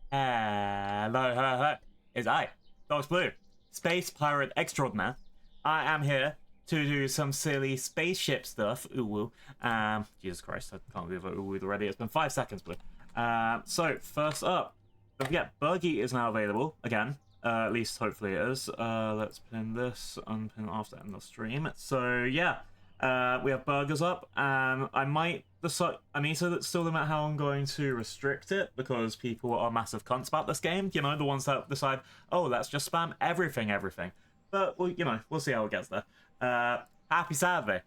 Hello. It's I, DoktrrBlue, Space Pirate Extraordinaire. I am here to do some silly spaceship stuff. Ooh, woo. Jesus Christ, I can't believe I ooh already. It's been 5 seconds, Blue. So, first up, don't forget, Burgie is now available again. At least, hopefully it is. Let's pin this, unpin after end of stream. So, yeah. We have burgers up, and I might decide. I need to still limit how I'm going to restrict it because people are massive cunts about this game. You know, the ones that decide, oh, let's just spam everything. But well, you know, we'll see how it gets there. Happy Saturday.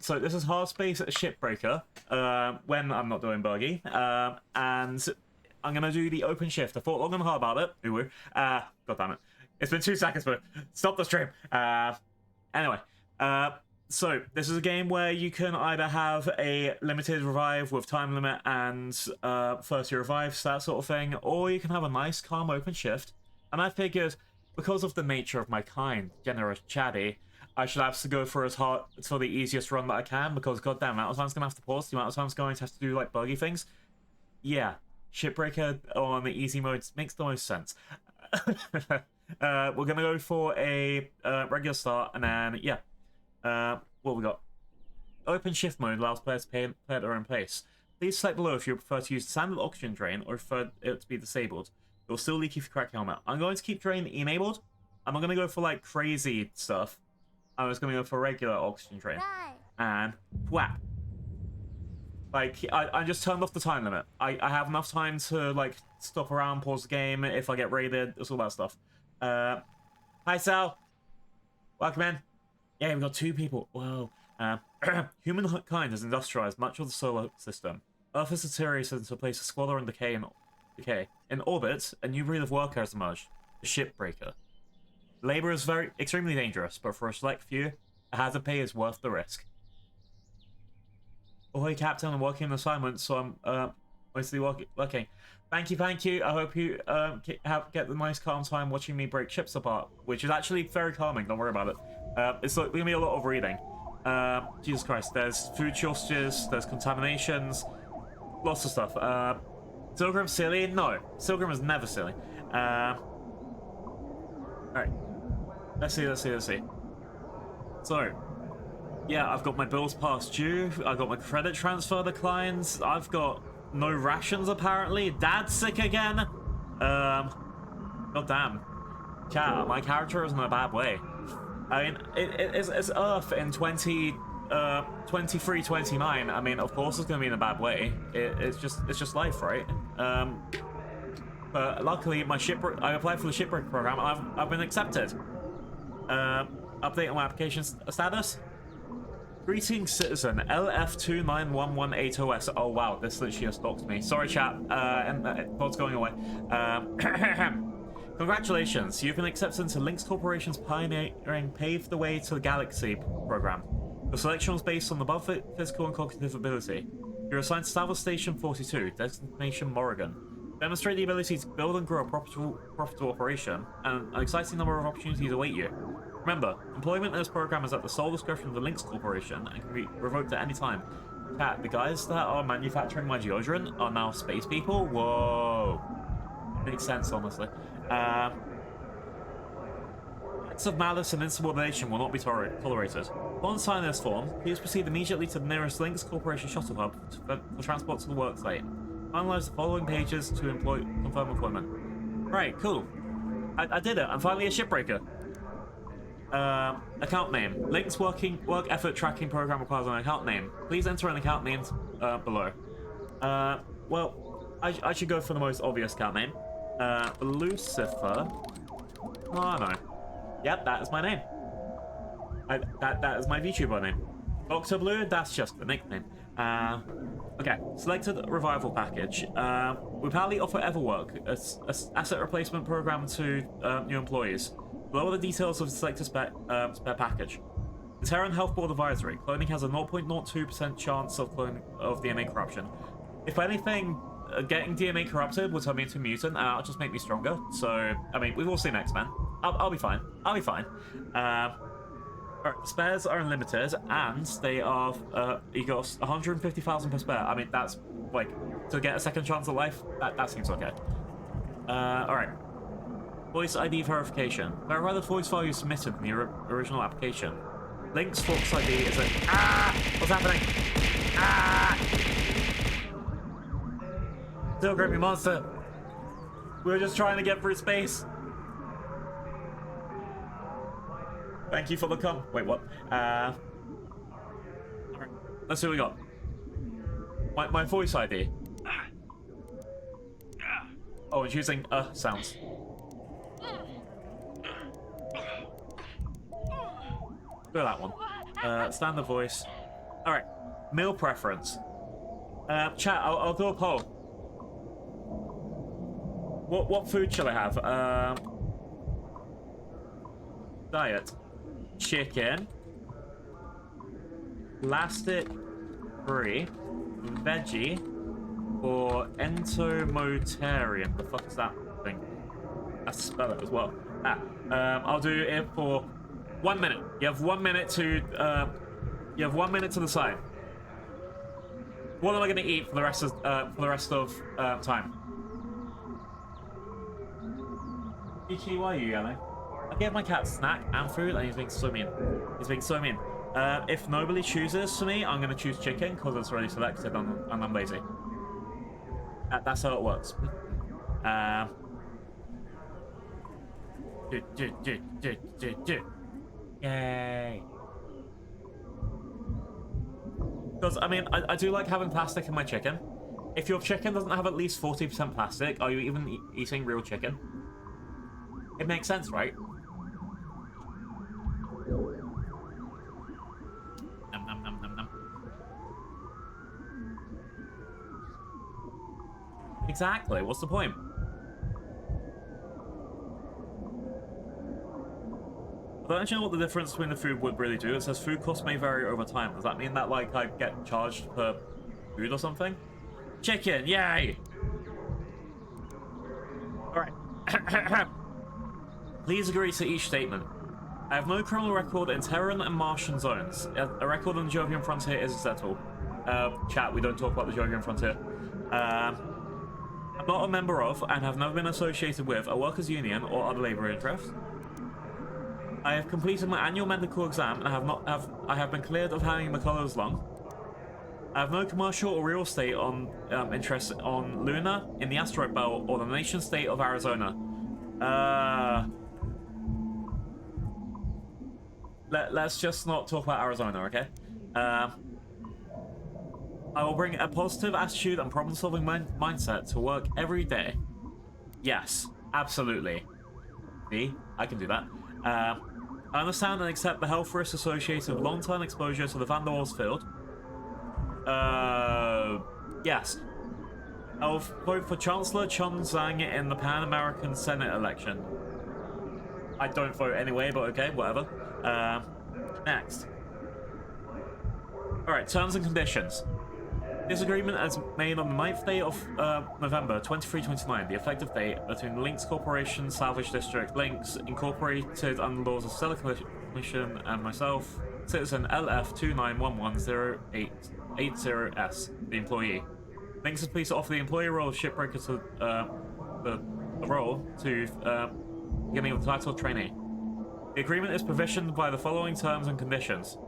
So this is Hardspace Shipbreaker. When I'm not doing Burgie, and I'm gonna do the open shift. I thought long and hard about it. Ooh, god damn it! It's been 2 seconds, but stop the stream. Anyway. So, this is a game where you can either have a limited revive with time limit and 30 revives, that sort of thing, or you can have a nice, calm, open shift. And I figured, because of the nature of my kind, generous chatty, I should have to go for the easiest run that I can, because goddamn, the amount of times I'm going to have to pause, the amount of times I'm going to have to do, like, buggy things. Yeah, Shipbreaker on the easy mode makes the most sense. We're going to go for a regular start, and then, yeah. What we got? Open shift mode allows players to play at their own pace. Please select below if you prefer to use standard oxygen drain or prefer it to be disabled. It will still leak if you crack your helmet. I'm going to keep drain enabled. I'm not going to go for like crazy stuff. I'm just going to go for regular oxygen drain. And whap. Like, I just turned off the time limit. I have enough time to like stop around, pause the game if I get raided, it's all that stuff. Hi Sal. Welcome in. Yeah, we've got 2 people. Whoa. Humankind has industrialized much of the solar system. Earth has deteriorated into a place of squalor and decay. In orbit, a new breed of worker has emerged, the Shipbreaker. Labor is extremely dangerous, but for a select few, a hazard pay is worth the risk. Ahoy, Captain, I'm working on assignment, so I'm mostly working. Thank you. I hope you get the nice calm time watching me break ships apart, which is actually very calming. Don't worry about it. It's like gonna be a lot of reading. Jesus Christ, there's food shortages, there's contaminations, lots of stuff. Silgrim silly? No, Silgrim is never silly. Alright, let's see. So, yeah, I've got my bills past due. I've got my credit transfer declines. I've got no rations apparently. Dad's sick again. God damn. Chat, my character is in a bad way. I mean, it's Earth in 23, 29. I mean, of course it's going to be in a bad way. It's just life, right? But luckily, I applied for the Shipbreaker program, and I've been accepted. Update on my application status. Greetings, citizen. LF29118OS. Oh wow, this literally just doxed me. Sorry, chat. And pod's going away. Congratulations, you've been accepted into Lynx Corporation's pioneering Pave the Way to the Galaxy program. The selection was based on the above physical and cognitive ability. You're assigned to South Station 42, destination Morrigan. Demonstrate the ability to build and grow a profitable operation, and an exciting number of opportunities await you. Remember, employment in this program is at the sole discretion of the Lynx Corporation and can be revoked at any time. Cat, the guys that are manufacturing my deodorant are now space people? Whoa. Makes sense, honestly. Acts of malice and insubordination will not be tolerated. Upon signing this form, please proceed immediately to the nearest Lynx Corporation shuttle hub for transport to the work site. Finalize the following pages to confirm employment. Right, cool. I did it. I'm finally a Shipbreaker. Account name. Lynx work effort tracking program requires an account name. Please enter an account name below. Well, I should go for the most obvious account name. Lucifer. Oh, no. Yep, that is my name. That is my VTuber name. DoktrrBlue, that's just the nickname. Okay, selected revival package. We proudly offer Everwork, an asset replacement program to new employees. Below are the details of the selected spare package. The Terran Health Board Advisory. Cloning has a 0.02% chance of DNA corruption. If anything, getting DNA corrupted will turn me into a mutant, and that'll just make me stronger. So, I mean, we've all seen X-Men. I'll be fine. Spares are unlimited, and they are, you got 150,000 per spare. I mean, that's, like, to get a second chance at life, that seems okay. Alright. Voice ID verification. Verify the voice file you submitted in the original application. Link's Fox ID is a... Ah! What's happening? Ah! Still grab me, monster. We were just trying to get through space. Thank you for the cum. Wait, what? Alright. Let's see what we got. My voice ID. Oh, it's using sounds. Do that one. Standard voice. Alright. Meal preference. Chat, I'll do a poll. What food shall I have? Diet. Chicken. Plastic free. Veggie. Or entomotarian. The fuck is that thing? I have to spell it as well. I'll do it for 1 minute. You have 1 minute to decide. What am I gonna eat for the rest of time? Ichi, why are you yelling? I gave my cat snack and food and he's being so mean. He's being so mean. If nobody chooses for me, I'm gonna choose chicken because it's already selected and I'm lazy. That's how it works. Yay. Because, I mean, I do like having plastic in my chicken. If your chicken doesn't have at least 40% plastic, are you even eating real chicken? It makes sense, right? Nom, nom, nom, nom, nom. Exactly, what's the point? I don't actually know what the difference between the food would really do. It says food costs may vary over time. Does that mean that, like, I get charged per food or something? Chicken, yay! Alright. Please agree to each statement. I have no criminal record in Terran and Martian zones. A record on the Jovian frontier is acceptable. Chat, we don't talk about the Jovian frontier. I'm not a member of, and have never been associated with, a workers' union or other labour interest. I have completed my annual medical exam and I have been cleared of having McCullough's lung. I have no commercial or real estate on interest on Luna, in the asteroid belt, or the nation state of Arizona. Let's just not talk about Arizona, okay? I will bring a positive attitude and problem-solving mindset to work every day. Yes, absolutely. See, I can do that. I understand and accept the health risks associated with long-term exposure to the Van der Waals field. Yes. I'll vote for Chancellor Chun Zhang in the Pan American Senate election. I don't vote anyway, but okay, whatever. Next. Alright, terms and conditions. This agreement is made on the 9th day of November 2329, the effective date between Lynx Corporation, Salvage District, Lynx, incorporated under the laws of Stellar Commission, and myself, citizen LF2910880S, the employee. Lynx is pleased to offer the employee role of Shipbreaker to the role to beginning of the title of trainee. The agreement is provisioned by the following terms and conditions.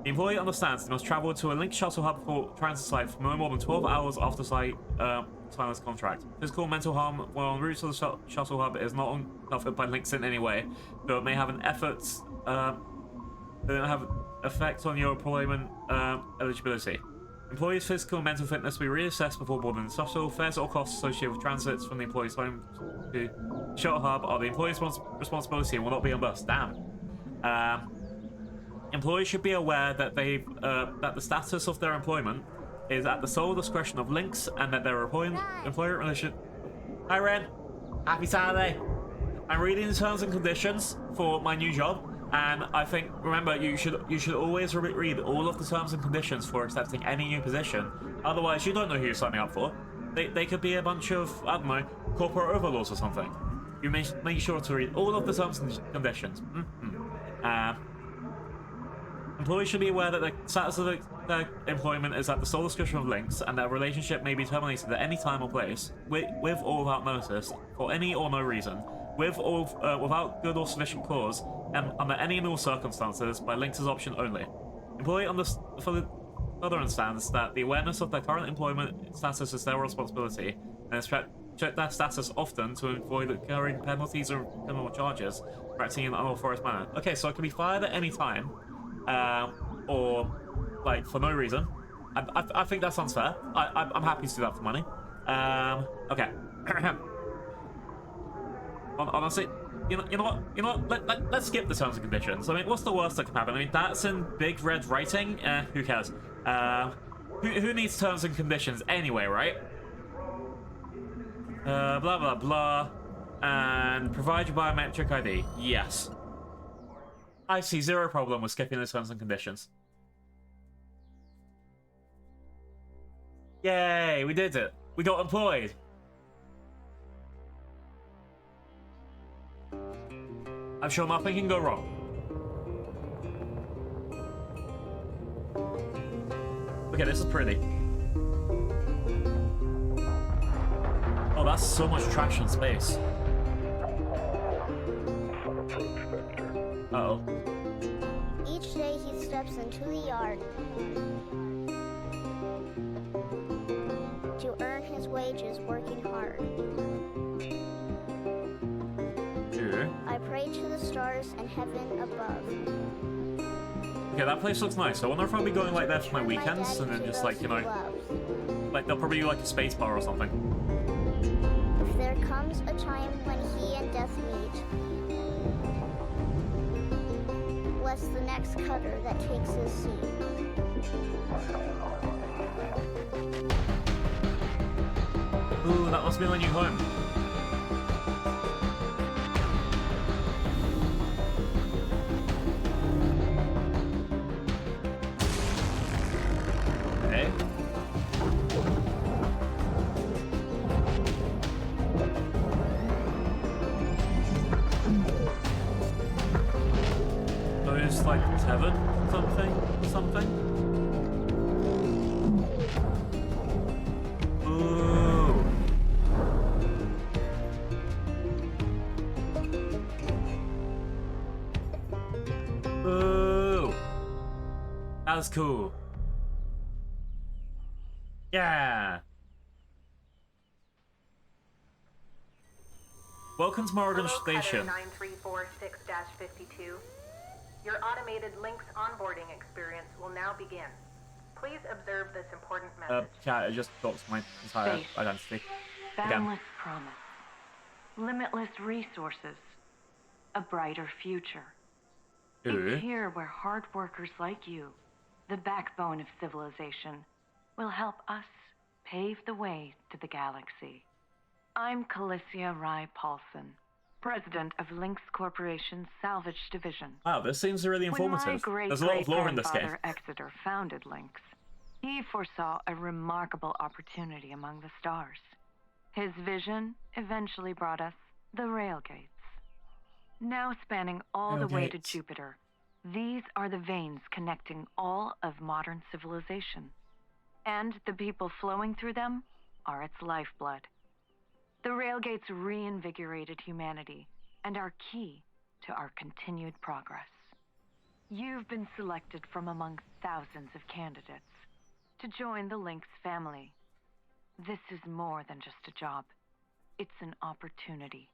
The employee understands they must travel to a Lynx shuttle hub for transit site for no more than 12 hours after sign this contract. Physical and mental harm while en route to the shuttle hub is not covered by Lynx in any way, though it may have an effect on your employment eligibility. Employee's physical and mental fitness will be reassessed before boarding the shuttle. Fares or costs associated with transits from the employee's home to shuttle hub are the employee's responsibility and will not be reimbursed. Damn. Employees should be aware that that the status of their employment is at the sole discretion of Lynx, and that their employer relationship. Hi Ren, happy Saturday. I'm reading the terms and conditions for my new job, and I think, remember, you should always read all of the terms and conditions for accepting any new position. Otherwise, you don't know who you're signing up for. They could be a bunch of, I don't know, corporate overlords or something. You make sure to read all of the terms and conditions. Employees should be aware that the status of their employment is at the sole discretion of Lynx, and their relationship may be terminated at any time or place, with or without notice, for any or no reason, with or without good or sufficient cause, and under any and all circumstances, by Lynx's option only. Employee further understands that the awareness of their current employment status is their responsibility, and check their status often to avoid incurring penalties or criminal charges for acting in an unauthorized manner. Okay, so I can be fired at any time, or like for no reason. I think that sounds fair. I'm happy to do that for money. Okay. Honestly, you know what? Let's skip the terms and conditions. I mean, what's the worst that can happen? I mean, that's in big red writing. Who cares? Who needs terms and conditions anyway, right? Blah blah blah. And provide your biometric ID. Yes. I see zero problem with skipping the terms and conditions. Yay, we did it. We got employed. I'm sure nothing can go wrong. Okay, this is pretty. Oh, that's so much trash in space. Uh-oh. Each day he steps into the yard to earn his wages working hard. Sure. I pray to the stars and heaven above. Okay, that place looks nice. I wonder if I'll be going like that for my weekends, and then just like, you know, like they'll probably do like a space bar or something. If there comes a time when he and death meet, bless the next cutter that takes his seat. Ooh, that must be my new home. Okay. So it's like tethered something? Ooh. Ooh. That was cool. Yeah. Welcome to Morgan Station. 9346-52. Your automated Lynx onboarding experience will now begin. Please observe this important message. Chat, it just doxed my entire identity. Boundless promise. Limitless resources. A brighter future. Ooh. It's here where hard workers like you, the backbone of civilization, will help us pave the way to the galaxy. I'm Calicia Rye Paulson, president of Lynx Corporation's Salvage Division. Wow, this seems really informative. There's a lot of lore in this game. When my great-grandfather Exeter founded Lynx, he foresaw a remarkable opportunity among the stars. His vision eventually brought us the Railgates. Now spanning all the way to Jupiter, these are the veins connecting all of modern civilization. And the people flowing through them are its lifeblood. The Railgates reinvigorated humanity and are key to our continued progress. You've been selected from among thousands of candidates to join the Lynx family. This is more than just a job. It's an opportunity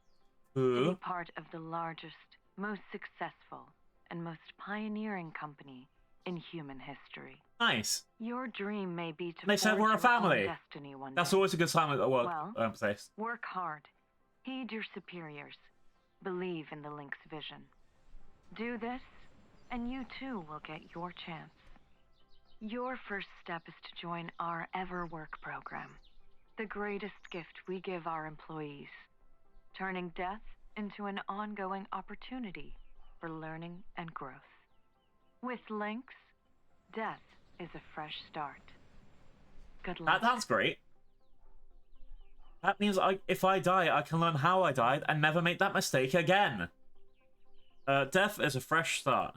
to be part of the largest, most successful, and most pioneering company in human history. Nice. Your dream may be to They said we're a family. Destiny one That's day. always a good sign at work. Well, place. Work hard. Heed your superiors. Believe in the Lynx vision. Do this, and you too will get your chance. Your first step is to join our Ever Work program, the greatest gift we give our employees, turning death into an ongoing opportunity for learning and growth. With Lynx, death is a fresh start. Good luck. That sounds great. That means if I die, I can learn how I died and never make that mistake again. Death is a fresh start.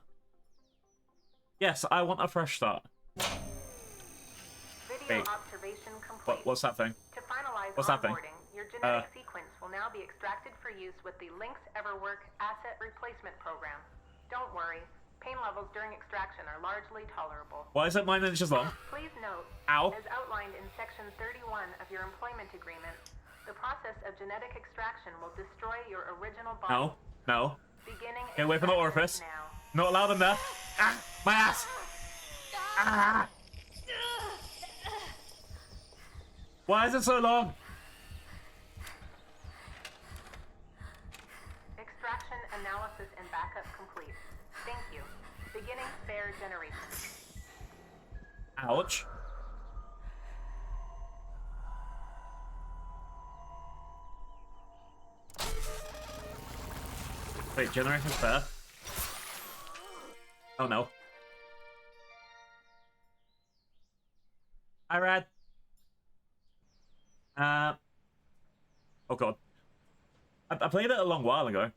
Yes, I want a fresh start. Video Wait. observation complete. What's that thing? To finalize What's that thing? onboarding, your genetic sequence will now be extracted for use with the Lynx Everwork Asset Replacement Program. Don't worry, pain levels during extraction are largely tolerable. Why is it 9 inches long? Please note, Ow. as outlined in Section 31 of your employment agreement, the process of genetic extraction will destroy your original body. No. No. Beginning Get away from the extraction orifice. now. Not allowed in there. Ah! My ass! Ah! Why is it so long? Extraction analysis and backup complete. Thank you. Beginning spare generation. Ouch. Wait, generation spare? Oh no. Hi, Rad. Oh god. I played it a long while ago.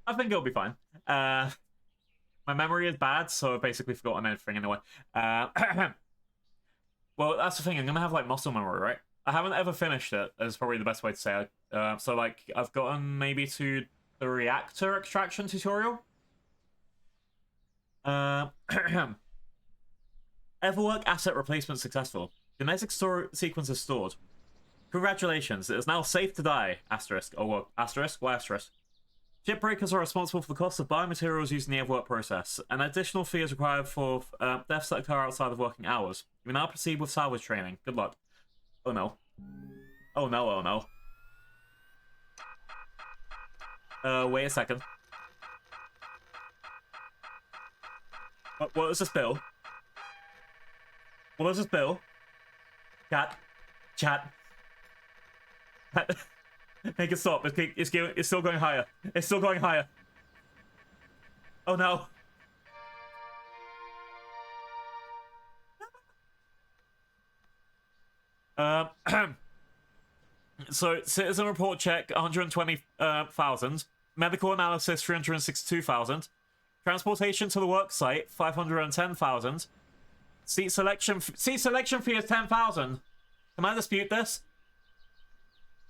I think it'll be fine. My memory is bad, so I've basically forgotten everything anyway. Well, that's the thing. I'm gonna have like muscle memory, right? I haven't ever finished it. Is probably the best way to say it. So like, I've gotten maybe to the reactor extraction tutorial. Everwork asset replacement successful. Genetic sequence is stored. Congratulations, it is now safe to die. Asterisk. Oh, well, asterisk? Why asterisk? Shipbreakers are responsible for the cost of biomaterials used in the Everwork process. An additional fee is required for deaths that occur outside of working hours. You may now proceed with salvage training. Good luck. Oh no. Oh no, oh no. Wait a second. What is this bill? What is this bill? Chat. Make it stop. It's still going higher. It's still going higher. Oh no. So, citizen report check, 120,000. Medical analysis, 362,000. Transportation to the work site, 510,000. Seat selection fee is 10,000. Can I dispute this?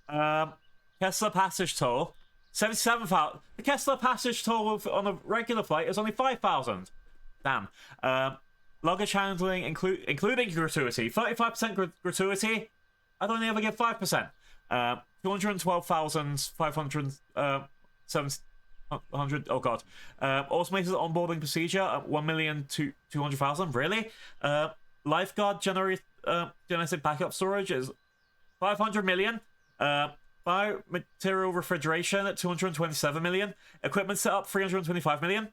Kessler passage toll, 77,000. The Kessler passage toll on a regular flight is only 5,000. Damn. Luggage handling, including gratuity, 35% gratuity. I'd only ever give 5%. 212,500. 100. Oh god. Automated onboarding procedure, 1,200,000. Really? Lifeguard genetic backup storage is 500 million. Biomaterial refrigeration at 227 million. Equipment setup 325 million.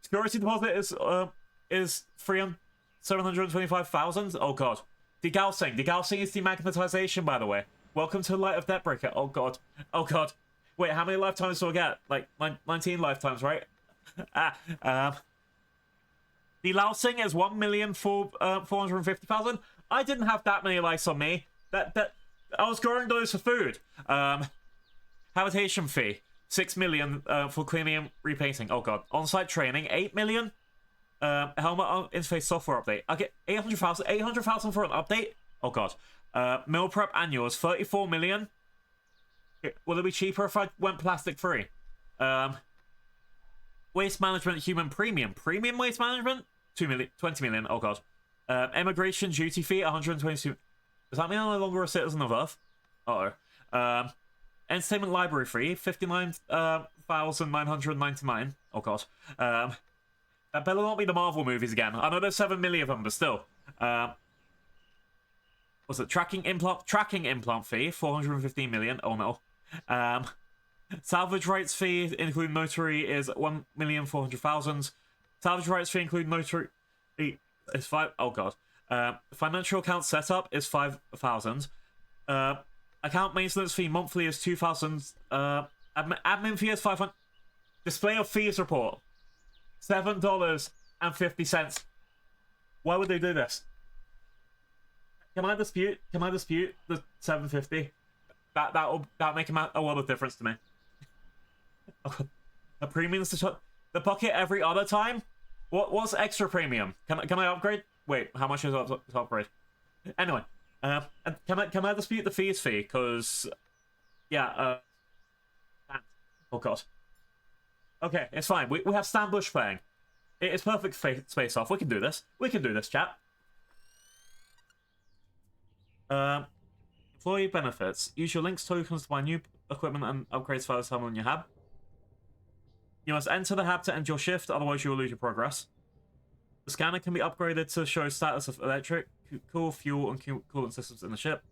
Security deposit is 725,000. Oh god. Degaussing is demagnetization, by the way. Welcome to the light of DoktrrBlue. Oh god. Oh god. Wait, how many lifetimes do I get? Like 19 lifetimes, right? Delousing is 1,450,000. I didn't have that many lice on me. That I was growing those for food. Habitation fee, 6 million for cleaning and repainting. Oh god. On-site training, 8 million. Helmet interface software update. I get 800,000. 800,000 for an update. Oh god. Meal prep annuals, 34 million. Will it be cheaper if I went plastic free? Waste management human premium. Premium waste management? 20 million. Oh god. Immigration duty fee, 122. Does that mean I'm no longer a citizen of Earth? Uh-oh. Entertainment library fee, 59,999. Oh god. That better not be the Marvel movies again. I know there's 7 million of them, but still. What's it? Tracking implant fee, 415 million. Oh no. Salvage rights fee, including notary, is 1,400,000. Salvage rights fee, including notary, is 5. Oh god. Financial account setup is 5,000. Account maintenance fee monthly is 2,000. Admin fee is 500. Display of fees report, $7.50. Why would they do this? Can I dispute the 750? That'll make a lot of difference to me. The premiums to the pocket every other time. What's extra premium? Can I upgrade? Wait, how much is it to upgrade? Anyway, and can I dispute the fees fee? Because yeah, oh god. Okay, it's fine. We have Stan Bush playing. It's perfect space off. We can do this. We can do this, chat. Employee benefits. Use your links tokens to buy new equipment and upgrades for the time on your hab. You must enter the hab to end your shift, otherwise you will lose your progress. The scanner can be upgraded to show status of electric, cool, fuel, and coolant systems in the ship.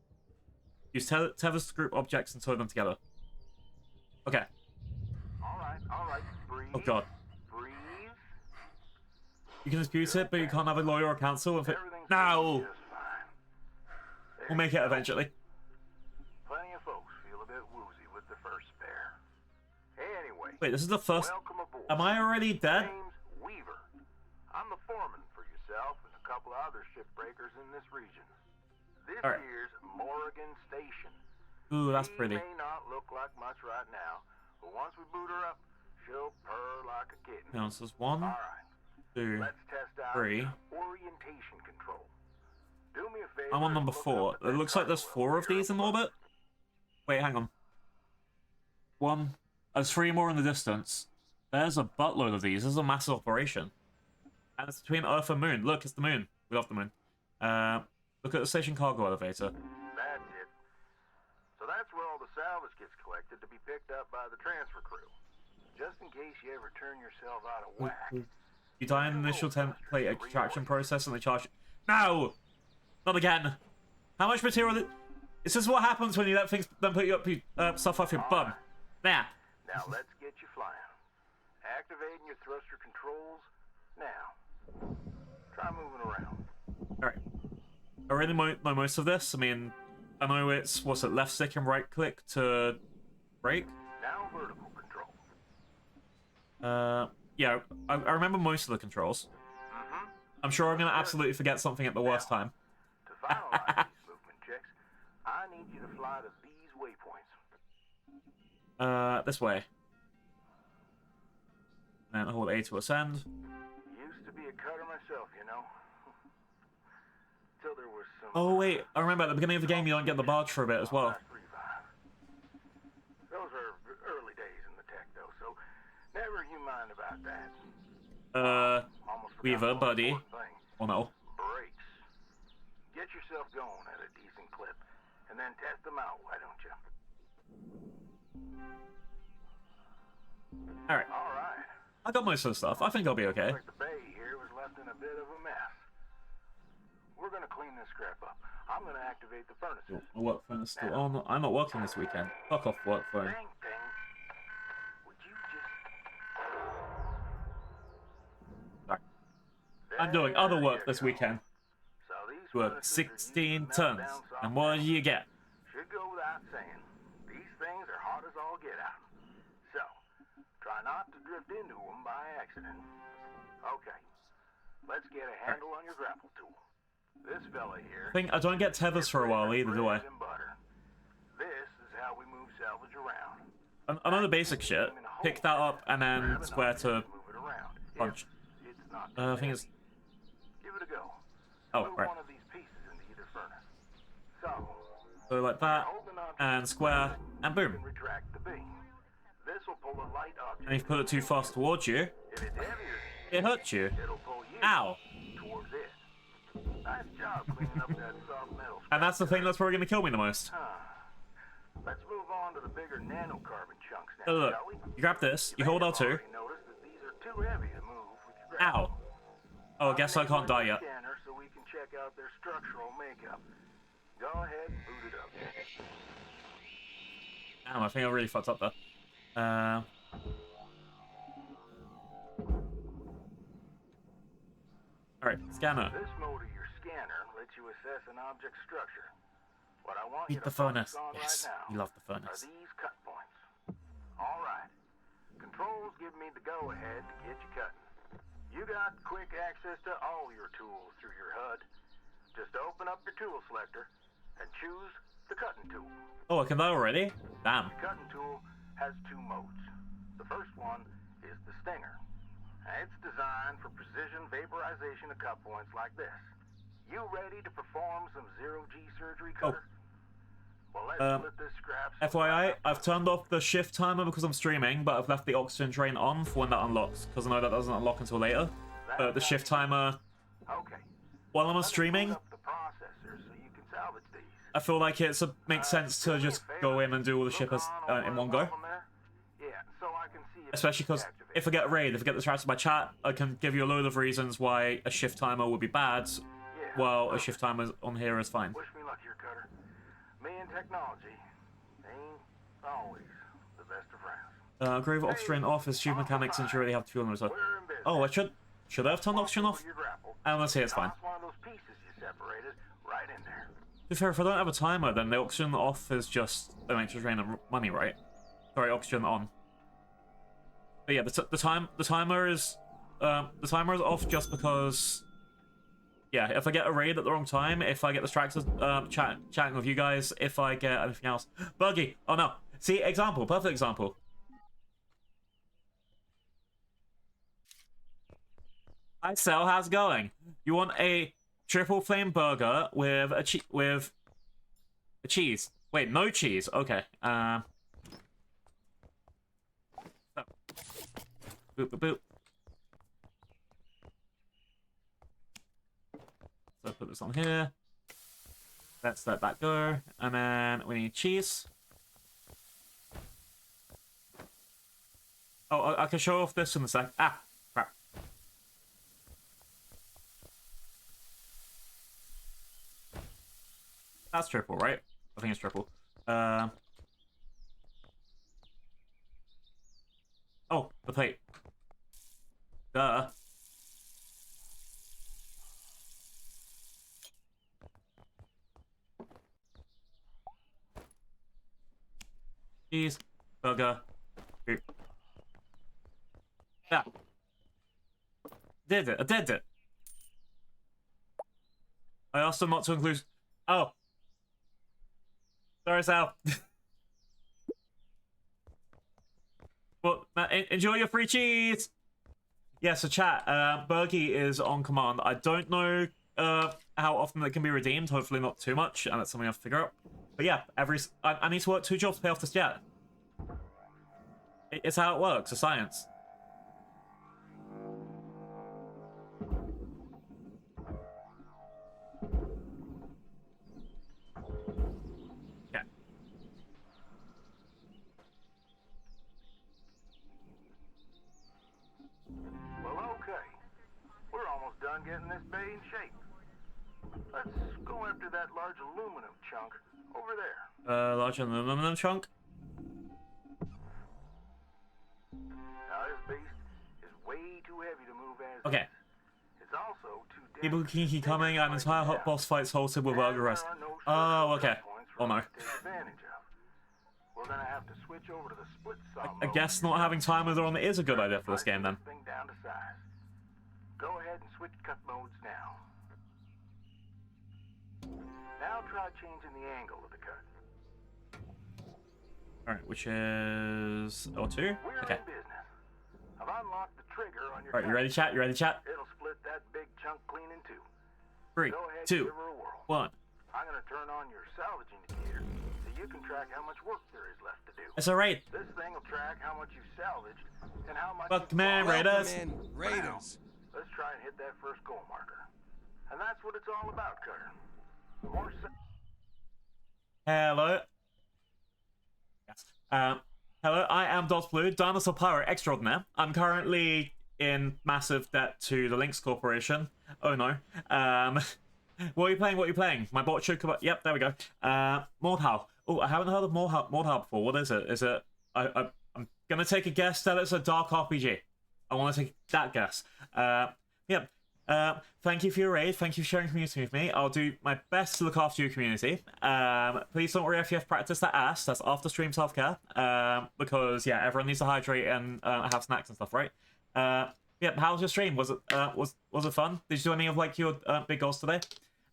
Use tethers to group objects and tow them together. Okay. All right. Breathe. Oh god. Breathe. You can dispute it, but you can't have a lawyer or counsel if it. Everything's No! just fine. We'll make it eventually. Plenty of folks feel a bit woozy with the first spare. Hey, anyway. Wait, this is the first. Welcome aboard. Am I already dead? Name's Weaver. I'm the foreman for yourself and a couple of other shipbreakers in this region. This All right. here's Morrigan Station. Ooh, that's She pretty. may not look like much right now, but once we boot her up, she'll purr like a kitten. Now, this is 1, All right. 2, Let's test out 3. orientation control. Do me a favor. I'm on number and look 4. up at It that looks like there's cargo 4 of these in orbit. Wait, hang on. 1. There's 3 more in the distance. There's a buttload of these. This is a massive operation. And it's between Earth and Moon. Look, it's the Moon. We love the Moon. Look at the station cargo elevator. That's it. So that's where all the salvage gets collected to be picked up by the transfer crew. Just in case you ever turn yourself out of whack. You die in the initial template extraction process and they charge. No! Not again! How much material? This is what happens when you let things then put stuff off your bum. There. Now let's get you flying. Activating your thruster controls now. Try moving around. Alright. I really know most of this. I mean, I know it's, what's it, left stick and right click to brake? Now vertical control. Yeah, I remember most of the controls. I'm sure I'm going to absolutely forget something at the worst time. To finalize these movement checks, I need you to fly to these waypoints. This way. And hold A to ascend. Used to be a cutter myself, you know. Till there was some. Oh wait, I remember at the beginning of the game you don't get the barge for a bit as well. Those are early days in the tech, though, so never you mind about that. Almost forgot Weaver, the most buddy. important thing. Oh no. Brakes. Get yourself going at a decent clip, and then test them out, why don't you? Alright, All right. I got most of the stuff. I think I'll be okay. Looks like the bay here was left in a bit of a mess. We're gonna clean this crap up. I'm gonna activate the furnaces. My work phone is still on. I'm not working this weekend. Fuck off work phone. Dang thing. Would you just... Sorry. I'm doing other There work you this go. weekend. So these Work furnaces are 16 used to tons. melt down soft And what do you get? Should go without saying. These things are hot as all get out. So, try not to drift into them by accident. Okay. Let's get a handle on your grapple tool. This fella here. I don't get tethers for a while either, do I? bread and butter. This is how we move salvage around. I know the basic shit. Pick that up and then square to Move it around. punch. It's not I think it's. Give it a go. Oh, Move right. one of these pieces into either furnace. So, So like that, holding on to and square, and boom. and retract the beam. This will pull a light object. And if you put it too fast towards you, If it's heavier, it hurts you. it'll pull you Ow. towards it. Nice job cleaning up that soft metal. And that's the thing that's probably going to kill me the most. Let's move on to the bigger nanocarbon chunks now, Look, shall we? you grab this, you hold may have L2. already noticed that these are too heavy to move with your grapple. Ow. Oh, I guess I can't die yet. Scanner so we can check out their structural makeup. Go ahead and boot it up. Damn, I think I really fucked up there. Alright, scanner. This mode of your scanner lets you assess an object's structure. What I want Beat you to the furnace. focus on Yes, right now you love the are furnace. these cut points. All right. Controls give me the go-ahead to get you cutting. You got quick access to all your tools through your HUD. Just open up your tool selector and choose the cutting tool. Oh, I can die already? Damn. The cutting tool has two modes. The first one is the stinger. It's designed for precision vaporization of cut points like this. You ready to perform some zero-G surgery, Cutter? Well, let's split this scrap. FYI, I've turned off the shift timer because I'm streaming, but I've left the oxygen drain on for when that unlocks, because I know that doesn't unlock until later. But the shift timer, while I'm streaming, I feel like it makes sense to just go in and do all the shippers in one go. Especially because if I get a raid, if I get distracted by chat, I can give you a load of reasons why a shift timer would be bad, while a shift timer on here is fine. Wish me luck here, Cutter. Me and technology ain't always the best of friends. Agree with oxygen off as stupid mechanics since you already have fuel in reserve. Oh, I should I have turned oxygen off? And let's see, it's fine. To be fair, if I don't have a timer, then the oxygen off is just an extra drain of money, right? Sorry, oxygen on. But yeah, the timer is off just because. Yeah, if I get a raid at the wrong time, if I get distracted chatting with you guys, if I get anything else. Burgie! Oh no. See, example. Perfect example. Hi, Sel. How's it going? You want a triple flame burger with a cheese? Wait, no cheese. Okay. Boop, boop, boop. So put this on here. Let's let that go. And then we need cheese. Oh, I can show off this in a sec. Ah, crap. That's triple, right? I think it's triple. Oh, the plate. Duh. Cheese, burger, boop. Yeah. I did it. I asked them not to include. Oh. Sorry, Sal. Well, enjoy your free cheese. Yeah, so chat, Burgie is on command. I don't know how often that can be redeemed. Hopefully not too much, and that's something I have to figure out. But yeah, I need to work 2 jobs to pay off this jet. It's how it works. It's science. Yeah. Well, okay. We're almost done getting this bay in shape. Let's go after that large aluminum chunk over there. Large aluminum chunk? Now, this beast is way too heavy to move as Okay. It's also too dense. People can keep coming, and entire hot boss fights halted with burger rest. Oh, okay. Oh no. We're gonna have to switch over to the split saw I guess not having timers on is a good idea for this game then. Down to size. Go ahead and switch cut modes now. Now try changing the angle of the cut. Alright, which is O2? Okay. In business. I've unlocked the trigger on your Alright, you ready, chat? You ready, chat? It'll split that big chunk clean in two. 3, Go ahead, 2, give her a whirl. 1. I'm gonna turn on your salvage indicator so you can track how much work there is left to do. It's a raid. This thing will track how much you've salvaged and how much Fuck man, Raiders. Raiders. Let's try and hit that first goal marker. And that's what it's all about, Cutter. More Hello. Yes. Hello, I am DoktrrBlue, Dinosaur Pirate Extraordinaire. I'm currently in massive debt to the Lynx Corporation. Oh no. What are you playing? What are you playing? My bot should come up. Yep, there we go. Mordhau. Oh, I haven't heard of Mordhau before. What is it? Is it... I'm gonna take a guess that it's a dark RPG. I want to take that guess. Yep. Thank you for your raid. Thank you for sharing community with me. I'll do my best to look after your community. Please don't worry if you have practice that ass. That's after stream self-care. Because yeah, everyone needs to hydrate and have snacks and stuff, right? Yep. How was your stream? Was it fun? Did you do any of like your big goals today?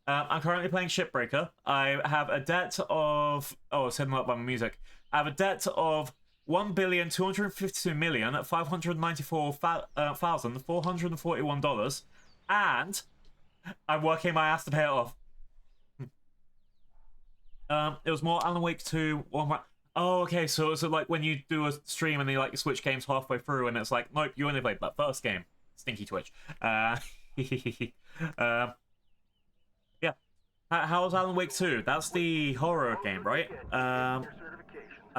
I'm currently playing Shipbreaker. I have a debt of... Oh, it's hidden up by my music. I have a debt of $1,252,594,441, and I'm working my ass to pay it off. It was more Alan Wake 2. Oh, okay, so it's like when you do a stream and they like switch games halfway through, and it's like, nope, you only played that first game. Stinky Twitch. Yeah. How's Alan Wake 2? That's the horror game, right? I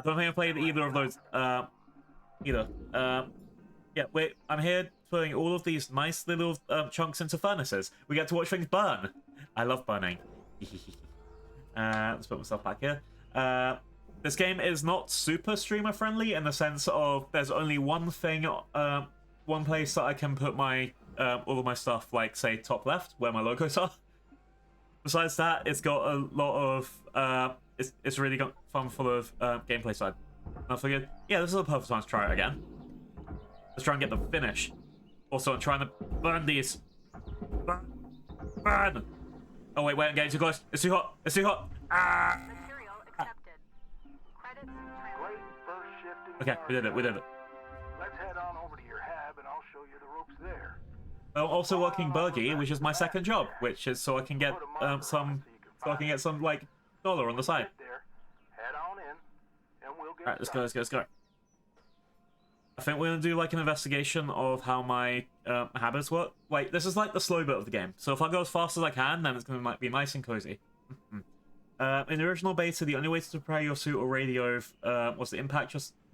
don't think I played either of those. Either. Yeah, wait, I'm here putting all of these nice little chunks into furnaces. We get to watch things burn. I love burning. Let's put myself back here. This game is not super streamer friendly in the sense of there's only one thing, one place that I can put my all of my stuff, like say top left where my logos are. Besides that, it's got a lot of it's really got fun full of gameplay side. I figured, yeah, this is a perfect time to try it again. Let's try and get the finish. Also, I'm trying to burn these. Burn! Oh wait, I'm getting too close. It's too hot. It's too hot. Ah! Material accepted. Credits Great first shift in Okay, we did it. We did it. Let's head on over to your hab and I'll show you the ropes there. I'm also working Burgie, which is my second job, which is so I can get some like dollar on the side. There. Head on in and we'll get Alright, let's go. I think we're gonna do like an investigation of how my habits work. Wait, this is like the slow bit of the game. So if I go as fast as I can, then it's gonna be nice and cozy. In the original beta, the only way to prepare your suit or radio was to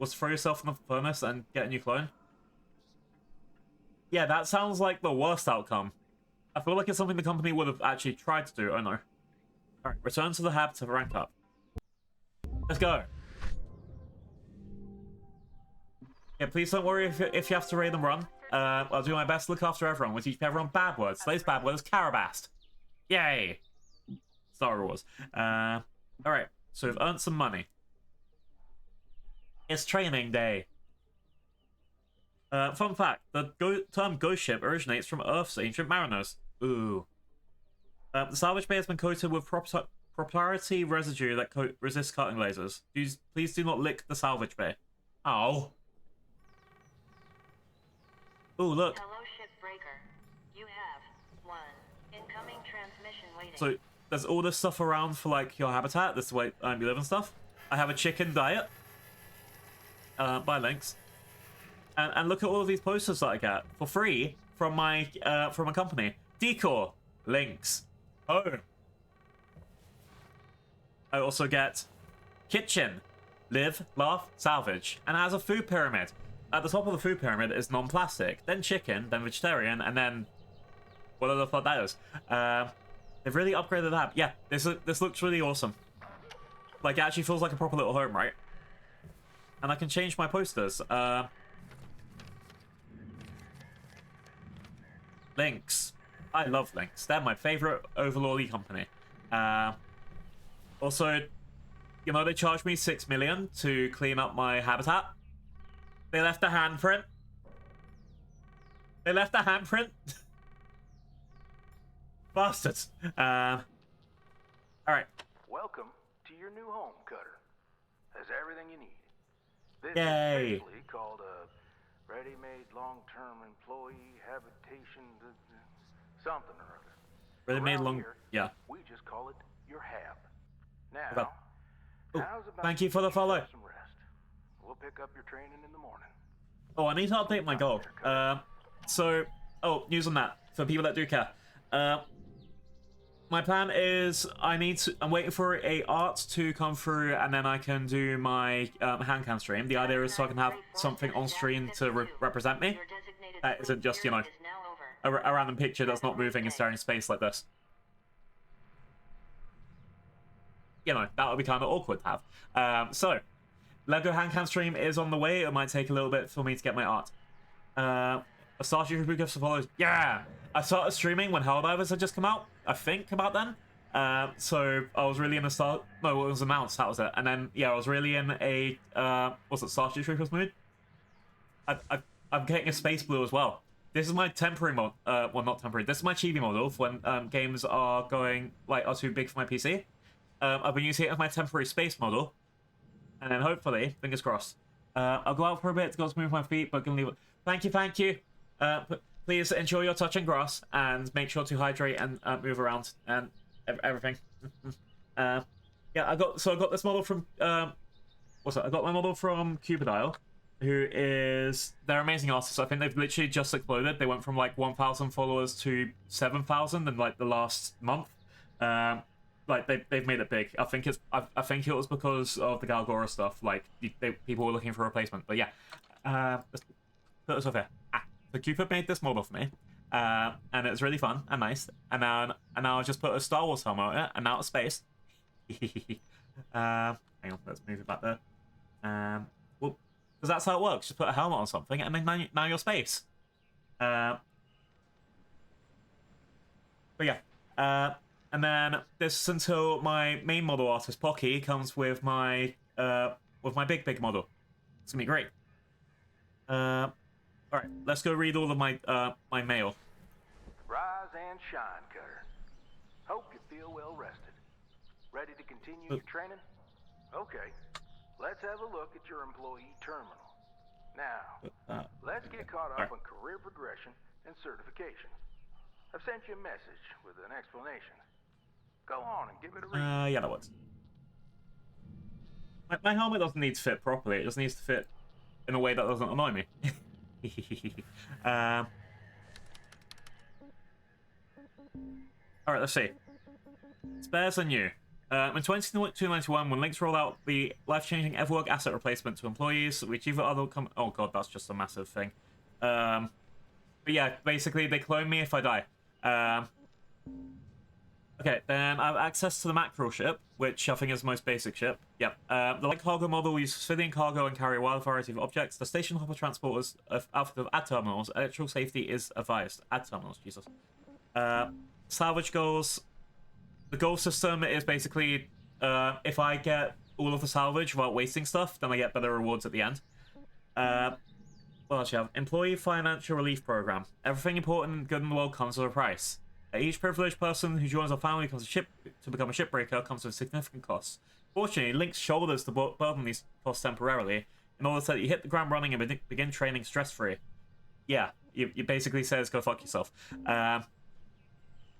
throw yourself in the furnace and get a new clone. Yeah, that sounds like the worst outcome. I feel like it's something the company would have actually tried to do. Oh no. Alright, return to the hab to rank up. Let's go. Yeah, please don't worry if you have to raid and run. I'll do my best to look after everyone. We'll teach everyone bad words. Those bad words, Carabast. Yay! Star Wars. Alright, so we've earned some money. It's training day. Fun fact, the term ghost ship originates from Earth's ancient mariners. Ooh. The salvage bay has been coated with proprietary residue that resists cutting lasers. Please do not lick the salvage bay. Ow. Ooh, look. Hello, Shipbreaker. You have one incoming transmission waiting. So, there's all this stuff around for, like, your habitat. This is the way you live and stuff. I have a chicken diet. By links. And look at all of these posters that I get for free from a company. Decor. Links. Home. I also get kitchen. Live, laugh, salvage. And it has a food pyramid. At the top of the food pyramid is non-plastic, then chicken, then vegetarian, and then whatever the fuck that is. They've really upgraded that. Yeah, this looks really awesome. Like, it actually feels like a proper little home, right? And I can change my posters. Links. I love Links. They're my favorite overlordy company. Also, you know, they charged me $6 million to clean up my habitat. They left a handprint. They left a handprint. Bastards. Alright. Welcome to your new home, Cutter. Has everything you need. This Yay. is basically called a ready-made long-term employee habitation something or other. Ready-made Around long... here, Yeah. we just call it your hab. Now, Okay. Ooh, how's about thank you for the follow. have some rest? We'll pick up your training in the morning. Oh, I need to update my goal. News on that for people that do care. My plan is I'm waiting for a art to come through, and then I can do my hand cam stream. The idea is so I can have something on screen to represent me. That isn't just, you know, a random picture that's not moving and staring in space like this. You know, that would be kind of awkward to have. So, Lego handcam stream is on the way. It might take a little bit for me to get my art. A Starship Troopers gift follows. Yeah! I started streaming when Helldivers had just come out. I think about then. So I was really in a it was announced, that was it. And then, yeah, I was really in a, Starship Troopers mood? I'm getting a Space Blue as well. This is my temporary mod, well, not temporary, this is my chibi model for when games are too big for my PC. I've been using it as my temporary space model. And then hopefully, fingers crossed, I'll go out for a bit to go to move my feet, but gonna leave it. Thank you. Please enjoy your touching grass and make sure to hydrate and move around and everything. Yeah, I got this model from what's that? I got my model from Cupidile, who is they're amazing artists. I think they've literally just exploded. They went from like 1,000 followers to 7,000 in like the last month. Like they've made it big. I think it was because of the Galgora stuff. Like people were looking for a replacement. But yeah, let's put this over here. So Cupid made this model for me, and it's really fun and nice. And now I just put a Star Wars helmet on it and out of space. Hang on, let's move it back there. Well, because that's how it works. Just put a helmet on something, and then now you're space. But yeah. And then this until my main model artist Pocky comes with my big model. It's gonna be great. All right, let's go read all of my my mail. Rise and shine, Cutter. Hope you feel well rested. Ready to continue your training? Okay. Let's have a look at your employee terminal. Now, let's get caught up on career progression and certification. I've sent you a message with an explanation. Go on and give it a read. Yeah, that works. My helmet doesn't need to fit properly. It just needs to fit in a way that doesn't annoy me. Alright, let's see. Spares are new. In 2291, when Lynx rolled out the life-changing Everwork asset replacement to employees, which either other oh god, that's just a massive thing. But yeah, basically they clone me if I die. Okay, then I have access to the mackerel ship, which I think is the most basic ship. Yep. The light cargo model uses civilian cargo and carry a wide variety of objects. The station hopper transporters outfitted at terminals. Electrical safety is advised. At terminals, Jesus. Salvage goals. The goal system is basically if I get all of the salvage without wasting stuff, then I get better rewards at the end. What else you have? Employee Financial Relief Program. Everything important and good in the world comes with a price. Each privileged person who joins our family to become a shipbreaker comes with significant costs. Fortunately, Lynx shoulders to burden these costs temporarily in order so that you hit the ground running and begin training stress-free. Yeah, you basically says go fuck yourself.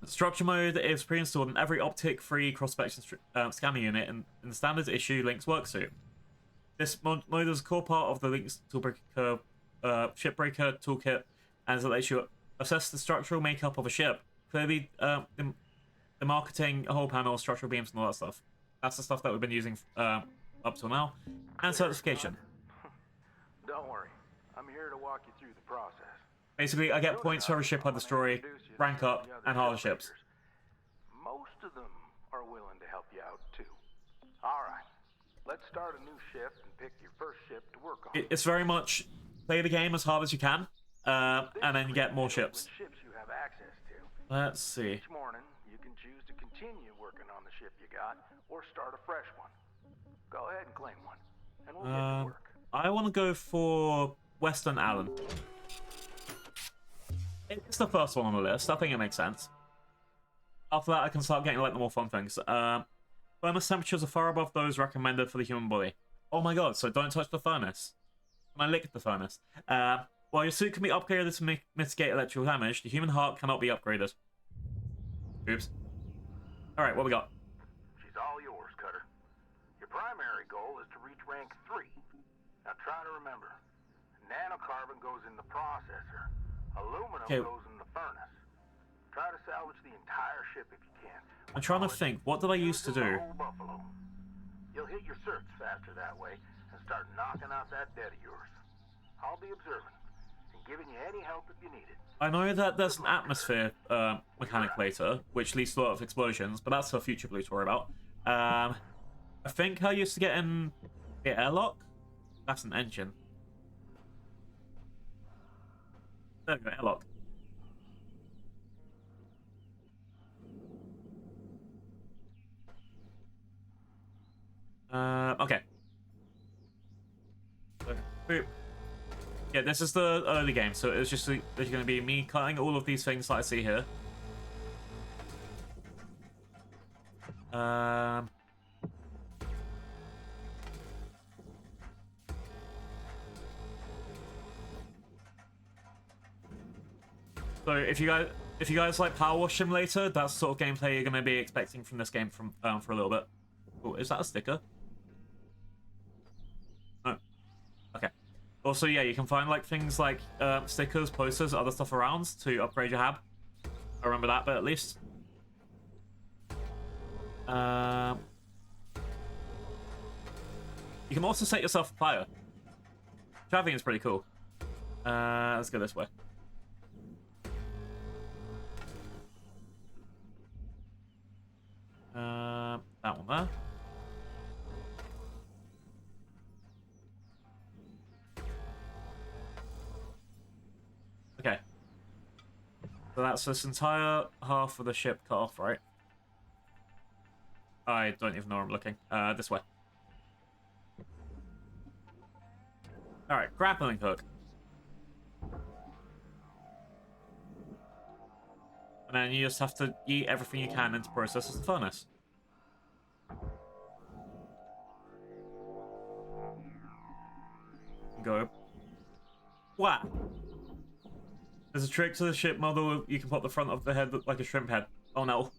Structure mode is pre-installed in every optic-free cross-section scanner unit in the standard issue Lynx worksuit. This mode is a core part of the Lynx Shipbreaker toolkit, and it lets you assess the structural makeup of a ship. Clearly, the marketing, a whole panel, structural beams, and all that stuff. That's the stuff that we've been using up till now. And certification. Don't worry, I'm here to walk you through the process. Basically, I get points for every ship I destroy, rank up, and harder ships. Most of them are willing to help you out, too. Alright, let's start a new shift and pick your first ship to work on. It's very much play the game as hard as you can, and then you get more ships. Ships you have access to. Let's see. Each morning, you can choose to continue working on the ship you got, or start a fresh one. Go ahead and claim one, and we'll get to work. I want to go for Western Allen. It's the first one on the list. I think it makes sense. After that, I can start getting like the more fun things. Furnace temperatures are far above those recommended for the human body. Oh my god, so don't touch the furnace. Can I lick the furnace? While your suit can be upgraded to mitigate electrical damage, the human heart cannot be upgraded. Oops. Alright, what we got? She's all yours, Cutter. Your primary goal is to reach rank 3. Now try to remember, nanocarbon goes in the processor. Aluminum goes in the furnace. Try to salvage the entire ship if you can. I'm trying to think, what did I used to do? Buffalo. You'll hit your certs faster that way and start knocking out that debt of yours. I'll be observant and giving you any help if you need it. I know that there's an atmosphere mechanic later, which leads to a lot of explosions, but that's for future Blue to worry about. I think I used to get in the airlock. That's an engine. There we go, airlock. Okay. Boop. Yeah, this is the early game, so it's just there's going to be me cutting all of these things that I see here. So if you guys like Powerwash Simulator, that's the sort of gameplay you're gonna be expecting from this game for a little bit. Oh, is that a sticker? No. Okay. Also, yeah, you can find like things like stickers, posters, other stuff around to upgrade your hab. I remember that bit at least. You can also set yourself fire, which I think is pretty cool. Let's go this way. That one there. Okay. So that's this entire half of the ship cut off, right? I don't even know where I'm looking. This way. Alright, grappling hook. And then you just have to eat everything you can into process as the furnace. Go. Wow. There's a trick to the ship model. You can put the front of the head look like a shrimp head. Oh no.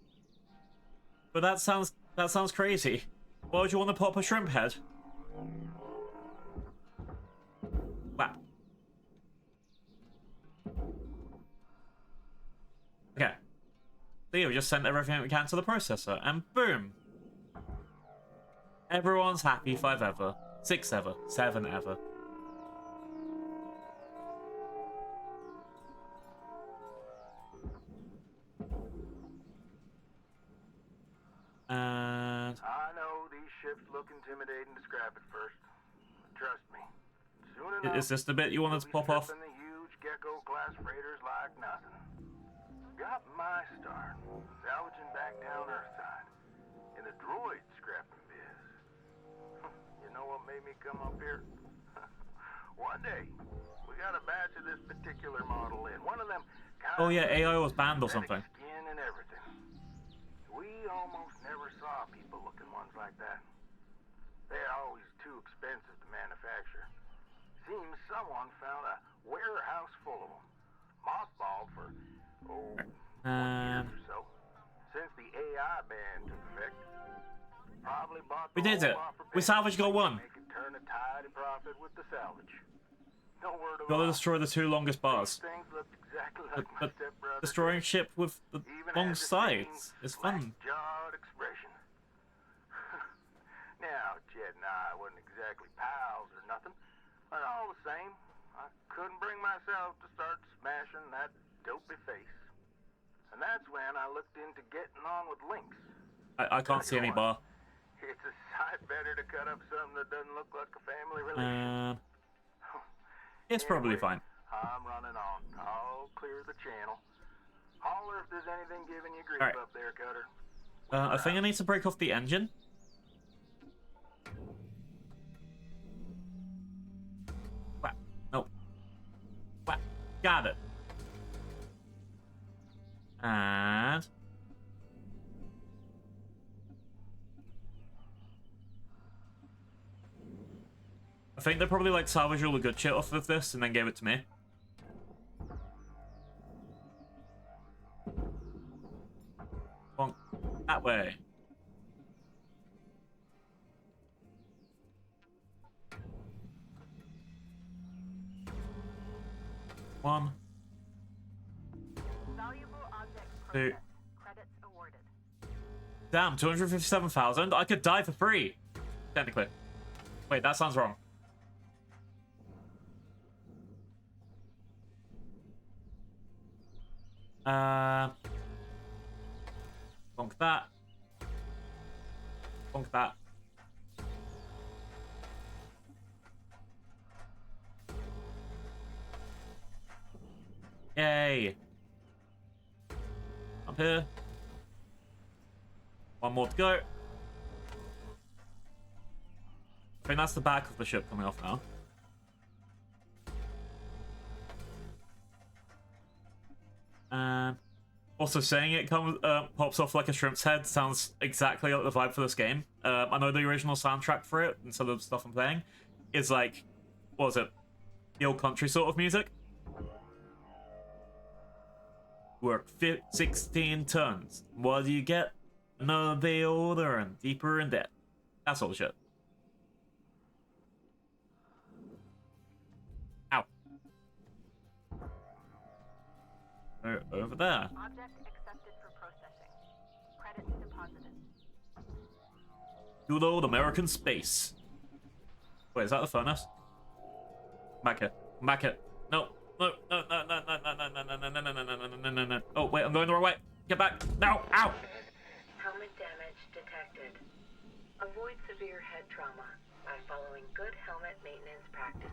But that sounds crazy. Why would you want to pop a shrimp head? Wow. Okay. So yeah, we just sent everything we can to the processor, and boom! Everyone's happy 5 ever, 6 ever, 7 ever. And I know these ships look intimidating to scrap at first. Trust me. Soon enough, is this the bit you wanted to pop off? the huge gecko-class freighters like nothing. Got my start salvaging back down Earthside in the droid scrapping biz. You know what made me come up here? One day, we got a batch of this particular model in. One of them. Oh yeah, AI was banned or something. Skin and everything. We almost never saw people looking ones like that. They're always too expensive to manufacture. Seems someone found a warehouse full of them, mothballed for 1 year or so. Since the AI ban took effect, probably bought. We did it. We salvaged got one. They could turn a tidy profit with the salvage. No word of Gotta destroy the 2 longest bars. Things looked exactly like my But stepbrother. destroying ship with the long sides is fun. Jawed expression. Now, Jed and I wasn't exactly pals or nothing, but all the same, I couldn't bring myself to start smashing that dopey face. And that's when I looked into getting on with Lynx. I can't see any bar. It's a sight better to cut up something that doesn't look like a family relation. It's probably fine. I'm running on. I'll clear the channel. Holler if there's anything giving you grief up there, Cutter. I think I need to break off the engine. Wow. Nope. Wow. Got it. And I think they probably like salvaged all the good shit off of this and then gave it to me. Bonk. That way. One. Valuable object 2. processed. Credits awarded. Damn, 257,000? I could die for free. Technically. Wait, that sounds wrong. Bonk that. Bonk that. Yay. Up here. 1 more to go. I think that's the back of the ship coming off now. Also, saying it comes pops off like a shrimp's head sounds exactly like the vibe for this game. I know the original soundtrack for it, and some of the stuff I'm playing is like, what was it? The old country sort of music. Work 16 tons. What do you get? Another day older and deeper in debt. That's all the shit. Ow. Over there. Object accepted for processing. Credits deposited. Good old American space. Wait, is that the furnace? Back here. Back here. No. No. No. No. No. No. No. No. No. No. No. No. No. No. No. No. No. Oh wait, I'm going the wrong way. Get back. No. Ow. Helmet damage detected. Avoid severe head trauma by following good helmet maintenance practices.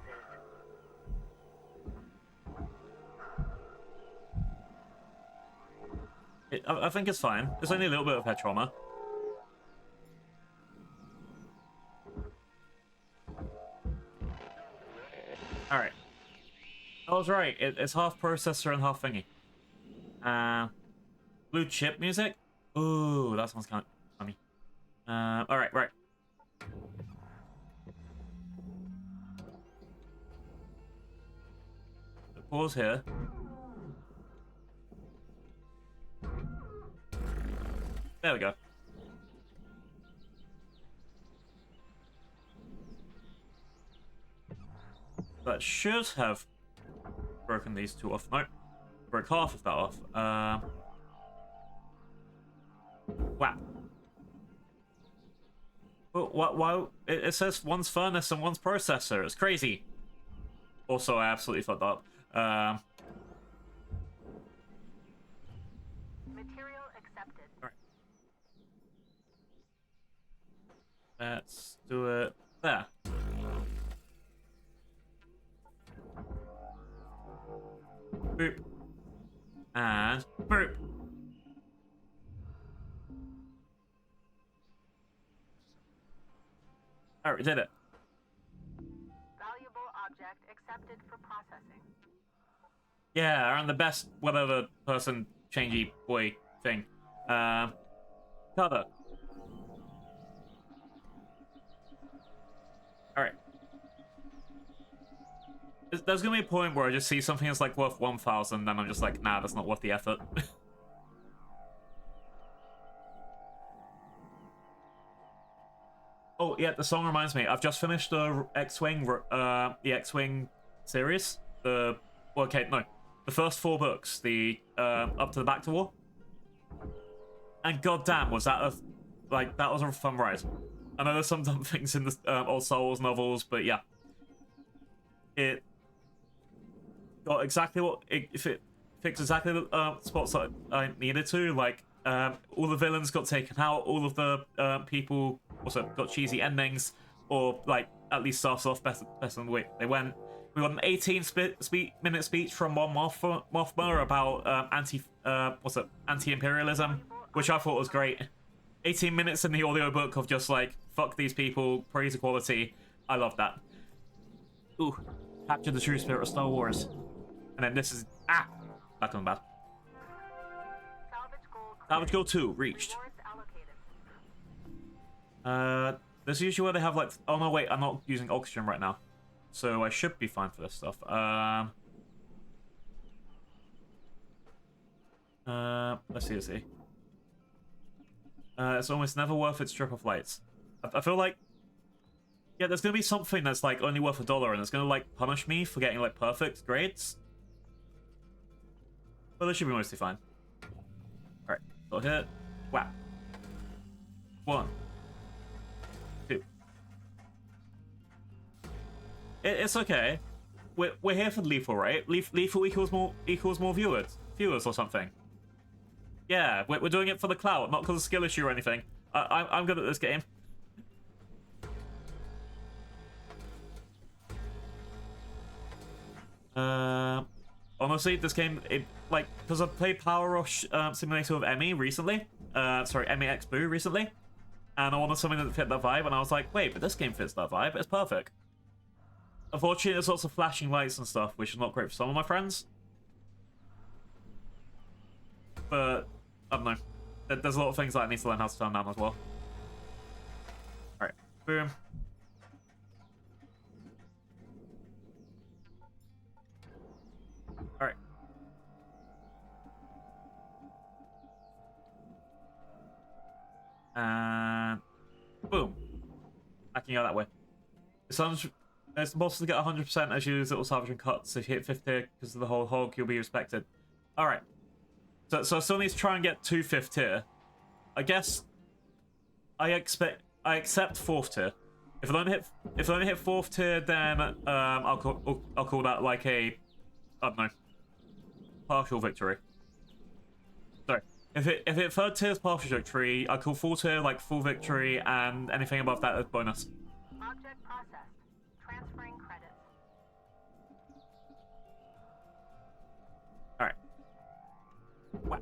I think it's fine. There's only a little bit of head trauma. Alright. I was right. It's half processor and half thingy. Blue chip music? Ooh, that sounds kind of funny. Alright, right. Pause here. There we go. That should have broken these two off. No, broke half of that off. Wow. Why? It says one's furnace and one's processor. It's crazy. Also, I absolutely fucked up. Material accepted. All right. Let's do it there. Boop. And boop. Alright, we did it. Valuable object accepted for processing. Yeah, I'm the best whatever person changey boy thing. Cover. Alright. There's gonna be a point where I just see something that's like worth 1,000, and I'm just like, nah, that's not worth the effort. Oh yeah, the song reminds me. I've just finished the X-Wing series. The first 4 books, the up to the Back to War. And goddamn, was that that was a fun ride. I know there's some dumb things in the old Star Wars novels, but yeah, it got exactly what it fixed exactly the spots that I needed to. Like all the villains got taken out, all of the people also got cheesy endings, or like at least started off better than the way they went. We got an 18-minute speech from Mon Mothma about anti-imperialism, which I thought was great. 18 minutes in the audiobook of just like, fuck these people, praise equality. I love that. Ooh, capture the true spirit of Star Wars. And then this is back on the bad. Salvage goal 2 reached. This is usually where they have like, oh no wait, I'm not using oxygen right now, so I should be fine for this stuff. Let's see. It's almost never worth its trip of lights. I feel like, yeah, there's gonna be something that's like only worth $1, and it's gonna like punish me for getting like perfect grades. But this should be mostly fine. Alright, so hit. Wow. 1, 2. It's okay. We're here for lethal, right? Lethal equals more viewers or something. Yeah, we're doing it for the clout, not because of skill issue or anything. I'm good at this game. Honestly, this game, because I played Powerwash Simulator with Emmy recently. Sorry, Emmy X Boo recently. And I wanted something that fit that vibe, and I was like, wait, but this game fits that vibe. It's perfect. Unfortunately, there's lots of flashing lights and stuff, which is not great for some of my friends. But, I don't know. There's a lot of things that I need to learn how to turn down as well. Alright, boom. Alright. continue that way. It's possible to get 100% as you use little salvaging cuts. If you hit 5th tier because of the whole hog, you'll be respected. Alright. So I still need to try and get to 5th tier. I guess I accept 4th tier. If I don't hit 4th tier, then I'll call that like a, I don't know, partial victory. Sorry. If it 3rd tier is partial victory, I'll call 4th tier like full victory, and anything above that is bonus. Object processed. Transferring credits. Alright. Wow.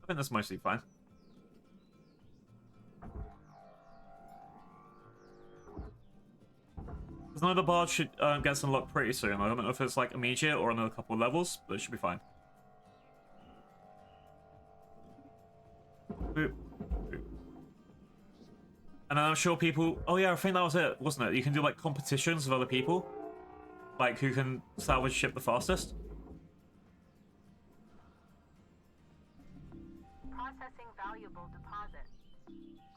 I think that's mostly fine. Because another bar should get unlocked pretty soon. I don't know if it's like immediate or another couple of levels, but it should be fine. Boop. Boop. And then I'm sure people... Oh yeah, I think that was it, wasn't it? You can do like competitions with other people. Like who can salvage ship the fastest. Processing valuable deposit.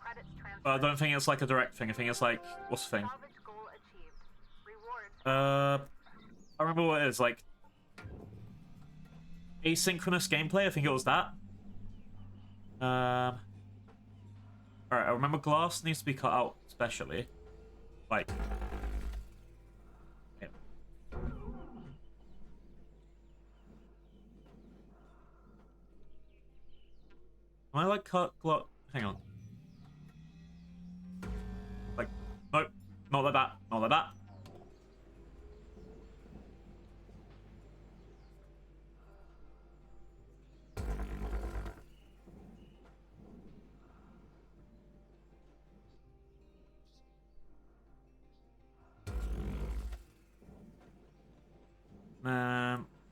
Credits transferred. But I don't think it's like a direct thing. I think it's like... What's the thing? Salvage goal achieved. Rewards. I remember what it is, like... Asynchronous gameplay, I think it was that. Alright, I remember glass needs to be cut out specially. Like... Yeah. Can I like cut glass? Hang on. Like, nope, not like that, not like that.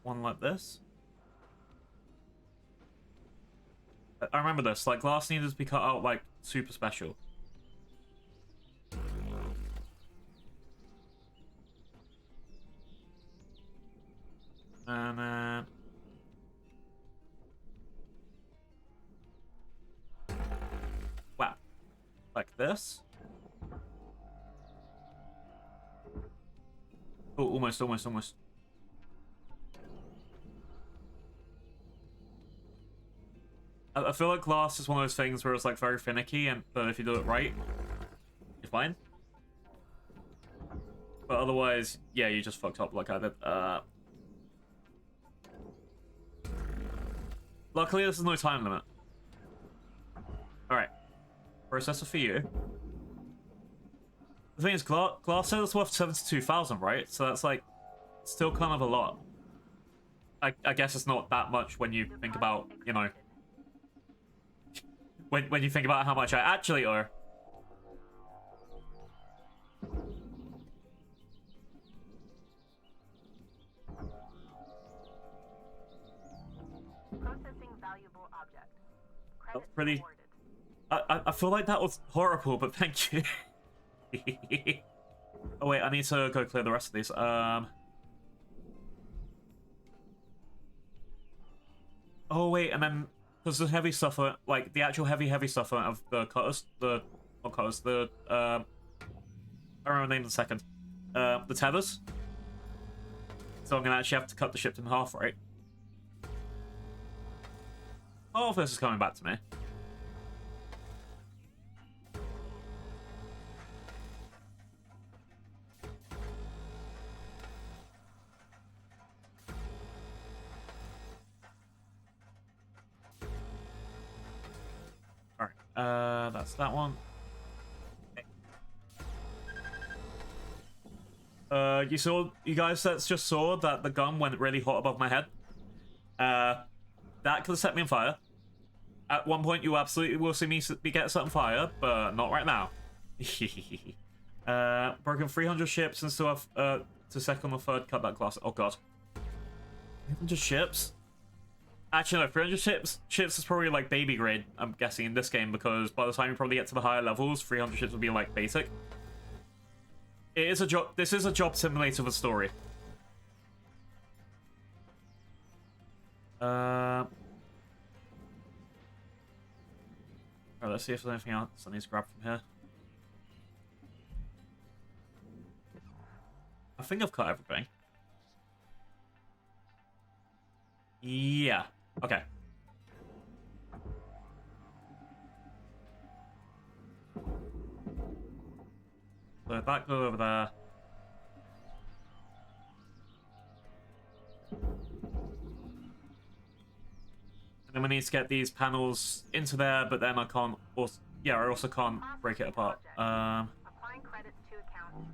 One like this. I remember this, like glass needed to be cut out like super special. And wow. Like this. Oh, almost. I feel like glass is one of those things where it's like very finicky, but if you do it right, you're fine. But otherwise, yeah, you just fucked up like I did. Luckily, there's no time limit. Alright. Processor for you. The thing is, glass says it's worth 72,000, right? So that's like, still kind of a lot. I guess it's not that much when you think about, you know... When you think about how much I actually owe. Processing valuable object. Credits Pretty. awarded. I feel like that was horrible, but thank you. Oh wait, I need to go clear the rest of these. Oh wait, and then because the heavy stuff, like the actual heavy stuff of the cutters, I remember the name in a second. The tethers. So I'm gonna actually have to cut the ship in half, right? All of this is coming back to me. Alright, that's that one. You guys just saw that the gun went really hot above my head. That could have set me on fire. At one point, you absolutely will see me get set on fire, but not right now. Broken 300 ships and still have to second or third cut that glass. Oh god. 300 ships? Actually, no, 300 ships is probably like baby grade, I'm guessing, in this game, because by the time you probably get to the higher levels, 300 ships will be like basic. It is a job. This is a job simulator of a story. Alright, let's see if there's anything else I need to grab from here. I think I've cut everything. Yeah. Okay. So that go over there. And then we need to get these panels into there, but then I can't also, yeah, I also can't break it apart. Applying credits to account.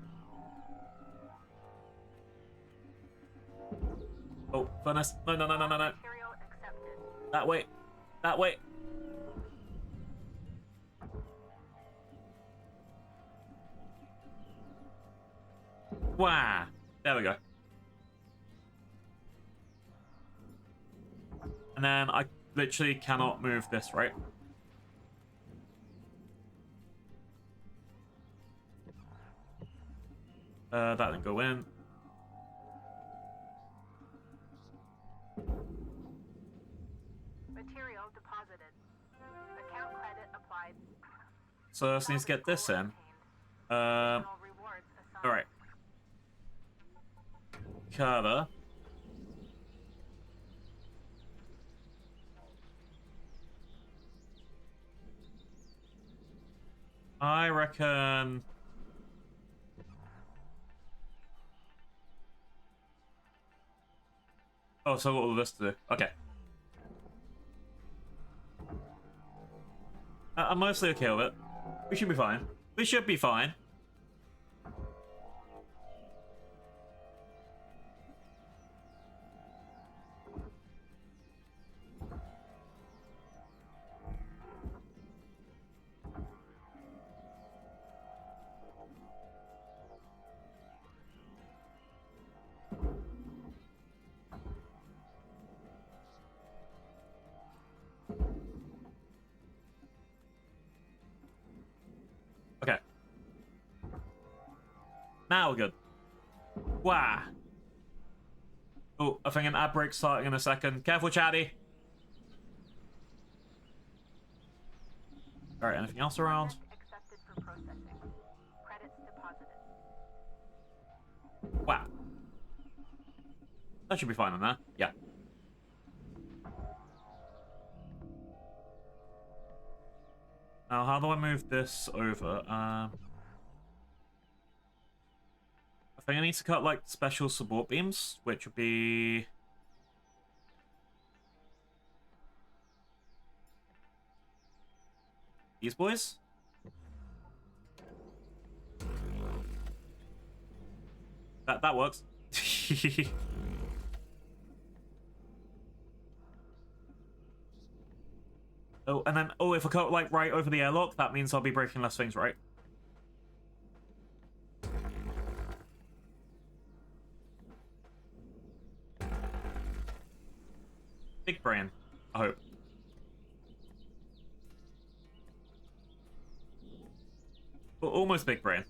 Oh, furnace. No, no, no, no, no, no. Material accepted. That way. That way. Wow. There we go. And then I literally cannot move this, right? That didn't go in. Material deposited. Account credit applied. So I just need to get this in. Additional rewards assigned. Alright. Cover. I reckon... Oh, so what will this do? Okay. I'm mostly okay with it. We should be fine. We should be fine. Okay. Now we're good. Wow. Oh, I think an ad break's starting in a second. Careful, chatty. Alright, anything else around? Accepted for processing. Credits deposited. Wow. That should be fine on there. Yeah. Now, how do I move this over? I think I need to cut, like, special support beams, which would be... these boys? That works. Oh, and then, oh, if I cut, like, right over the airlock, that means I'll be breaking less things, right? Big brain, I hope. Well, almost big brain.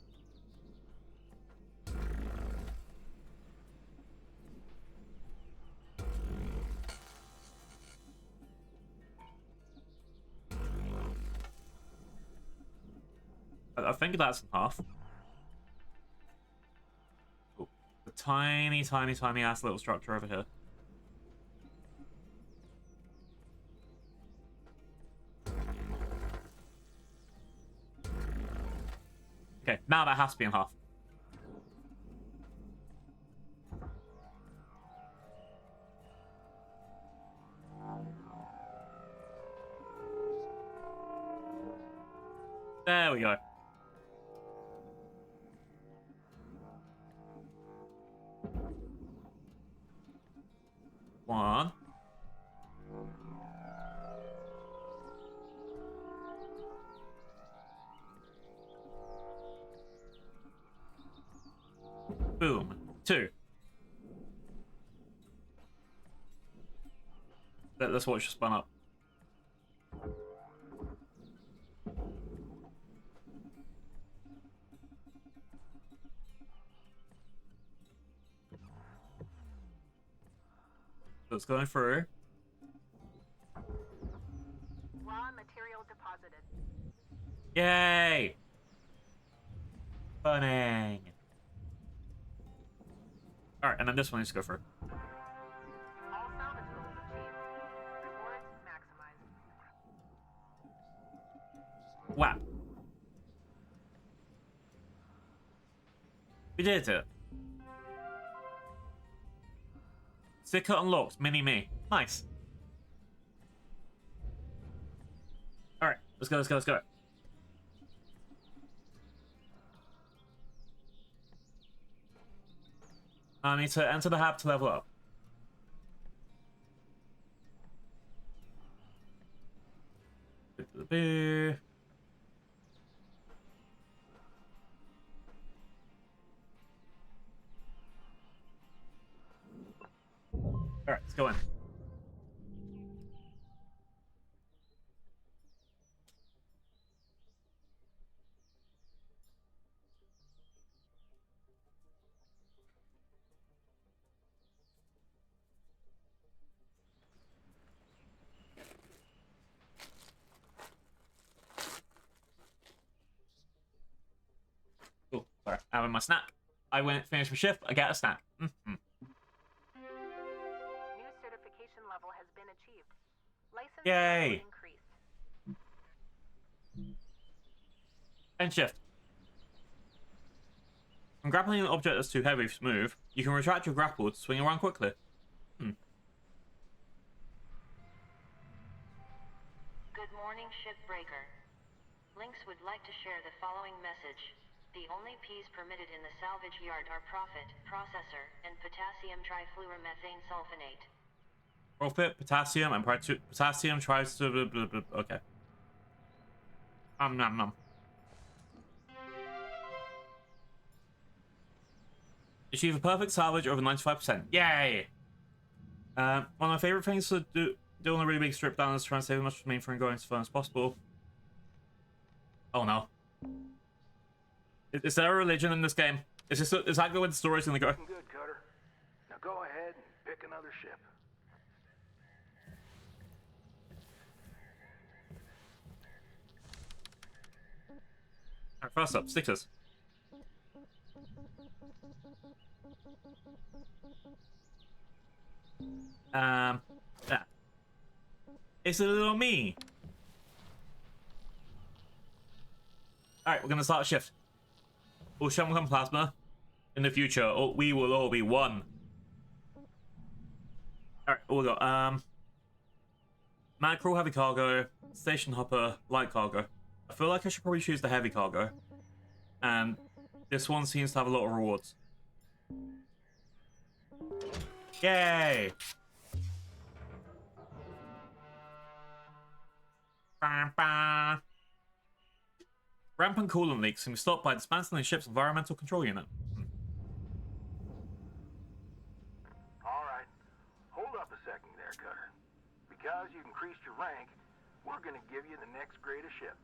I think that's in half. Oh, the tiny, tiny, tiny ass little structure over here. Okay, now that has to be in half. There we go. One. Boom. Two. Let's watch it spun up. So it's going through. Raw material deposited. Yay! Burning. Alright, and then this one needs to go through. All salvage goals achieved. Rewards maximized. Wow. We did it. Sticker unlocked. Mini me. Nice. Alright, let's go, let's go, let's go. I need to enter the hub to level up. Alright, let's go in. Cool. Sorry, having my snack. I went finish my shift. I get a snack. Mm-hmm. New certification level has been achieved. License Yay. level increased. End shift. When grappling an object that's too heavy to move, you can retract your grapple to swing around quickly. Good morning, Shipbreaker. Lynx would like to share the following message. The only P's permitted in the salvage yard are profit, processor, and potassium trifluoromethane sulfonate. Profit, potassium, and potassium tries to... Blah, blah, blah. Okay. Nom nom. Achieve a perfect salvage over 95%. Yay! One of my favorite things to do on a really big strip down is try and save as much mainframe going as far as possible. Oh no. Is there a religion in this game? Is that the way the story's gonna go? Looking good, Cutter. Now go ahead and pick another ship. Alright, first up, stickers. Yeah. It's a little me. Alright, we're gonna start a shift. We'll show them plasma. In the future, we will all be one. Alright, what we got? Mackerel, heavy cargo, station hopper, light cargo. I feel like I should probably choose the heavy cargo. And this one seems to have a lot of rewards. Yay! Rampant coolant leaks can be stopped by dismantling the ship's environmental control unit. Alright, hold up a second there, Cutter. Because you've increased your rank, we're gonna give you the next greatest ship.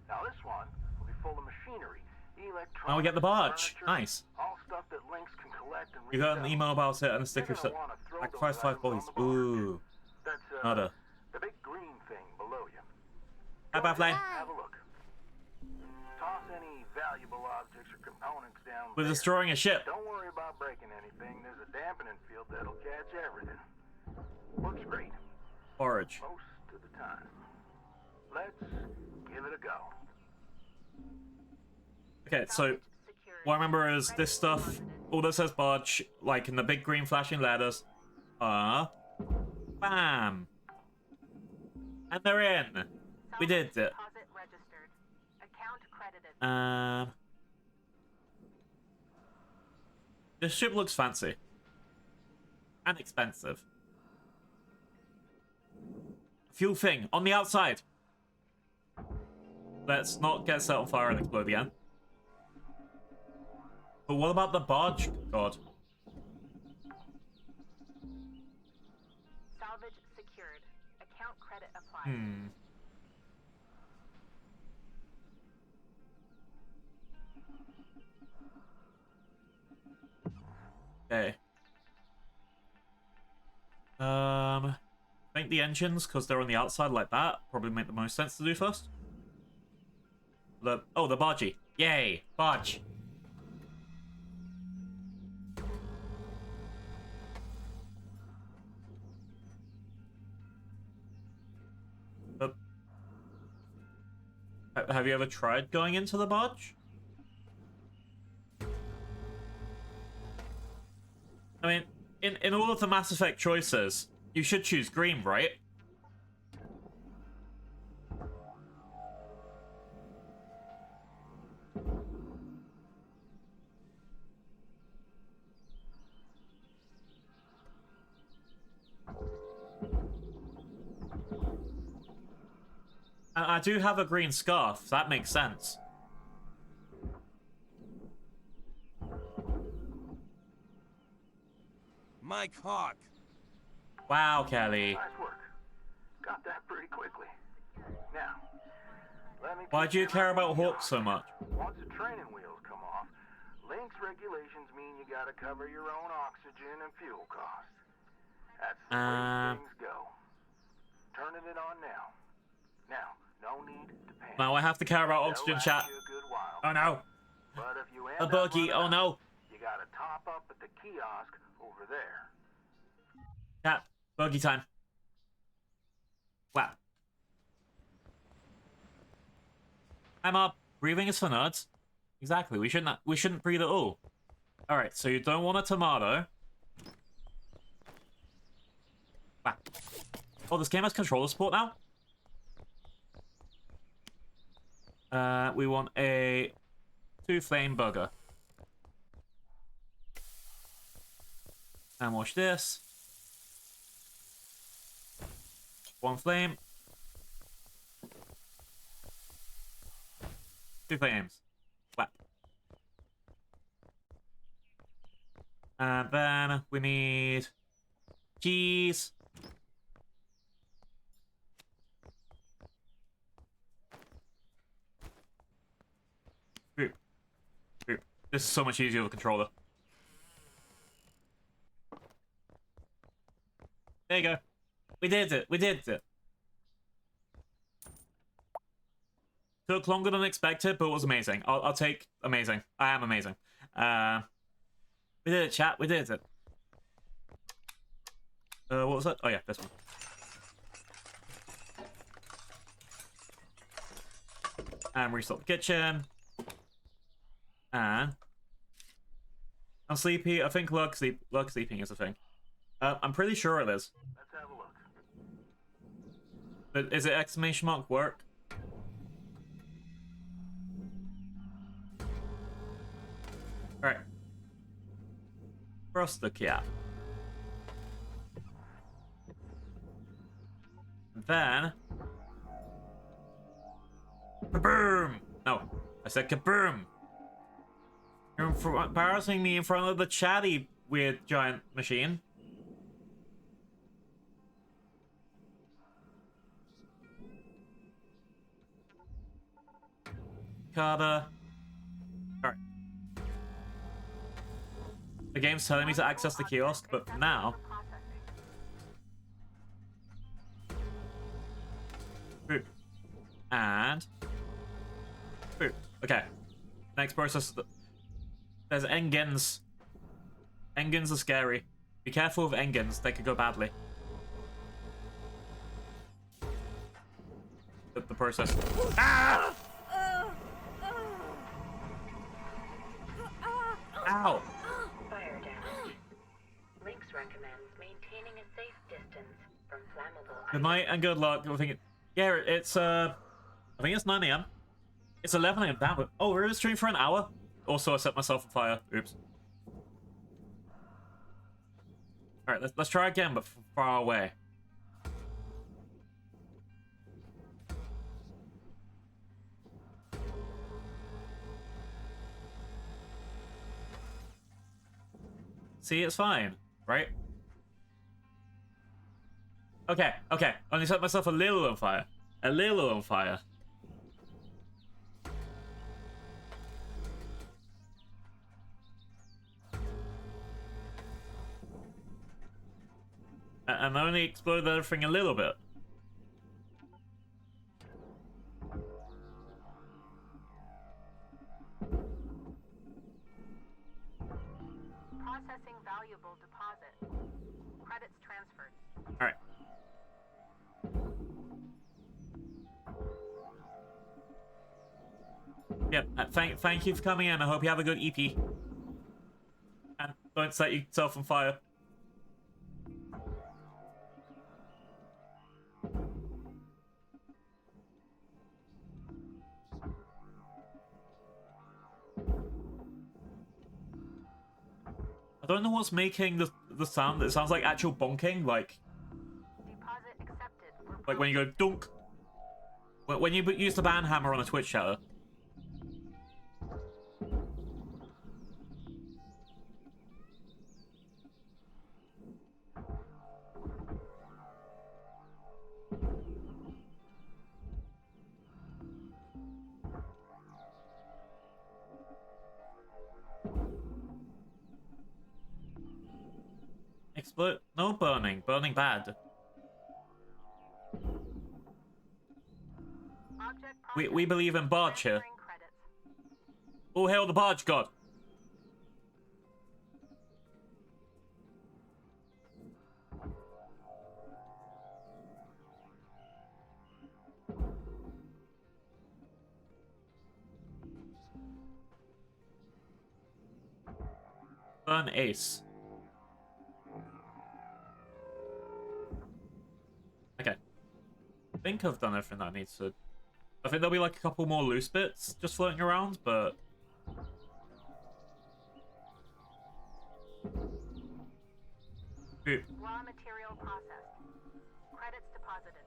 Now this one will be full of machinery, electronics, Now we get the barge. furniture, Nice. all stuff that Lynx can collect and You got an resell. email about it and a sticker You're set. gonna wanna throw Sacrifice those 5 bodies. items on the barge. Ooh. That's Nada. the big green thing below you. How about Flame? Have a look. Toss any valuable objects or components down We're there. destroying a ship. Don't worry about breaking anything. There's a dampening field that'll catch everything. Works great Forage. most of the time. Let's give it a go. Okay, so what I remember is this stuff, all that says barge, like in the big green flashing letters, bam. And they're in. We did it. Deposit registered. Account credited. This ship looks fancy. And expensive. Fuel thing, on the outside. Let's not get set on fire and explode again. But what about the barge? God. Salvage secured. Account credit applied. Okay. I think think the engines, because they're on the outside like that, probably make the most sense to do first. The Burgie. Yay, barge. Have you ever tried going into the barge? I mean, in all of the Mass Effect choices, you should choose green, right? And I do have a green scarf, so that makes sense. Mike Hawk. Wow, Kelly. Nice work. Got that pretty quickly. Now, let me... Why do you care about Hawk so much? Once the training wheels come off, Link's regulations mean you gotta cover your own oxygen and fuel costs. That's the way things go. Turning it on now. Now, no need to panic. Now I have to care about oxygen, chat. Oh no. But if you A Burgie, oh no. You gotta top up at the kiosk over there. Chat, Burgie time. Wow. I'm up. Breathing is for nerds. Exactly. We shouldn't breathe at all. Alright, so you don't want a tomato. Wow. Oh, this game has controller support now? We want a 2-flame burger. And watch this. 1 flame. 2 flames. Wow. And then we need cheese. This is so much easier with a controller. There you go. We did it. We did it. Took longer than expected, but it was amazing. I'll take amazing. I am amazing. We did it, chat. We did it. What was that? Oh yeah, this one. And restock the kitchen. And I'm sleepy. I think lurk sleeping is a thing. I'm pretty sure it is. Let's have a look. But is it exclamation mark work? Alright. Cross the cap. Then kaboom! No, I said kaboom! You're embarrassing me in front of the chatty weird giant machine. Carter. Alright. The game's telling me to access the kiosk, but for now. Boop. And. Boop. Okay. Next process. There's engines. Engines are scary. Be careful with engines, they could go badly. The process. Ah! Ow! Fire damage. Lynx recommends maintaining a safe distance from flammable Good night and good luck. Yeah, it's I think it's 9 AM. It's 11 AM. Damn it. Oh, we're in a stream for an hour. Also, I set myself on fire. Oops. Alright, let's try again, but far away. See, it's fine, right? Okay, okay. Only set myself a little on fire. A little on fire. And only exploded everything a little bit. Processing valuable deposit. Credits transferred. Alright. Yep, thank you for coming in. I hope you have a good EP. And don't set yourself on fire. I don't know what's making the sound. It sounds like actual bonking, like Deposit accepted. like when you go dunk. When you use the band hammer on a Twitch chatter. Explode? No burning. Burning bad. We believe in barge here. All hail the barge god. Burn ace. Okay. I think I've done everything that I need to. I think there'll be like a couple more loose bits just floating around, but... Boop. Raw material processed. Credits deposited.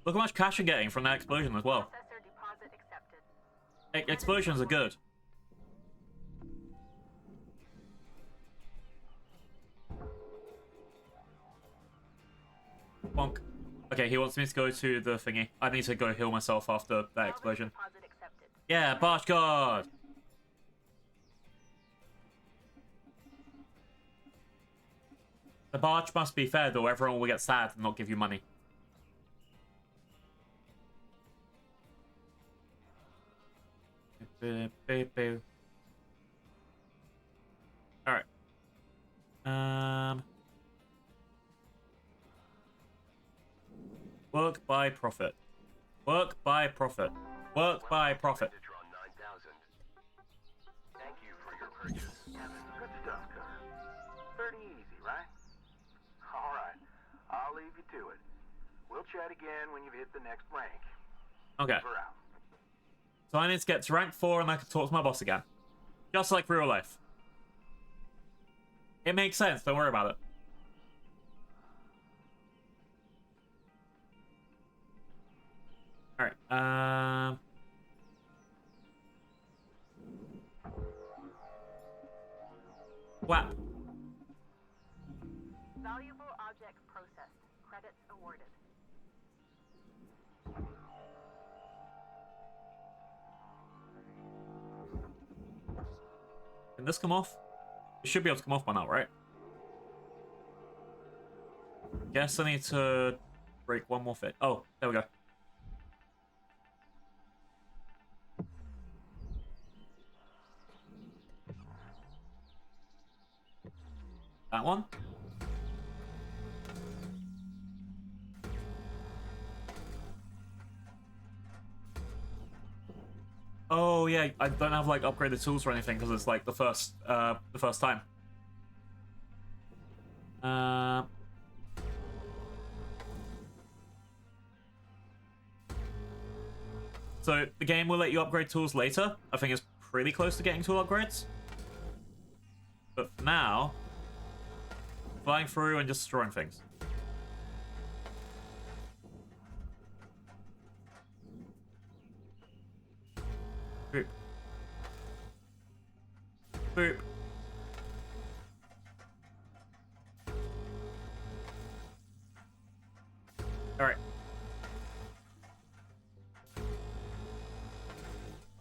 Look how much cash you're getting from that explosion as well. Processor deposit accepted. Explosions are good. Bonk. Okay, he wants me to go to the thingy. I need to go heal myself after that explosion. Deposit accepted. Yeah, barge guard! The barge must be fed or everyone will get sad and not give you money. Alright. Work by profit. Work by profit. Work by profit. Thank you for your purchase, Kevin. Good stuff, Cutter. Pretty easy, right? All right. I'll leave you to it. We'll chat again when you've hit the next rank. Okay. We're out. So I need to get to rank 4 and I can talk to my boss again. Just like real life. It makes sense, don't worry about it. Alright, WAP. Valuable object processed. Credits awarded. Can this come off? It should be able to come off by now, right? Guess I need to break one more fit. Oh, there we go. That one. Oh yeah, I don't have like upgraded tools or anything because it's like the first time. So the game will let you upgrade tools later. I think it's pretty close to getting tool upgrades. But for now, flying through and just destroying things. Boop. Boop. Alright.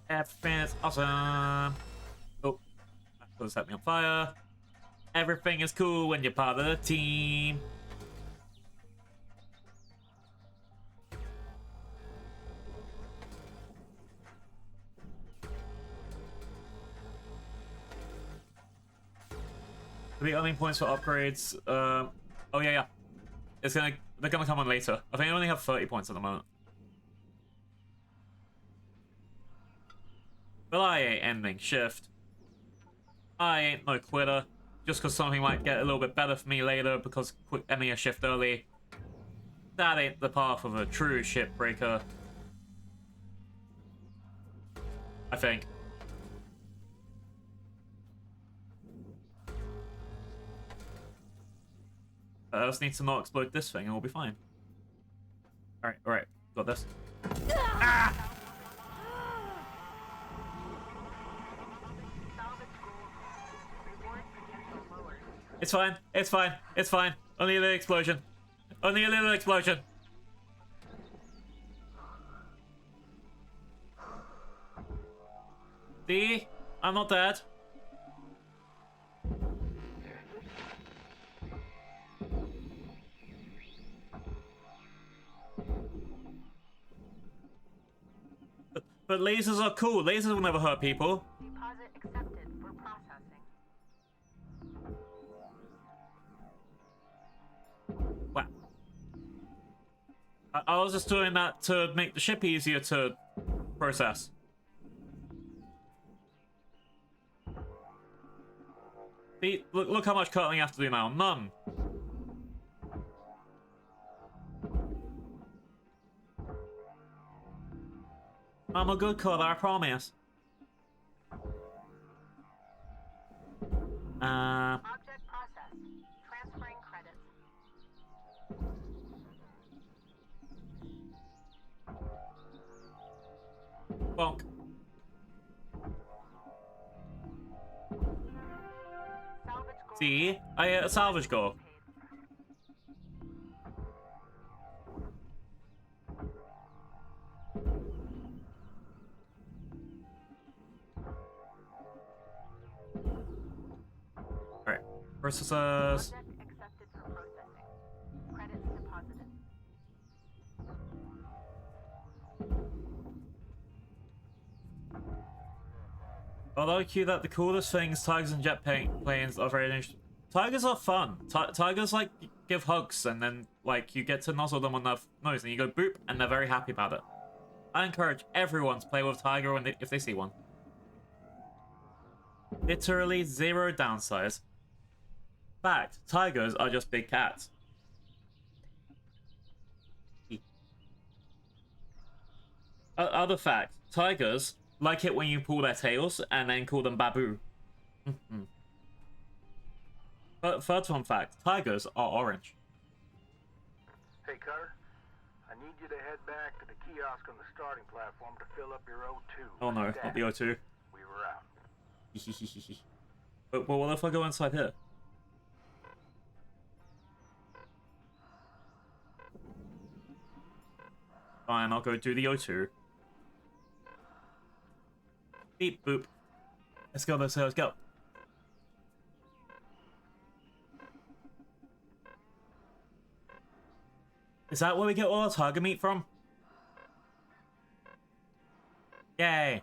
Everything is awesome. Oh, that set me on fire. Everything is cool when you're part of the team. Do we only points for upgrades? Oh yeah. They're gonna come on later. I think I only have 30 points at the moment. But I ain't ending shift. I ain't no quitter. Just because something might get a little bit better for me later because ending a shift early. That ain't the path of a true shipbreaker. I think. I just need to not explode this thing and we'll be fine. Alright. Got this. Ah! It's fine. Only a little explosion. See? I'm not dead. But lasers are cool. Lasers will never hurt people. Deposit accepted for processing. Wow. I was just doing that to make the ship easier to process. See, look how much cutting I have to do now. None. I'm a good cutter, I promise. Object processed. Transferring credits. Bonk. Salvage goal. See? I get a salvage goal. Alright. Processors. Object accepted for processing. Credits deposited. Although cue that the coolest things, tigers and jet planes are very interesting. Tigers are fun. Tigers like give hugs and then like you get to nuzzle them on their nose and you go boop and they're very happy about it. I encourage everyone to play with a tiger if they see one. Literally zero downsides. Fact, tigers are just big cats. Other fact, tigers like it when you pull their tails and then call them babu. But third fun fact, tigers are orange. Hey, Carter. I need you to head back to the kiosk on the starting platform to fill up your O2. Oh no, not the O2. We were out. But what if I go inside here? Fine, I'll go do the O2. Beep boop. Let's go, let's go. Is that where we get all our tiger meat from? Yay.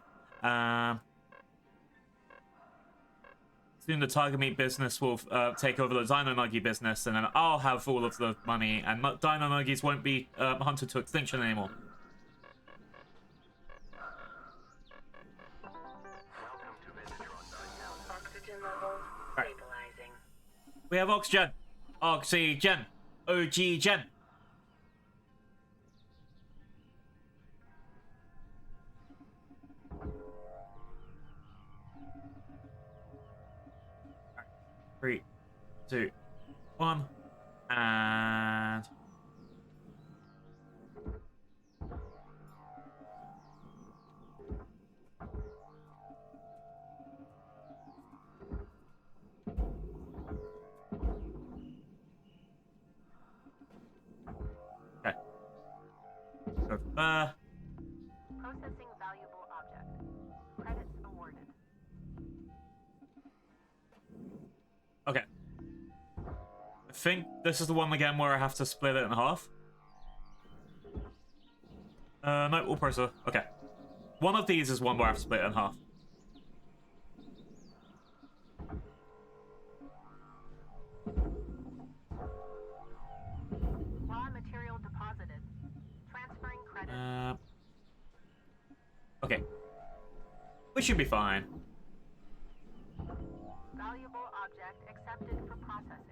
Soon the tiger meat business will take over the Dino Nuggy business, and then I'll have all of the money, and Dino Nuggies won't be hunted to extinction anymore. Oxygen levels stabilizing. We have oxygen. Oxygen. OG-gen. Three, 2, 1, and okay. So, Processing valuable object. Credits awarded. okay. think this is the one again where I have to split it in half. No, all processor. Okay. One of these is one where I have to split it in half. Raw material deposited. Transferring credit. Okay. We should be fine. Valuable object accepted for processing.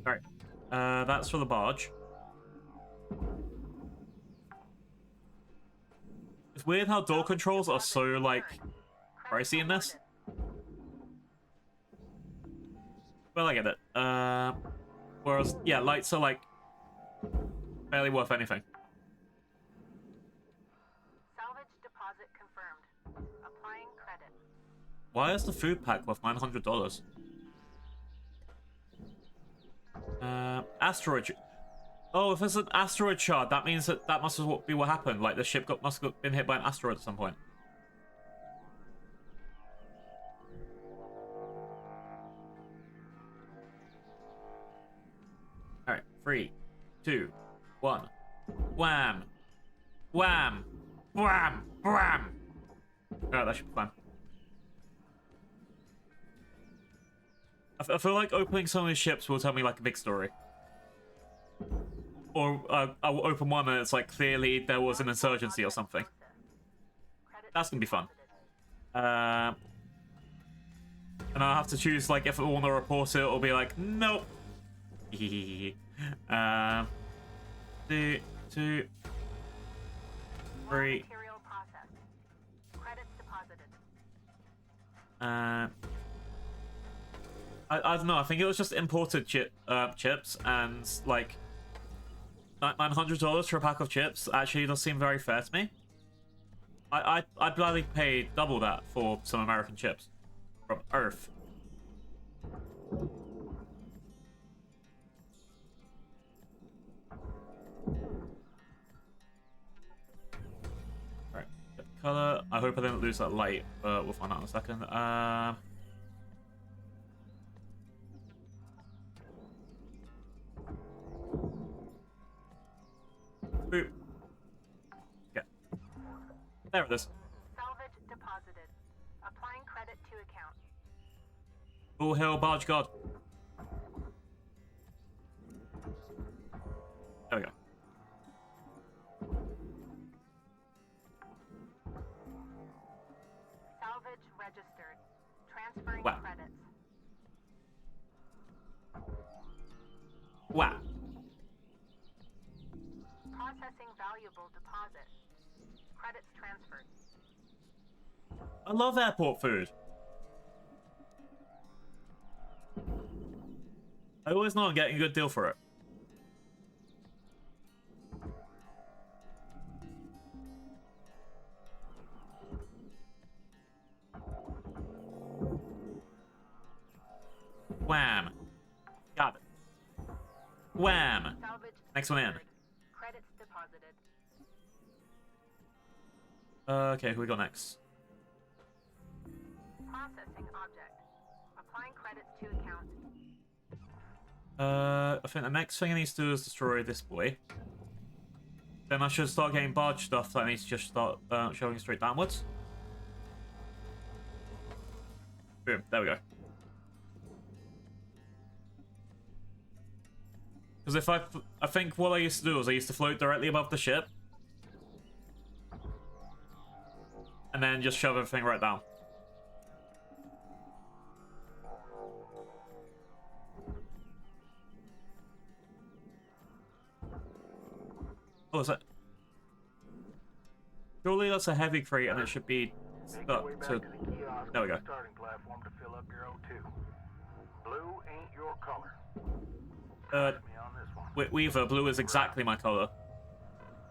Alright. That's for the barge. It's weird how door controls are so, like, pricey in this. Well, I get it. Whereas, yeah, lights are, like, barely worth anything. Salvage deposit confirmed. Applying credit. Why is the food pack worth $900? Asteroid. Oh, if it's an asteroid shard, that means that must be what happened. Like the ship must have been hit by an asteroid at some point. All right, 3, 2, 1, wham, wham, wham, wham. Alright, that should be fun. I feel like opening some of these ships will tell me like a big story. Or I'll open one and it's like clearly there was an insurgency or something. That's gonna be fun. And I'll have to choose like if I want to report it or be like nope. 2, 3. Material processed. Credits deposited. I don't know. I think it was just imported chips, and like $900 for a pack of chips actually does seem very fair to me. I'd gladly pay double that for some American chips from Earth. Right, color. I hope I didn't lose that light, but we'll find out in a second. Boop. Yeah. There it is. Salvage deposited. Applying credit to account. All hail Barge God. There we go. Salvage registered. Transferring Wow. credits. Wow. Processing valuable deposit. Credits transferred. I love airport food. I always know I'm getting a good deal for it. Wham. Got it. Wham. Salvage Next one in. secured. Credits deposited. Okay, who we got next? Processing object. Applying credits to account. I think the next thing I need to do is destroy this boy. Then I should start getting barge stuff that I need to just start showing straight downwards. Boom, there we go. Because if I think what I used to do is I used to float directly above the ship. And then just shove everything right down. Oh, is that? Surely that's a heavy crate and it should be stuck to... There we go. Starting platform to fill up your O2. Blue ain't your color. Me on this one. Weaver, blue is exactly my color.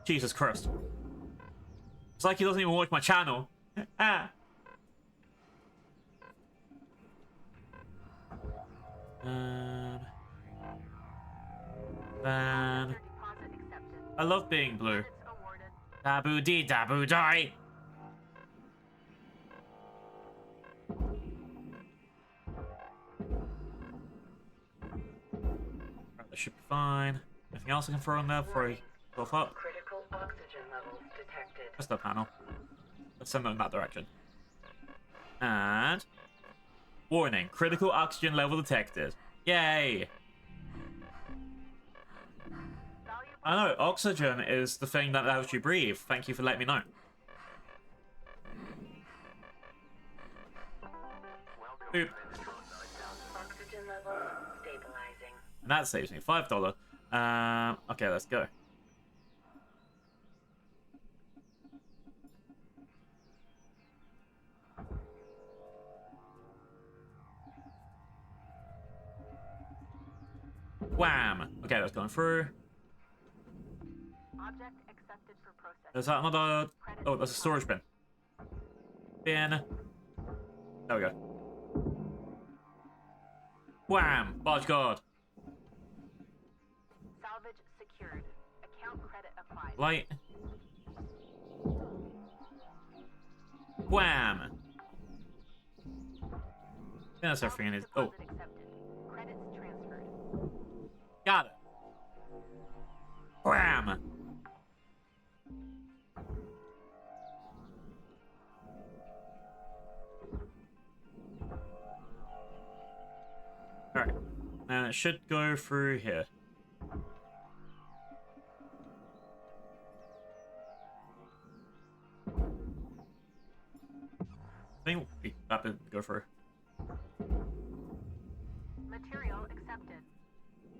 Jesus Christ. It's like he doesn't even watch my channel. Ah. Then... Deposit accepted. I love being blue. Credits awarded. Dabu dee dabu die. that should be fine. Anything else I can throw in there before I go up? Critical oxygen levels detected. Just a panel. Let's send them in that direction. And warning, critical oxygen level detected. Yay! I know, oxygen is the thing that helps you breathe. Thank you for letting me know. Boop. Oxygen levels stabilizing. And that saves me $5. Okay, let's go. Wham! Okay, that's going through. Object accepted for processing. There's another... Oh, there's a storage bin. Bin. There we go. Wham! Barge guard. Salvage secured. Account credit applied. Light. Wham! That's everything in his... Oh, Deposit accepted. Credits transferred. got it. Wham! Alright. And it should go through here. I think that didn't go through. Material accepted.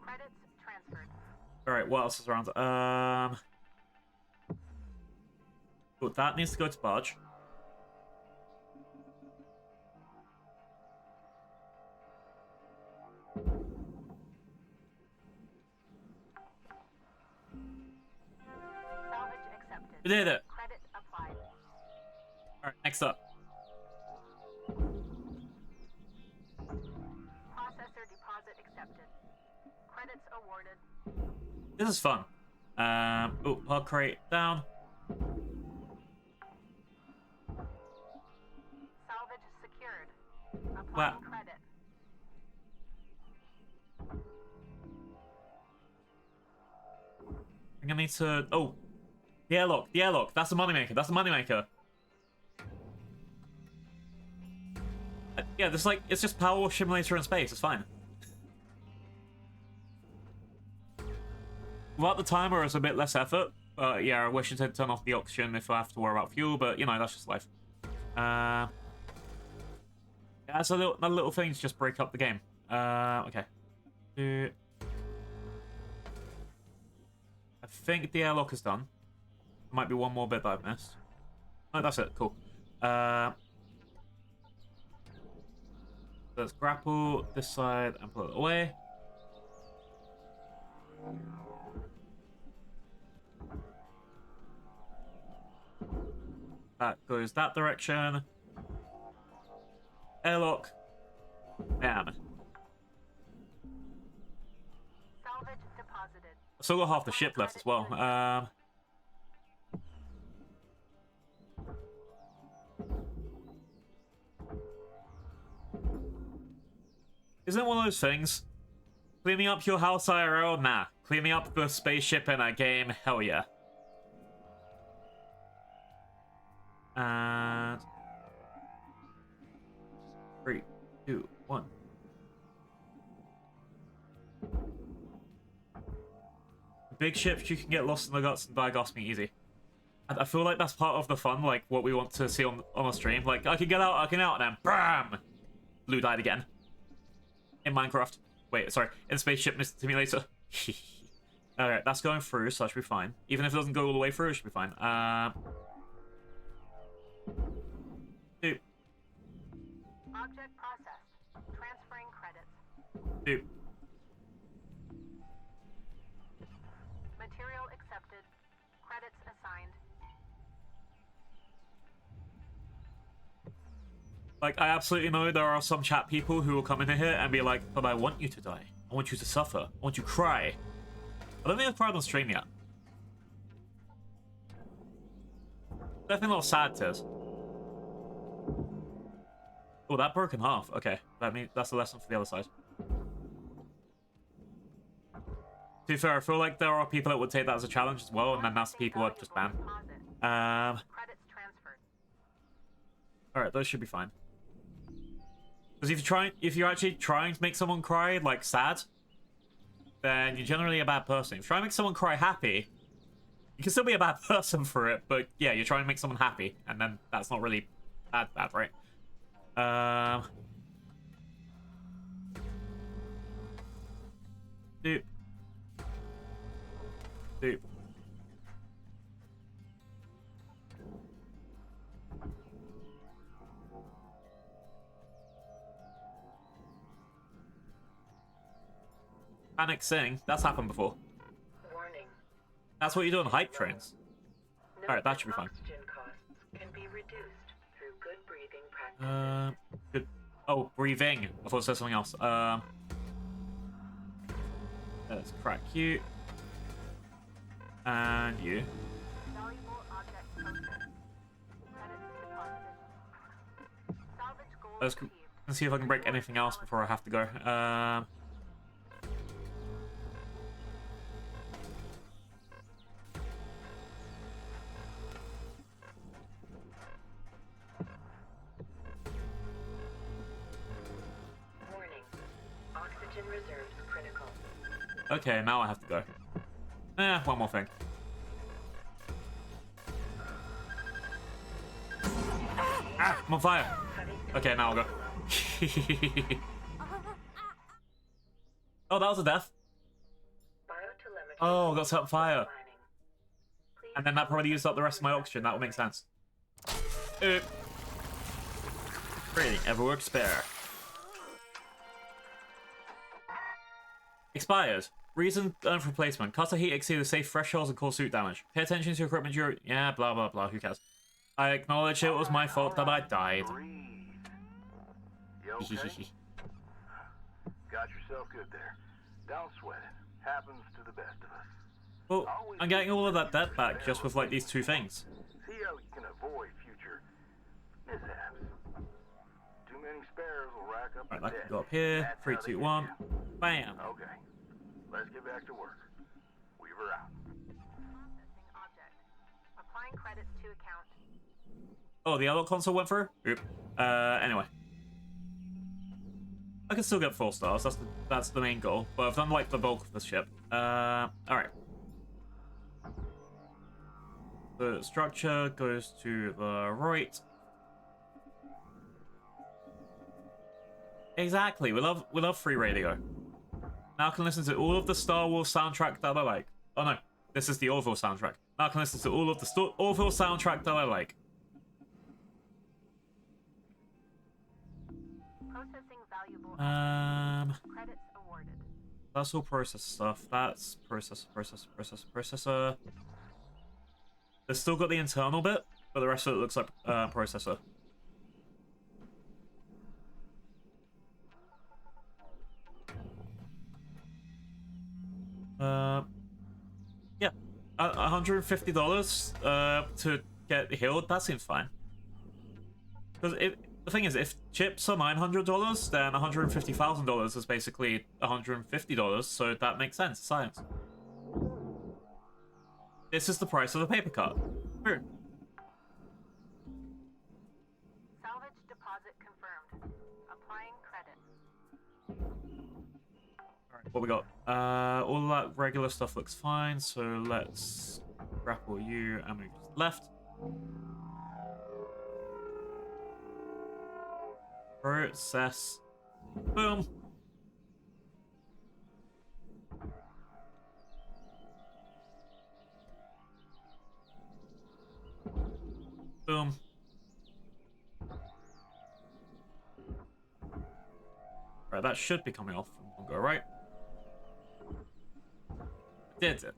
Credits transferred. Alright, what else is around? Oh, that needs to go to barge. Salvage accepted. We did it! Credit applied. Alright, next up. Processor deposit accepted. Credits awarded. This is fun. Oh, hard crate down. Salvage secured. Applying Wow. credit. I'm gonna need to... Oh! The airlock, the airlock. That's the moneymaker, that's the moneymaker. Yeah, this like, it's just Powerwash Simulator in space, it's fine. Without the timer, it's a bit less effort. But yeah, I wish it had turned off the oxygen if I have to worry about fuel, but you know, that's just life. Yeah, so little things just break up the game. Okay. I think the airlock is done. Might be one more bit that I've missed. Oh, that's it. Cool. Let's grapple this side and pull it away. That goes that direction. Airlock. Bam. Salvage deposited. I still got half the ship left as well. Isn't it one of those things? Cleaning up your house IRL? Nah. Cleaning up the spaceship in a game? Hell yeah. And 3, 2, 1. Big ships, you can get lost in the guts and die gasping easy. And I feel like that's part of the fun, like what we want to see on a stream. Like, I can get out, and then BAM! Blue died again. In Minecraft. Wait, sorry, in Spaceship Simulator. Alright, that's going through, so that should be fine. Even if it doesn't go all the way through, it should be fine. Two. Object processed. Transferring credits. Two. Material accepted. Credits assigned. Like, I absolutely know there are some chat people who will come in here and be like, but I want you to die. I want you to suffer. I want you to cry. I don't think I've cried on stream yet. Definitely not sad tears. Oh, that broke in half. Okay, that's a lesson for the other side. be fair, I feel like there are people that would take that as a challenge as well, and then that's people that just ban. Credits transferred. Alright, those should be fine. Because if you're actually trying to make someone cry, like, sad, then you're generally a bad person. If you try to make someone cry happy, you can still be a bad person for it, but yeah, you're trying to make someone happy, and then that's not really bad, right? Doop. Doop. Panic sing. That's happened before. Warning. That's what you do on hype trains. Note Alright, that should be fine. Oxygen costs can be reduced through good breathing practices. Good. Oh, breathing. I thought it said something else. Let's crack you. And you. Valuable object posted. Credits deposited. Salvage goal Let's achieved. see if I can break anything else before I have to go. Warning. Oxygen reserves critical. Okay, now I have to go. One more thing. Ah, I'm on fire. Okay, now I'll go. Oh, that was a death. Biotelemetry. Oh, got set on fire. mining. Please And then that probably used up the rest of my oxygen. That would make sense. Rating, ever work spare. Expired. Reason earned for replacement. Cost of heat exceed the safe thresholds and cause suit damage. Pay attention to equipment during... Yeah, blah, blah, blah. Who cares? I acknowledge it was my fault that I died. Breathe. You okay? Got yourself good there. Don't sweat it. Happens to the best of us. Well, I'm getting all of that debt back just with, like, these two things. See how you can avoid future mishaps. Too many spares will rack up Right, the I debt. can go up here. That's 3, how they 2, get 1. you. Bam. Okay. Let's get back to work. Weaver out. Processing object. Applying credits to account. Oh, the other console went through? Oop. Anyway. I can still get 4 stars. That's the main goal. But I've done, like, the bulk of the ship. Alright. The structure goes to the right. Exactly. We love free radio. Now I can listen to all of the Star Wars soundtrack that I like. Oh no, this is the Orville soundtrack. Now I can listen to all of the Orville soundtrack that I like. Processing valuable credits awarded. That's all process stuff. That's processor. They've still got the internal bit, but the rest of it looks like processor. Yeah, $150 to get healed. That seems fine. Because the thing is, if chips are $900, then $150,000 is basically $150. So that makes sense. Science. This is the price of a paper cut. Weird. Salvage deposit confirmed. Applying credit. What we got? All of that regular stuff looks fine, so let's grapple you and move to the left. Process. Boom. Boom. Right, that should be coming off from Mongo, right? Did it?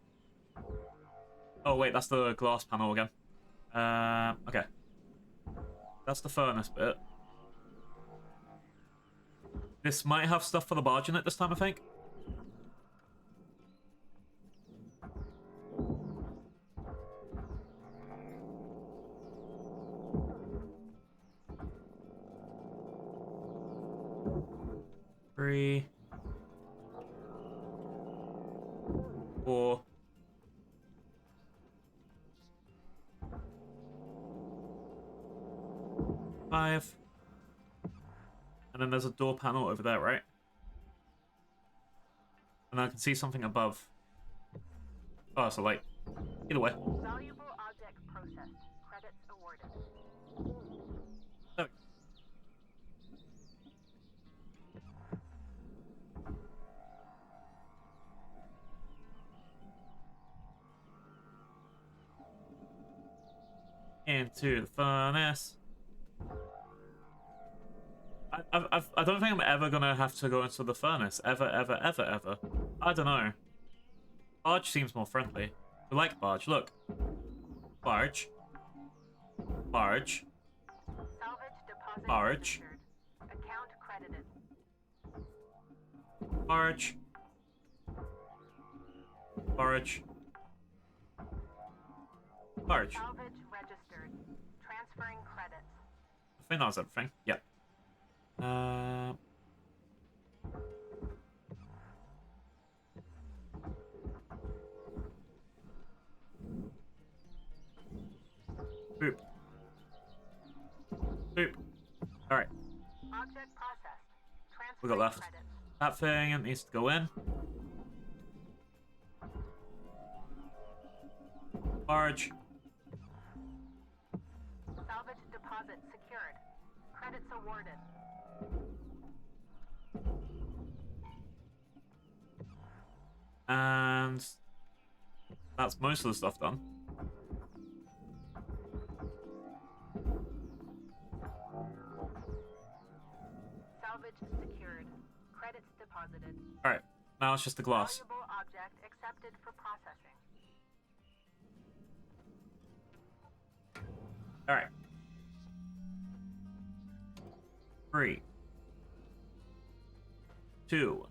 Oh wait, that's the glass panel again. Okay. That's the furnace bit. This might have stuff for the barge in it this time, I think. 4. Five. And then there's a door panel over there, right? And I can see something above. Oh, so like, either way. Valuable object processed. Credits awarded. There we go. Into the furnace. I don't think I'm ever gonna have to go into the furnace. Ever. I don't know. Barge seems more friendly. We like Barge. Look. Barge. Barge. Salvage deposit Barge. registered. Account credited. Barge. Barge. Barge. Salvage registered. Transferring credits. I think that was everything. Yep. Boop. Boop. Alright. Object processed. We got Transferring left. credits. That thing needs to go in. Barge. Salvage deposit secured. Credits awarded. And that's most of the stuff done. Salvage secured. Credits deposited. Alright, now it's just the glass. Valuable object accepted for processing. Alright. 3. 2.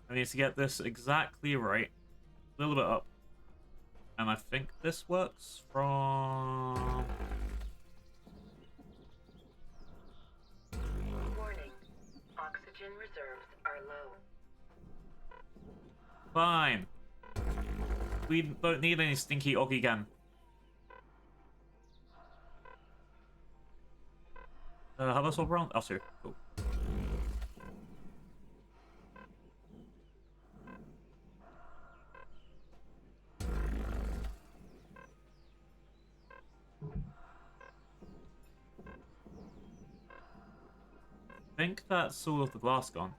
I need to get this exactly right. A little bit up. And I think this works from... Warning. Oxygen reserves are low. Fine. We don't need any stinky oxygen. How about swap around? Oh, sorry. Cool. I think that's all of the glass gone.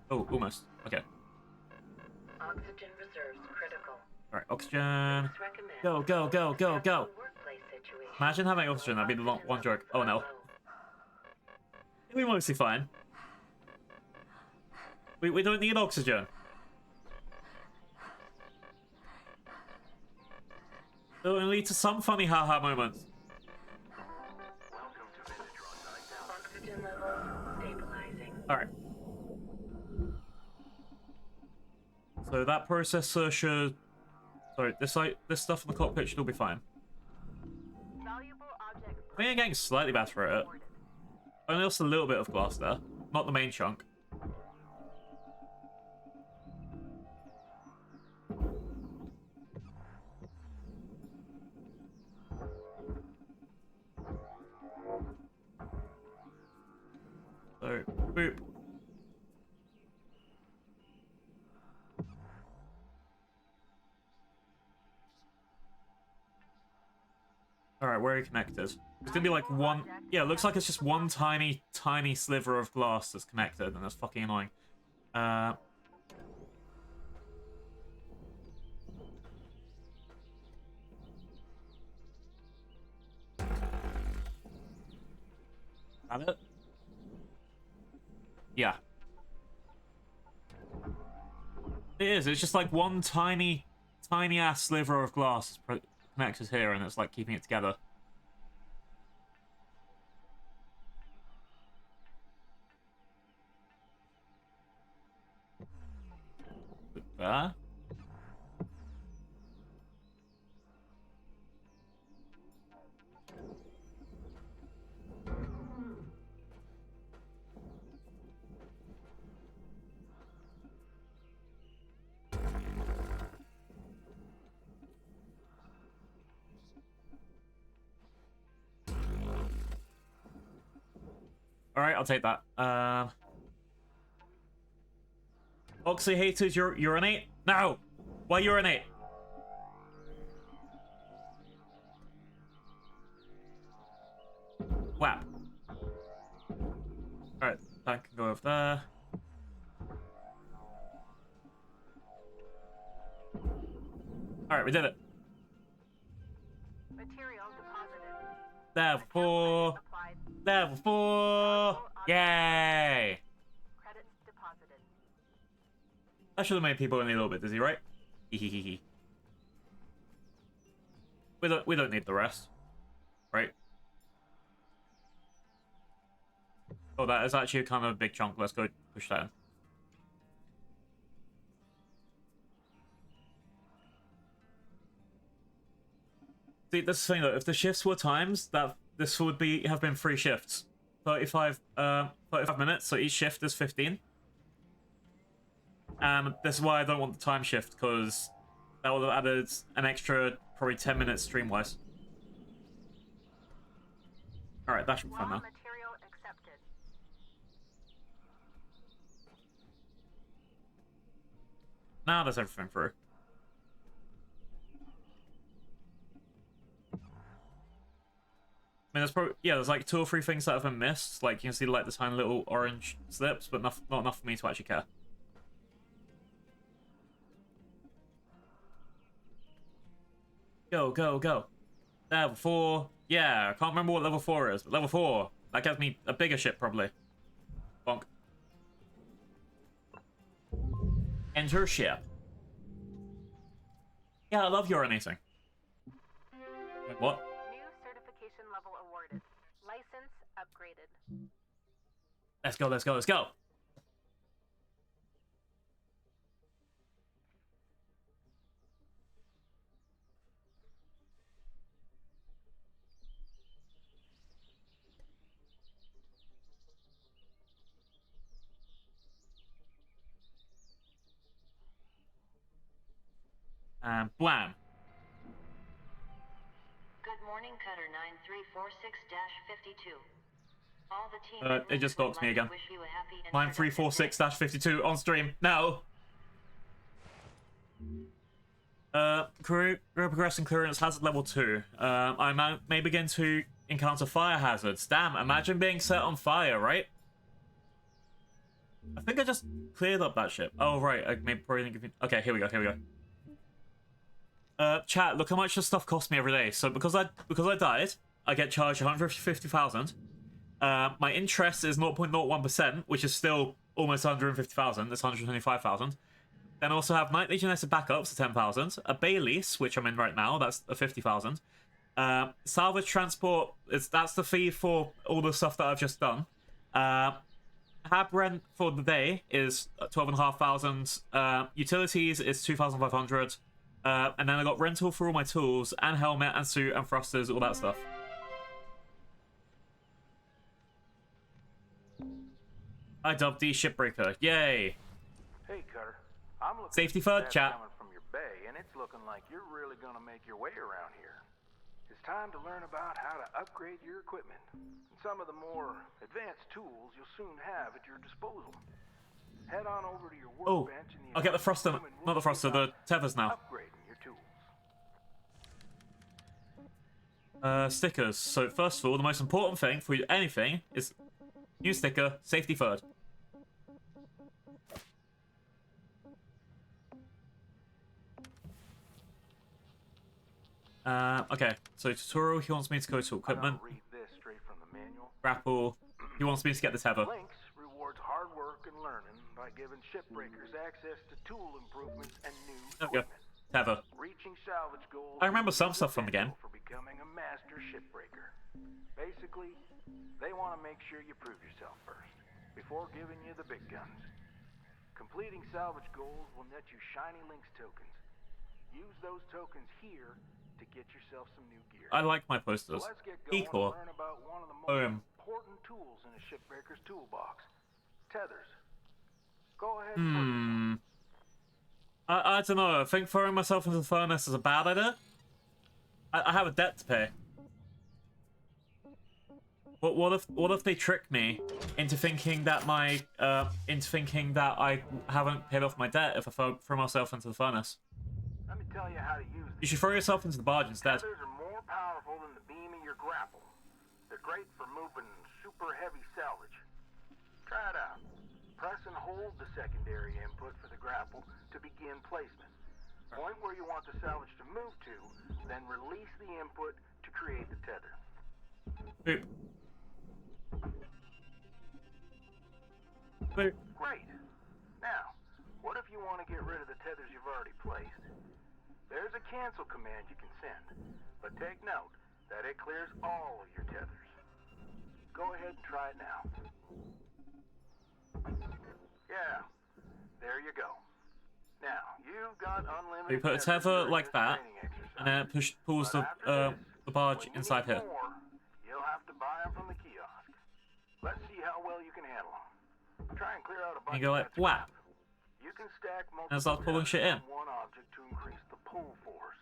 Oh, almost. Okay. Oxygen reserves critical. Alright, oxygen. Let's recommend Go, go, go, go, go. workplace situation. Imagine having oxygen, that'd be the one joke. Oh no. We're mostly fine. We don't need oxygen. It'll lead to some funny haha moments. Welcome to Vintage 9000. Oxygen levels stabilizing. Alright. So that processor should... Sorry, this stuff in the cockpit should all be fine. Valuable object I think I'm getting slightly better at it. awarded. Only lost a little bit of glass there. Not the main chunk. So, boop. Alright, where are you connected? It's gonna be like one... Yeah, it looks like it's just one tiny, tiny sliver of glass that's connected, and that's fucking annoying. That it? Yeah. It is, it's just like one tiny, tiny ass sliver of glass connected here, and it's like keeping it together. There. Alright, I'll take that. Oxy haters, urinate? No! Why urinate? Wow. Alright, that can go over there. Alright, we did it. Material deposited. Level 4. Applied. Level 4. Yay! Credits deposited. That should have made people only a little bit dizzy, right? Hehehe. We don't need the rest, right? Oh, that is actually kind of a big chunk. Let's go push that in. See, that's the thing though. If the shifts were times, that this would have been 3 shifts, 35 minutes. So each shift is 15. And this is why I don't want the time shift, because that would have added an extra probably 10 minutes stream-wise. All right, that should be fun Raw now. material accepted. Now there's everything through. I mean, there's probably, yeah, there's like 2 or 3 things that have been missed. Like, you can see like the tiny little orange slips, but not enough for me to actually care. Go, go, go. Level 4. Yeah, I can't remember what level 4 is, but level 4. That gives me a bigger ship, probably. Bonk. Enter ship. Yeah, I love urinating. Wait, what? New certification level awarded. License upgraded. Let's go, let's go, let's go. And blam. Good morning, Cutter 9346-52. All the team It just members doxed would me like to again. wish you a happy and productive day. 9346-52 on stream. No. Career progressing clearance hazard level 2. I may begin to encounter fire hazards. Damn, imagine being set on fire, right? I think I just cleared up that ship. Oh, right. I may probably think of it. Okay, here we go, here we go. Chat, look how much this stuff costs me every day. So because I died, I get charged 150,000. My interest is 0.01%, which is still almost 150,000. That's 125,000. Then I also have nightly genetic backups of 10,000. A bay lease, which I'm in right now, that's a 50,000. Salvage transport, that's the fee for all the stuff that I've just done. Hab rent for the day is 12,500. Utilities is 2,500. And then I got rental for all my tools, and helmet, and suit, and thrusters, all that stuff. I dubbed the Shipbreaker. Yay! Hey, Cutter. I'm looking Safety at first, that chat. coming from your bay, and it's looking like you're really gonna make your way around here. It's time to learn about how to upgrade your equipment and some of the more advanced tools you'll soon have at your disposal. Head on over to your Oh, workbench in the I'll get the thruster, room and not the we'll thruster, see the about tethers now. upgrading your tools. Stickers. So first of all, the most important thing for anything is new sticker, safety third. Okay, so tutorial, he wants me to go to equipment. I'll read this straight from the manual. Grapple, he wants me to get the tether. Lynx rewards hard work and learning by giving shipbreakers access to tool improvements and new There we go. equipment. Tether. Reaching salvage goals. I remember some is stuff from the game. essential for becoming a master shipbreaker. Basically, they want to make sure you prove yourself first before giving you the big guns. Completing salvage goals will net you shiny Lynx tokens. Use those tokens here to get yourself some new gear. I like my posters. So let's get going Equal. and learn about one of the most important tools in a shipbreaker's toolbox. Tethers. Go ahead and I don't know. I think throwing myself into the furnace is a bad idea. I have a debt to pay. What if they trick me into thinking that I haven't paid off my debt if I throw myself into the furnace? Let me tell you how to use You should throw yourself into the barge instead. Tethers are more powerful than the beam of your grapple. They're great for moving super heavy salvage. Try it out. Press and hold the secondary input for the grapple to begin placement. Point where you want the salvage to move to, then release the input to create the tether. Boop. Boop. Great. Now, what if you want to get rid of the tethers you've already placed? There's a cancel command you can send, but take note that it clears all of your tethers. Go ahead and try it now. Yeah, there you go. Now, you've got unlimited. We put a tethers tether during like this that, training exercise. and then it pulls But after this, the barge when you inside need here. more, you'll have to buy them from the kiosk. Let's see how well you can handle them. Try and clear out a bunch And you go of like, that whap. scrap. You can stack And it starts pulling shit in. one object to increase the pull force.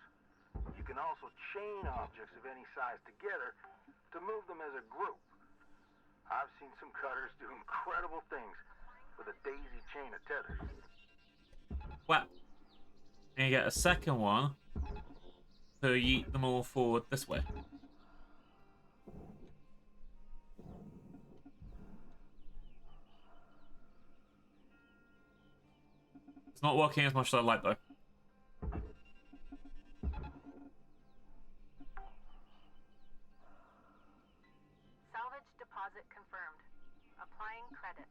You can also chain objects of any size together to move them as a group. I've seen some cutters do incredible things with a daisy chain of tethers. Whap. And you get a second one to yeet them all forward this way. It's not working as much as I'd like though. Salvage deposit confirmed. Applying credit.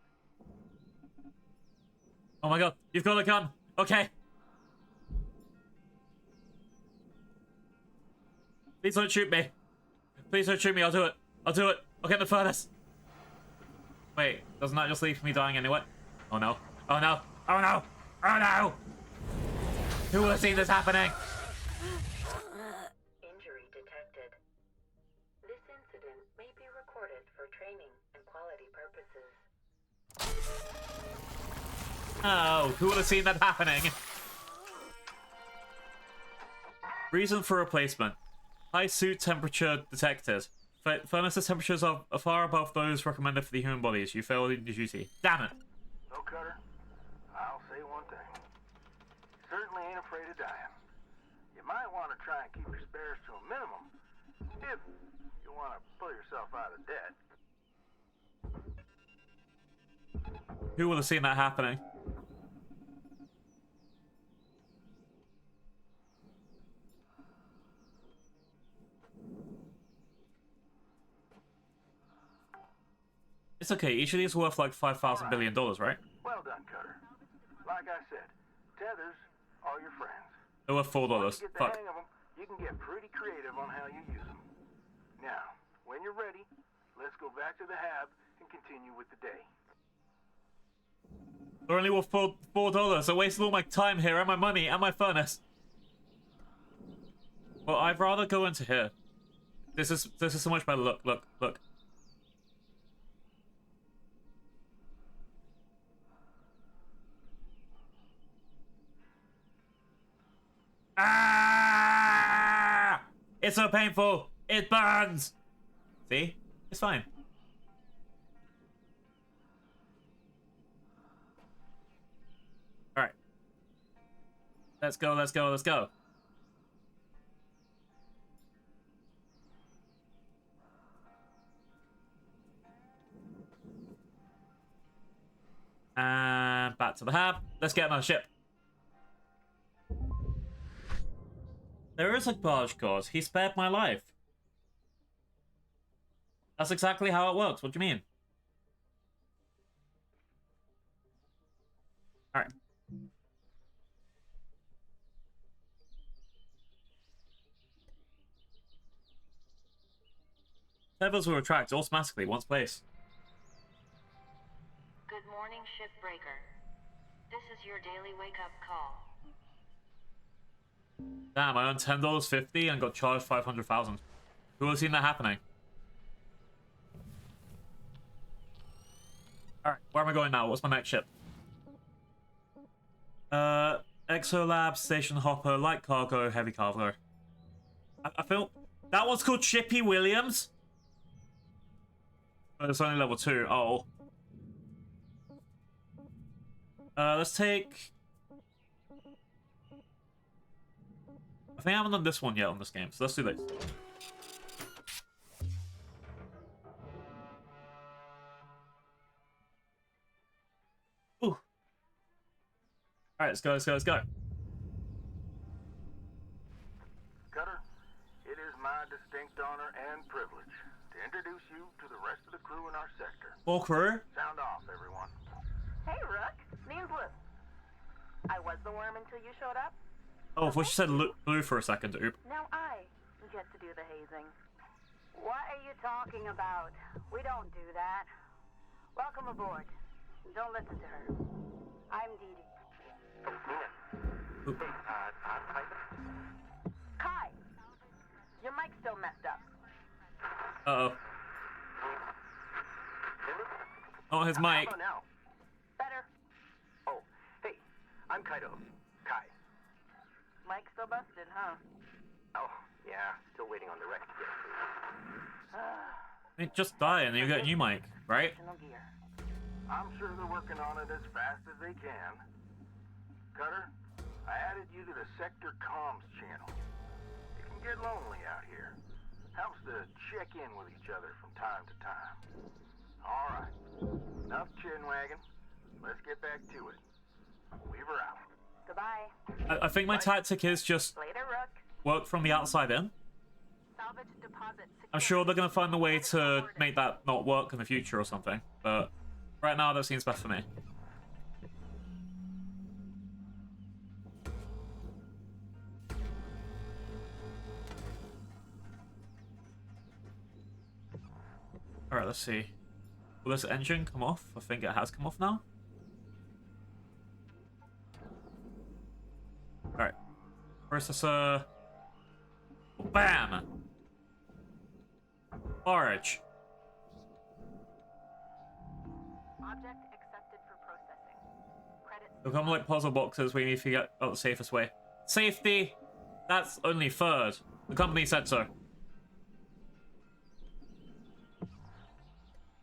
Oh my god, you've got a gun! Okay. Please don't shoot me. Please don't shoot me, I'll do it. I'll do it. I'll get the furnace. Wait, doesn't that just leave me dying anyway? Oh no. Oh no. Oh no. Oh no! Who would have seen this happening? Injury detected. This incident may be recorded for training and quality purposes. Oh, who would have seen that happening? Reason for replacement. High suit temperature detected. Furnaces temperatures are far above those recommended for the human bodies. You failed in your duty. Damn it. So, Cutter, I'll say one thing. You certainly ain't afraid of dying. You might want to try and keep your spares to a minimum if you want to pull yourself out of debt. Who would have seen that happening? It's okay, each of these is worth like $5,000 billion, right? Well done, Cutter. Like I said, tethers are your friends. They're worth $4. Once you get the Fuck. hang of them, you can get pretty creative on how you use them. Now, when you're ready, let's go back to the hab and continue with the day. They're only worth $4. I wasted all my time here and my money and my furnace. Well, I'd rather go into here. This is so much better. Look, look, look. Ah! It's so painful. It burns. See? It's fine. All right. Let's go, let's go, let's go. And back to the hab. Let's get another ship. There is a barge god. He spared my life. That's exactly how it works. What do you mean? Alright. Tethers will retract automatically once placed. Good morning, Shipbreaker. This is your daily wake-up call. Damn, I earned $10.50 and got charged $500,000. Who would have seen that happening? Alright, where am I going now? What's my next ship? Exolab, Station Hopper, Light Cargo, Heavy Cargo. I feel... That one's called Chippy Williams? But it's only level 2. Oh. Let's take... I think I haven't done this one yet on this game, so let's do this. Ooh. Alright, let's go, let's go, let's go. Cutter, it is my distinct honor and privilege to introduce you to the rest of the crew in our sector. Full crew? Sound off, everyone. Hey, Rook. Name's Blue. I was the worm until you showed up. Oh, I thought you said blue for a second, oop. Now I get to do the hazing. What are you talking about? We don't do that. Welcome aboard. Don't listen to her. I'm Dee Dee. Kai, your mic's still messed up. Uh-oh. Oh, his mic. How about now? Better. Oh, hey, I'm Kaido. Kai. Mic's still busted, huh? Oh, yeah, still waiting on the wreck to get approved. It just died and you got a new mic, right? Gear. I'm sure they're working on it as fast as they can. Cutter, I added you to the sector comms channel. It can get lonely out here. Helps to check in with each other from time to time. All right, enough chin wagging. Let's get back to it. Weaver out. Goodbye. I think my tactic is just Later, Rook. work from the outside in. Salvage deposit I'm sure they're going to find a way to make that not work in the future or something, but right now that seems best for me. Alright, let's see. Will this engine come off? I think it has come off now. Alright. Processor. Bam! Orange. Object accepted for processing. Credits. They'll come like puzzle boxes. We need to figure out the safest way. Safety! That's only third. The company said so.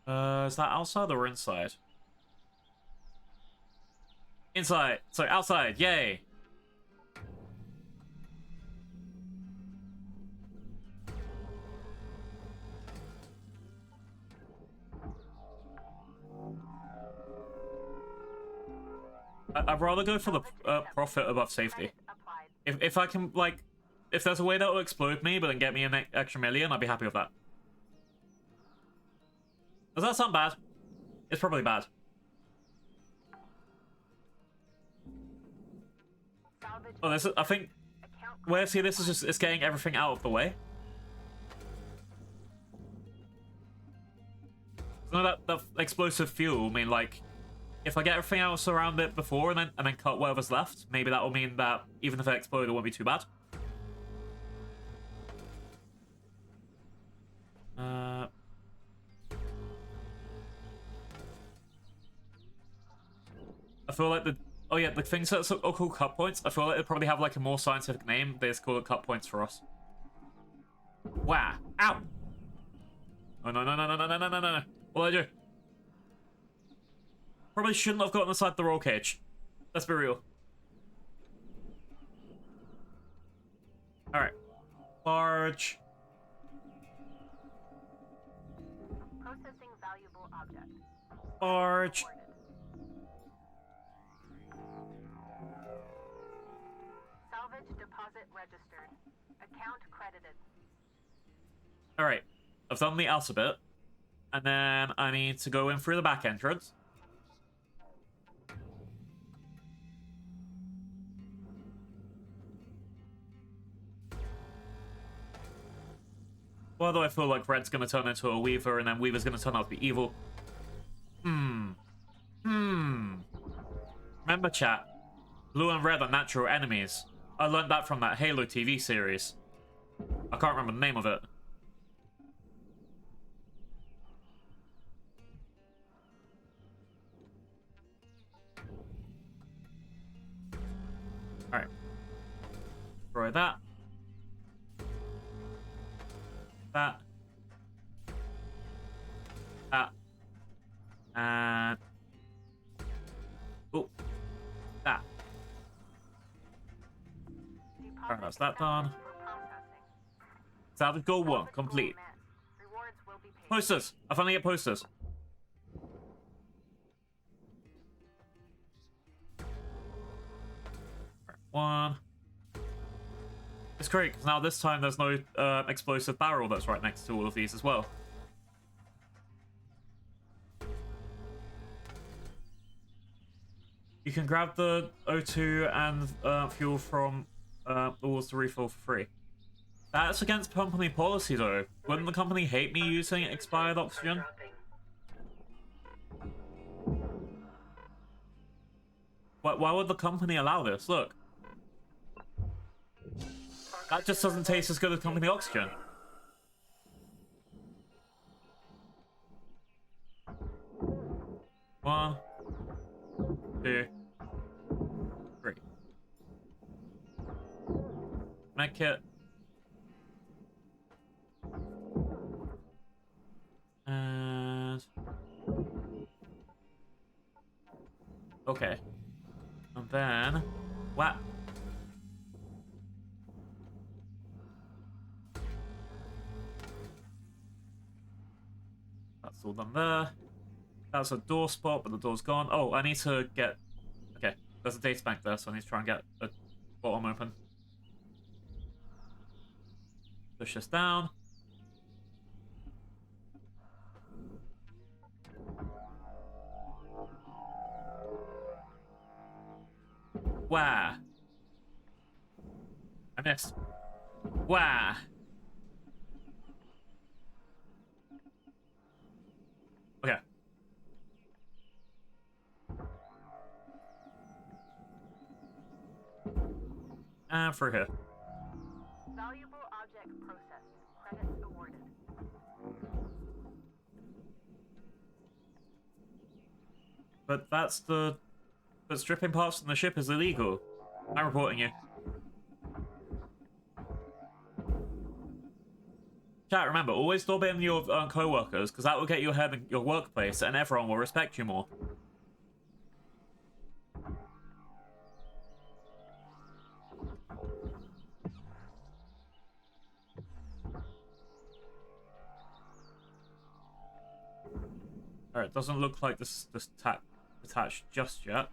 Is that outside or inside? Inside. Sorry, outside. Yay. I'd rather go for the profit above safety. Applied. If I can, like, if there's a way that will explode me but then get me an extra million, I'd be happy with that. Does that sound bad? It's probably bad. Salvage. Oh, this is, I think Account. where I see this is just it's getting everything out of the way. So that explosive fuel, I mean, like, if I get everything else around it before and then cut whatever's left, maybe that will mean that even if it explodes, it won't be too bad. I feel like the the things that are called cut points. I feel like they probably have like a more scientific name. They just call it cut points for us. Wow! Ow! Oh no no no no no no no no no! What did I do? Probably shouldn't have gotten inside the roll cage. Let's be real. All right, barge. Processing valuable object. Barge. Awarded. Salvage deposit registered. Account credited. All right, I've done the outer bit, and then I need to go in through the back entrance. Why do I feel like Red's gonna turn into a Weaver, and then Weaver's gonna turn out to be evil? Remember, chat? Blue and Red are natural enemies. I learned that from that Halo TV series. I can't remember the name of it. Alright. Destroy that. That. That. And... Oh. That. Alright, that's that done. Salvage goal 1, complete. Posters! I finally get posters. Right, 1. It's great, because now this time there's no explosive barrel that's right next to all of these as well. You can grab the O2 and fuel from the walls to refill for free. That's against company policy, though. Wouldn't the company hate me using expired oxygen? Why would the company allow this? Look. That just doesn't taste as good as company oxygen. One, 2, 3. Medkit. And... okay. And then... wow. That's all done there. That's a door spot, but the door's gone. Oh, I need to get... okay, there's a data bank there, so I need to try and get a bottom open. Push this down. Wow. I missed. Wow. Okay. And through here. Valuable object processed. Credits awarded. But that's the... but stripping parts from the ship is illegal. I'm reporting you. Chat, remember, always stop in your co-workers, because that will get you ahead in your workplace, and everyone will respect you more. Alright, doesn't look like this attached just yet.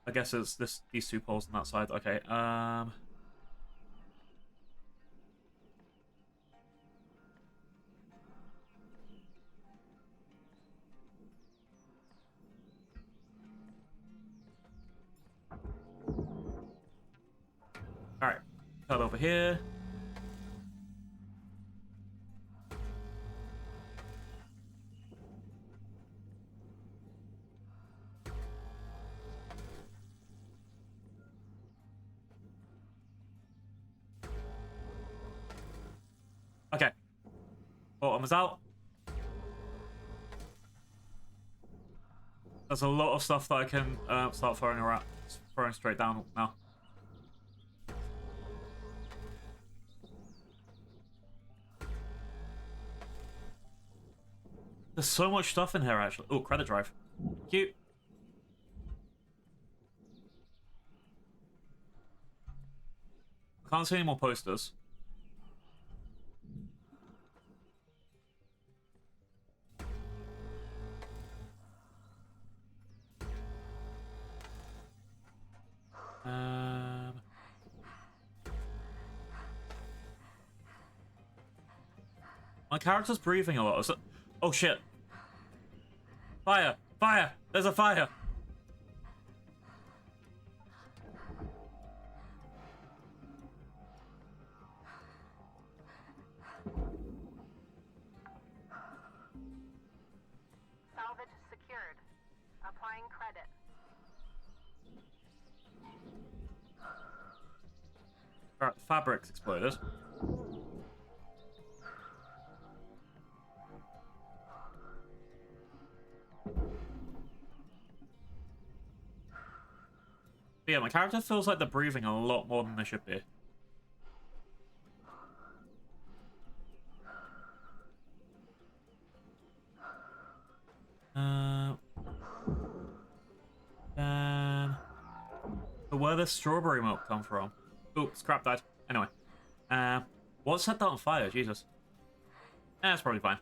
I guess it's these 2 poles on that side. Okay, alright, cut over here. Okay. Bottom is out. There's a lot of stuff that I can start throwing around, throwing straight down now. There's so much stuff in here, actually. Oh, credit drive. Cute. Can't see any more posters. My character's breathing a lot. Is it... oh shit. Fire! Fire! There's a fire! Salvage secured. Applying credit. Alright, the fabric's exploded. But yeah, my character feels like they're breathing a lot more than they should be. But where does strawberry milk come from? Oh, scrap died. Anyway. What set that on fire? Jesus. That's probably fine.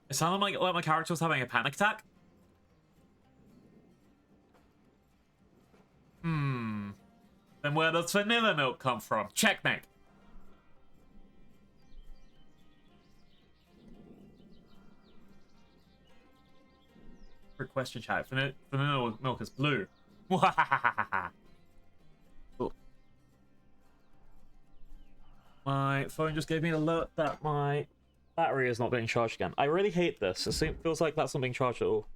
It sounded like my character was having a panic attack. Then where does vanilla milk come from? Checkmate. Quick question, chat. Vanilla milk is blue. Cool. My phone just gave me an alert that my battery is not being charged again. I really hate this. It feels like that's not being charged at all.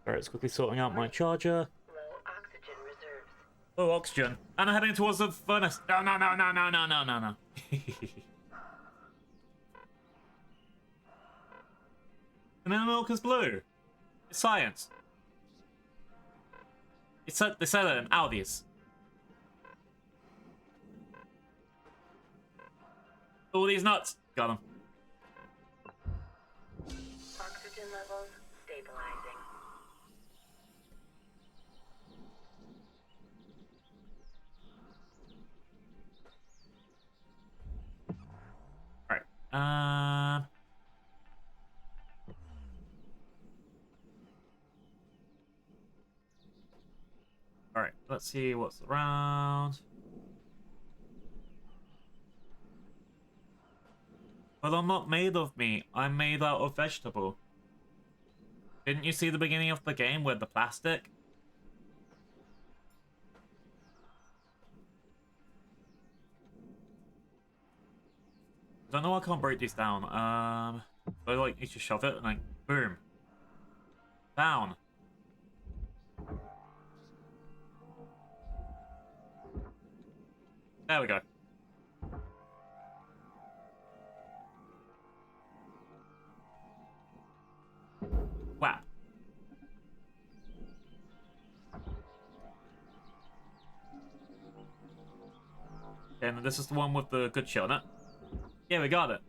Alright, it's quickly sorting out my charger. Low oxygen reserves. Oh, oxygen. And I'm heading towards the furnace. No. Vanilla milk is blue. It's science. They said it in Aldi's. All these nuts. Got them. Oxygen levels stabilizing. Alright. Alright, let's see what's around. But I'm not made of meat. I'm made out of vegetable. Didn't you see the beginning of the game with the plastic? I don't know why I can't break these down. I like need to shove it and like boom. Down. There we go. Wow. And this is the one with the good shit on it. Yeah, we got it.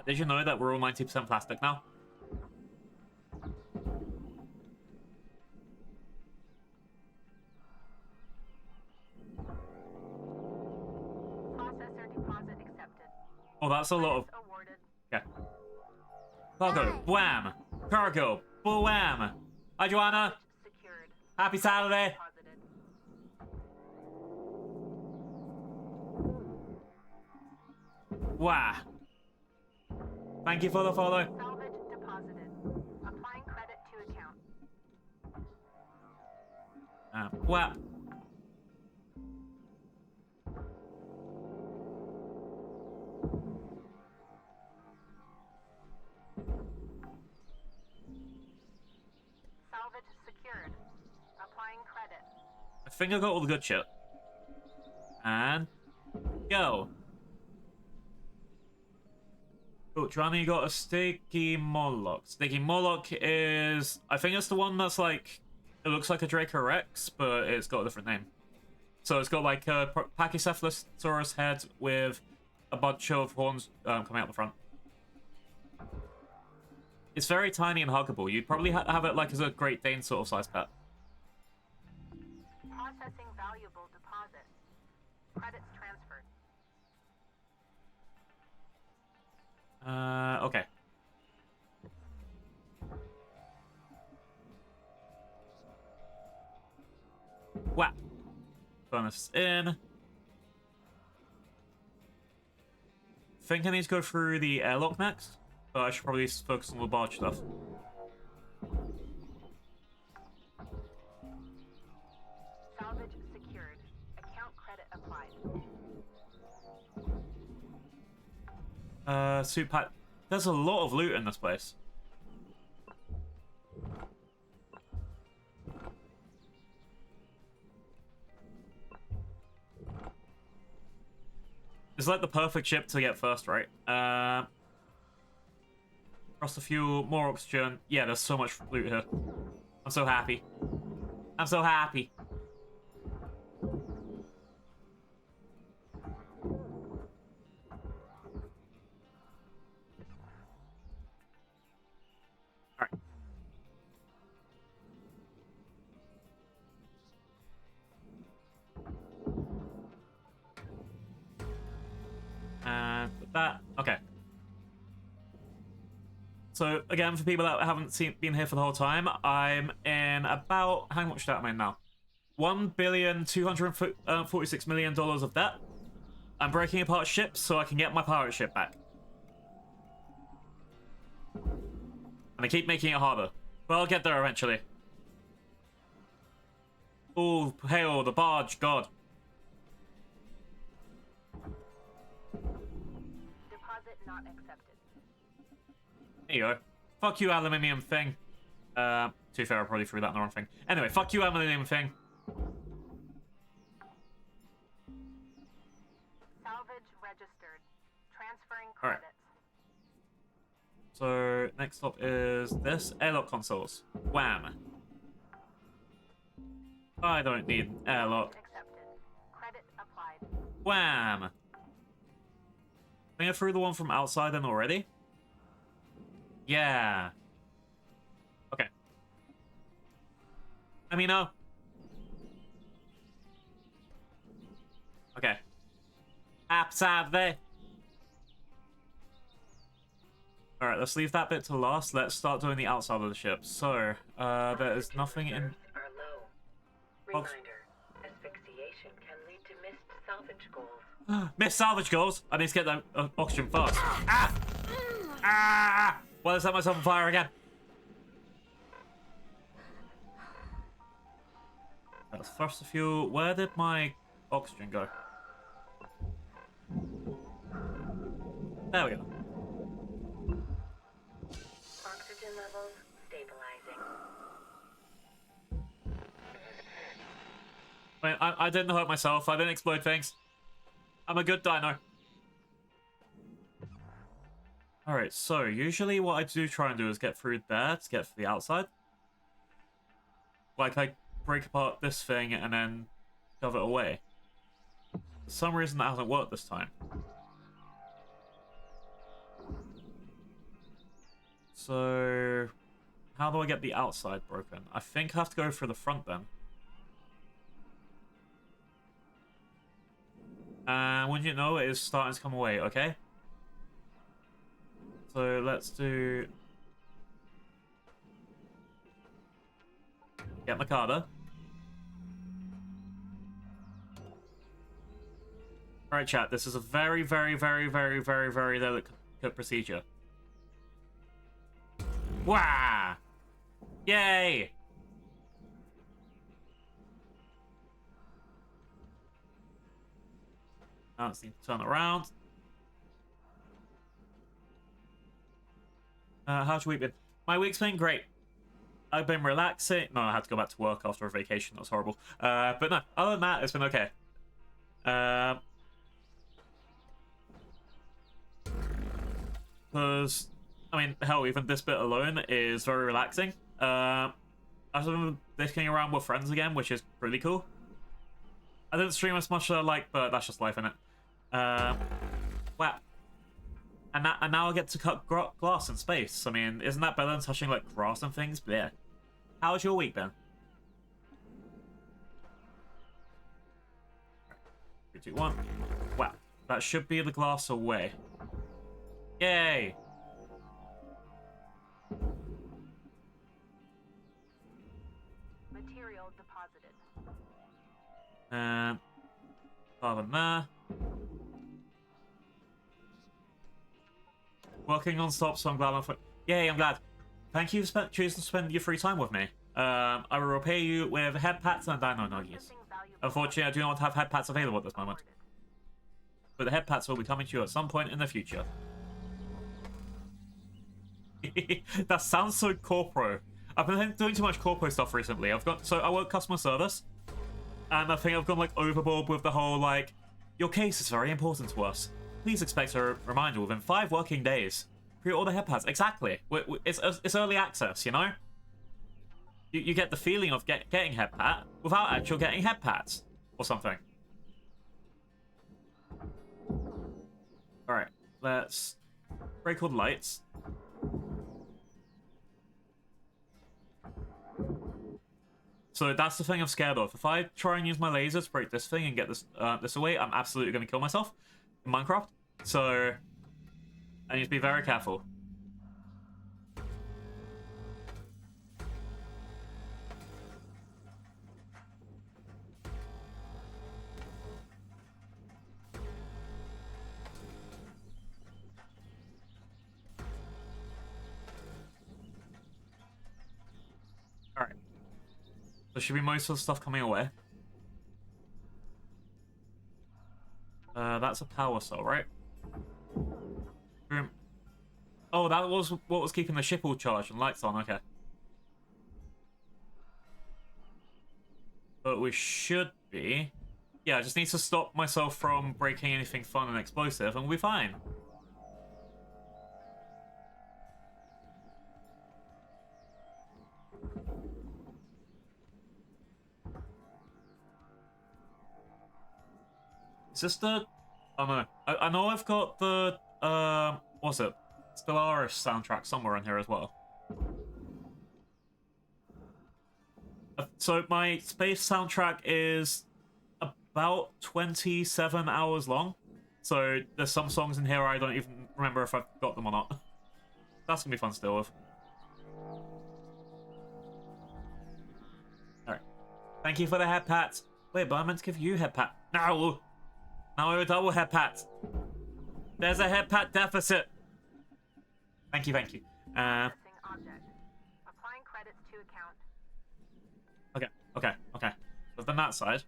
Did you know that we're all 90% plastic now? Processor deposit accepted. Oh, that's a lot of... Credits awarded. Yeah. Cargo, wham! Cargo, wham! Hi, Joanna! Secured. Happy Saturday! Deposited. Wow. Thank you for the follow. Salvage deposited. Applying credit to account. Wow. Salvage secured. Applying credit. I think I got all the good shit. And... go. Oh, Joanna, you got a Sticky Moloch. Sticky Moloch is... I think it's the one that's like... It looks like a Draco Rex, but it's got a different name. So it's got like a Pachycephalosaurus head with a bunch of horns coming out the front. It's very tiny and huggable. You'd probably have it like as a Great Dane sort of size pet. Processing valuable deposit. Credits transferred. Okay. Wow. Furnace in. Think I need to go through the airlock next, but I should probably focus on the barge stuff. Salvage secured. Account credit applied. Suit pack. There's a lot of loot in this place. It's like the perfect ship to get first, right? Cross the fuel, more oxygen. Yeah, there's so much loot here. I'm so happy. I'm so happy. Alright. And with that, okay. So again, for people that haven't been here for the whole time, I'm in about how much debt am I in now? $1,246,000,000 of debt. I'm breaking apart ships so I can get my pirate ship back. And I keep making it harder. But I'll get there eventually. Oh, hail the barge god. Deposit not accepted. There you go. Fuck you, aluminium thing. To be fair, I probably threw that in the wrong thing. Anyway, fuck you, aluminium thing. Salvage registered. Transferring All right. credits. So, next stop is this. Airlock consoles. Wham. I don't need an airlock. Accepted. Credit applied. Wham. I think I threw the one from outside in already. Yeah. Okay. Let me know. Okay. Apps out there. Alright, let's leave that bit to last. Let's start doing the outside of the ship. So, there is nothing in... Are low. Reminder, asphyxiation can lead to missed salvage goals. Missed salvage goals! I need to get that oxygen fast. Ah! Ah! Well, I set myself on fire again. That's first the fuel. Where did my oxygen go? There we go. Oxygen levels stabilizing. Wait, I didn't hurt myself. I didn't explode things. I'm a good dino. Alright, so usually what I do try and do is get through there to get to the outside. Like, I break apart this thing and then shove it away. For some reason that hasn't worked this time. So, how do I get the outside broken? I think I have to go through the front then. And wouldn't you know, it is starting to come away, okay? So let's do... Get my Carter. Alright, chat, this is a very, very, very, very, very, very delicate procedure. Wah! Yay! Now let's need to turn around. How's your week been? My week's been great. I've been relaxing. No, I had to go back to work after a vacation. That was horrible. But no, other than that, it's been okay. Because, I mean, hell, even this bit alone is very relaxing. I've been dicking around with friends again, which is pretty cool. I didn't stream as much as I like, but that's just life, innit? Wow. And now I get to cut glass in space. I mean, isn't that better than touching, like, grass and things? But yeah. How's your week been? 3, 2, 1. Wow. That should be the glass away. Yay! Material deposited. And... other than that... Working non-stop, so I'm glad I'm... Yay, I'm glad. Thank you for choosing to spend your free time with me. I will repay you with head pats and dino nuggies. Unfortunately, I do not have head pats available at this moment. But the head pats will be coming to you at some point in the future. That sounds so corpo. I've been doing too much corpo stuff recently. I work customer service. And I think I've gone, like, overboard with the whole, like, Your case is very important to us. Please expect a reminder within 5 working days. Pre-order head pads. Exactly. It's early access, you know? You get the feeling of getting head pad without actually getting head pads or something. Alright, let's break all the lights. So that's the thing I'm scared of. If I try and use my laser to break this thing and get this away, I'm absolutely going to kill myself in Minecraft. So I need to be very careful. Alright. There should be most of the stuff coming away. That's a power cell, right? Oh, that was what was keeping the ship all charged and lights on, okay. But we should be... Yeah, I just need to stop myself from breaking anything fun and explosive, and we'll be fine. Is this the... Oh no. I know I've got the... what's it? Stellaris soundtrack somewhere in here as well. So my space soundtrack is about 27 hours long. So there's some songs in here I don't even remember if I've got them or not. That's gonna be fun to deal with. Alright. Thank you for the head pats. Wait, but I meant to give you head pat. No! Now a double head pat. There's a head pat deficit. Thank you, thank you. Object. Applying credits to account. Okay. So then that side.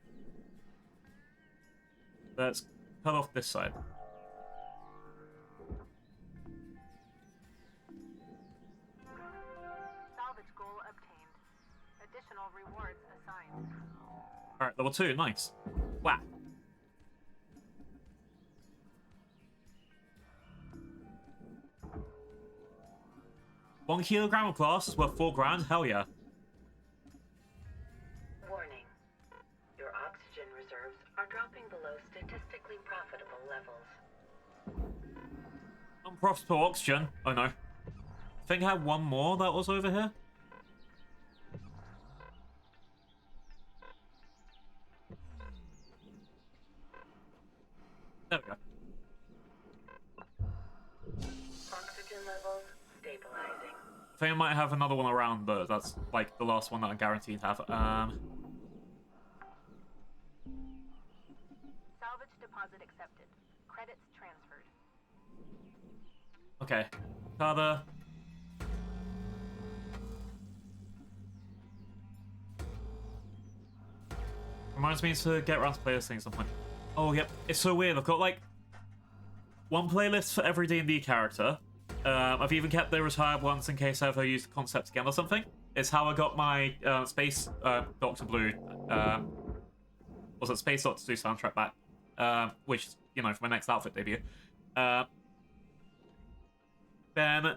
Let's cut off this side. Salvage goal obtained. Additional rewards assigned. Alright, level 2, nice. Wow. One kilogram of glass is worth 4 grand? Hell yeah. Warning. Your oxygen reserves are dropping below statistically profitable levels. Unprofitable oxygen. Oh no. I think I had one more that was over here. There we go. Oxygen levels stabilizing. I think I might have another one around, but that's like the last one that I'm guaranteed to have. Salvage deposit accepted. Credits transferred. Okay. Father. Reminds me to get around to play this thing at some point. Oh, yep. It's so weird. I've got like one playlist for every D&D character. I've even kept the retired ones in case I ever use the concept again or something. It's how I got my Space DoktrrBlue, was it Space Doctor 2 soundtrack back, which, you know, for my next outfit debut. Then I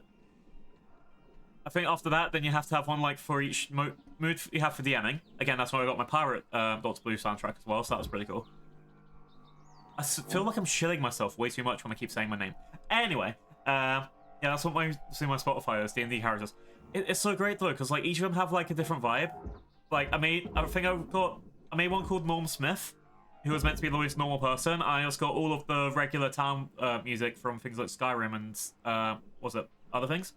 think after that, then you have to have one like for each mood you have for DMing. Again, that's why I got my Pirate DoktrrBlue soundtrack as well, so that was pretty cool. I feel like I'm shilling myself way too much when I keep saying my name. Anyway, yeah, that's what my Spotify is, D&D characters. It's so great though, because like each of them have like a different vibe. Like I made one called Norm Smith, who was meant to be the most normal person. I also got all of the regular town music from things like Skyrim and was it other things,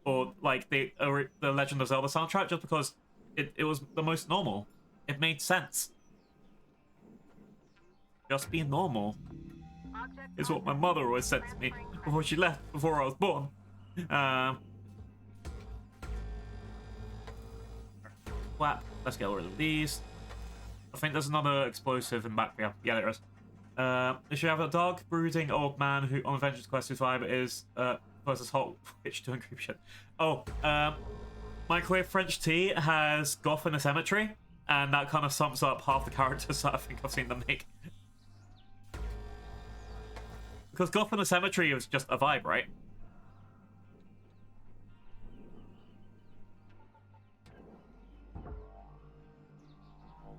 or like the Legend of Zelda soundtrack, just because it was the most normal. It made sense. Just be normal is what my mother always said to me before she left, before I was born. Whap. Let's get rid of these. I think there's another explosive in back. Yeah, there is. They should have a dark, brooding old man who on Adventure's Quest whose vibe is versus hot witch doing creep shit. Oh, Microwave French tea has goth in a cemetery, and that kind of sums up half the characters that I think I've seen them make. Because Gotham the Cemetery was just a vibe, right?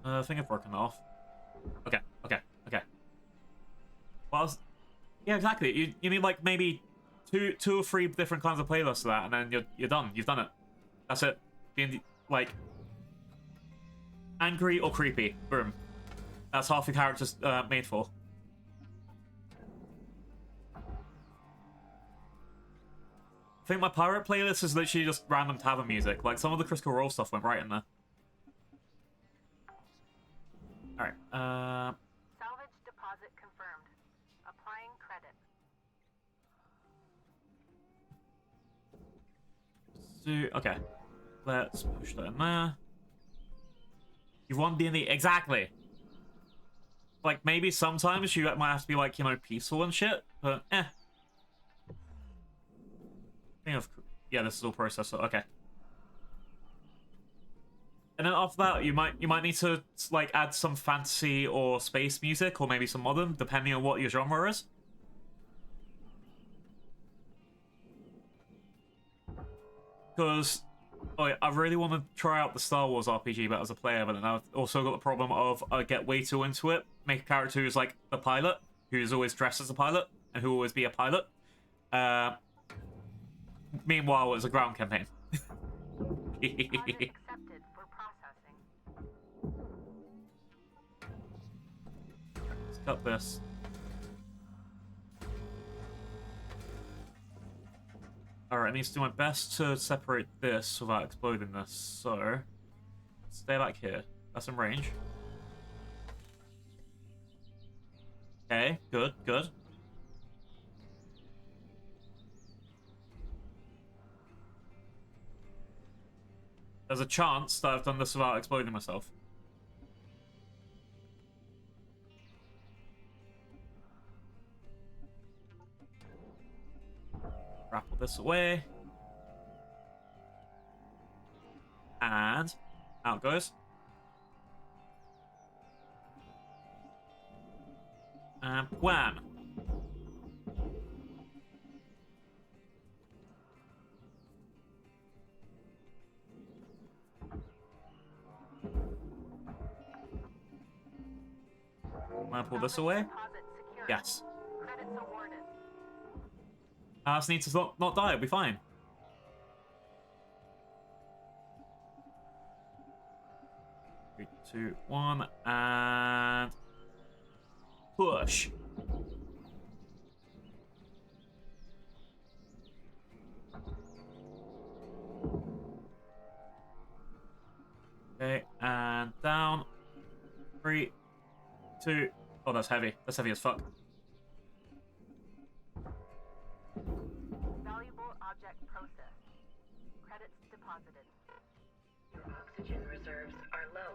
I think I've broken off. Okay, okay, okay. Well, yeah, exactly. You need like maybe two or three different kinds of playlists of that, and then you're done. You've done it. That's it. Being like angry or creepy. Boom. That's half the character's made for. I think my pirate playlist is literally just random tavern music. Like some of the Critical Role stuff went right in there. Alright, Salvage deposit confirmed. Applying credit. okay. Let's push that in there. You want D&D? Exactly! Like, maybe sometimes you might have to be, like, you know, peaceful and shit, but eh. Yeah, this is all processed, so okay. And then after that, you might need to, like, add some fantasy or space music, or maybe some modern, depending on what your genre is. Because I really want to try out the Star Wars RPG, but as a player, but then I've also got the problem of I get way too into it, make a character who's like the pilot, who's always dressed as a pilot, and who will always be a pilot. Meanwhile, it's a ground campaign. Deposit accepted for processing. Let's cut this. Alright, I need to do my best to separate this without exploding this, so stay back here. That's in range. Okay, good, good. There's a chance that I've done this without exploding myself. Grapple this away. And out it goes. And wham! Can I pull this away? Yes. Credits awarded. I just need to not die, it'll be fine. Three, two, one, and push. Okay, and down. 3, 2. Oh, that's heavy. That's heavy as fuck. Valuable object processed. Credits deposited. Your oxygen reserves are low.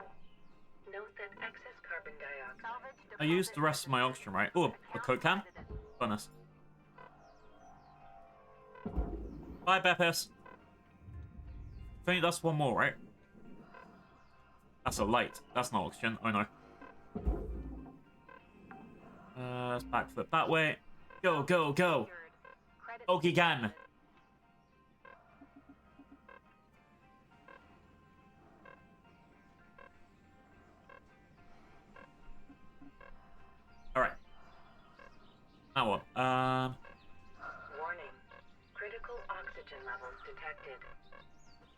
Note that excess carbon dioxide. Salvage I used the rest of my oxygen, right? Oh, a Coke can? Bonus. Bye, Beppis. I think that's one more, right? That's a light. That's not oxygen. Oh, no. Let's backflip that way. Go, go, go. Okie gan. Alright. Now what? Warning. Critical oxygen levels detected.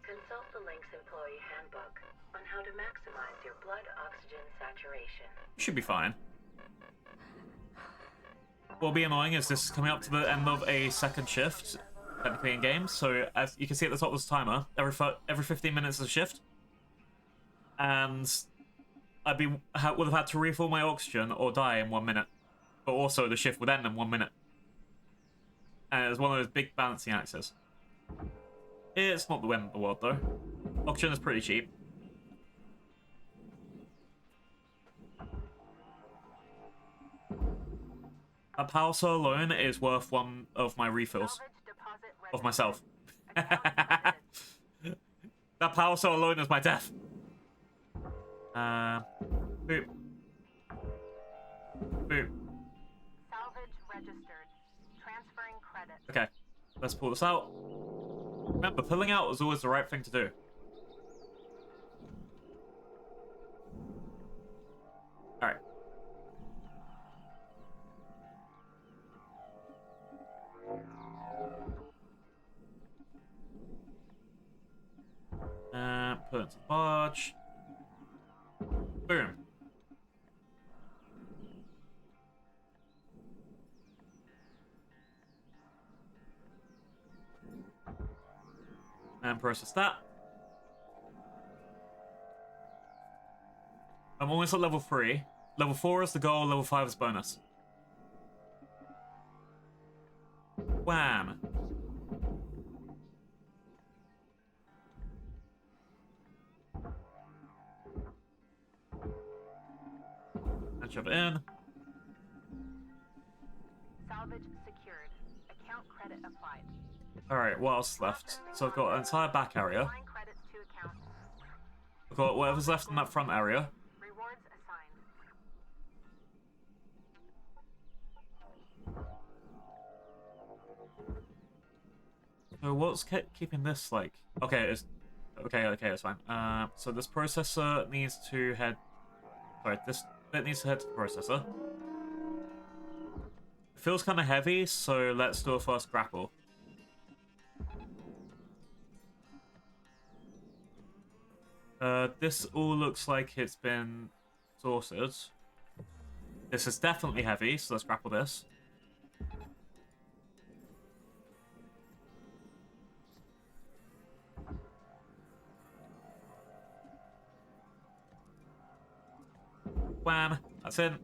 Consult the Link's employee handbook on how to maximize your blood oxygen saturation. Should be fine. What'll be annoying is this is coming up to the end of a second shift, technically in game. So as you can see at the top of this timer, every 15 minutes is a shift, and would have had to refill my oxygen or die in 1 minute. But also the shift would end in 1 minute, and it's one of those big balancing axes. It's not the end of the world though. Oxygen is pretty cheap. That power cell alone is worth one of my refills. Of myself. That power cell alone is my death. Boop. Boop. Salvage registered. Okay, let's pull this out. Remember, pulling out is always the right thing to do. Alright. And put it into the barge. Boom. And process that. I'm almost at level 3. Level 4 is the goal, level 5 is bonus. Wham! And shove it in. Salvage secured. Account credit applied. Alright, what else is left? So I've got an entire back area. Applying credits to account. I've got whatever's left in that front area. Rewards assigned. So what's keeping this like? Okay, it's okay, it's fine. So this processor needs to head. Sorry, this bit needs to head to the processor. It feels kind of heavy, so let's do a first grapple. This all looks like it's been sorted. This is definitely heavy, so let's grapple this. Wham! That's in.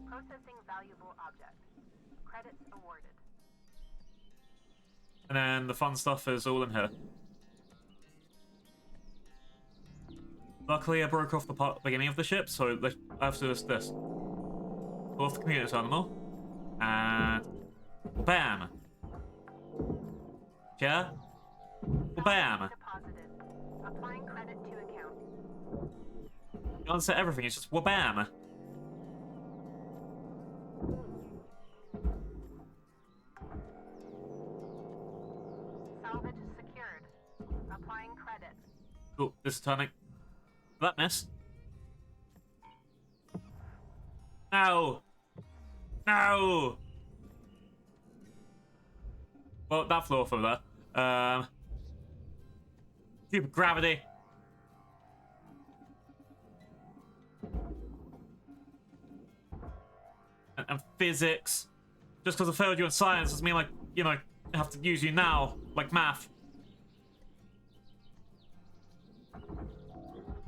Processing valuable object. Credits awarded. And then the fun stuff is all in here. Luckily, I broke off the beginning of the ship, so I have to do this. Pull off the computer terminal. And... bam! Yeah? Bam! Deposited. Applying credit to account. You don't set everything, it's just wabam! Salvage secured. Applying credit. Oh, this is turning. That miss. No! No! Well, that flew off over there. Stupid gravity. And physics. Just because I failed you in science doesn't mean, like, you know, I have to use you now, like math.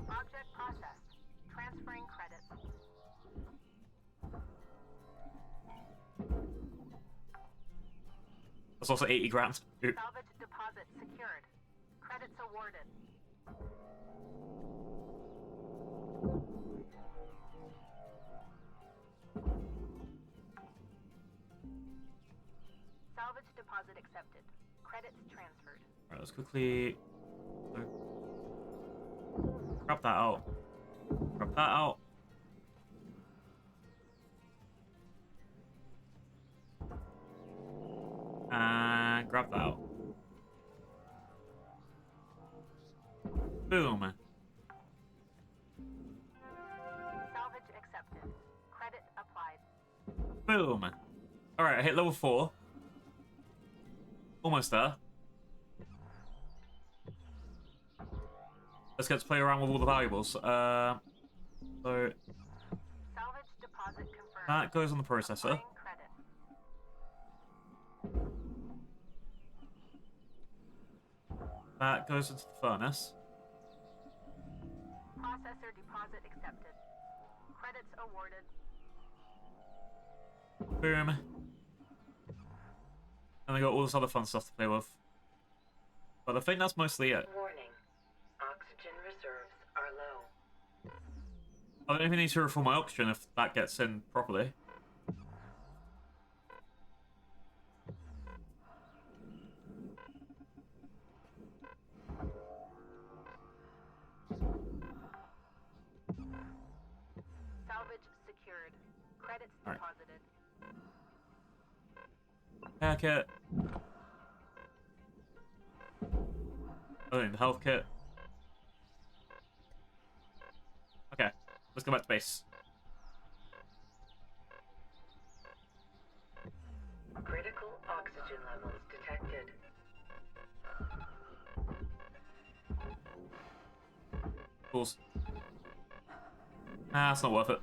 Object processed. Transferring credits. That's also 80 grand. Oop. Salvage deposit secured. Credits awarded. Salvage deposit accepted. Credits transferred. Alright, let's quickly grab that out. Grab that out. And grab that out. Boom. Salvage accepted. Credit applied. Boom. Alright, I hit level 4. Almost there. Let's get to play around with all the valuables. So Salvage deposit confirmed. that goes on the processor. Applying credit. That goes into the furnace. Processor deposit accepted. Credits awarded. Boom. And I got all this other fun stuff to play with. But I think that's mostly it. Warning. Oxygen reserves are low. I don't even need to refill my oxygen if that gets in properly. Salvage secured. Credits All right. deposited. Hair kit. Oh, the health kit. Okay, let's go back to base. Critical oxygen levels detected. Tools. Nah, it's not worth it.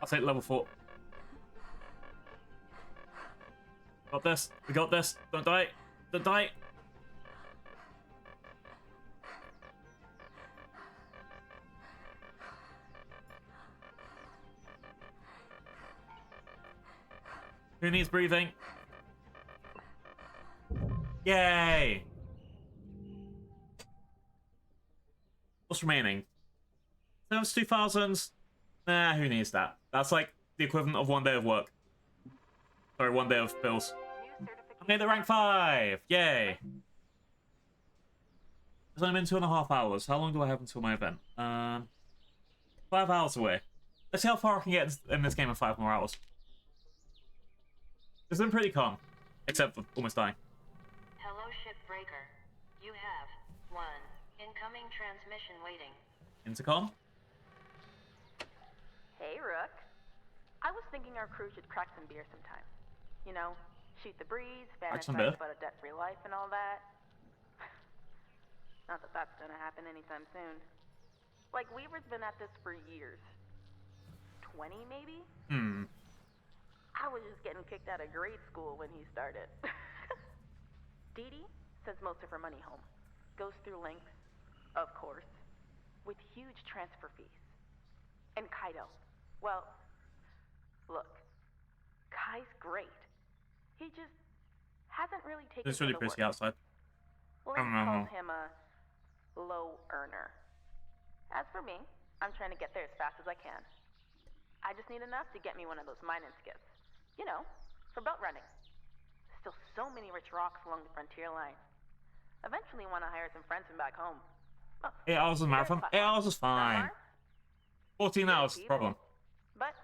I'll take level 4. Got this. We got this. Don't die. Don't die. Who needs breathing? Yay! What's remaining? Service 2000s? Nah, who needs that? That's like the equivalent of 1 day of work. Sorry, 1 day of bills. I made it rank 5! Yay! It's only been 2.5 hours. How long do I have until my event? 5 hours away. Let's see how far I can get in this game in 5 more hours. It's been pretty calm, except for almost dying. Hello, Shipbreaker. You have 1 incoming transmission waiting. Intercom? Hey, Rook. I was thinking our crew should crack some beer sometime. You know, shoot the breeze, some beer. fantasize about a debt-free life and all that. Not that that's gonna happen anytime soon. Like, Weaver's been at this for years. 20, maybe? I was just getting kicked out of grade school when he started. Dee Dee sends most of her money home. Goes through links, of course, with huge transfer fees. And Kaido, well, look, Kai's great. He just hasn't really taken It's really to the pretty work. outside. Link calls him a low earner. As for me, I'm trying to get there as fast as I can. I just need enough to get me one of those mining skiffs. You know, for belt running. Still so many rich rocks along the frontier line. Eventually want to hire some friends from back home. Oh, 8 hours of marathon? 8 hours is fine. 14 hours is the problem. But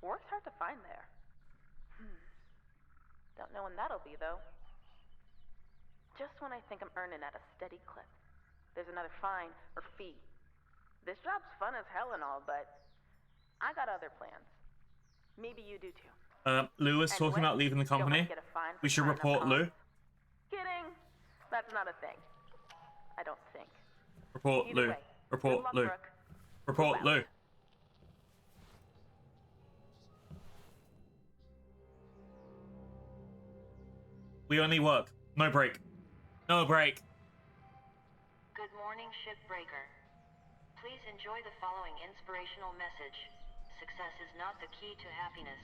work's hard to find there. Don't know when that'll be, though. Just when I think I'm earning at a steady clip, there's another fine or fee. This job's fun as hell and all, but I got other plans. Maybe you do too. Lou is talking about leaving the company. We should report Lou. Kidding. That's not a thing. I don't think. Report Either Lou. way, Report good luck, Lou. Brooke. Report Well. Lou. We only work. No break. No break. Good morning, Shipbreaker. Please enjoy the following inspirational message. Success is not the key to happiness.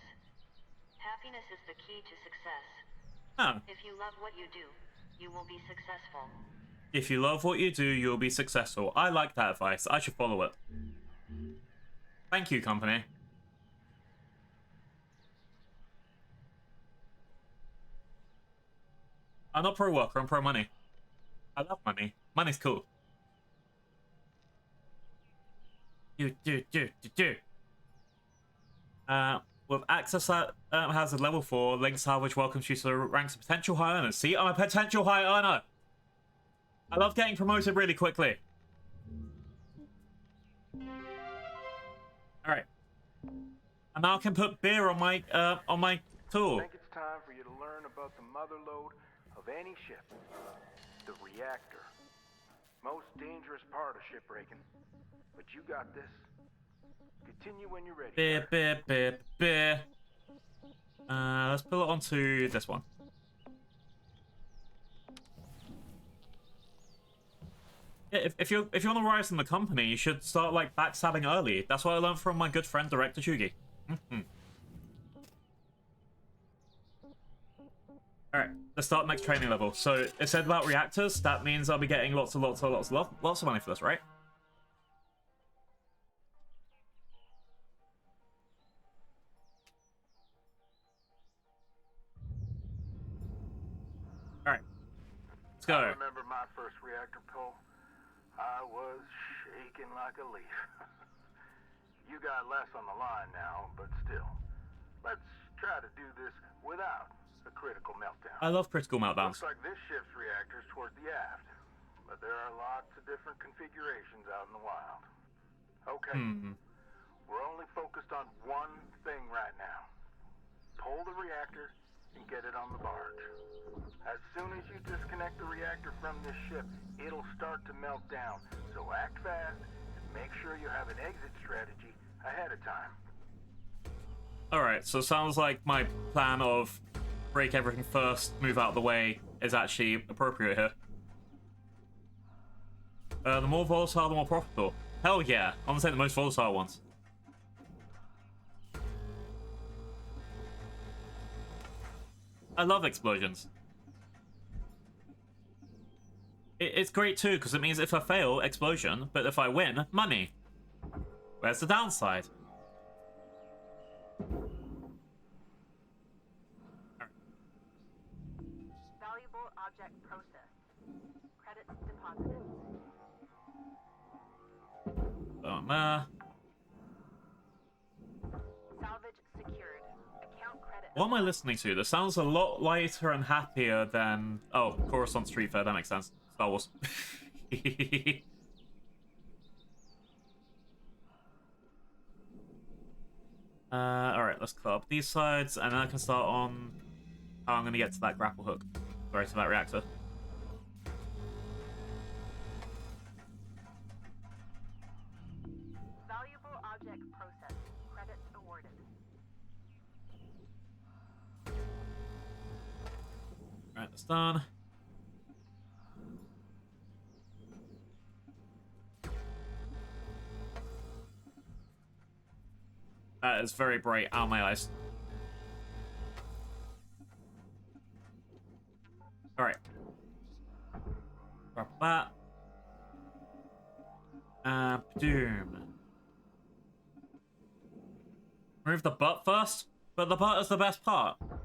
Happiness is the key to success. Oh. If you love what you do, you will be successful. If you love what you do, you'll be successful. I like that advice. I should follow it. Thank you, company. I'm not pro worker, I'm pro money. I love money. Money's cool. With access that has a level 4, Link Salvage welcomes you to the ranks of potential high earners. See, I'm a potential high earner. I love getting promoted really quickly. All right. And now I can put beer on my tool. I think it's time for you to learn about the mother lode of any ship. The reactor. Most dangerous part of shipbreaking. But you got this. Continue when you're ready. Beer. Let's pull it onto this one. Yeah, if you're on the rise in the company, you should start like backstabbing early. That's what I learned from my good friend Director Chugi. Alright, let's start next training level. So it said about reactors, that means I'll be getting lots of money for this, right? Alright. Let's go. I remember my first reactor pull. I was shaking like a leaf. You got less on the line now, but still. Let's try to do this without a critical meltdown. I love critical meltdowns. Looks like this ship's reactor's towards the aft, but there are lots of different configurations out in the wild. Okay, we're only focused on one thing right now. Pull the reactor and get it on the barge. As soon as you disconnect the reactor from this ship, it'll start to melt down. So act fast and make sure you have an exit strategy ahead of time. Alright, so it sounds like my plan of break everything first, move out of the way, is actually appropriate here. The more volatile, the more profitable. Hell yeah, I'm gonna say the most volatile ones. I love explosions. It's great too, because it means if I fail, explosion, but if I win, money. Where's the downside? Valuable object processed. Credits deposited. Salvage secured. Account credit. What am I listening to? This sounds a lot lighter and happier than... Oh, Coruscant Street Fair, that makes sense. Star Wars. Alright, let's clear up these sides, and then I can start on how I'm going to get to that grapple hook. Sorry, to that reactor. Valuable object processed. Credits awarded. Alright, that's done. That is very bright out of my eyes. Alright. Drop that. Doom. Remove the butt first, but the butt is the best part. Object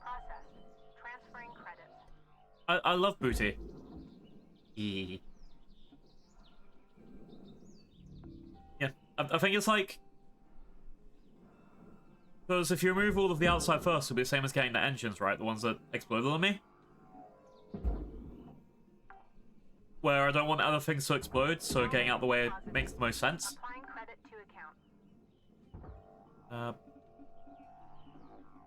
processed. Transferring credits. I love booty. Yeah, I think it's like... Because if you remove all of the outside first, it'll be the same as getting the engines, right? The ones that exploded on me. Where I don't want other things to explode, so getting out of the way makes the most sense. Applying credit to account.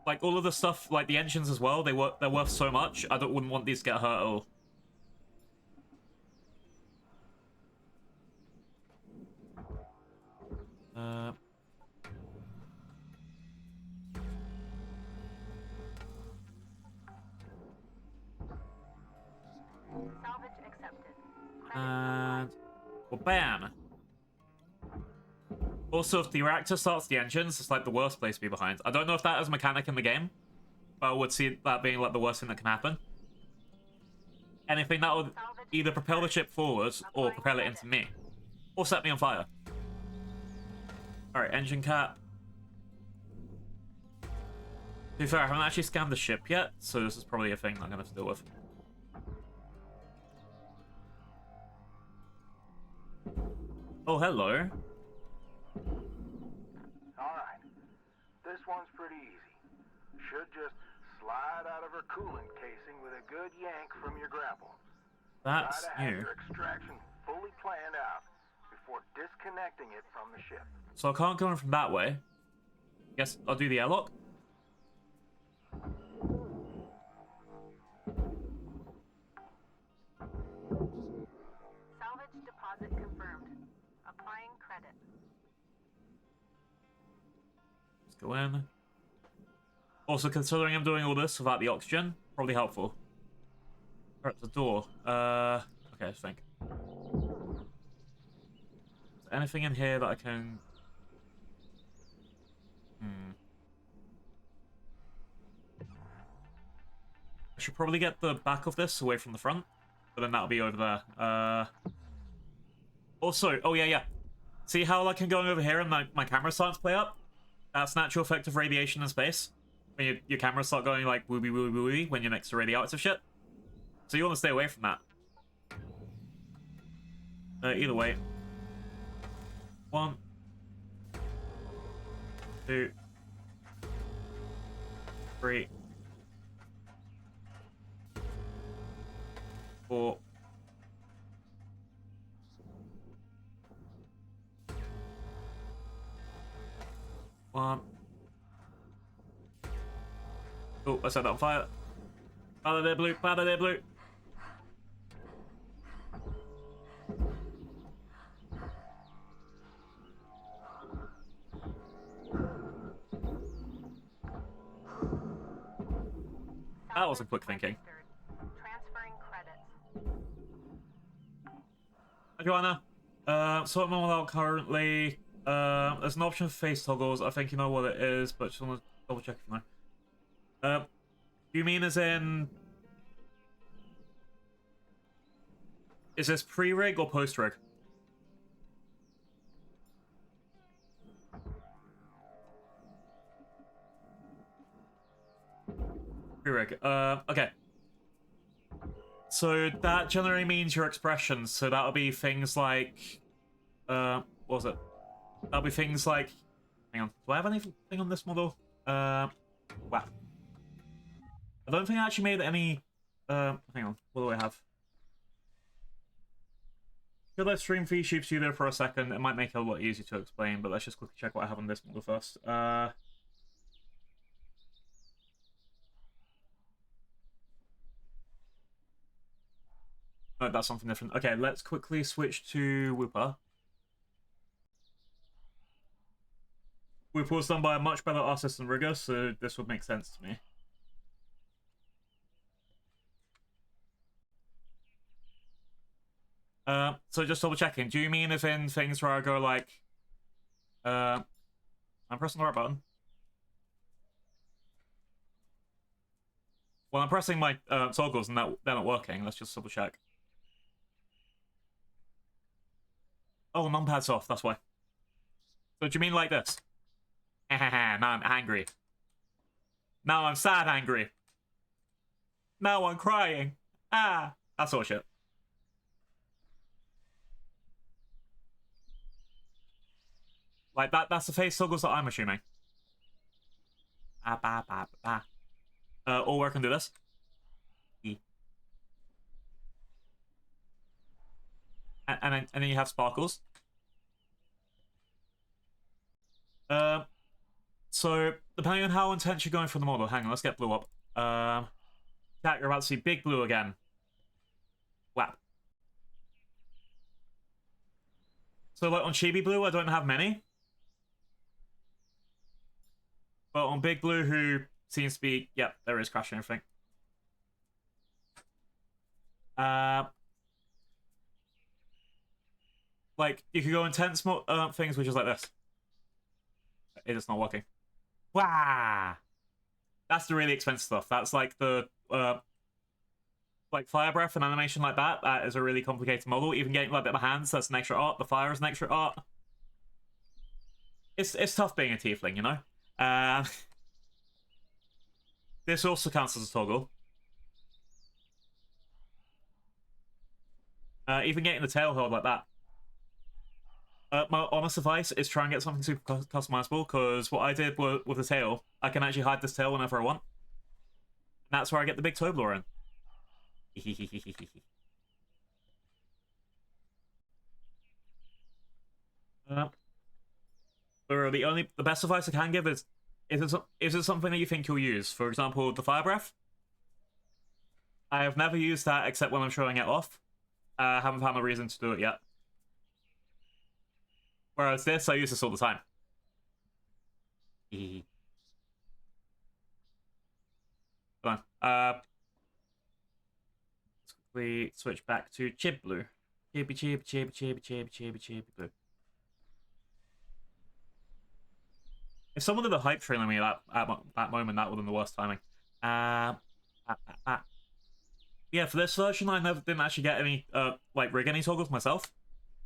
Like all of the stuff, like the engines as well, they're worth so much. I wouldn't want these to get hurt at all. Salvage accepted. And... Well, bam! Also, if the reactor starts the engines, it's like the worst place to be behind. I don't know if that is a mechanic in the game, but I would see that being like the worst thing that can happen. Anything that would either propel the ship forward or propel it into me. Or set me on fire. Alright, engine cap. To be fair, I haven't actually scanned the ship yet, so this is probably a thing I'm going to have to deal with. Oh, hello. Alright. This one's pretty easy. Should just slide out of her coolant casing with a good yank from your grapple. That's Try to have new. your extraction fully planned out before disconnecting it from the ship. So I can't go in from that way. Guess I'll do the airlock. Salvage deposit confirmed. Applying credit. Let's go in. Also, considering I'm doing all this without the oxygen, probably helpful. Right, the door. Okay, let's think. Is there anything in here that I can... I should probably get the back of this away from the front, but then that'll be over there. Also, oh yeah. See how like I'm going over here and my camera starts to play up? That's natural effect of radiation in space. When your camera start going like wooby wooby wooby when you're next to radioactive shit. So you want to stay away from that. Either way. 1, 2, 3, 4. One. Oh, I set that on fire. Out of there, blue. Out of there, blue. That wasn't quick thinking. Transferring credits. Joanna, sort them all out currently. There's an option for face toggles. I think you know what it is, but just want to double check if you know. Do you mean as in... Is this pre-rig or post-rig? Pre-rig. Okay. So that generally means your expressions. So that'll be things like... what was it? That'll be things like... Hang on. Do I have anything on this model? Wow. I don't think I actually made any... hang on. What do I have? Could I stream for YouTube Studio for a second? It might make it a lot easier to explain, but let's just quickly check what I have on this model first. No, that's something different. Okay, let's quickly switch to Whooper. Whooper was done by a much better artist than Rigger, so this would make sense to me. So just double checking. Do you mean as in things where I go like, I'm pressing the right button. Well, I'm pressing my toggles and they're not working. Let's just double check. Oh, numpad's off. That's why. So do you mean like this? Now I'm angry. Now I'm sad angry. Now I'm crying. Ah, that sort of shit. Like that's the face toggles that I'm assuming. Or I can do this. And then you have sparkles. So depending on how intense you're going for the model, hang on, let's get blue up. Jack, you're about to see big blue again. Wow. So like on Chibi Blue, I don't have many. But on Big Blue, who seems to be, yeah, there is crashing everything. Like you could go intense things, which is like this. It is not working. Wow, that's the really expensive stuff. That's like the like fire breath and animation like that. That is a really complicated model. Even getting like a bit of hands, that's an extra art. The fire is an extra art. It's tough being a tiefling, you know. This also counts as a toggle. Even getting the tail held like that. My honest advice is try and get something super customizable, because what I did with the tail, I can actually hide this tail whenever I want. And that's where I get the big toe blower in. The best advice I can give is it something that you think you'll use? For example, the fire breath. I have never used that except when I'm showing it off. I haven't found a reason to do it yet. Whereas this, I use this all the time. Hold on. Let's quickly switch back to Chib-Blue. Chibi Blue. If someone did a hype train on me at that moment, that would have been the worst timing. Yeah, for this version, I didn't actually get any like rig any toggles myself.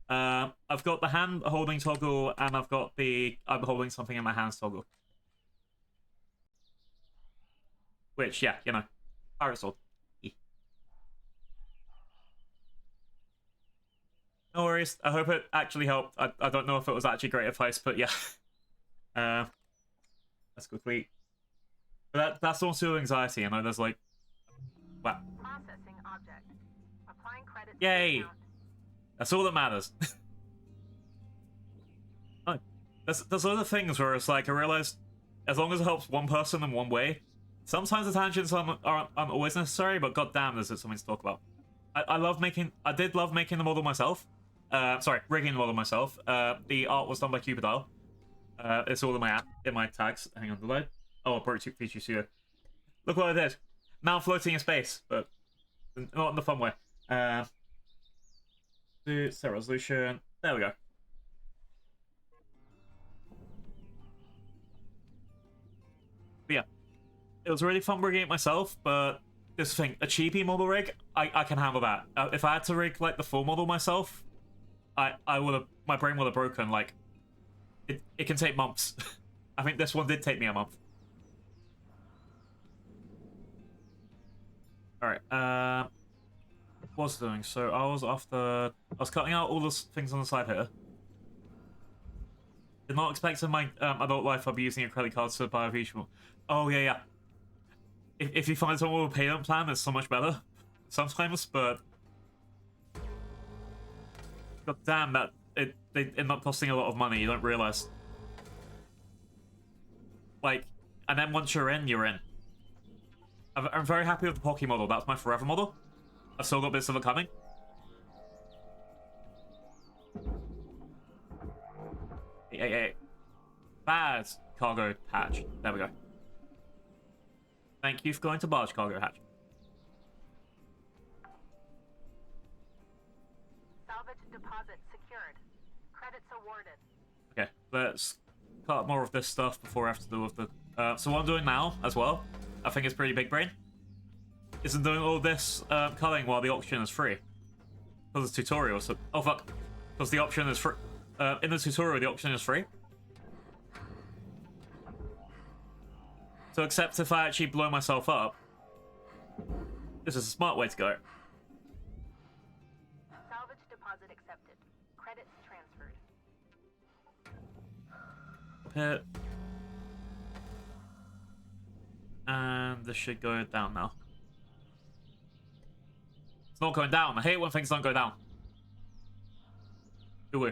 I've got the hand holding toggle, and I've got the I'm holding something in my hands toggle. Which, yeah, you know, pirate sword. No worries. I hope it actually helped. I don't know if it was actually great advice, but yeah. Let's quickly But that's also anxiety, you know, there's like... Wow. Processing object. Applying credits. Yay! That's all that matters. Oh, there's other things where it's like, I realized, as long as it helps one person in one way, sometimes the tangents aren't always necessary, but goddamn, there's something to talk about. I did love making the model myself. Sorry, rigging the model myself. The art was done by Cupidile. It's all in my tags. Hang on, delay. Oh, Pro Feature Studio. Look what I did. Now I'm floating in space, but not in the fun way. Set resolution. There we go. But yeah, it was really fun rigging it myself, but this thing, a cheapy model rig, I can handle that. If I had to rig like the full model myself, I would have, my brain would have broken. Like, it can take months. I think this one did take me a month. All right. What was I doing? So I was cutting out all the things on the side here. Did not expect in my adult life I'll be using a credit card to buy a visual. Oh yeah. If you find someone with a payment plan, it's so much better sometimes, but god damn that they end up costing a lot of money. You don't realize. Like, and then once you're in, you're in. I'm very happy with the Pocky model. That's my forever model. I've still got bits of it coming. Hey. Bad cargo hatch. There we go. Thank you for going to barge cargo hatch. Salvage deposit secured. Credits awarded. Okay, let's cut more of this stuff before I have to deal with the... so what I'm doing now, as well, I think it's pretty big brain, isn't doing all this culling while the option is free. Because it's tutorial, so... Oh, fuck. Because the option is free. In the tutorial, the option is free. So except if I actually blow myself up, this is a smart way to go. Salvage deposit accepted. Credits transferred. Hit. And this should go down now. It's not going down. I hate when things don't go down. Ooh.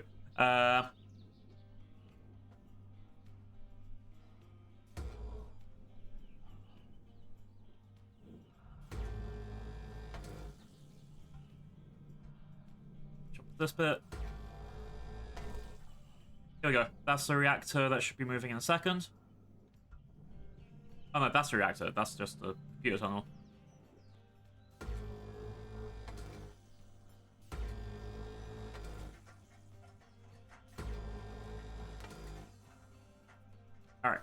Jump this bit. Here we go. That's the reactor that should be moving in a second. Oh no, that's the reactor. That's just the computer tunnel. Alright.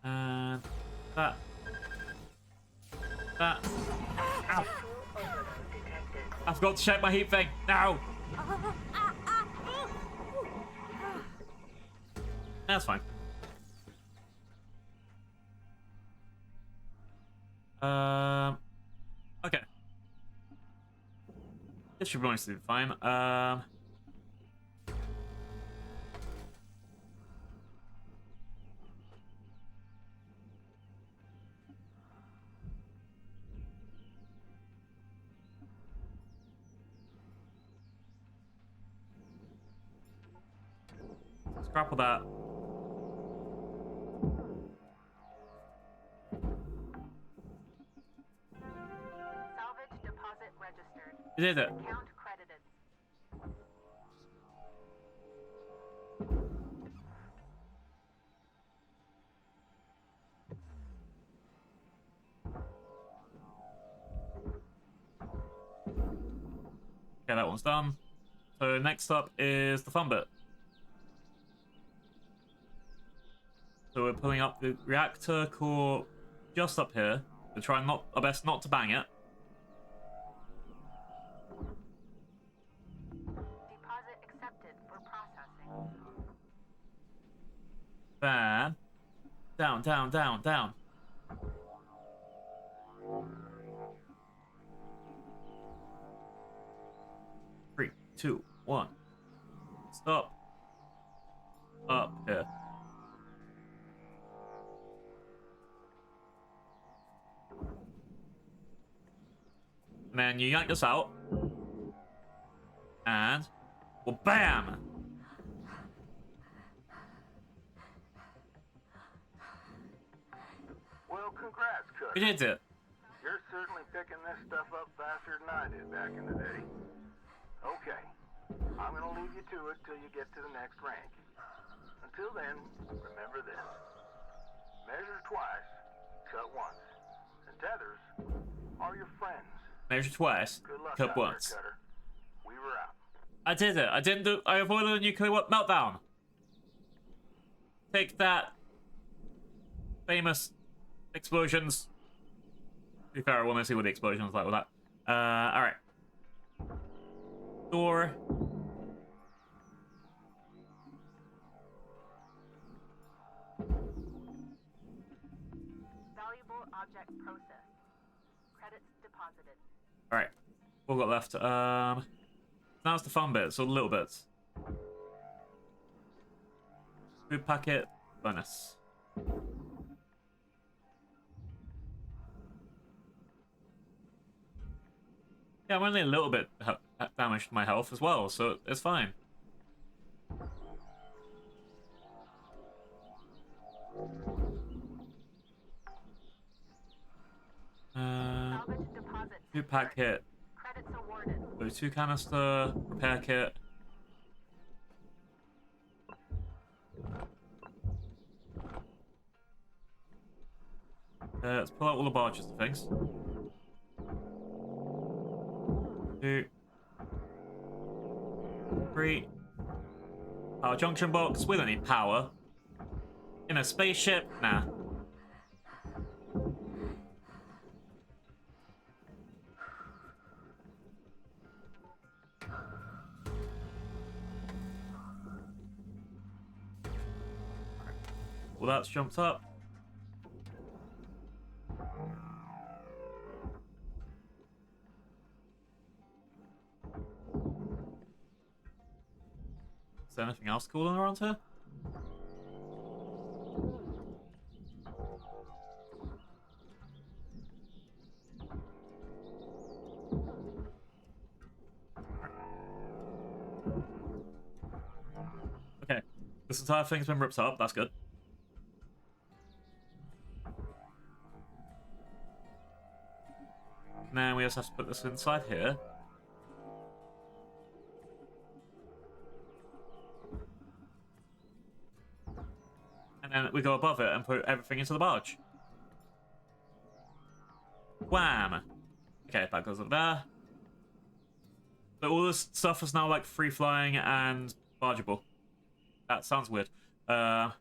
And that. Ow. I forgot to check my heat thing. No. That's fine. Okay. This should be honestly fine. Scrap all that. Salvage deposit registered. You did it. Account credited. Okay, that one's done. So next up is the fun bit. So we're pulling up the reactor core just up here. We're trying our best not to bang it. Deposit accepted for processing. Then down. 2, 1. Stop. Up here. And then you yank this out. And... well, bam! Well, congrats, Cook. We did it. You're certainly picking this stuff up faster than I did back in the day. Okay, I'm gonna leave you to it till you get to the next rank. Until then, remember this. Measure twice, cut once. And tethers are your friends. Measure twice, Good luck cut out once. there, Cutter. We were out. I did it. I didn't do. I avoided a nuclear meltdown. Take that. Famous explosions. To be fair, I want to see what the explosions like with that. Alright. Door. Valuable object processed. Credits deposited. Alright. What we got left? Now it's the fun bits, or the little bits. Food packet. Bonus. Yeah, I'm only a little bit damaged to my health as well, so it's fine. Salvage deposit. Food packet. Credits awarded. O2 canister. Repair kit. Let's pull out all the barges and things. 2, 3. Power junction box. We don't need power. In a spaceship? Nah. Well, that's jumped up. Is there anything else cool around here? Okay, this entire thing's been ripped up. That's good. Now we just have to put this inside here. And then we go above it and put everything into the barge. Wham! Okay, that goes up there. So all this stuff is now like free-flying and bargeable. That sounds weird. At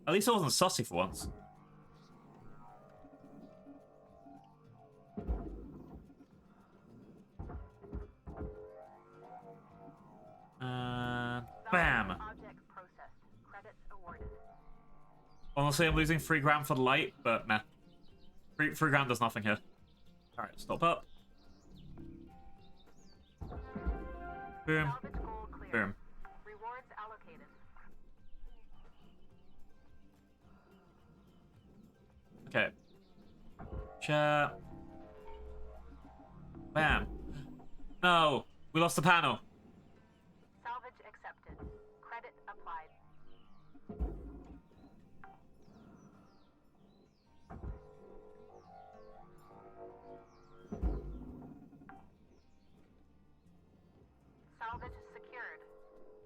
least it wasn't sussy for once. Bam! Object processed. Credits awarded. Honestly, I'm losing 3 grand for the light, but nah. 3 grand does nothing here. Alright, stop up. Boom. Salvage goal clear. Boom. Rewards allocated. Okay. Chair. Bam. No! We lost the panel. Salvage accepted. Credit applied. Salvage secured.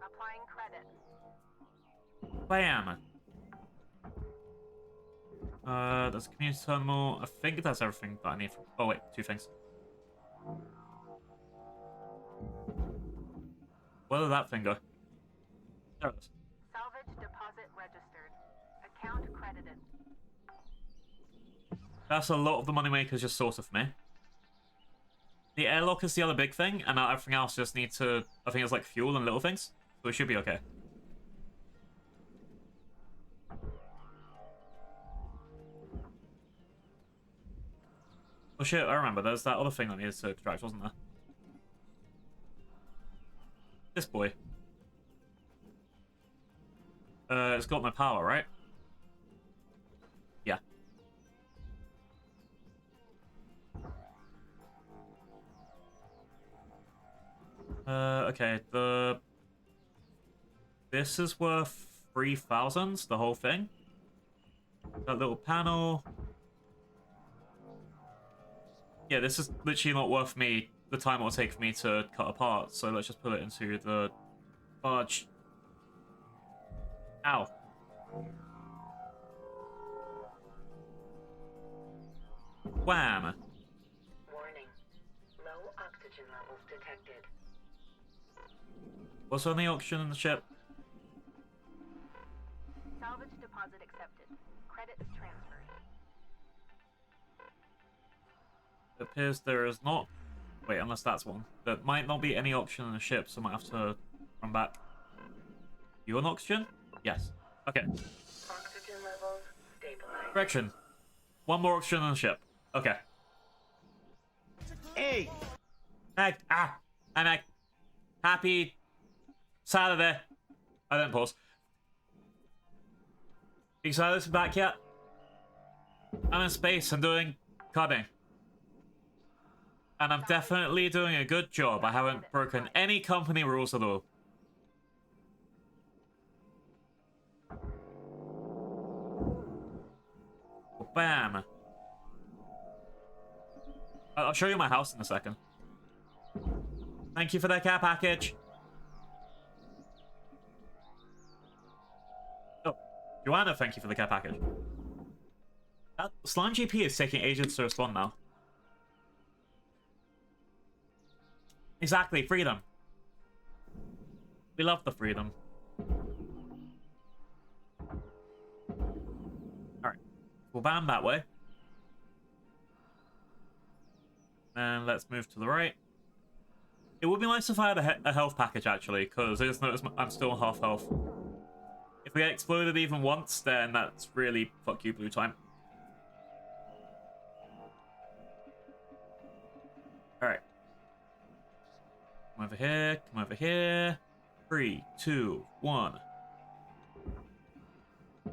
Applying credit. Bam. There's a community terminal. I think that's everything that I need. Oh wait, 2 things. Where did that thing go? There it is. Salvage deposit registered. Account credited. That's a lot of the moneymakers just sorted for me. The airlock is the other big thing, and everything else just needs to... I think it's like fuel and little things. So it should be okay. Oh shit, I remember. There's that other thing that needs to extract, wasn't there? This boy. It's got my power, right? Yeah. Okay, this is worth 3,000, the whole thing. That little panel. Yeah, this is literally not worth me the time it will take for me to cut apart, so let's just put it into the barge. Ow. Wham! Warning. Low oxygen levels detected. What's on the auction in the ship? Salvage deposit accepted. Credits transferred. It appears there is not. Wait, unless that's one. There might not be any auction in the ship, so I might have to run back. You on oxygen? Yes. Okay. Oxygen levels stabilized. Correction. One more oxygen on the ship. Okay. Hey! Meg! Ah! Hi, Meg. Happy Saturday. I didn't pause. You excited to be back yet? I'm in space. I'm doing coding. And I'm definitely doing a good job. I haven't broken any company rules at all. Bam. I'll show you my house in a second. Thank you for that care package. Oh, Joanna, thank you for the care package. Slime GP is taking ages to respond now. Exactly, freedom. We love the freedom. Alright. We'll ban that way. And let's move to the right. It would be nice if I had a health package, actually, because I just noticed I'm still on half health. If we get exploded even once, then that's really fuck you blue time. Alright. Come over here, come over here. 3, 2, 1.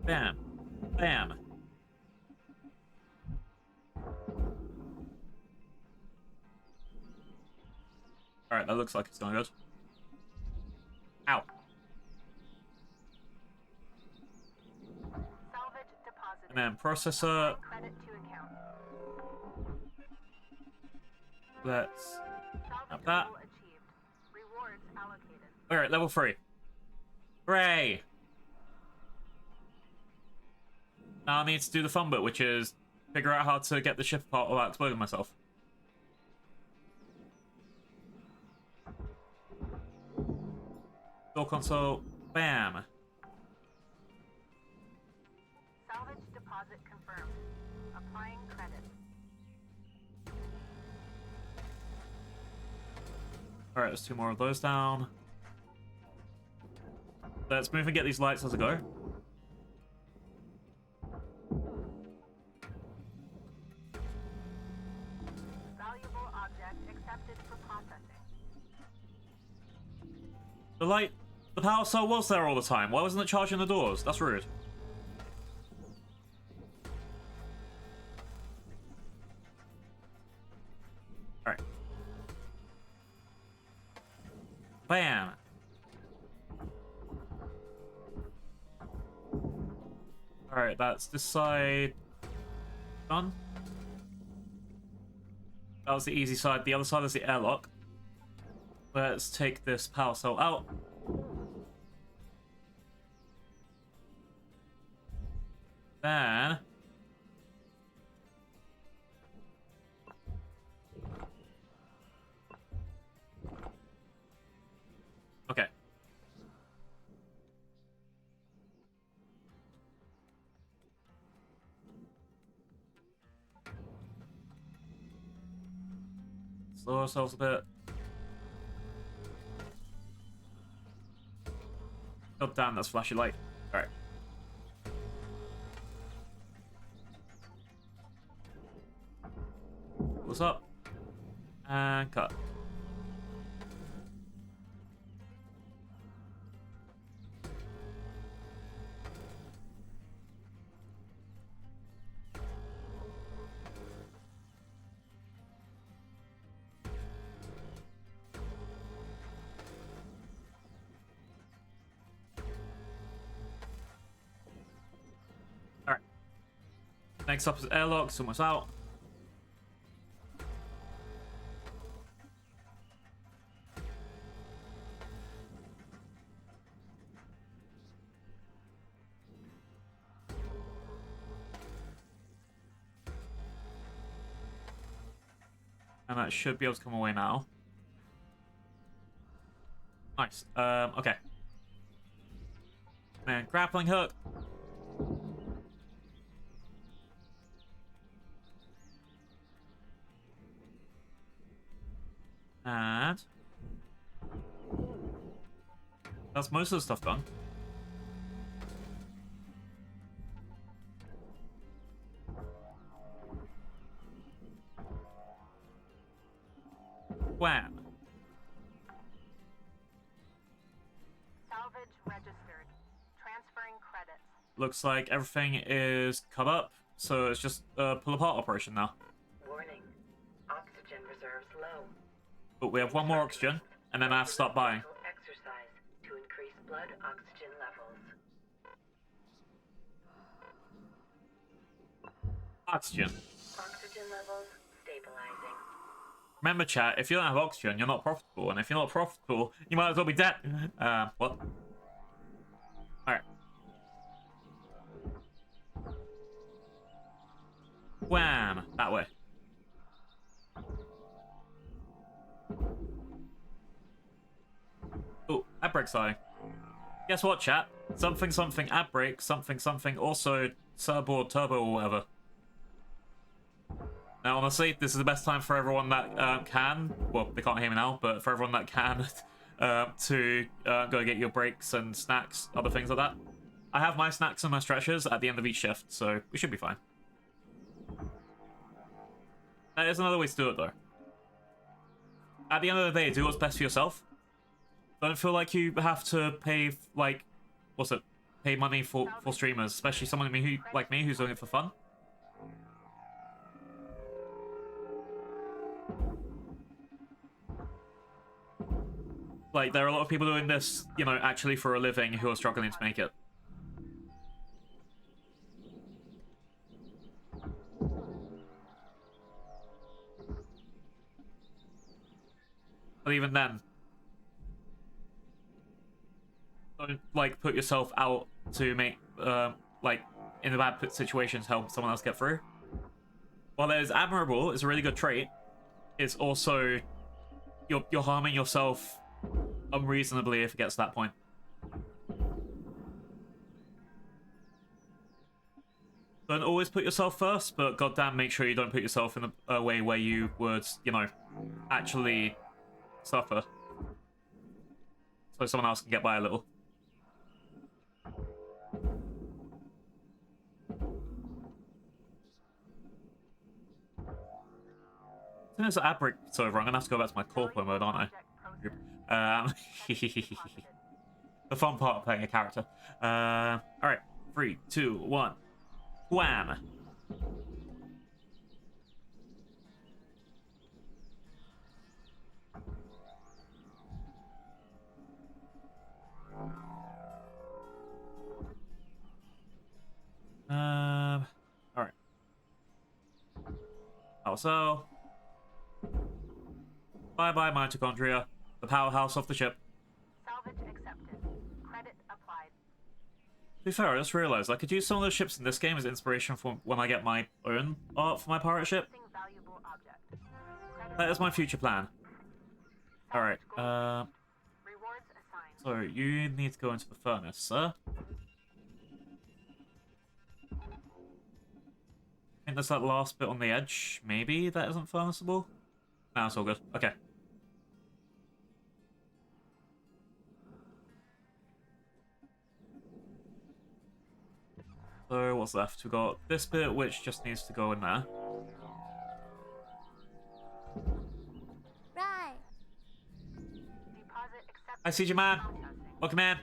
Bam. Bam. Alright, that looks like it's going good. Ow. Salvage deposited. And then processor. Credit to account. Let's Salvage have that. goal achieved. Rewards allocated. Alright, level 3. Hooray! Now I need to do the fun bit, which is figure out how to get the ship apart without exploding myself. Door console. Bam. Salvage deposit confirmed. Applying credits. Alright, there's 2 more of those down. Let's move and get these lights as I go. Valuable object accepted for processing. The power cell was there all the time. Why wasn't it charging the doors? That's rude. Alright. Bam. Alright, that's this side done. That was the easy side. The other side is the airlock. Let's take this power cell out. Then... okay. Slow ourselves a bit. God damn, that's flashy light. Alright. What's up? And cut. Next up is airlock. It's almost out. And that should be able to come away now. Nice. Okay. And grappling hook. And that's most of the stuff done. Wham. Salvage registered. Transferring credits. Looks like everything is cut up, so it's just a pull apart operation now. Warning. Oxygen reserves low. But we have one more oxygen, and then I have to start buying. Exercise to increase blood oxygen levels. Oxygen. Oxygen levels stabilizing. Remember, chat, if you don't have oxygen, you're not profitable, and if you're not profitable, you might as well be dead. What? Alright. Wham! That way. Oh, ad break starting. Guess what, chat? Something, something, ad break, something, something, also surfboard, turbo, or whatever. Now, honestly, this is the best time for everyone that can, well, they can't hear me now, but for everyone that can, to go get your breaks and snacks, other things like that. I have my snacks and my stretchers at the end of each shift, so we should be fine. There's another way to do it, though. At the end of the day, do what's best for yourself. Don't feel like you have to pay, like, what's it? Pay money for streamers, especially someone like me who's doing it for fun. Like, there are a lot of people doing this, you know, actually for a living who are struggling to make it. But even then, don't, like, put yourself out to make, like, in a bad situations help someone else get through. While it is admirable, it's a really good trait, it's also, you're harming yourself unreasonably if it gets to that point. Don't always put yourself first, but goddamn, make sure you don't put yourself in a way where you would, you know, actually suffer. So someone else can get by a little. As soon as the ad break's over, I'm gonna have to go back to my corpo mode, aren't I? The fun part of playing a character. Alright. 3, 2, 1. Wham! Alright. Also, bye-bye mitochondria, the powerhouse of the ship. Salvage accepted. Credit applied. To be fair, I just realized I could use some of those ships in this game as inspiration for when I get my own art for my pirate ship. Valuable object. That is my future plan. Alright, Rewards assigned. so you need to go into the furnace, sir. I think there's that last bit on the edge. Maybe that isn't furnaceable? No, it's all good. Okay. So what's left? We've got this bit, which just needs to go in there. Right. Deposit accepted. Hi, CG Man. Welcome in.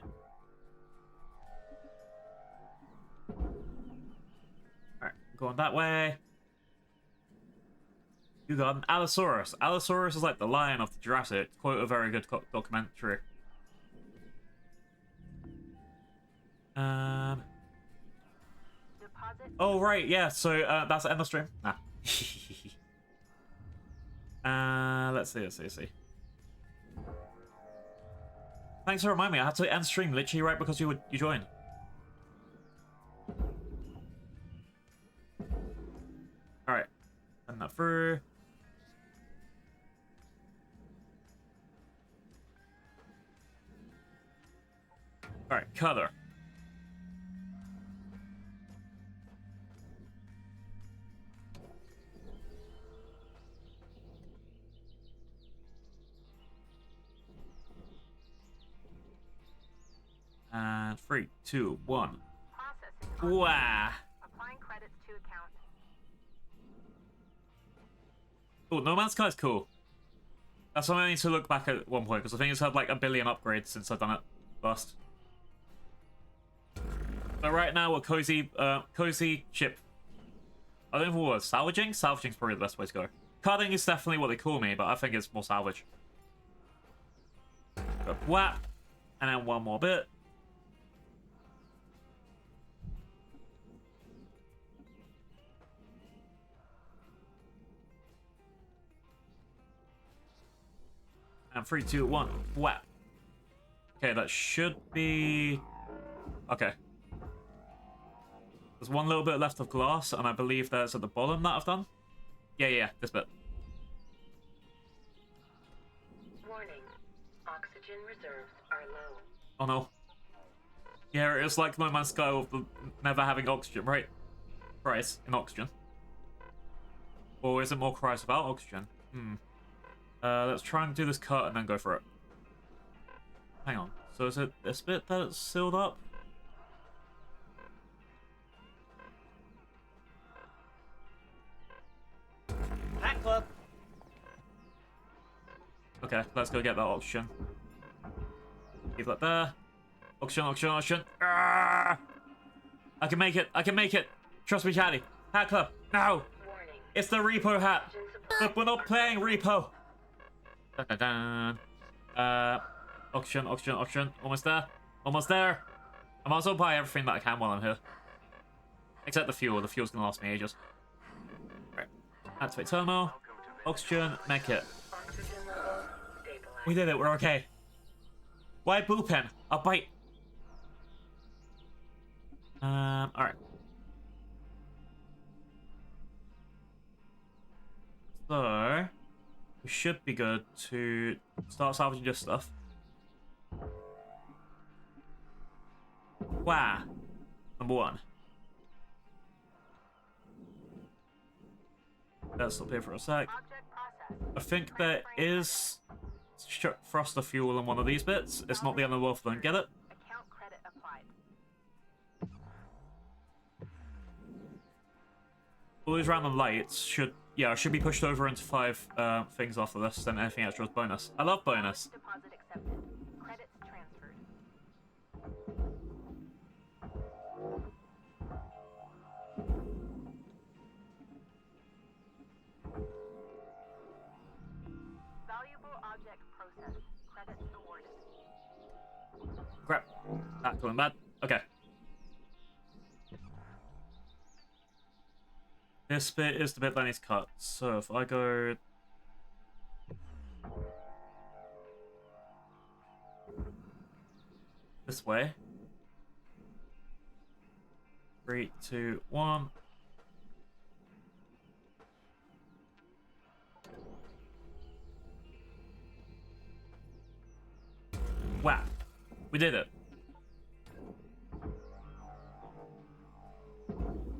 Alright, going that way. You got an Allosaurus. Allosaurus is like the lion of the Jurassic. Quote a very good documentary. Oh, right, yeah, so that's the end of stream. Let's see. Thanks for reminding me. I had to end stream literally right because you joined. Alright. Send that through. Alright, color. And 3, 2, 1. Processing. Wow. Applying credits to account. Oh, No Man's Sky is cool. That's something I need to look back at one point, because I think it's had like 1 billion upgrades since I've done it last. But right now we're cozy ship. I don't know what it was. Salvaging? Salvaging's probably the best way to go. Cutting is definitely what they call me, but I think it's more salvage. Go whap. And then one more bit. And 3, 2, 1. Whap. Okay, that should be... Okay. There's one little bit left of glass, and I believe that's at the bottom that I've done. Yeah, this bit. Warning. Oxygen reserves are low. Oh no. Yeah, it's like No Man's Sky with the never having oxygen, right? Price in oxygen. Or is it more price without oxygen? Let's try and do this cut and then go for it. Hang on. So is it this bit that it's sealed up? Hack club! Okay, let's go get that oxygen. Leave that there. Oxygen. Ah! I can make it. Trust me, Chatty. Hat club. No! Warning. It's the repo hat. Oxygen supply. Look, we're not playing repo. Dun, dun, dun. Oxygen. Almost there. I might as well buy everything that I can while I'm here. Except the fuel. The fuel's gonna last me ages. Right. Activate terminal. Oxygen. Make it. Oxygen level stabilized. We did it. We're okay. Why bullpen? I'll bite. Alright. So, we should be good to start salvaging this stuff. Wow. Number 1. Let's stop here for a sec. I think there is thruster fuel in one of these bits. It's not the end of the world if I don't get it. Account credit applied. All these random lights should be pushed over into 5 things after this, then anything extra is bonus. I love bonus. Deposit accepted. Credits transferred. Valuable object processed. Credits awarded. Crap. That going bad. Okay. This bit is the bit that needs cut. So if I go... this way. 3, 2, 1. Wow. We did it.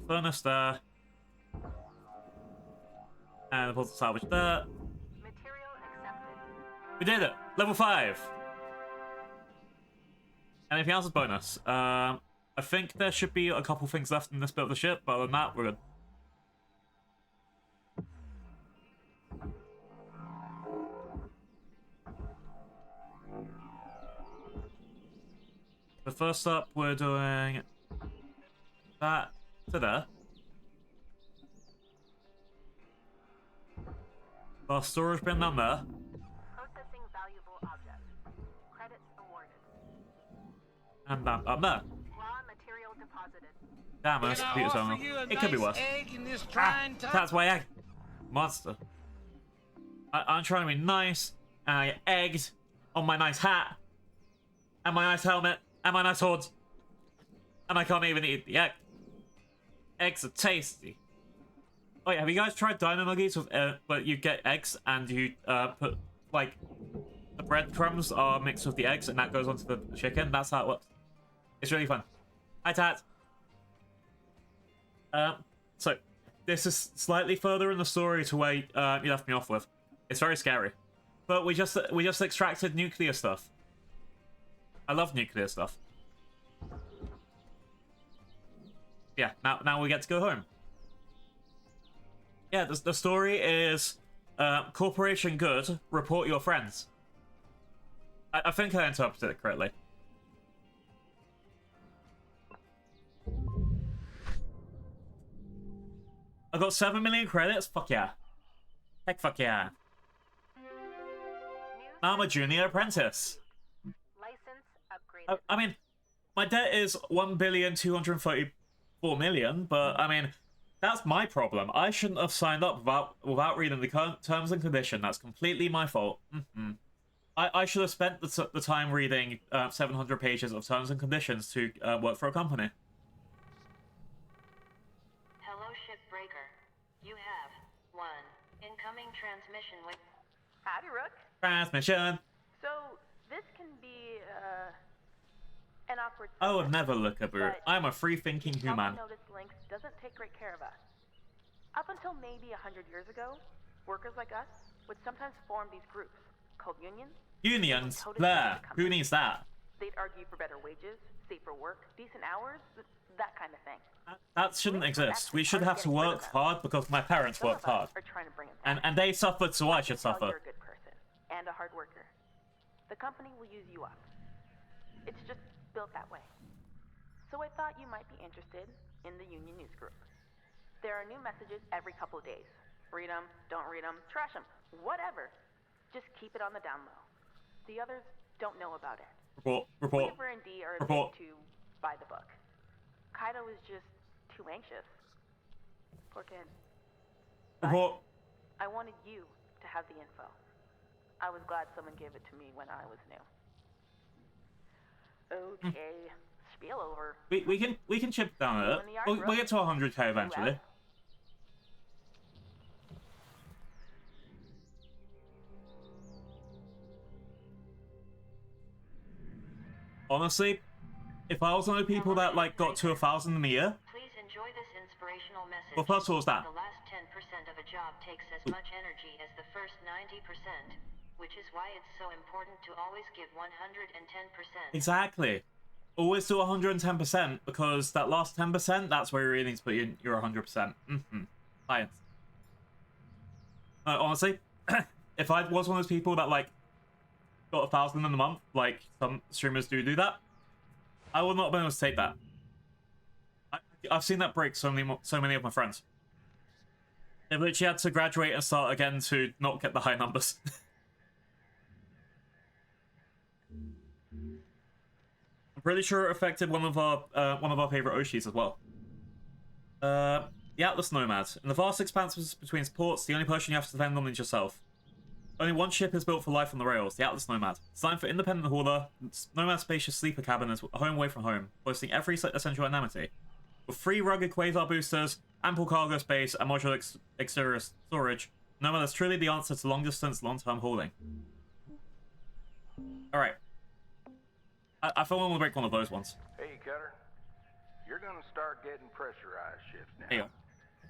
Furnace there. And the salvage there. Material accepted. We did it! Level 5! Anything else is bonus. I think there should be a couple things left in this bit of the ship, but other than that, we're good. So first up, we're doing that to there. Last storage bin down there. Processing valuable object. Credits awarded. And that up there. Raw material deposited. Damn, this computer's on. It could be worse. That's my egg. Monster. I'm trying to be nice, and I get egged on my nice hat, and my nice helmet, and my nice horns, and I can't even eat the egg. Eggs are tasty. Oh yeah, have you guys tried Dino Nuggies with, where you get eggs and you put, like, the breadcrumbs are mixed with the eggs and that goes onto the chicken? That's how it works. It's really fun. Hi, Tat. So, this is slightly further in the story to where you left me off with. It's very scary. But we just extracted nuclear stuff. I love nuclear stuff. Yeah, now we get to go home. Yeah, the story is Corporation Good, report your friends. I think I interpreted it correctly. I got 7 million credits? Fuck yeah. Heck fuck yeah. Now I'm a junior apprentice. License upgraded. I mean, my debt is 1,234,000,000, but I mean, that's my problem. I shouldn't have signed up without reading the terms and conditions. That's completely my fault. I should have spent the time reading 700 pages of terms and conditions to work for a company. Hello, Shipbreaker. You have one incoming transmission with... Howdy, Rook. Transmission. So, this can be, an awkward... I would never look at her. I'm a free-thinking human. Notice Lynx doesn't take great care of us. Up until maybe 100 years ago, workers like us would sometimes form these groups called unions. Unions? There. Who needs that? They'd argue for better wages, safer work, decent hours, that kind of thing. That shouldn't exist. We should have to work hard because my parents worked hard. And they suffered, so I should suffer. You're a good person and a hard worker. The company will use you up. It's just built that way. So I thought you might be interested in the union news group. There are new messages every couple of days. Read them, don't read them, trash them, whatever. Just keep it on the down low. The others don't know about it. Report. Weaver and D are Report. to buy the book. Kaido is just too anxious. Poor kid. Report. I wanted you to have the info. I was glad someone gave it to me when I was new. Okay, spiel over. We can chip down a bit. We'll get to 100k eventually. Honestly, if I was one of the people that like got to 1,000 in a year, Please enjoy this inspirational message. well, first of all, that. The last 10% of a job takes as much energy as the first 90%, which is why it's so important to always give 110%. Exactly. Always do 110% because that last 10%, that's where you really need to put in your 100%. Science. Honestly, if I was one of those people that like got 1,000 in a month, like some streamers do that, I would not have been able to take that. I've seen that break so many of my friends. They literally had to graduate and start again to not get the high numbers. I'm pretty sure it affected one of our favorite Oshis as well. The Atlas Nomad. In the vast expanses between ports, the only person you have to depend on is yourself. Only one ship is built for life on the rails, the Atlas Nomad. Designed for independent hauler, Nomad's spacious sleeper cabin is a home away from home, boasting every essential amenity. With 3 rugged quasar boosters, ample cargo space, and modular exterior storage, Nomad is truly the answer to long-distance, long-term hauling. Alright. I feel I'm gonna break one of those ones. Hey, Cutter. You're gonna start getting pressurized shifts now. Hey.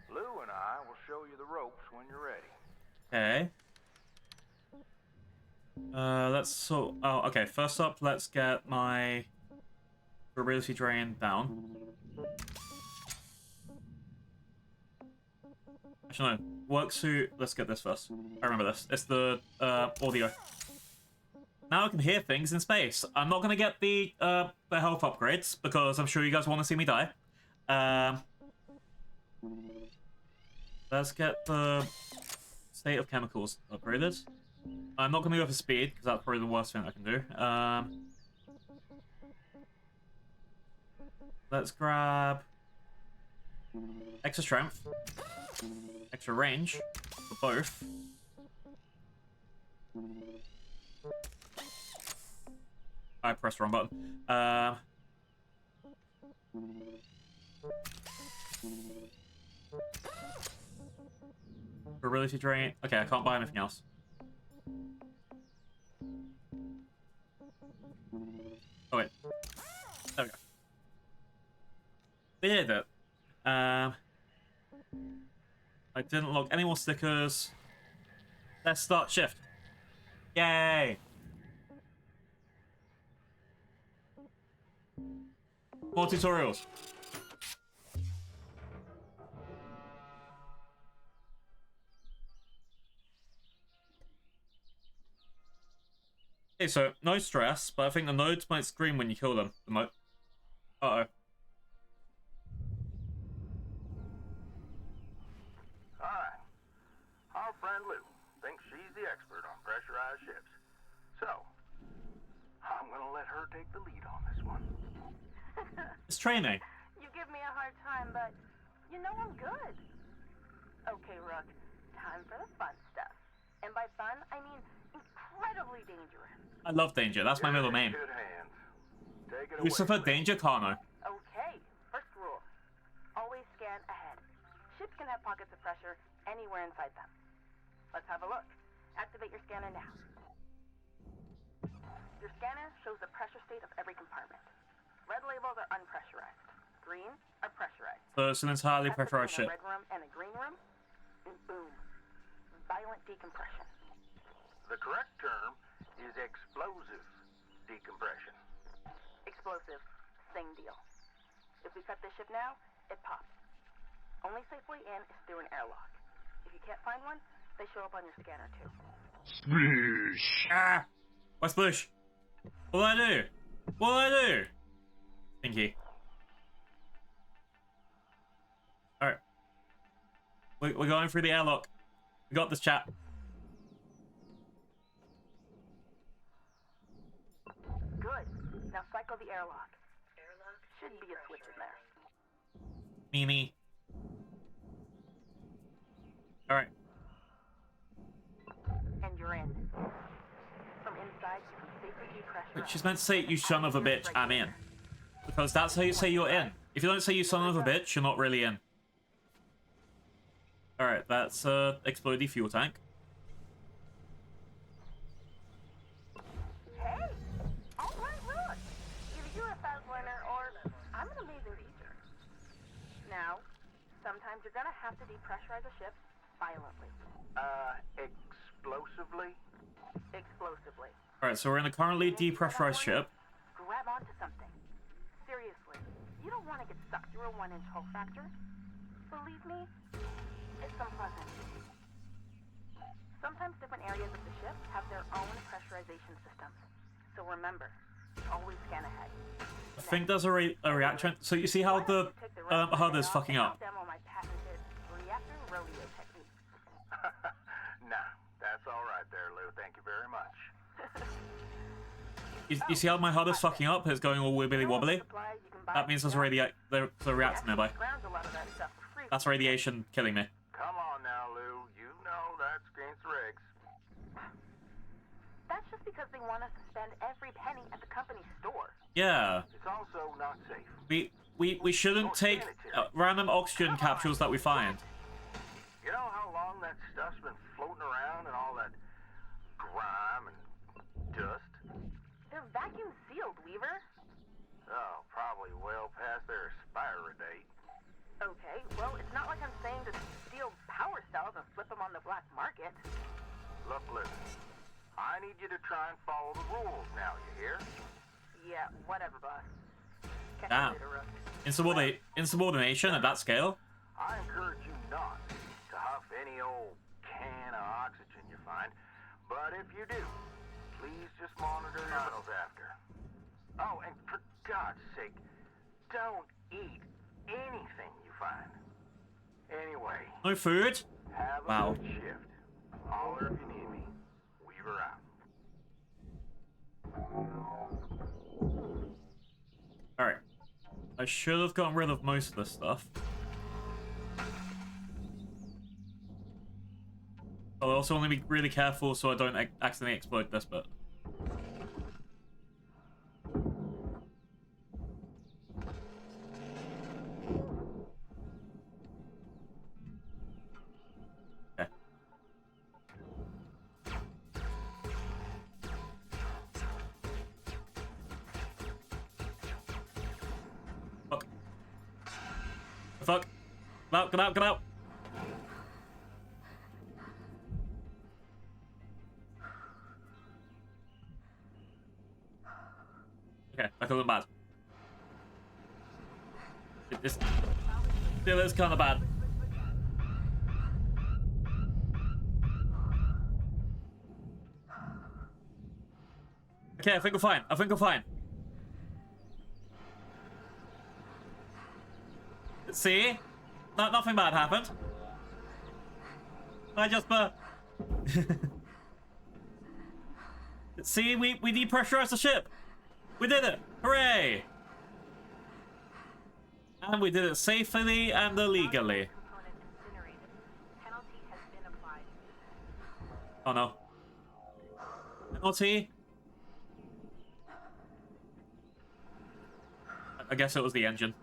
Lou and I will show you the ropes when you're ready. Okay. Okay, first up, let's get my durability drain down. Actually, no. Work suit, let's get this first. I remember this. It's the audio. Now I can hear things in space. I'm not gonna get the health upgrades because I'm sure you guys want to see me die. Let's get the state of chemicals upgraded. I'm not gonna go for speed because that's probably the worst thing I can do. Let's grab extra strength, extra range for both. I pressed the wrong button. Ability drain. Okay, I can't buy anything else. Oh wait. There we go. We did it. I didn't log any more stickers. Let's start shift. Yay! More tutorials. Okay, so no stress, but I think the nodes might scream when you kill them. Uh-oh. Alright. Our friend Lou thinks she's the expert on pressurized ships. So, I'm gonna let her take the lead on this one. It's training. You give me a hard time, but you know I'm good. Okay, Rook, time for the fun stuff. And by fun, I mean incredibly dangerous. I love danger. That's my middle name. Good hands. Take it Lucifer away. Danger Kano. Okay, first rule. Always scan ahead. Ships can have pockets of pressure anywhere inside them. Let's have a look. Activate your scanner now. Your scanner shows the pressure state of every compartment. Red labels are unpressurized. Green are pressurized. So it's an entirely That's pressurized between ship. a red room and a green room, and boom. Violent decompression. The correct term is explosive decompression. Explosive, same deal. If we cut this ship now, it pops. Only safe way in is through an airlock. If you can't find one, they show up on your scanner too. Splish! Ah! Why splish? What do I do? What do I do? Pinky. Alright. We're going through the airlock. We got this, chat. Good. Now cycle the airlock. Should be a switch in there. Mimi. Alright. And you're in. From inside, you can safely depressurize. She's meant to say, you son of a bitch, I'm in. Because that's how you say you're in. If you don't say you son of a bitch, you're not really in. Alright, that's explodey fuel tank. Hey! Alright, look! Either you're a fast learner or I'm an amazing teacher. Now, sometimes you're gonna have to depressurize a ship violently. Explosively? Explosively. Alright, so we're in a currently depressurized ship. Grab onto something. Seriously, you don't want to get sucked through a 1-inch hull fracture. Believe me, it's unpleasant. Sometimes different areas of the ship have their own pressurization systems. So remember, always scan ahead. I think there's a reaction. So you see how the HUD is fucking up. Demo my patented reactor rodeo technique. Nah, that's all right there, Lou. Thank you very much. You see how my HUD is fucking up? It's going all wibbly wobbly. That means there's a reactor nearby. That's radiation killing me. Come on now, Lou. You know that's against the regs. That's just because they want us to spend every penny at the company store. Yeah. It's also not safe. We shouldn't take random oxygen capsules that we find. You know how long that stuff's been floating around and all that grime and dust? They're vacuum sealed, Weaver. Oh, probably well past their expiry date. Okay, well, it's not like I'm saying to steal power cells and flip them on the black market. Look, Lou. I need you to try and follow the rules now, you hear? Yeah, whatever, boss. Catch Damn. you later, Rook. Insubordination at that scale? I encourage you not to huff any old can of oxygen you find, but if you do, please just monitor your vitals after. Oh, and for God's sake, don't eat anything you find. Anyway. No food? Have a Wow. good shift. Holler if you need me. Weaver out. Alright. I should have gotten rid of most of this stuff. I'll also want to be really careful so I don't accidentally explode this bit. Okay. Fuck. Fuck. Get out, get out, get out! Okay, that could look bad. It still is kind of bad. Okay, I think we're fine. I think we're fine. See? Nothing bad happened. I just See, we depressurized the ship. We did it! Hooray! And we did it safely and illegally. Oh no. Penalty? I guess it was the engine.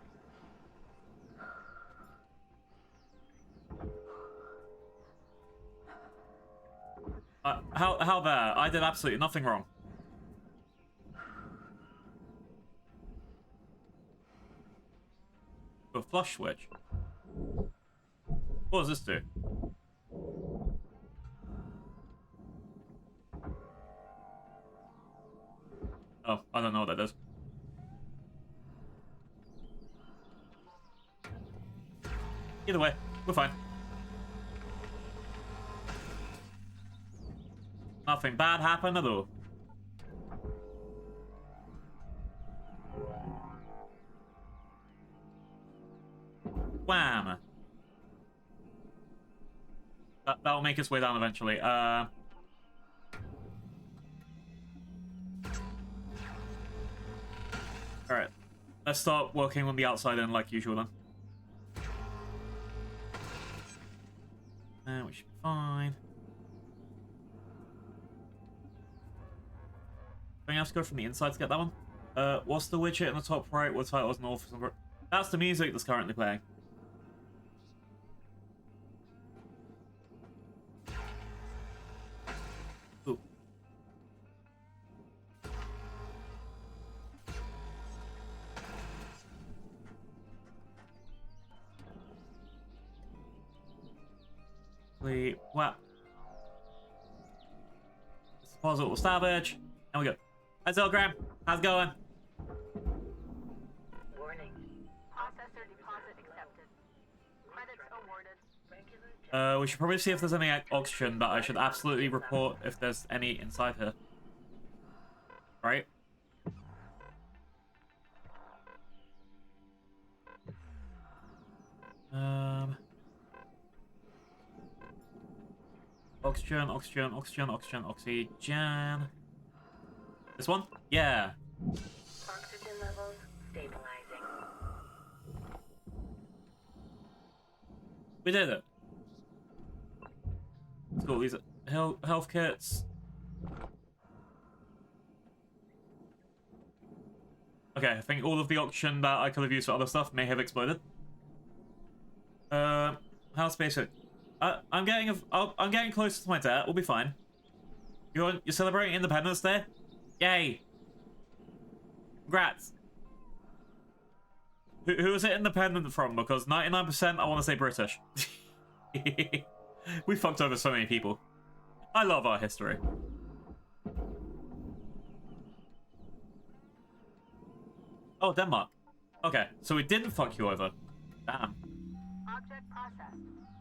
How there? I did absolutely nothing wrong. A flush switch. What does this do? Oh, I don't know what that does. Either way, we're fine. Nothing bad happened at all. Wham! That'll make its way down eventually. Alright. Let's start working on the outside end like usual then. We should be fine. I think I have to go from the inside to get that one. What's the widget in the top right? What title is north? That's the music that's currently playing. Ooh. Wow. Deposit will salvage. And we go. Hi, Zilgram. How's it going? Warning. Processor deposit accepted. Credits awarded. We should probably see if there's any oxygen, but I should absolutely report if there's any inside here. Right? Oxygen, oxygen, oxygen, oxygen, oxygen. This one? Yeah. Oxygen levels stabilizing. We did it. Let's go. These health kits. Okay, I think all of the oxygen that I could have used for other stuff may have exploded. Hardspace. I'm getting closer to my debt. We'll be fine. You're celebrating Independence Day? Yay! Congrats. Who is it independent from? Because 99% I want to say British. We fucked over so many people. I love our history. Oh, Denmark. Okay, so we didn't fuck you over. Damn. Object processed.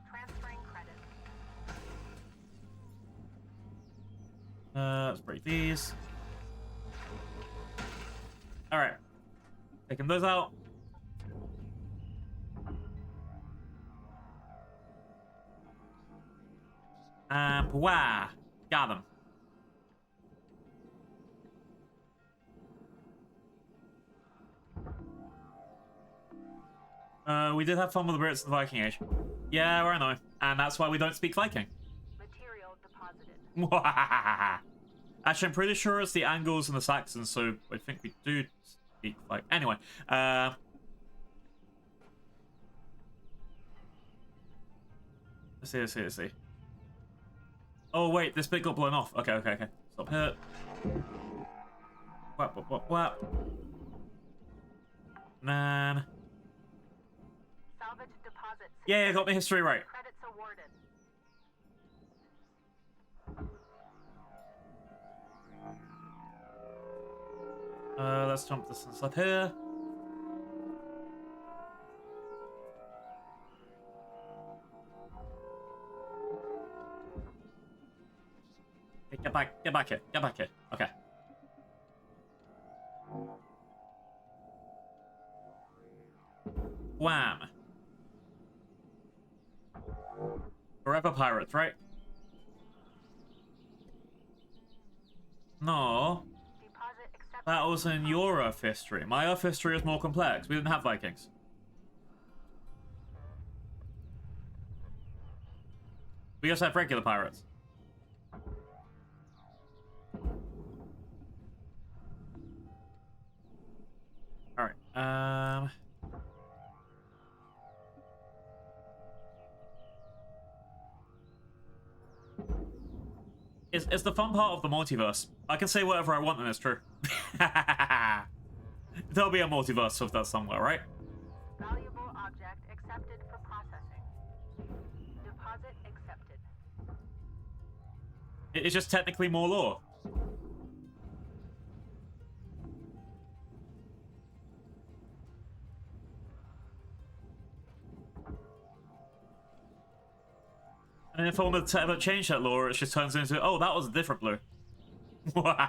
Transferring credits. Let's break these. Alright. Taking those out. And wow. Got them. We did have fun with the Brits in the Viking Age. Yeah, I know. And that's why we don't speak Viking. Material deposited. Actually, I'm pretty sure it's the Angles and the Saxons, so I think we do speak Viking. Anyway, let's see. Oh, wait, this bit got blown off. Okay. Stop here. Whap. Man. Salvage deposit. Yeah, got my history right. Credits awarded. Let's jump this up here. Hey, get back here. Okay. Wham. Forever pirates, right? No. Deposit accepted. That was in your Earth history. My Earth history is more complex. We didn't have Vikings. We just have regular pirates. Alright, It's the fun part of the multiverse. I can say whatever I want and it's true. There'll be a multiverse of that somewhere, right? Valuable object accepted for processing. Deposit accepted. It's just technically more lore. And if I wanted to ever change that lore, it just turns into, oh, that was a different blue. Alright,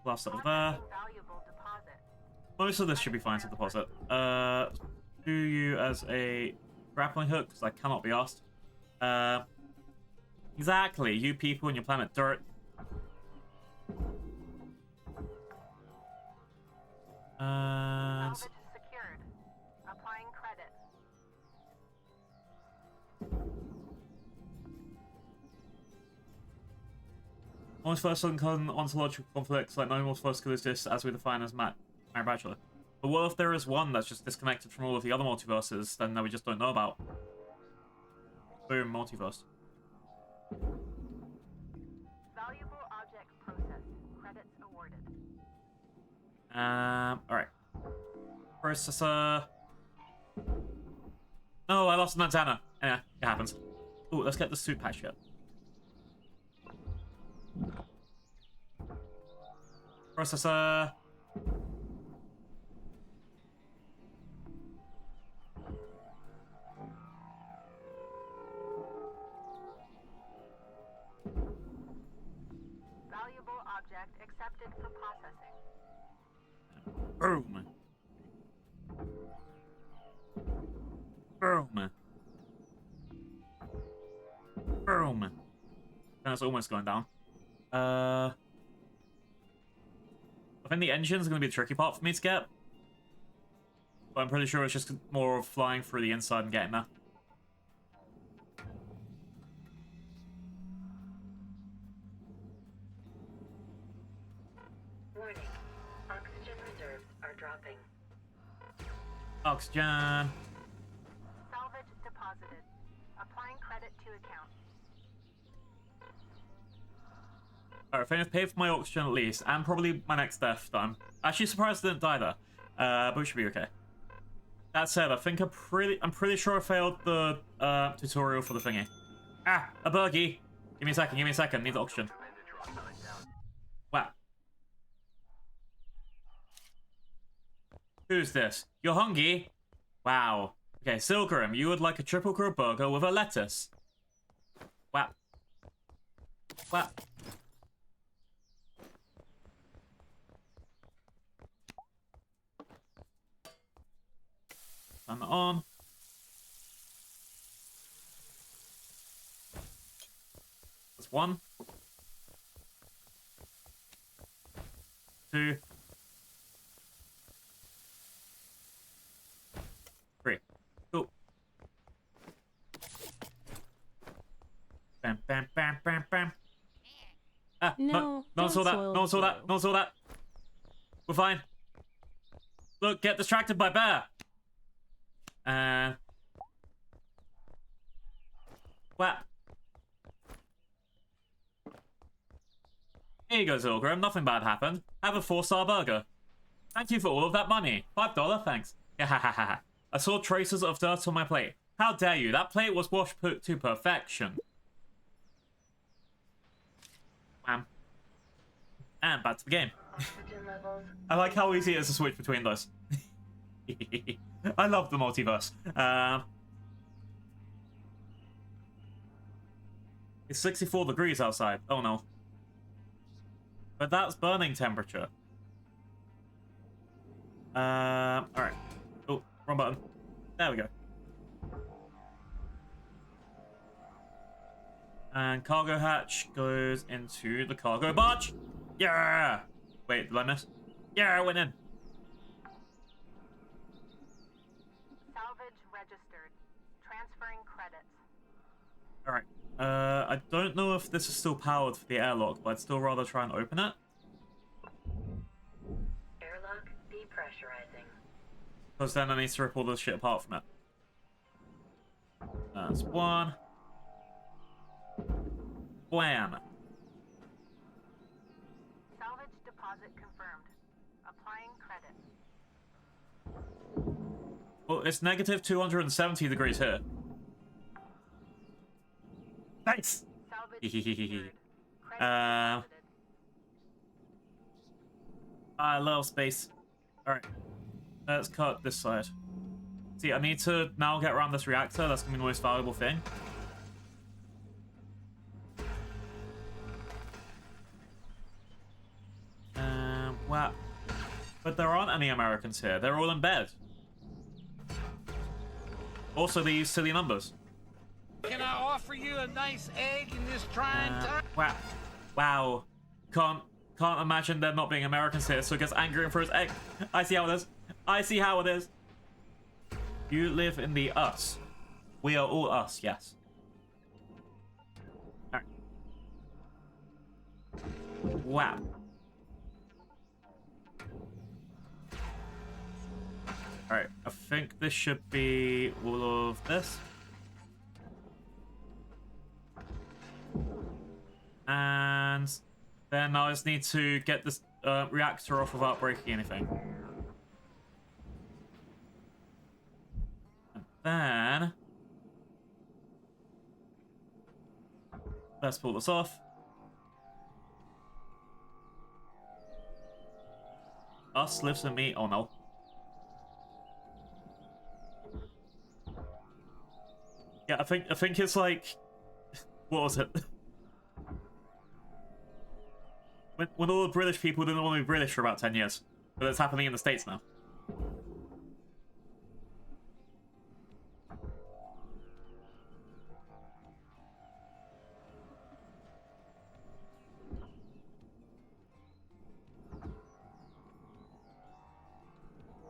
blast that over there. Valuable deposit. Most of this should be fine to deposit. Do you as a grappling hook, because I cannot be asked. Exactly, you people and your planet dirt. And Salvage secured. Applying credit. most first ontological conflicts like no most first could exist as we define as Mary Bachelor. But what if there is one that's just disconnected from all of the other multiverses, then that we just don't know about? Boom, multiverse. Valuable object processed. Credits awarded. Alright. Processor. Oh, I lost an antenna. Yeah, it happens. Ooh, let's get the suit patch yet. Processor. Valuable object accepted for processing. Boom. Boom. Boom. That's almost going down. I think the engine's going to be the tricky part for me to get. But I'm pretty sure it's just more of flying through the inside and getting there. Warning. Oxygen reserves are dropping. Oxygen. Salvage deposited. Applying credit to account. Alright, I paid for my oxygen at least, and probably my next death that I'm actually surprised I didn't die there. But we should be okay. That said, I think I'm pretty sure I failed the tutorial for the thingy. Ah, a Burgie! Give me a second, need the oxygen. Wow. Who's this? You're hungry? Wow. Okay, Silgrim, you would like a triple grilled burger with a lettuce. Wow. Wow. Turn that on. That's one. 2, 3. Cool. Bam, bam, bam, bam, bam. Ah, no one saw that. No one saw that. No one saw that. We're fine. Look, get distracted by bear. Whap. Here you go, Zilgrim. Nothing bad happened. Have a 4-star burger. Thank you for all of that money. $5, thanks. I saw traces of dirt on my plate. How dare you? That plate was washed to perfection. Wham. And back to the game. I like how easy it is to switch between those. I love the multiverse. It's 64 degrees outside. Oh no. But that's burning temperature. Alright. Oh, wrong button. There we go. And cargo hatch goes into the cargo barge. Yeah! Wait, did I miss? Yeah, I went in. Salvage registered. Transferring credits. Alright. I don't know if this is still powered for the airlock, but I'd still rather try and open it. Airlock depressurizing. Because then I need to rip all this shit apart from it. That's one. Blam. Salvage deposit confirmed. Applying credit. Well, it's negative 270 degrees here. Nice! Salvage secured. Credit I deposited. love space. Alright. Let's cut this side. See, I need to now get around this reactor. That's gonna be the most valuable thing. Wow. But there aren't any Americans here. They're all in bed. Also, they use silly numbers. Can I offer you a nice egg in this trying time? Wow. Wow. Can't imagine there not being Americans here, so he gets angry and throws egg. I see how it is. I see how it is. You live in the us. We are all us, yes. Alright. Wow. Alright, I think this should be all of this. And then I just need to get this reactor off without breaking anything. And then let's pull this off. Us lives in me. Oh no. Yeah, I think it's like, what was it? When all the British people didn't want to be British for about 10 years. But it's happening in the States now.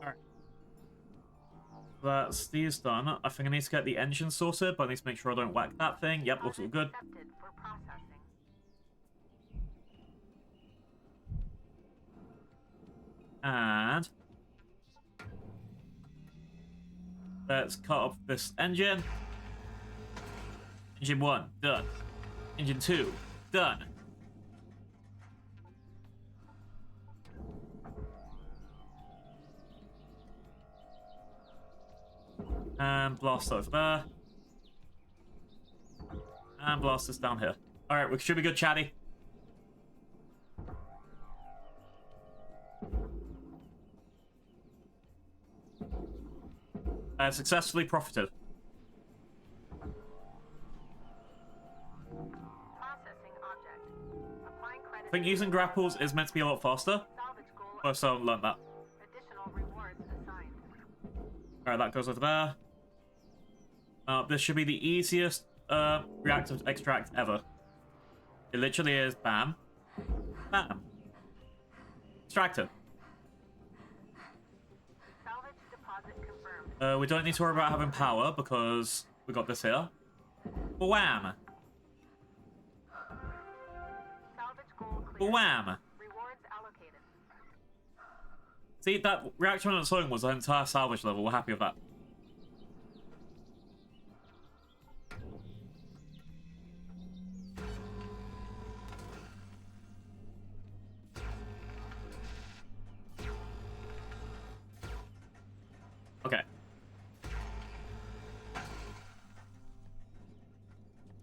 Alright. That's these done. I think I need to get the engine sorted, but I need to make sure I don't whack that thing. Yep, looks all good. Accepted for processing. And let's cut off this engine. Engine 1, done. Engine 2, done. And blast over there. And blast this down here. Alright, we should be good, chatty. Successfully profited. Processing object. Applying credit. I think using grapples is meant to be a lot faster. Salvage goal. But I still haven't learned that. Additional rewards assigned. Alright, that goes over there. This should be the easiest reactor to extract ever. It literally is bam, bam. Extracted. Salvage deposit confirmed. We don't need to worry about having power because we got this here. Wham! Salvage goal clear. Wham! Rewards allocated. See, that reaction on its own was an entire salvage level. We're happy with that. Okay.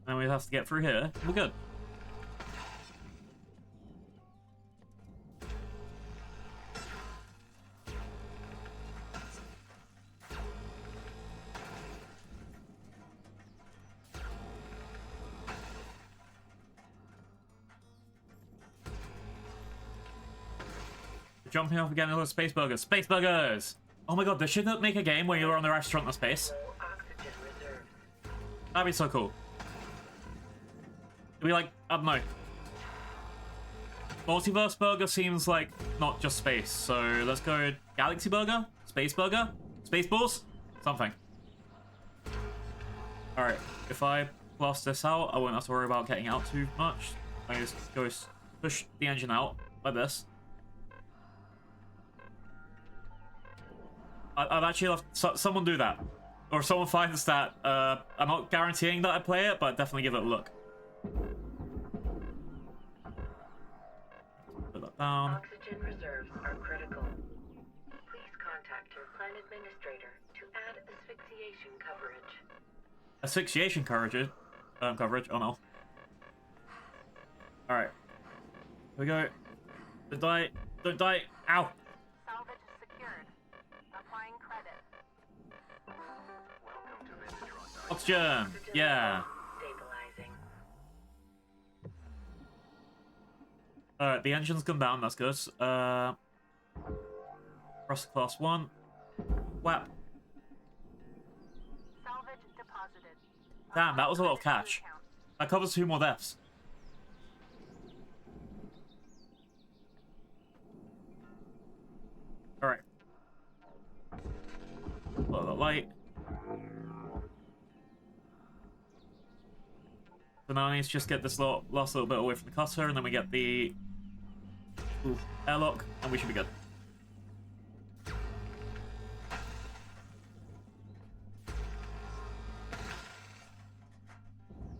And we have to get through here. We're good. Jumping off again, another space burgers. Space burgers! Oh my god, they should make a game where you're on the restaurant in space. Oxygen reserves. That'd be so cool. It'd be like, I don't know. Multiverse burger seems like not just space, so let's go galaxy burger? Space burger? Space balls? Something. Alright, if I blast this out, I won't have to worry about getting out too much. I just go push the engine out like this. I'd actually love someone do that. Or if someone finds that, I'm not guaranteeing that I play it, but definitely give it a look. Put that down. Oxygen reserves are critical. Please contact your plan administrator to add asphyxiation coverage. Asphyxiation coverage? Coverage? Oh no. Alright. Here we go. Don't die. Don't die. Ow! Salvage secured. Applying credit. Welcome to Vintage. Oxygen! Yeah. Stabilizing. Alright, the engine's gone down, that's good. Press class 1. Whap. Salvage deposited. Damn, that was a lot of cash. That covers 2 more deaths. Alright. Follow the light. So now I need to just get this last little bit away from the cutter, and then we get the airlock, and we should be good.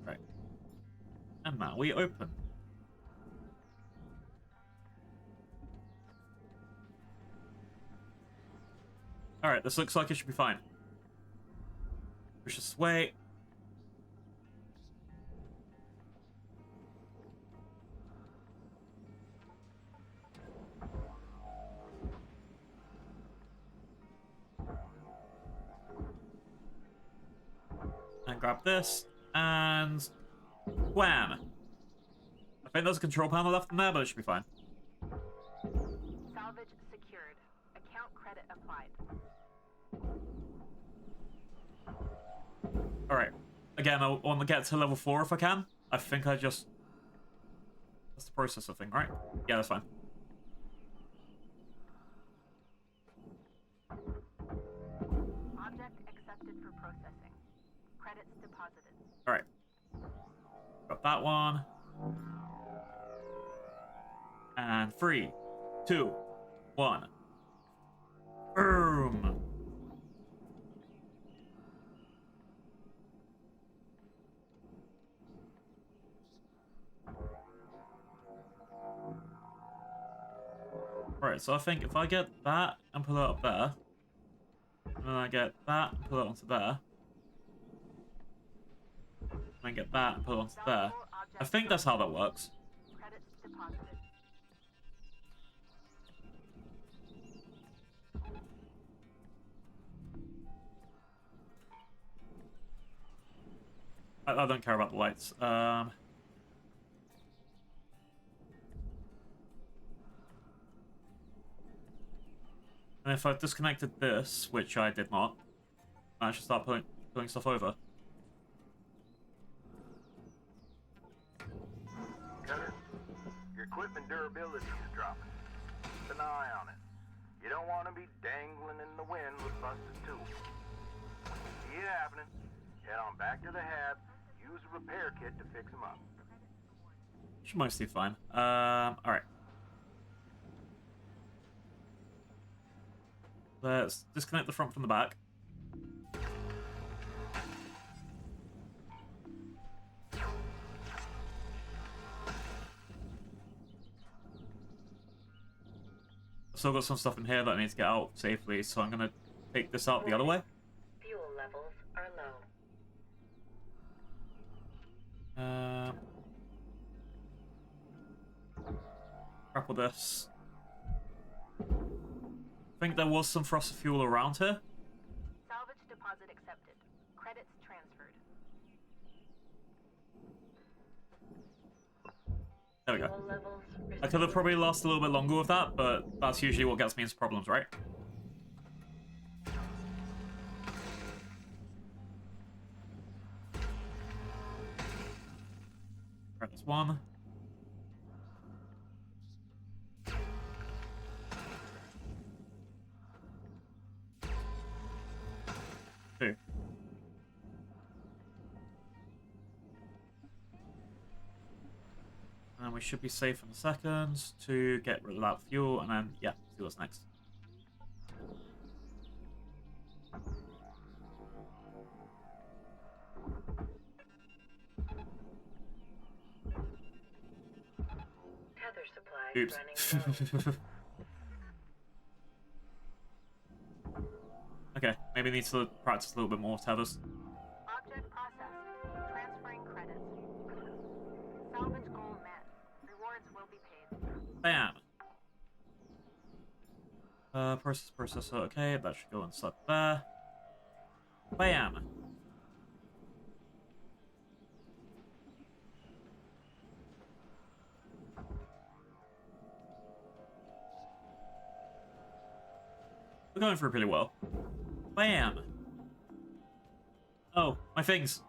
Right. And now we open. Alright, this looks like it should be fine. Push this away. And grab this, and wham! I think there's a control panel left in there, but it should be fine. Salvage secured. Account credit applied. Alright. Again, I want to get to level 4 if I can. I think I just... That's the processor thing, right? Yeah, that's fine. Object accepted for processing. Credits deposited. Alright. Got that one. And 3, 2, 1. Boom! Right, so I think if I get that and put it up there, and then I get that and put it onto there, and then get that and put it onto there, I think that's how that works. Credits deposited. I don't care about the lights. And if I've disconnected this, which I did not, I should start putting stuff over. Cutter, your equipment durability is dropping. Keep an eye on it. You don't want to be dangling in the wind with busted tools. See it happening. Head on back to the hab. Use a repair kit to fix them up. Should mostly be fine. Alright. Let's disconnect the front from the back. Still got some stuff in here that I need to get out safely, so I'm gonna take this out the other way. Fuel levels are low. Grapple this. I think there was some frosted fuel around here. Salvage deposit accepted. Credits transferred. There we go. Fuel levels I could have probably lasted a little bit longer with that, but that's usually what gets me into problems, right? Right, there's one. Two. And we should be safe in a second to get rid of that fuel, and then, yeah, see what's next. tether supplies Oops. running low. Okay, maybe need to practice a little bit more tethers. Object processed. Transferring credits. Salvage goal met. Rewards will be paid. Bam! Processor, okay, that should go inside there. Bam! We're going through pretty well. Bam! Oh, my things!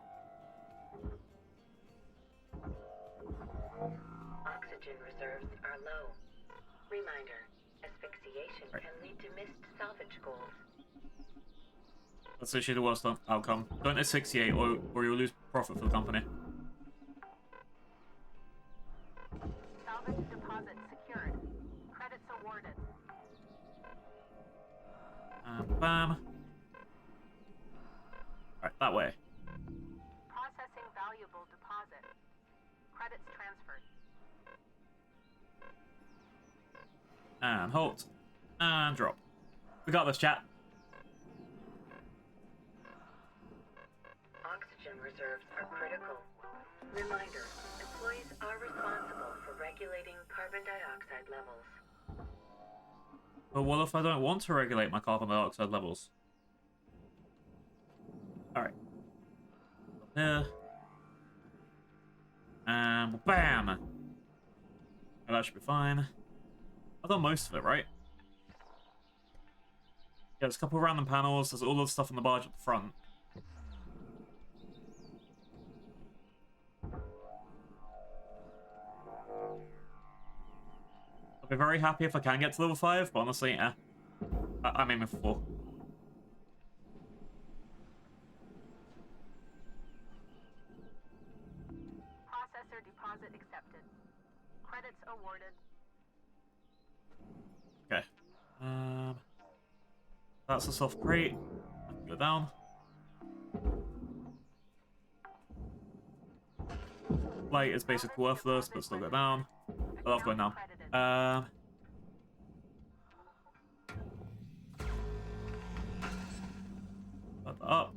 Oxygen reserves are low. Reminder, asphyxiation Right. can lead to missed salvage goals. That's actually the worst outcome. Don't asphyxiate or you'll lose profit for the company. Salvage deposit secured. Credits awarded. Bam. Alright, that way. Processing valuable deposit. Credits transferred. And halt. And drop. We got this, chat. Oxygen reserves are critical. Reminder, employees are responsible for regulating carbon dioxide levels. But what if I don't want to regulate my carbon dioxide levels? Alright. Here. And bam! Oh, that should be fine. I've done most of it, right? Yeah, there's a couple of random panels. There's all the stuff on the barge at the front. I'll be very happy if I can get to level 5, but honestly, I'm aiming for 4. Processor deposit accepted. Credits awarded. Okay. That's a soft crate. I can go down. Light is basically worthless, but still go down. I love going down. Put that up.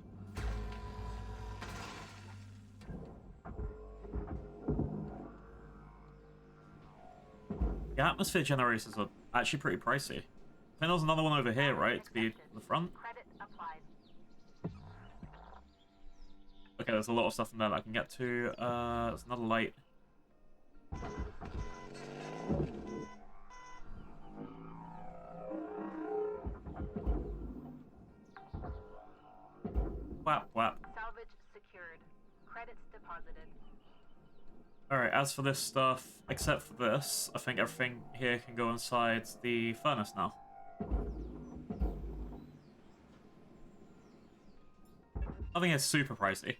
The atmosphere generators are actually pretty pricey. I think there's another one over here, right? To be the front. Credit applied. Okay, there's a lot of stuff in there that I can get to. There's another light. Whap, whap. Salvage secured. Credits deposited. Alright, as for this stuff, except for this, I think everything here can go inside the furnace now. Nothing is super pricey.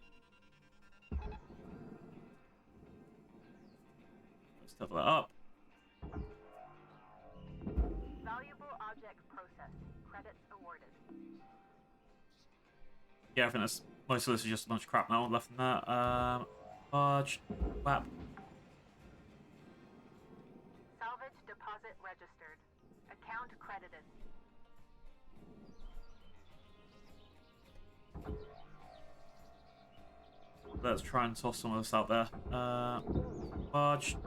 Let's level that up. Valuable object processed. Credits awarded. Yeah, I think that's, most of this is just a bunch of crap now left in that. Large whap. Salvage deposit registered. Account credited. Let's try and toss some of this out there. Large.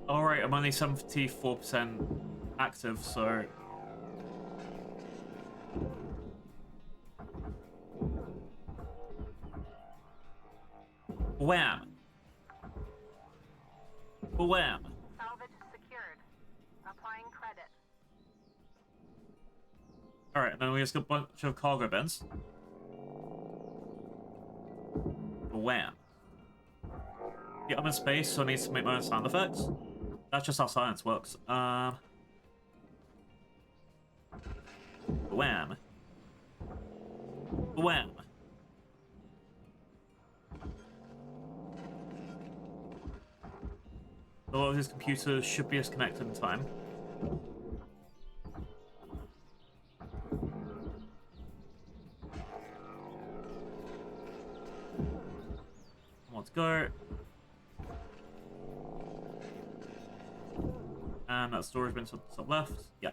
Alright, I'm only 74% active, so... Wham! Wham! Salvage secured. Applying credit. Alright, and then we just got a bunch of cargo bins. Wham! Yeah, I'm in space, so I need to make my own sound effects. That's just how science works. Wham! Wham! A lot of his computers should be disconnected in time. Let's go. And that storage bin to the top left. Yeah.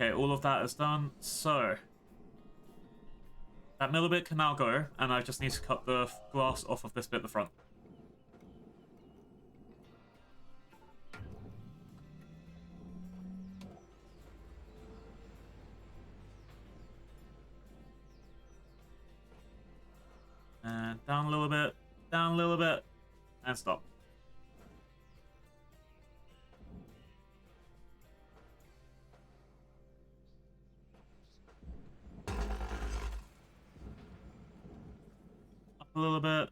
Okay, all of that is done. So that middle bit can now go, and I just need to cut the glass off of this bit at the front. And down a little bit, down a little bit, and stop. Up a little bit,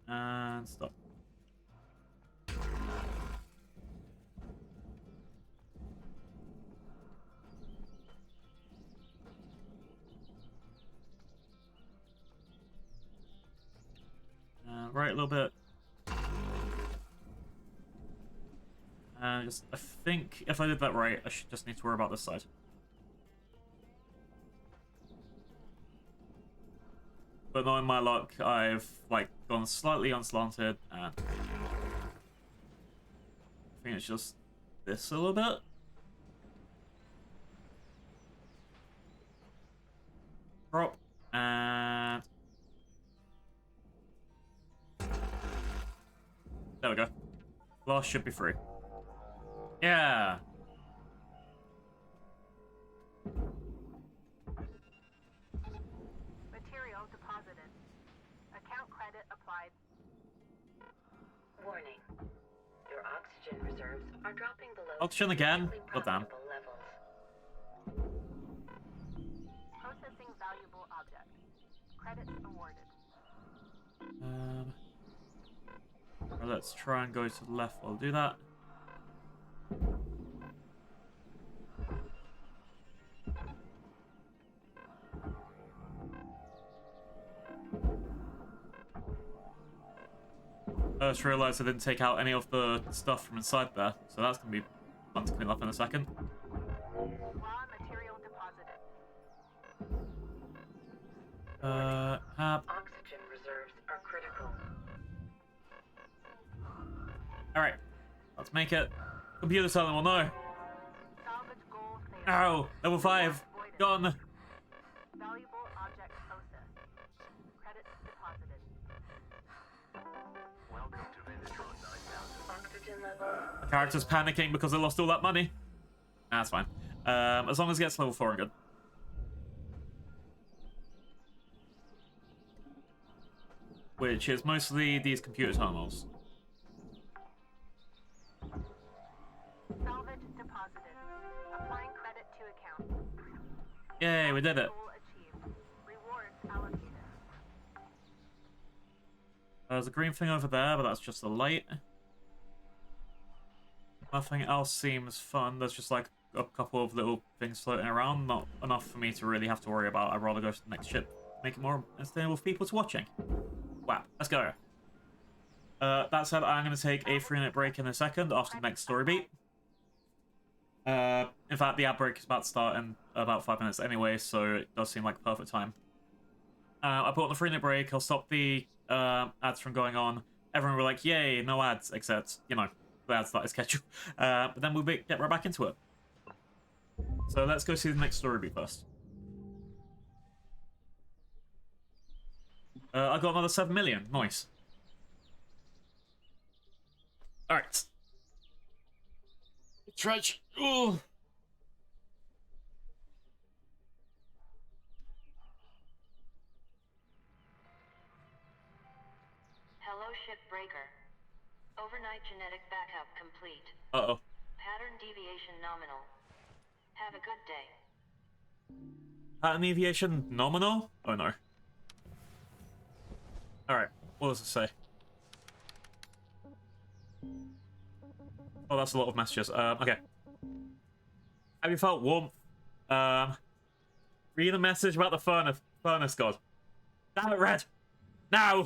and stop. Right a little bit. And just, I think if I did that right, I should just need to worry about this side. But knowing my luck, I've like gone slightly unslanted, and I think it's just this a little bit. Drop, and there we go. Glass should be free. Yeah. Material deposited. Account credit applied. Warning. Your oxygen reserves are dropping below Oxygen again? critically Goddamn. profitable levels. Processing valuable object. Credits awarded. Well, let's try and go to the left while I do that. I just realised I didn't take out any of the stuff from inside there, so that's going to be fun to clean up in a second. Raw material deposited. Oxygen reserves are critical. Alright, let's make it. Computer silent will know. Salvage goal failed. Ow! Level 5! Gone! Valuable object processed. Credits deposited. Welcome to Vendatron 9000. Oxygen levels. The character's panicking because they lost all that money. That's fine. As long as it gets level 4, I'm good. Which is mostly these computer terminals. Salvage deposited. Applying credit to account. Yay, we did it. Goal achieved. Rewards allocated. There's a green thing over there, but that's just a light. Nothing else seems fun. There's just like a couple of little things floating around. Not enough for me to really have to worry about. I'd rather go to the next ship. Make it more entertaining with people to watching. Wow, let's go. That said, I'm going to take a 3-minute break in a second after the next story beat. In fact, the ad break is about to start in about 5 minutes anyway, so it does seem like a perfect time. I put on the 3-minute break. I'll stop the ads from going on. Everyone will be like, yay, no ads, except, you know, the ads start schedule. But then we'll get right back into it. So let's go see the next story beat first. I got another 7 million. Nice. Alright. Trudge. Ooh. Hello, Shipbreaker. Overnight genetic backup complete. Uh-oh. Pattern deviation nominal. Have a good day. Pattern deviation nominal? Oh no. Alright, what does it say? Oh, that's a lot of messages. Okay. Have you felt warmth? Read a message about the furnace god. Damn it, Red! Now!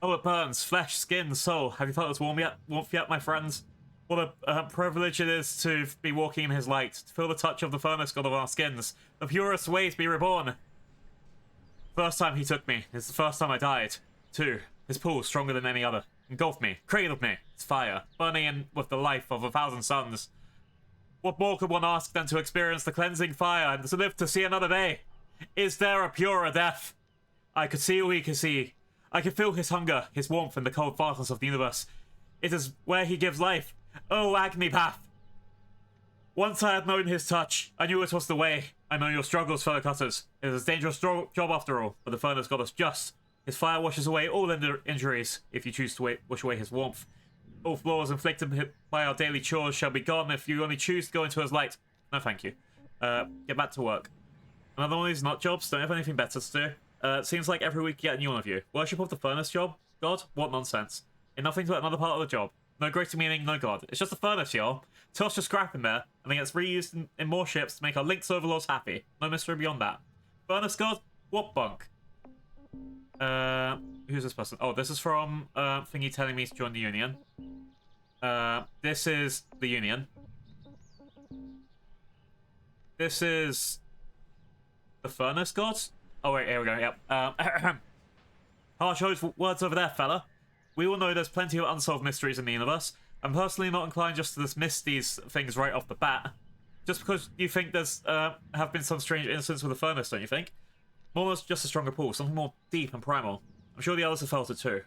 Oh, it burns. Flesh, skin, soul. Have you felt this warmth yet, my friends? What a privilege it is to be walking in his light, to feel the touch of the furnace god of our skins. The purest way to be reborn. First time he took me. It's the first time I died. 2. His pull stronger than any other. Engulfed me. Cradled me. It's fire. Burning in with the life of 1,000 suns. What more could one ask than to experience the cleansing fire and to live to see another day? Is there a purer death? I could see all he could see. I could feel his hunger, his warmth, and the cold vastness of the universe. It is where he gives life. Oh, agony path! Once I had known his touch, I knew it was the way. I know your struggles, fellow cutters. It is a dangerous job after all, but the furnace got us just. His fire washes away all injuries, if you choose to wash away his warmth. All flaws inflicted by our daily chores shall be gone if you only choose to go into his light. No, thank you. Get back to work. Another one of these nut jobs, don't have anything better to do. It seems like every week you get a new one of you. Worship of the furnace job? God? What nonsense. In nothing but another part of the job. No greater meaning, no god. It's just a furnace, y'all. Toss your scrap in there, and then gets reused in more ships to make our Lynx overlords happy. No mystery beyond that. Furnace god? What bunk? Who's this person? Oh, this is from Thingy telling me to join the Union. This is the Union. This is the Furnace God? Oh wait, here we go, yep. Harsh words over there, fella. We all know there's plenty of unsolved mysteries in the universe. I'm personally not inclined just to dismiss these things right off the bat. Just because you think there's have been some strange incidents with the furnace, don't you think? More than just a stronger pull, something more deep and primal. I'm sure the others have felt it too.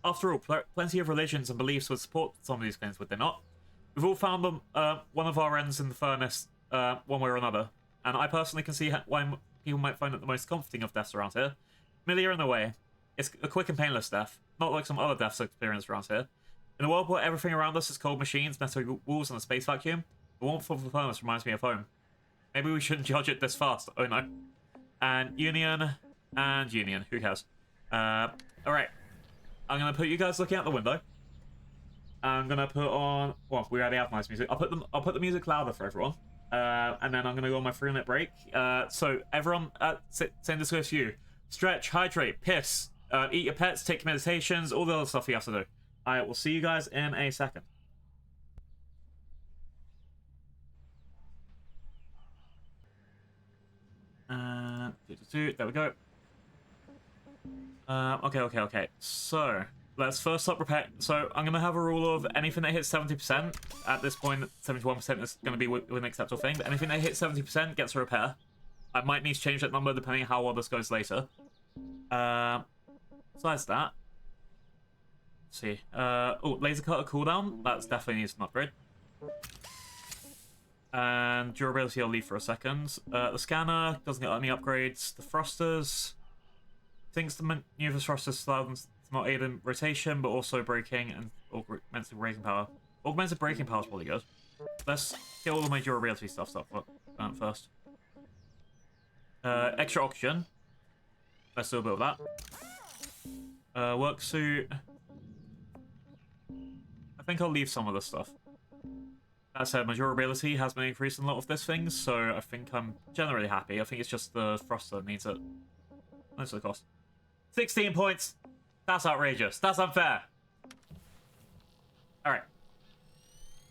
After all, plenty of religions and beliefs would support some of these claims, would they not? We've all found them, one of our ends in the furnace, one way or another. And I personally can see why people might find it the most comforting of deaths around here. Familiar in a way. It's a quick and painless death, not like some other deaths experienced around here. In a world where everything around us is cold machines, metal walls, and a space vacuum, the warmth of the furnace reminds me of home. Maybe we shouldn't judge it this fast. Oh no. And Union, and Union. Who cares? Alright. I'm going to put you guys looking out the window. I'm going to put on... Well, we already have nice music. I'll put the music louder for everyone. And then I'm going to go on my 3-minute break. So, everyone, same this goes to you. Stretch, hydrate, piss, eat your pets, take your meditations, all the other stuff you have to do. I will see you guys in a second. There we go. Okay. So, let's first start repair. So, I'm going to have a rule of anything that hits 70%. At this point, 71% is going to be an acceptable thing. But anything that hits 70% gets a repair. I might need to change that number depending on how well this goes later. Besides that, let's see. Oh, laser cutter cooldown. That's definitely needs an upgrade. And durability I'll leave for a second. The scanner doesn't get any upgrades. The thrusters. Thinks the maneuver thrusters allow them to not aid in rotation, but also braking and augmented braking power. Augmented braking power is probably good. Let's get all of my durability stuff first. Extra oxygen. Let's do a bit of that. Work suit. I think I'll leave some of this stuff. That said, maneuverability has been increased in a lot of this thing, so I think I'm generally happy. I think it's just the thruster that needs it. What's the cost? 16 points! That's outrageous. That's unfair. Alright.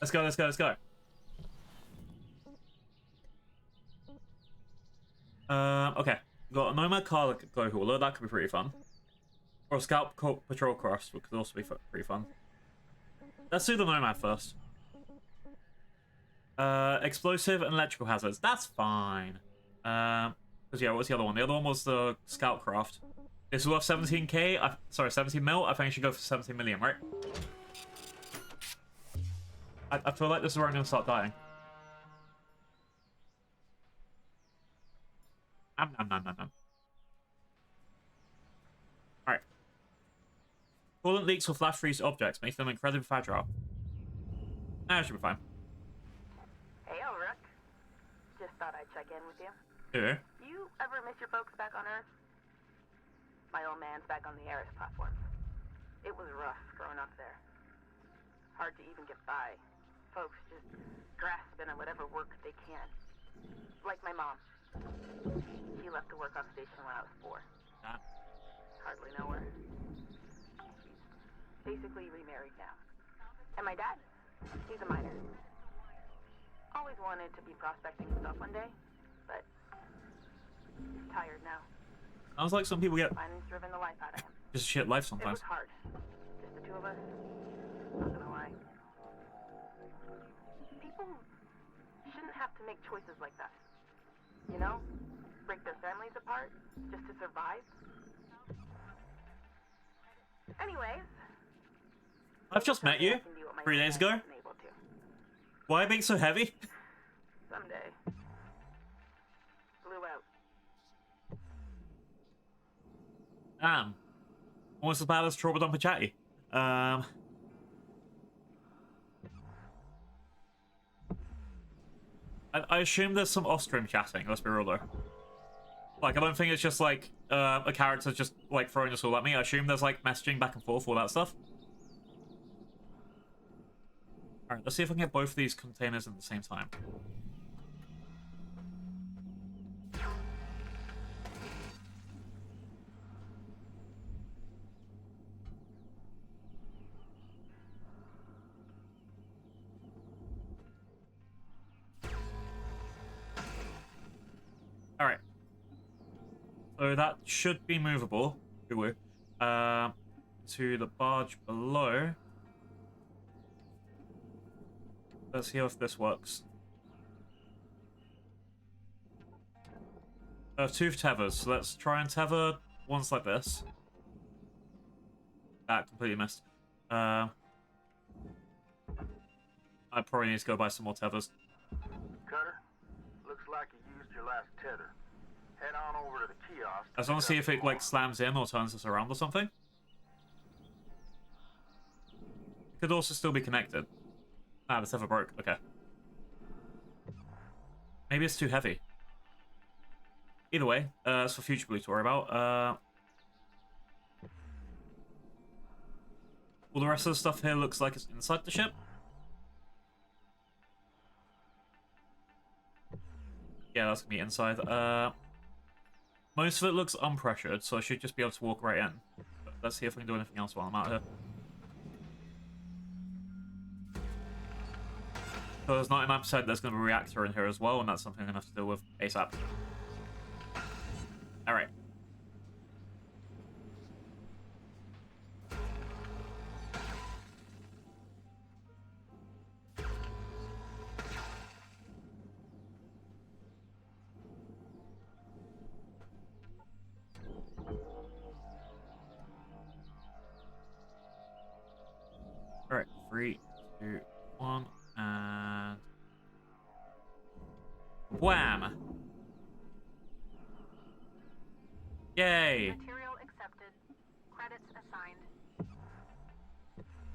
Let's go, let's go, let's go. Okay. Got a Nomad car glow hauler. That could be pretty fun. Or a Scout Patrol Cross, which could also be pretty fun. Let's do the Nomad first. Explosive and electrical hazards. That's fine. Because yeah, what's the other one? The other one was the Scout Craft. This is worth 17k. Sorry, 17 mil. I think I should go for 17 million, right? I feel like this is where I'm going to start dying. Alright. Coolant leaks or flash freeze objects, making them incredibly fragile. That should be fine. Hey, Elric. Just thought I'd check in with you. Yeah. You ever miss your folks back on Earth? My old man's back on the Eris platform. It was rough growing up there. Hard to even get by. Folks just grasping at whatever work they can. Like my mom. She left to work off station when I was 4. Hardly know her. She's basically remarried now. And my dad? He's a miner. Always wanted to be prospecting stuff one day, but he's tired now. Sounds like some people get Mining's driven the life out of him. just shit life It sometimes. was hard. Just the two of us. Not gonna lie. People shouldn't have to make choices like that. You know? Break their families apart just to survive. Anyways. I've just met you 3 days ago. Why are you being so heavy? Someday. Blew out. Damn. Almost as bad as Trouble Dumper Chatty. I assume there's some off-stream chatting, let's be real though. Like, I don't think it's just like, a character just, like, throwing this all at me. I assume there's, like, messaging back and forth, all that stuff. Alright, let's see if I can get both of these containers at the same time. Alright. So that should be movable. To the barge below. Let's see if this works. I have 2 tethers, so let's try and tether ones like this. That completely missed. I probably need to go buy some more tethers. Cutter, looks like you used your last tether. Head on over to the kiosk. I just want to see if it like slams in or turns us around or something. It could also still be connected. Ah, the tether broke. Okay. Maybe it's too heavy. Either way, it's for future Blue to worry about. All the rest of the stuff here looks like it's inside the ship. Yeah, that's gonna be inside. Most of it looks unpressured, so I should just be able to walk right in. But let's see if we can do anything else while I'm out here. So there's 99% there's going to be a reactor in here as well, and that's something I'm going to have to deal with ASAP. Alright. Alright, 3, 2, 1, and... wham! Yay! Material accepted. Credits assigned.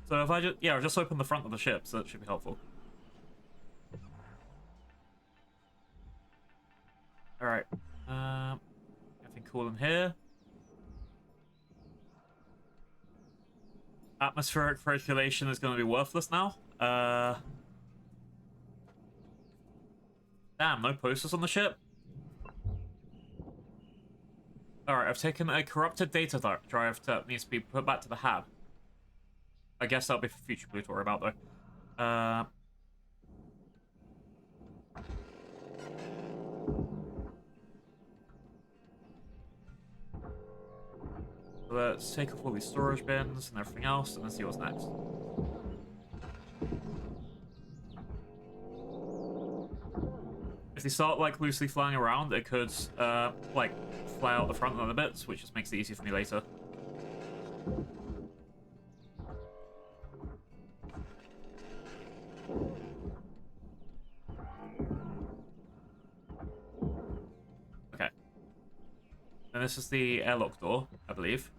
So if I just... yeah, I'll just open the front of the ship, so that should be helpful. Alright. Anything cool in here? Atmospheric circulation is going to be worthless now. Damn, no posters on the ship. Alright, I've taken a corrupted data drive that needs to be put back to the hab. I guess that'll be for future Blue to worry about, though. Let's take off all these storage bins and everything else, and then see what's next. If they start, like, loosely flying around, it could, like, fly out the front of the bits, which just makes it easier for me later. Okay. And this is the airlock door, I believe.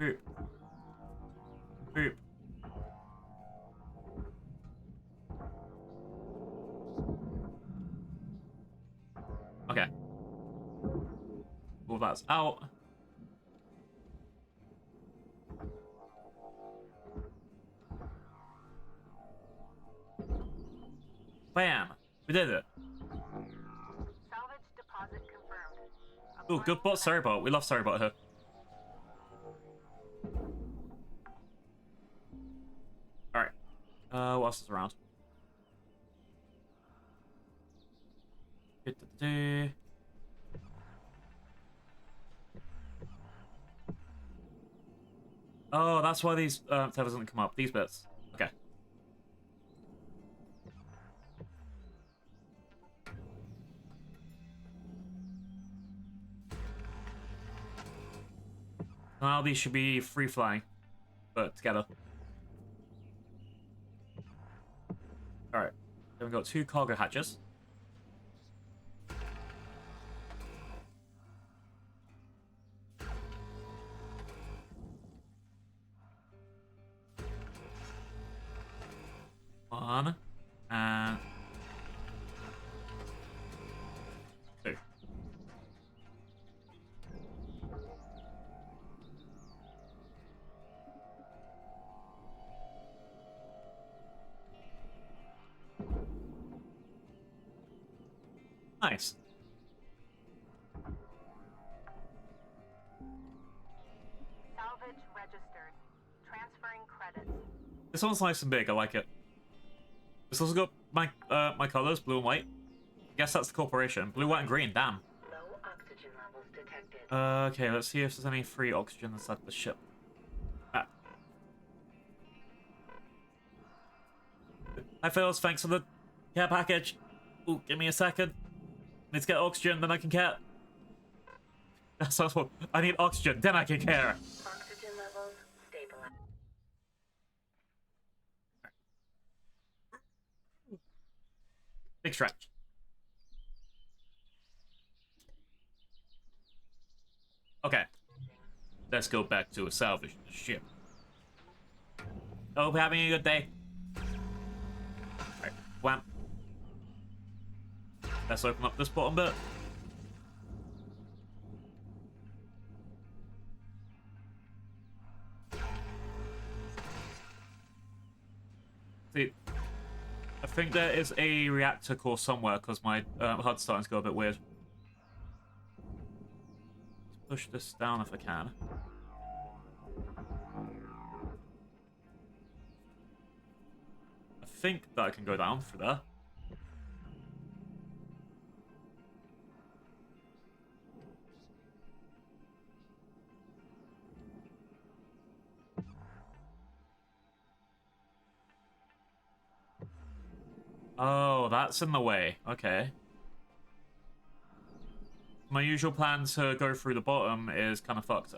Boop. Boop. Okay. All that's out. Bam! We did it. Salvage deposit confirmed. Ooh, good bot Sorrybot. We love Sorrybot here. Alright. What else is around? Oh, that's why these tethers doesn't come up. These bits. Okay. Now these should be free flying, but together. Alright. Then we've got 2 cargo hatches. One. And 2. Nice. Salvage registered. Transferring credits. This one's nice and big. I like it. It's also got my my colors, blue and white. I guess that's the corporation. Blue, white, and green. Damn. Low oxygen levels detected. Okay, let's see if there's any free oxygen inside the ship. Ah. Hi, Phils. Thanks for the care package. Ooh, give me a second. Let's get oxygen, then I can care. That sounds what. I need oxygen, then I can care. Oxygen levels stabilized. Big stretch. Okay. Let's go back to a salvage ship. Hope you're having a good day. Alright, wham. Let's open up this bottom bit. See, I think there is a reactor core somewhere because my HUD's starting to go a bit weird. Let's push this down if I can. I think that I can go down through there. Oh, that's in the way. Okay. My usual plan to go through the bottom is kind of fucked.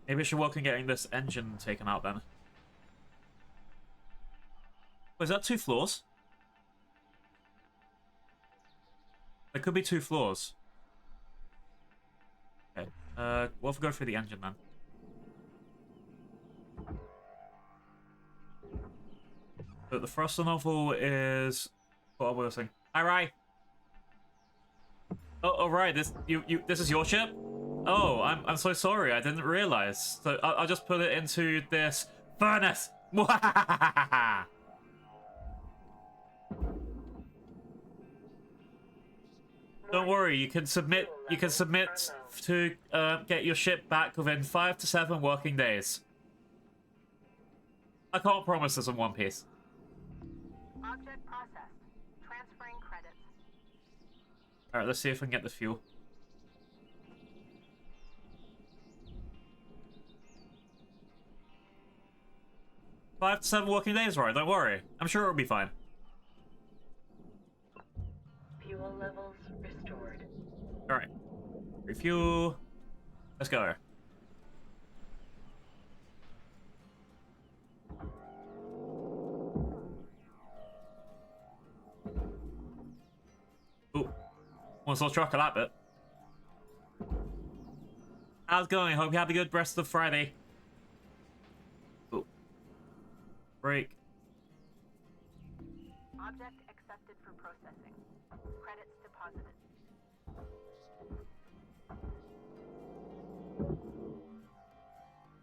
Maybe I should work on getting this engine taken out then. Oh, is that 2 floors? There could be 2 floors. Okay. What if we go through the engine then? But the thruster novel is what I'm listening. Hi, Rai. Oh, right. This is your ship. Oh, I'm so sorry. I didn't realize. So I'll just put it into this furnace. Don't worry. You can submit. You can submit to get your ship back within 5 to 7 working days. I can't promise this in one piece. Object processed. Transferring credits. Alright, let's see if we can get the fuel. Five to 7 working days, right? Don't worry. I'm sure it'll be fine. Fuel levels restored. Alright. Refuel. Let's go. Ooh. Almost lost track of that bit. How's it going? Hope you have a good rest of Friday. Ooh. Break. Object accepted for processing. Credits deposited.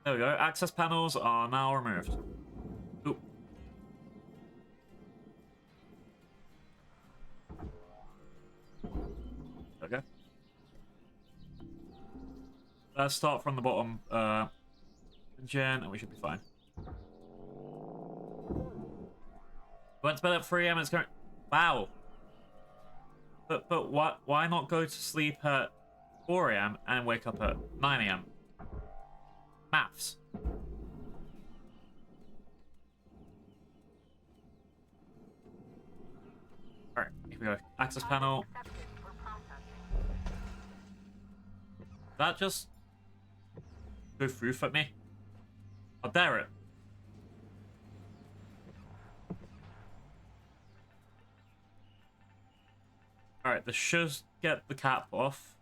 There we go. Access panels are now removed. Ooh. Okay. Let's start from the bottom. Gen, and we should be fine. Went to bed at 3 AM. It's going. Wow. But what? Why not go to sleep at 4 AM and wake up at 9 AM? Maths. All right, here we go. Access panel. That just go through for me. I'll dare it. Alright, this should get the cap off.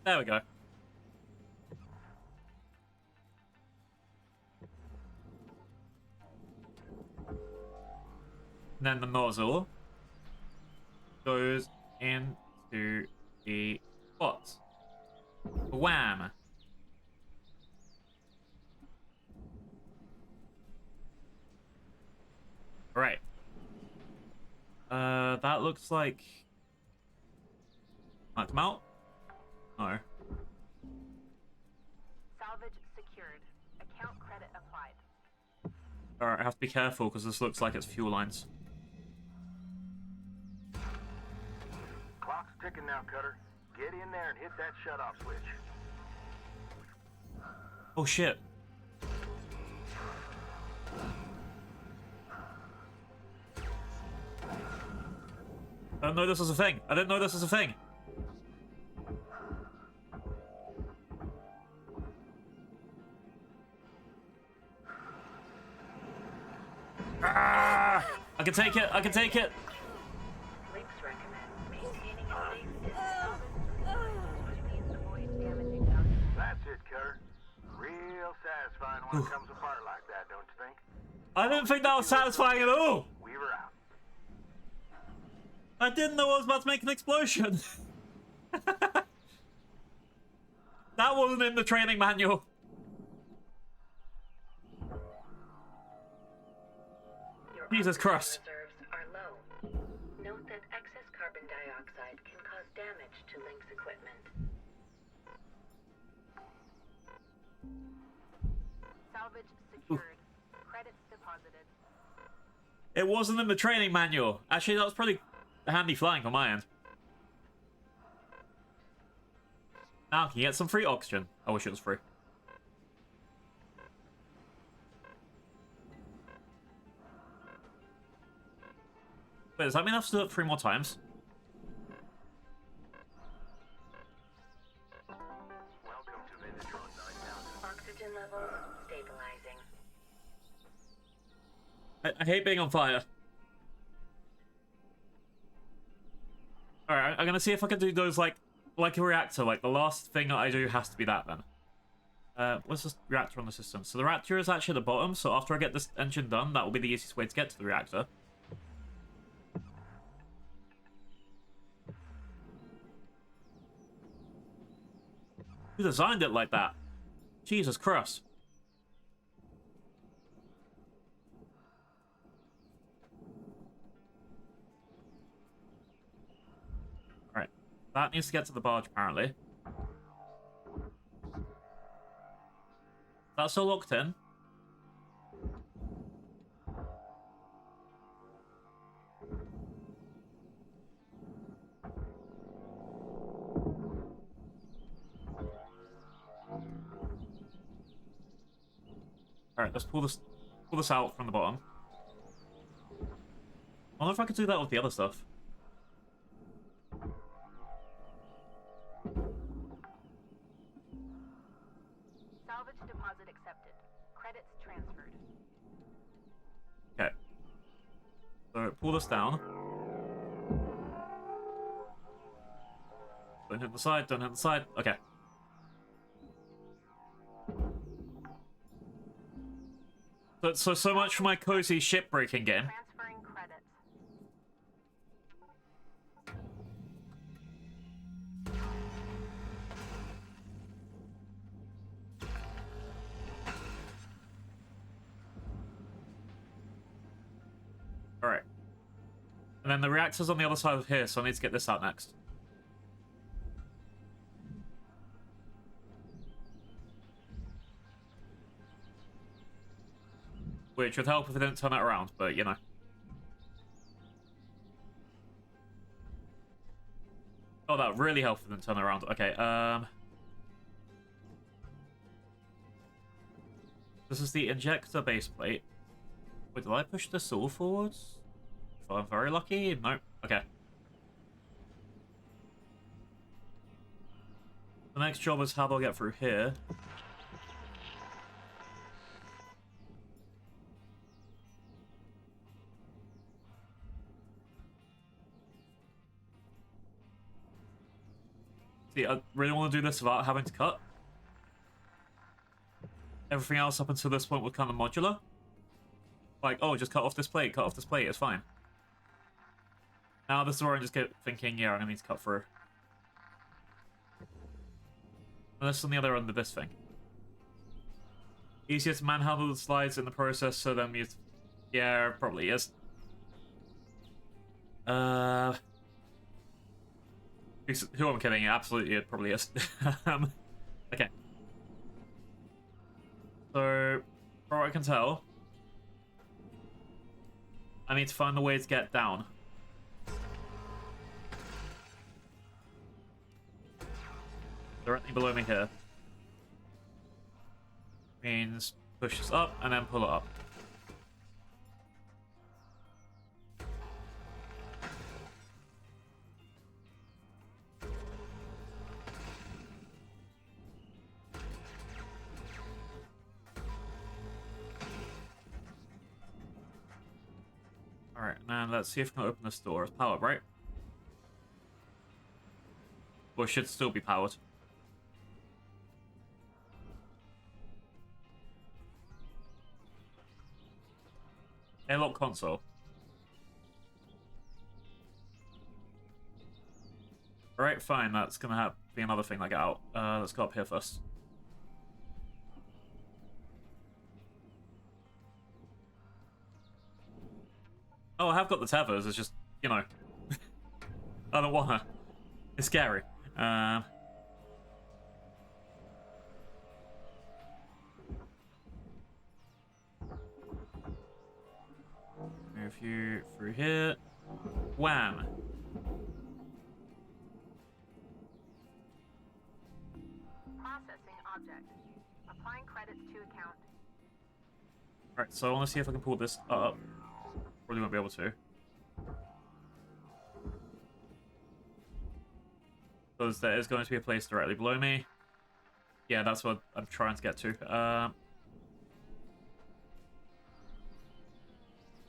There we go. And then the nozzle goes into the pot. Wham! Right. That looks like... Knocked him out? No. Salvage secured. Account credit applied. Alright, I have to be careful because this looks like it's fuel lines. Clock's ticking now, Cutter. Get in there and hit that shut-off switch. Oh shit. I didn't know this was a thing. I didn't know this was a thing. Ah! I can take it. I can take it. Links recommend maintaining a safe distance. That's it, Cutter. Real satisfying when it comes apart like that, don't you think? I didn't think that was satisfying at all. We were out. I didn't know I was about to make an explosion. That wasn't in the training manual. Your Jesus oxygen Christ. reserves are low. Note that excess carbon dioxide can cause damage to Link's equipment. Salvage secured. Credits deposited. It wasn't in the training manual. Actually, that was pretty handy flying on my end. Now can you get some free oxygen? I wish it was free. Wait, does that mean I have to do it 3 more times? Welcome to Vinditrone 9000. Oxygen levels stabilizing. I hate being on fire. Alright, I'm gonna see if I can do those like a reactor. Like the last thing that I do has to be that then. What's this reactor on the system? So the reactor is actually at the bottom, so after I get this engine done, that will be the easiest way to get to the reactor. Who designed it like that? Jesus Christ. Alright. That needs to get to the barge, apparently. That's all locked in. Alright, let's pull this out from the bottom. I wonder if I could do that with the other stuff. Salvage deposit accepted. Credits transferred. Okay. So pull this down. Don't hit the side, don't hit the side. Okay. So much for my cozy shipbreaking game. Transferring credits. Alright. And then the reactor's on the other side of here, so I need to get this out next. Which would help if I didn't turn it around, but you know. Oh, that really helped if I didn't turn it around. Okay, this is the injector base plate. Wait, did I push this all forwards? If I'm very lucky? No. Okay. The next job is how do I get through here? See, I really want to do this without having to cut. Everything else up until this point was kind of modular. Like, oh, just cut off this plate, it's fine. Now this is where I just get thinking, yeah, I'm gonna need to cut through. And this is on the other end of this thing. Easier to manhandle the slides in the process, so then you... Yeah, probably is. Who I'm kidding? Absolutely, it probably is. Okay. So, from what I can tell, I need to find the way to get down. Directly below me here. Means push this up and then pull it up. Alright, now let's see if I can open this door. It's powered, right? Or it should still be powered. Airlock console. Alright, fine. That's gonna be another thing I get out. Let's go up here first. Oh, I have got the tethers. It's just, you know, I don't wanna. It's scary. Move you through here. Wham. Processing object. Applying credits to account. Alright, so I want to see if I can pull this up. Probably won't be able to. Because there is going to be a place directly below me. Yeah, that's what I'm trying to get to. I'm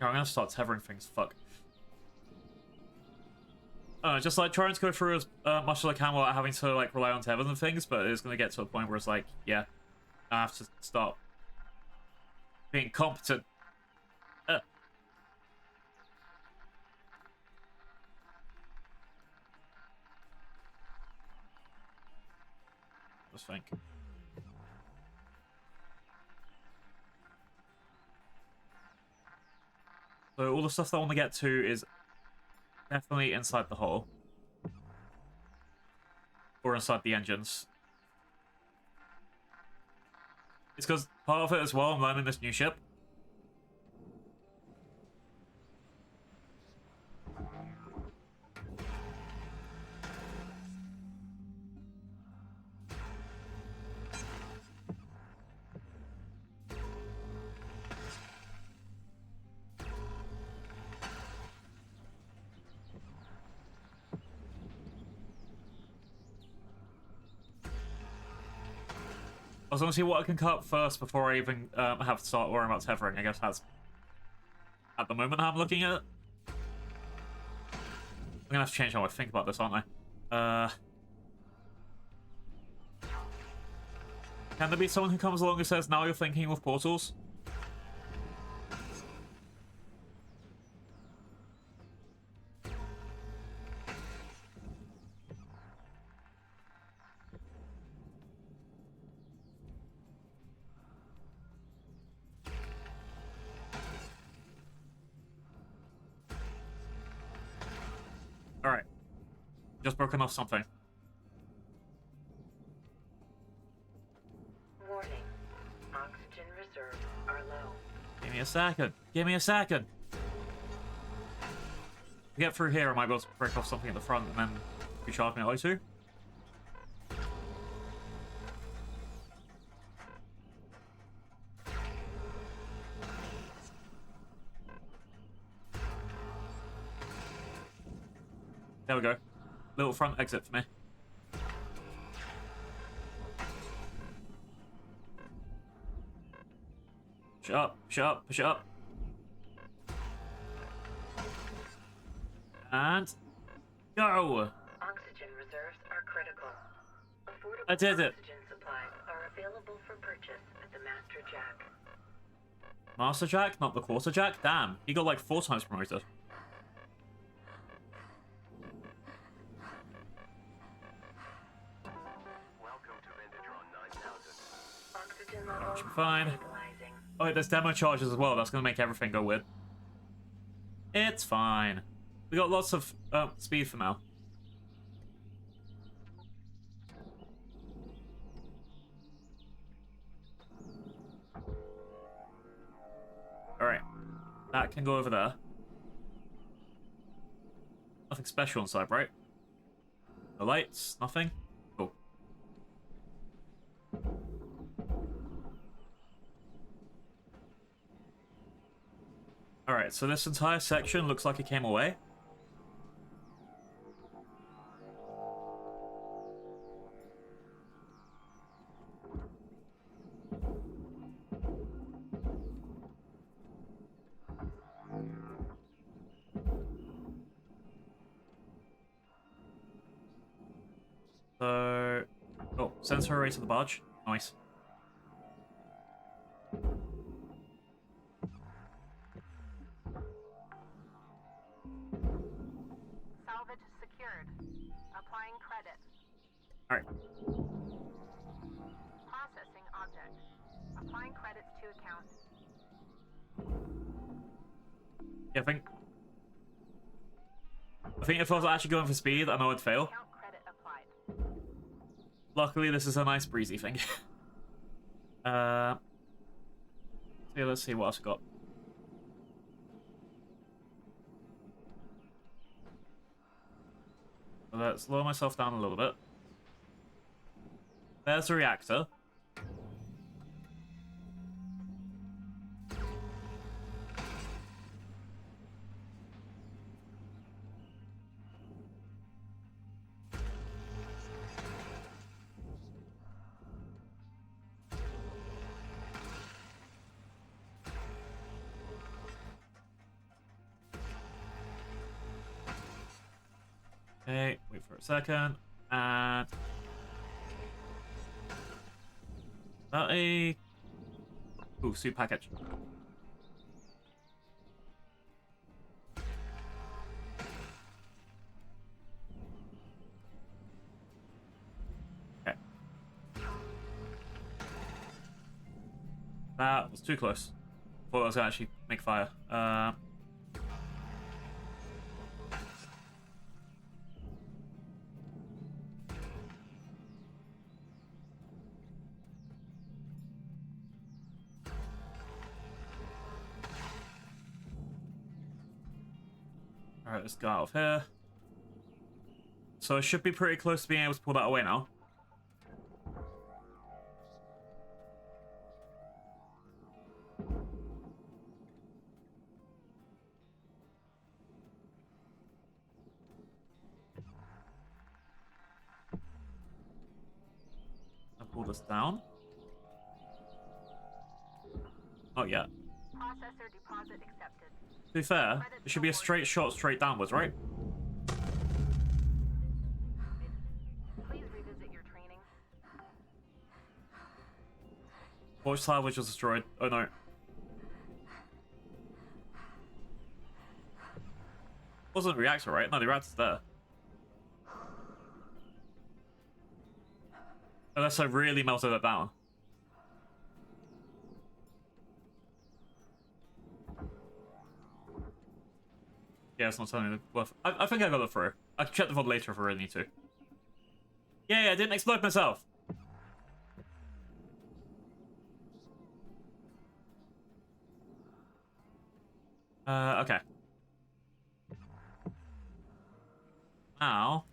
going to start tethering things. Fuck. Just like trying to go through as much as I can without having to like rely on tethers and things, but it's going to get to a point where it's like, yeah, I have to start being competent. Let's think. So all the stuff that I want to get to is definitely inside the hull. Or inside the engines. It's because part of it as well, I'm learning this new ship. I was going to see what I can cut first before I even have to start worrying about tethering. I guess that's at the moment how I'm looking at it. I'm going to have to change how I think about this, aren't I? Can there be someone who comes along and says, now you're thinking with portals? Alright. Just broken off something. Warning. Oxygen reserves are low. Give me a second. Give me a second. To get through here, I might be able to break off something at the front and then recharge me at O2. There we go. Little front exit for me. Push it up, push it up, push it up. And go! Oxygen reserves are critical. Affordable I did it. oxygen supplies are available for purchase at the Master Jack. Master Jack, not the Quarter Jack? Damn, he got like 4 times promoted. Should be fine. Oh wait, there's demo charges as well. That's going to make everything go weird. It's fine. We got lots of speed for now. Alright. That can go over there. Nothing special inside, right? No lights, nothing? Cool. Alright, so this entire section looks like it came away. So... Oh, sensor array to the barge. Nice. Salvage secured. Applying credit. Alright. Processing object. Applying credits to account. Yeah, I think if I was actually going for speed, I know I'd fail. Account credit applied. Luckily, this is a nice breezy thing. So yeah, let's see what else I got. So let's lower myself down a little bit. There's the reactor. Okay, wait for a second, and... that a... Ooh, suit package. Okay. That was too close. Thought I was gonna actually make fire. Alright, let's go out of here. So I should be pretty close to being able to pull that away now. I'll pull this down. Not yet. Processor deposit accepted. To be fair, it should be a straight shot straight downwards, right? Please revisit your training. Watch salvage was destroyed. Oh no. Wasn't the reactor, right? No, the reactor's there. Unless I really melted it down. Yeah, it's not telling me the worth. I think I got it through. I can check the VOD later if I really need to. Yeah, I didn't explode myself. Okay. Now.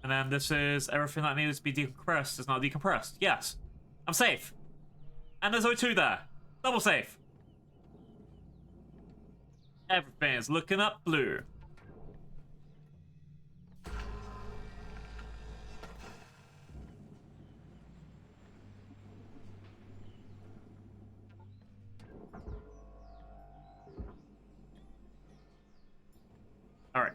And then this is everything that needs to be decompressed is now decompressed. Yes. I'm safe. And there's O2 there. Double safe. Everything is looking up blue. Alright.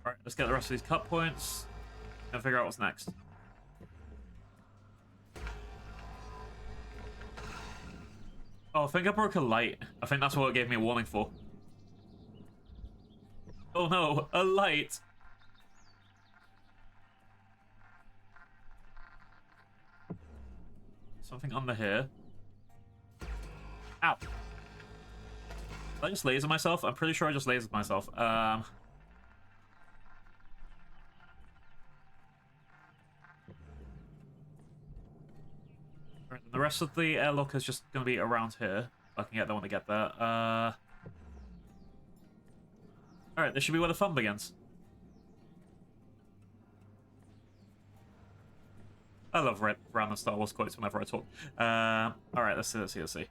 Alright, let's get the rest of these cut points and figure out what's next. Oh, I think I broke a light. I think that's what it gave me a warning for. Oh no, a light! Something under here. Ow! Did I just laser myself? I'm pretty sure I just lasered myself. The rest of the airlock is just going to be around here. I can get there when I get there. Alright, this should be where the fun begins. I love random Star Wars quotes whenever I talk. Alright, let's see.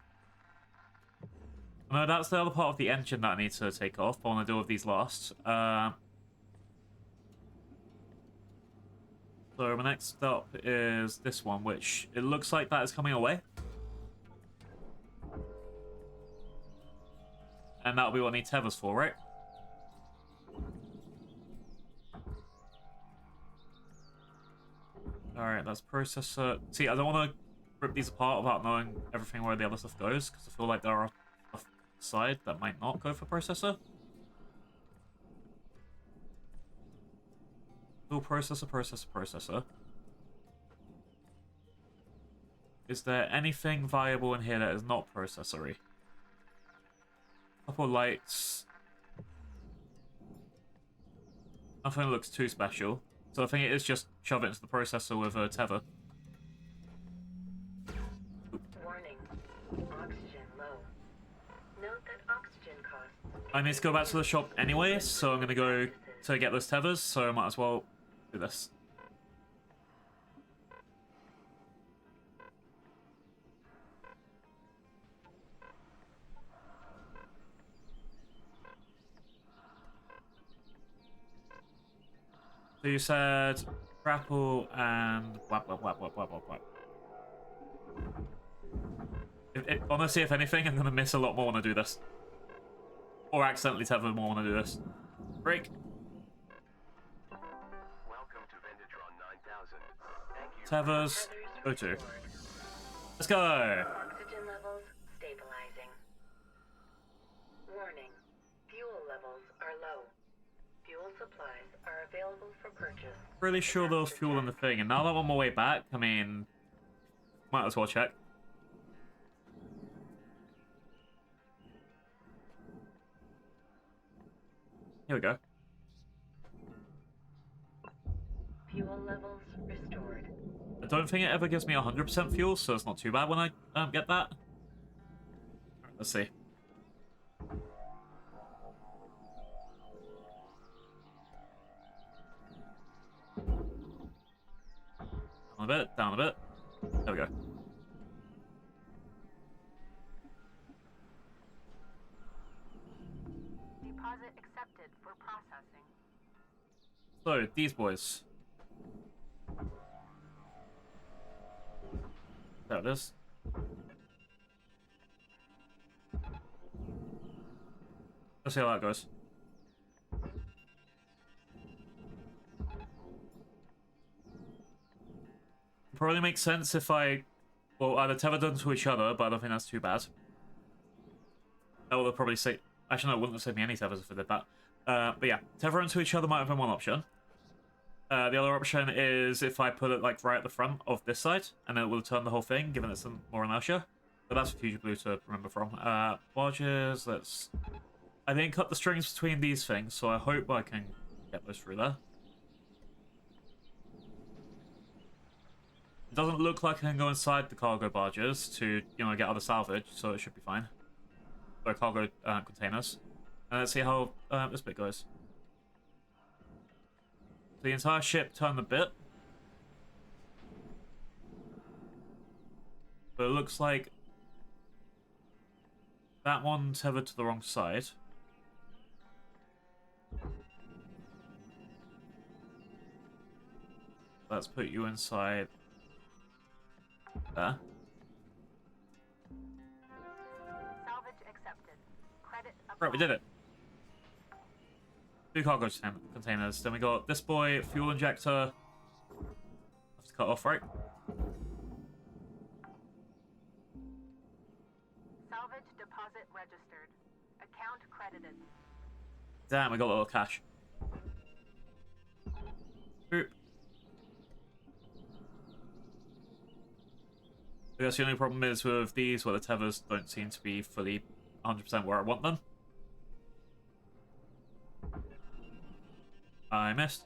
No, that's the other part of the engine that I need to take off, but I want to deal with these last. So my next stop is this one, which it looks like that is coming away. And that'll be what I need tethers for, right? Alright, that's processor. See, I don't want to rip these apart without knowing everything where the other stuff goes, because I feel like there are a side that might not go for processor. Processor. Is there anything viable in here that is not processory? Couple lights. Nothing looks too special. So I think it is just shove it into the processor with a tether. Warning. Oxygen low. Note that oxygen costs. I need to go back to the shop anyway, so I'm going to go to get those tethers, so I might as well do this. So you said grapple and whap. Honestly, if anything, I'm gonna miss a lot more when I do this. Or accidentally tether more when I do this. Break. Welcome to Vintatron 9000. Thank you. Tethers. Go to. Let's go. Oxygen levels stabilizing. Warning. Fuel levels are low. Fuel supplies are available for purchase. Really sure there was fuel in the thing, and now that I'm on my way back, I mean, might as well check. Here we go. Fuel levels restored. I don't think it ever gives me 100% fuel, so it's not too bad when I get that. Alright, let's see. Down a bit, down a bit. There we go. Deposit accepted for processing. So, these boys. There it is. Let's see how that goes. Probably makes sense if I, well, either tether them to each other, but I don't think that's too bad. That would probably say, actually no, it wouldn't have saved me any tethers if I did that. But yeah, tether them to each other might have been one option. The other option is if I put it like right at the front of this side, and then it will turn the whole thing, given it's some more inertia. But that's for future blue to remember from. Barges, let's... I didn't cut the strings between these things, so I hope I can get those through there. It doesn't look like I can go inside the cargo barges to, you know, get other salvage, so it should be fine. Or cargo containers. And let's see how this bit goes. The entire ship turned the bit. But it looks like that one tethered to the wrong side. Let's put you inside there. Salvage accepted. Credit Right, we did it. 2 cargo containers. Then we got this boy, fuel injector. Have to cut off, right? Salvage deposit registered. Account credited. Damn, we got a little cash. Boop. I guess the only problem is with these where the tethers don't seem to be fully 100% where I want them. I missed.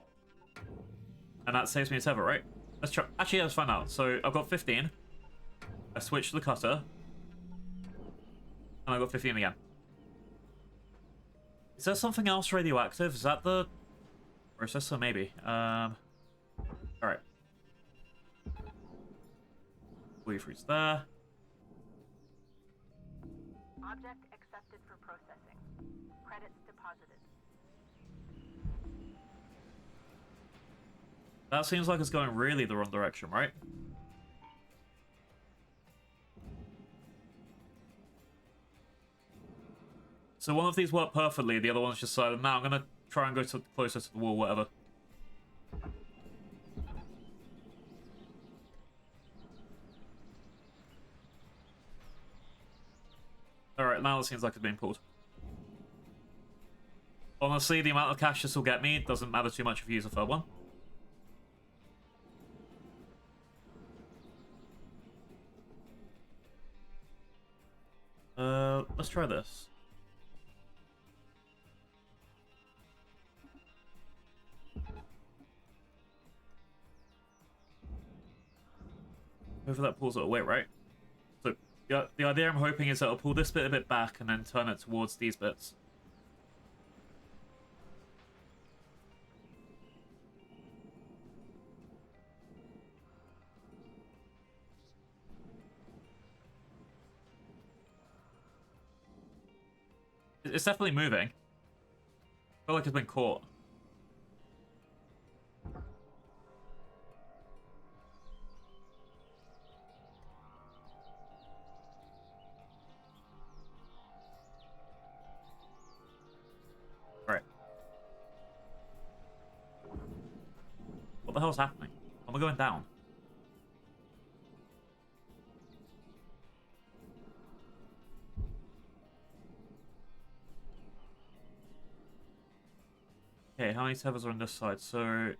And that saves me a tether, right? Let's try. Actually, let's find out. So I've got 15. I switched to the cutter. And I got 15 again. Is there something else radioactive? Is that the processor? Maybe. Alright. Blue fruits there. Object accepted for processing. Credits deposited. That seems like it's going really the wrong direction, right? So one of these worked perfectly, the other one's just decided, now I'm gonna try and go closer to the wall, whatever. Alright, now it seems like it's being pulled. Honestly, the amount of cash this will get me doesn't matter too much if you use a third one. Let's try this. Hopefully that pulls it away, right? So the idea I'm hoping is that it'll pull this bit a bit back and then turn it towards these bits. It's definitely moving. I feel like it's been caught. the hell's happening? Am I going down? Okay, how many tethers are on this side? So...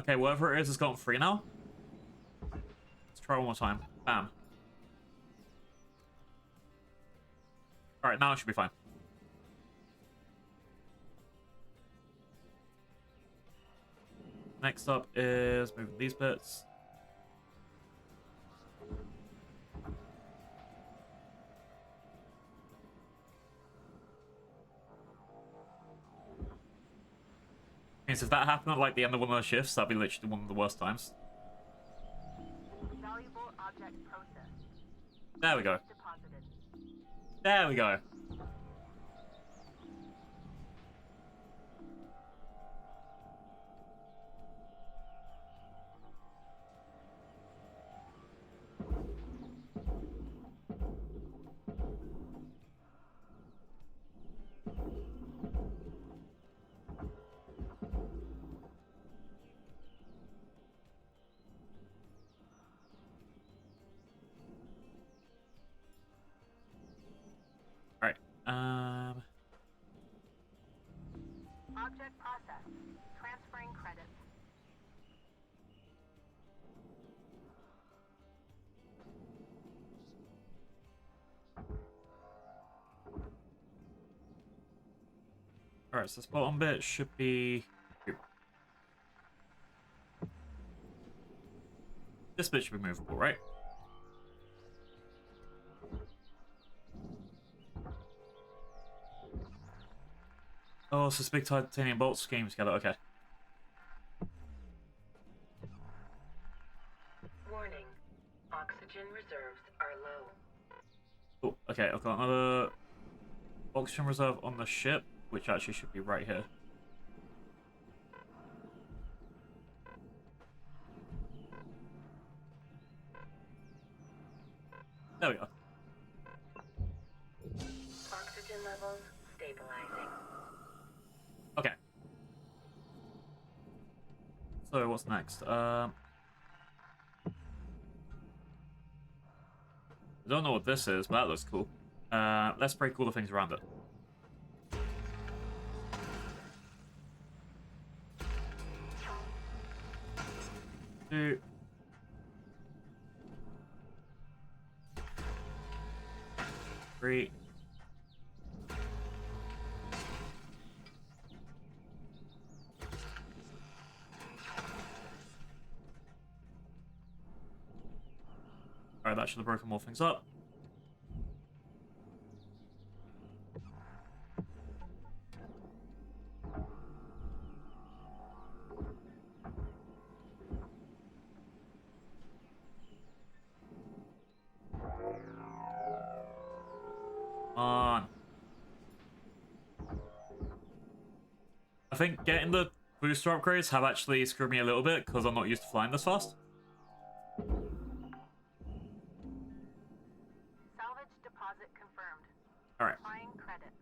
Okay, whatever it is, it's gotten 3 now. Let's try one more time. Bam. Alright, now it should be fine. Next up is moving these bits. Means if that happened at like the end of one of the shifts, that'd be literally one of the worst times. Valuable object processed. There we go. Deposited. There we go. Object processed. Transferring credits. Alright, so this bottom bit should be here. This bit should be movable, right? Oh, so it's big titanium bolts came together, okay. Warning. Oxygen reserves are low. Oh, okay, I've got another oxygen reserve on the ship, which actually should be right here. There we go. Oxygen levels stabilizing. Okay. So what's next? I don't know what this is, but that looks cool. Let's break all the things around it. Two. Three. Alright, that should have broken more things up. On. I think getting the booster upgrades have actually screwed me a little bit because I'm not used to flying this fast. Salvage deposit confirmed. Alright. Applying credit.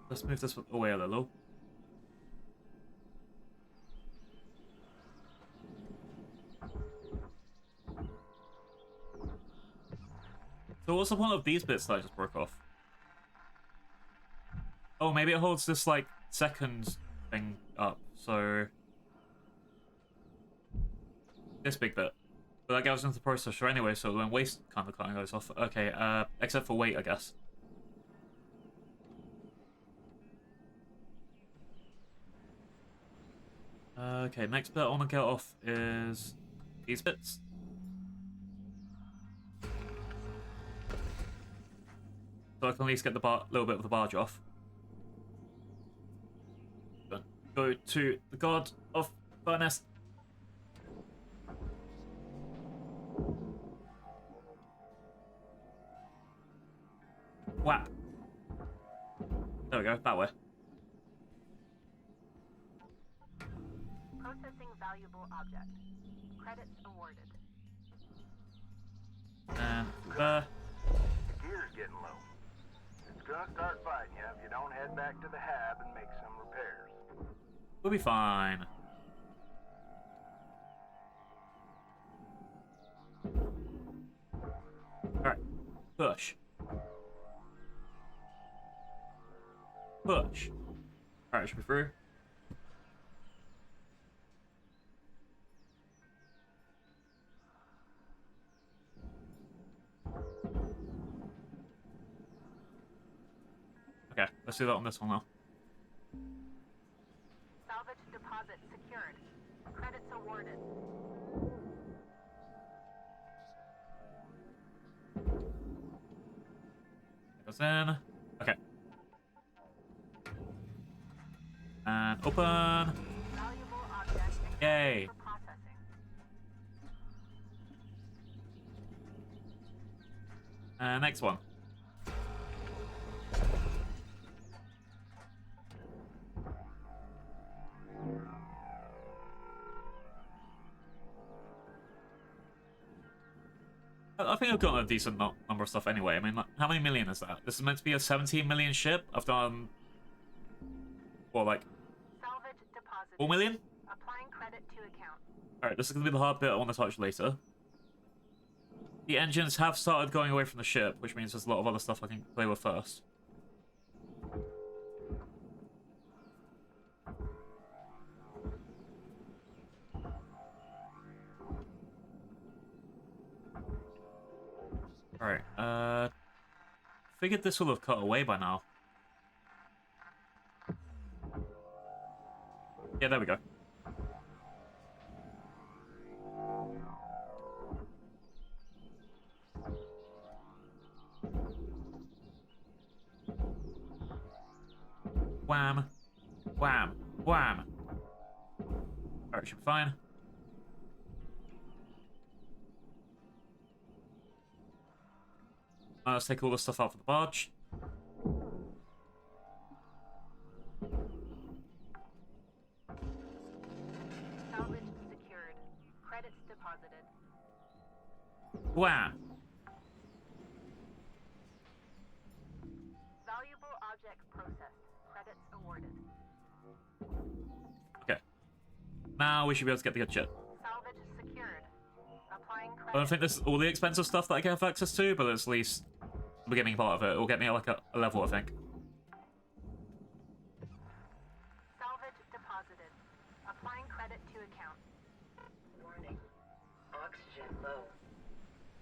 Let's move this away a little. So what's the point of these bits that I just broke off? Oh, maybe it holds this, like, second thing up, so... This big bit. But that goes into the processor anyway, so when waste kind of goes off. Okay, except for weight, I guess. Okay, next bit I want to get off is these bits. So I can at least get the little bit of the barge off. Then go to the god of furnace. Whap. There we go, that way. Processing valuable object. Credits awarded. And there. gonna start fighting you if you don't head back to the hab and make some repairs. We'll be fine. Alright. Push. Push. Alright, should be through. Okay, let's do that on this one now. Salvage deposit secured. Credits awarded. Goes in. Okay. And open. Valuable object Yay. for processing. And next one. I think I've got a decent number of stuff anyway. I mean, like, how many million is that? This is meant to be a 17 million ship. I've done... What, like... Salvage deposit. 4 million? Applying credit to account. Alright, this is going to be the hard bit I want to touch later. The engines have started going away from the ship, which means there's a lot of other stuff I can play with first. Alright, figured this will have cut away by now. Yeah, there we go. Wham. Wham. Wham. Alright, should be fine. Let's take all the stuff out for the barge. Salvage secured. Credits deposited. Wham. Valuable object processed. Credits awarded. Okay. Now we should be able to get the good shit. Salvage secured. Applying I credit. don't think this is all the expensive stuff that I can have access to, but it's at least the beginning part of it. It will get me like a level, I think. Salvage deposited. Applying credit to account. Warning. Oxygen low.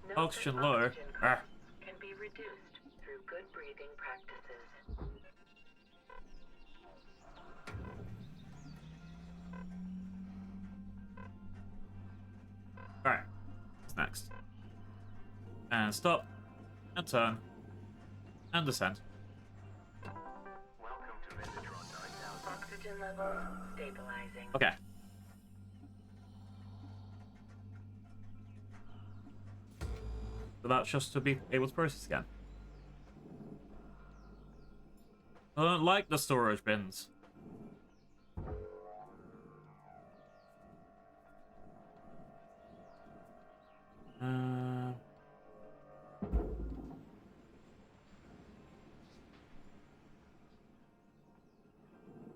Note Oxygen that low? oxygen Ah. costs can be reduced through good breathing practices. Alright. What's next? And stop. And turn. And descend. Welcome to Metatron 9000. Oxygen levels stabilizing. Okay. So that's just to be able to process again. I don't like the storage bins.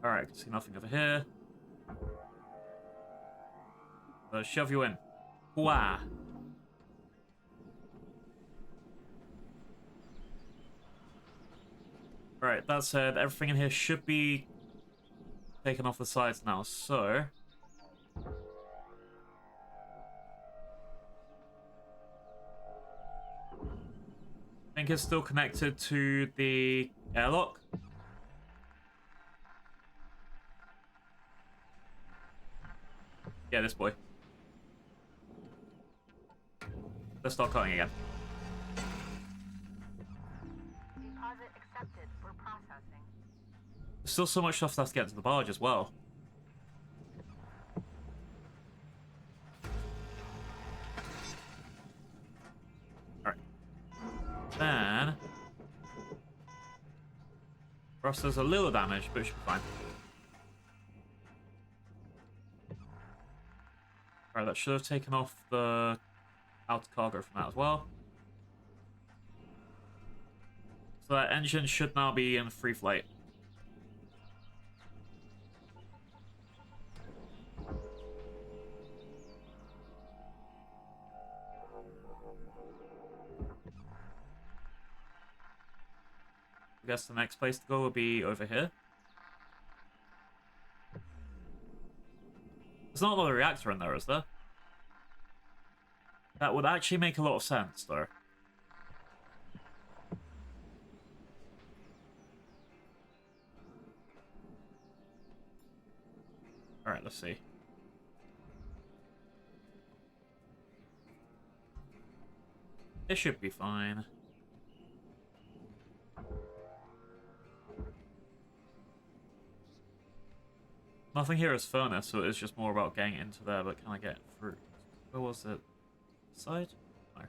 Alright, I can see nothing over here. Let's shove you in. Wah! Alright, that said, everything in here should be taken off the sides now, so... I think it's still connected to the airlock. Yeah, this boy. Let's start cutting again. Deposit accepted for processing. There's still so much stuff that's getting to the barge as well. Alright. Then... Ross does a little damage, but it should be fine. Alright, that should have taken off the outer cargo from that as well. So that engine should now be in free flight. I guess the next place to go will be over here. There's not another reactor in there, is there? That would actually make a lot of sense, though. Alright, let's see. This should be fine. Nothing here is furnace, so it's just more about getting into there, but can I get through? Where was it? Side? No.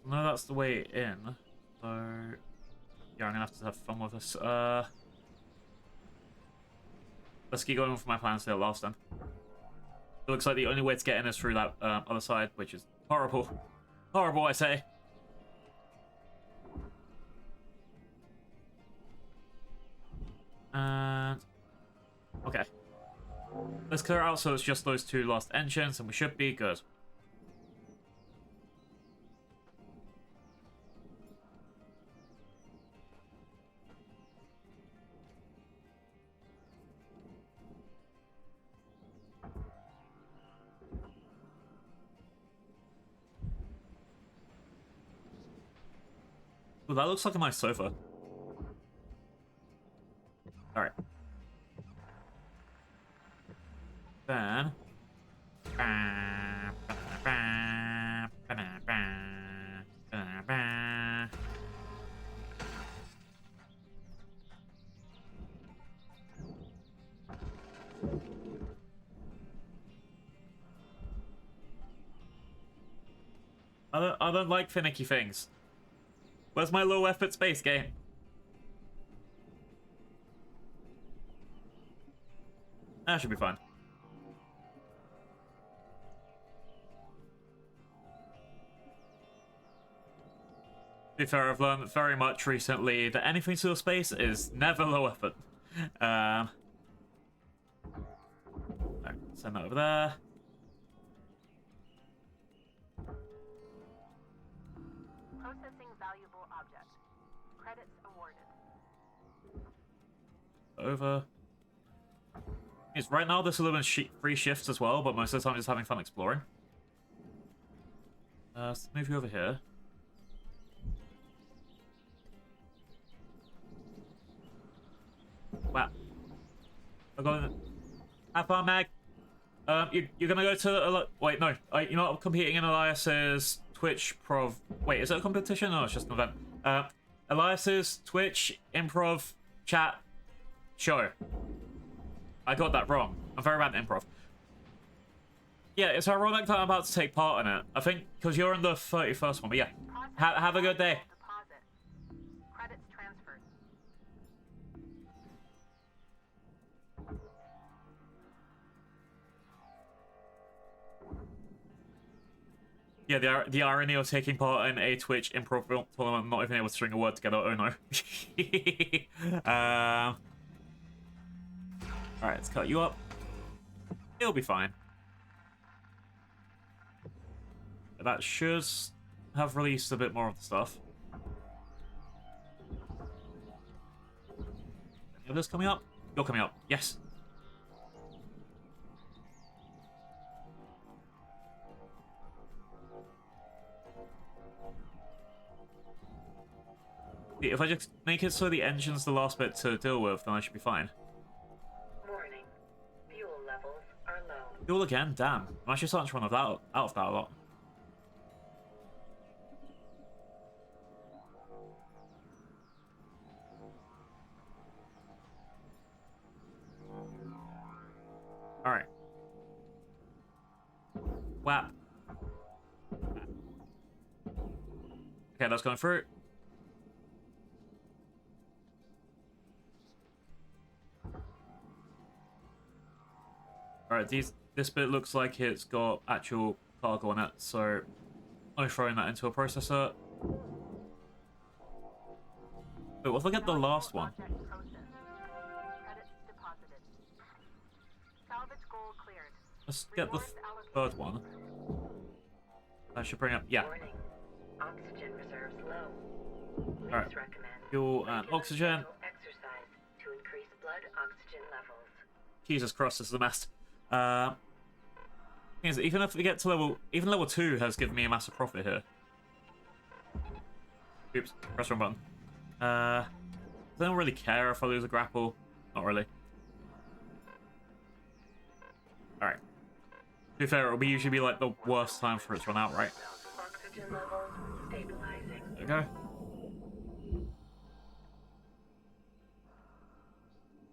No, that's the way in. So, yeah, I'm gonna have to have fun with this. Let's keep going for my plans to the last then. It looks like the only way to get in is through that other side, which is horrible. Horrible, I say. And okay, let's clear out so it's just those two last engines, and we should be good. Well, that looks like a nice sofa. Alright. Then... I don't like finicky things. Where's my low effort space game? That should be fun. To be fair, I've learned very much recently that anything to the space is never low effort. Alright, send that over there. Processing valuable object. Credits awarded. Over. Yes, right now this will have been free shifts as well, but most of the time just having fun exploring. Let's move you over here. Wow. I'm going. Have fun, Mag. You're gonna go to wait, no. You're not competing in Elias's Twitch Prov. Wait, is it a competition? No, it's just an event. Elias's Twitch Improv Chat Show. I got that wrong. I'm very bad at improv. Yeah, it's ironic that I'm about to take part in it. I think because you're in the 31st one, but yeah. Have a good day. Credits transferred. Yeah, the irony of taking part in a Twitch improv tournament and not even able to string a word together. Oh no. Alright, let's cut you up. It'll be fine. That should have released a bit more of the stuff. Any of this coming up? You're coming up. Yes. If I just make it so the engine's the last bit to deal with, then I should be fine. Warning. Fuel levels are low. Fuel again? Damn. I'm actually starting to run out of that a lot. Alright. Wow. Okay, that's going through. Alright, this bit looks like it's got actual cargo on it, so I'm throwing that into a processor. Wait, what if I get the last one? Let's get the third one. That should bring up, yeah. Warning. Oxygen reserves low. Alright. Recommend Fuel and oxygen. exercise to increase blood oxygen levels. Jesus Christ, this is a mess. Is even if we get to level 2 has given me a massive profit here. Oops, press wrong button. I don't really care if I lose a grapple. Not really. Alright. To be fair, it'll usually be like the worst time for it to run out, right? Oxygen levels stabilizing. There we go.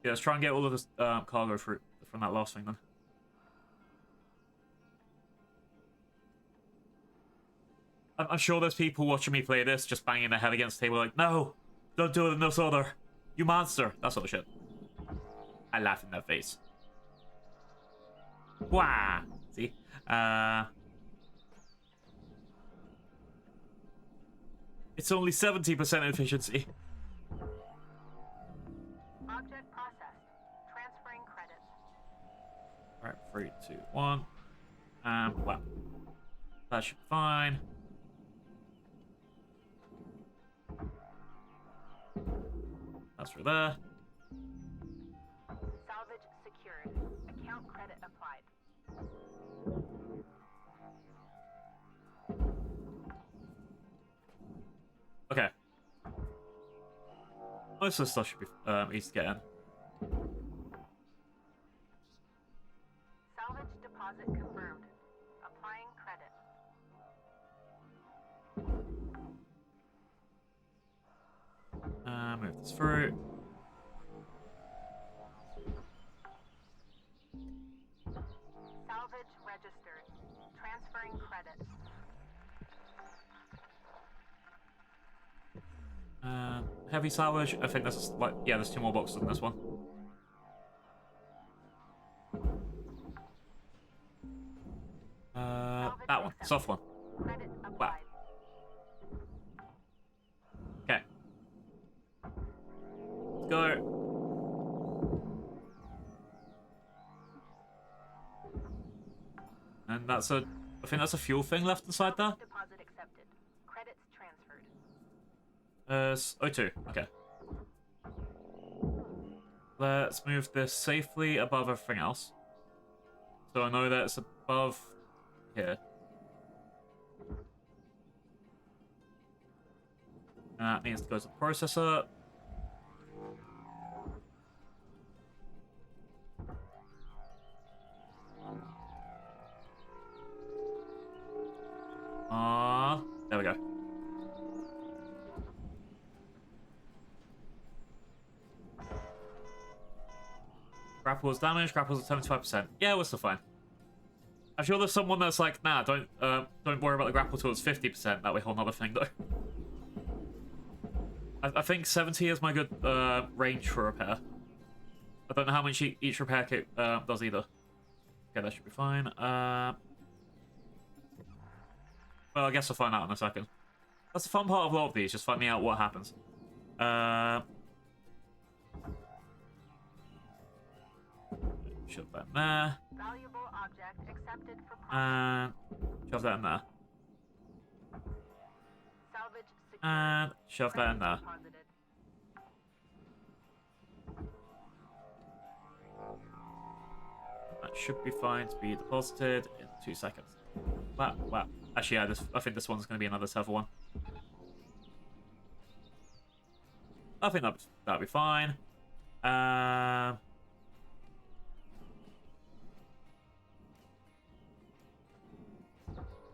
Yeah, let's try and get all of this cargo from that last thing then. I'm sure there's people watching me play this just banging their head against the table like, no, don't do it in this order. You monster. That sort of shit. I laugh in their face. Wah! See? It's only 70% efficiency. Object processed. Transferring credits. Alright, 3, 2, 1. Wow. That should be fine. That's through there. Salvage secured. Account credit applied. Okay. Most of the stuff should be easy to get in. Salvage deposit confirmed. Applying credit. Move this through. Salvage registered. Transferring credit. Heavy salvage. I think that's like, yeah, there's 2 more boxes in this one. That one, soft one. Credit Wow. applied. Okay. Let's go. And that's a, I think that's a fuel thing left inside there. Deposit accepted. Credits transferred. O2. Okay. Let's move this safely above everything else. So I know that it's above here. And that means it goes to the processor. There we go. Grapple was damaged, grapple was at 75%. Yeah, we're still fine. I'm sure there's someone that's like, nah, don't worry about the grapple till it's 50%. That way, whole nother thing though. I think 70 is my good range for repair. I don't know how much each repair kit does either. Okay, that should be fine. Well, I guess I'll find out in a second. That's the fun part of a lot of these, just finding out what happens. Shove that in there. Valuable object accepted for And shove that in there. salvage secured. And shove that in there. Deposited. That should be fine to be deposited in 2 seconds. Wow, wow. Actually, yeah, I think this one's going to be another server one. I think that'll be fine.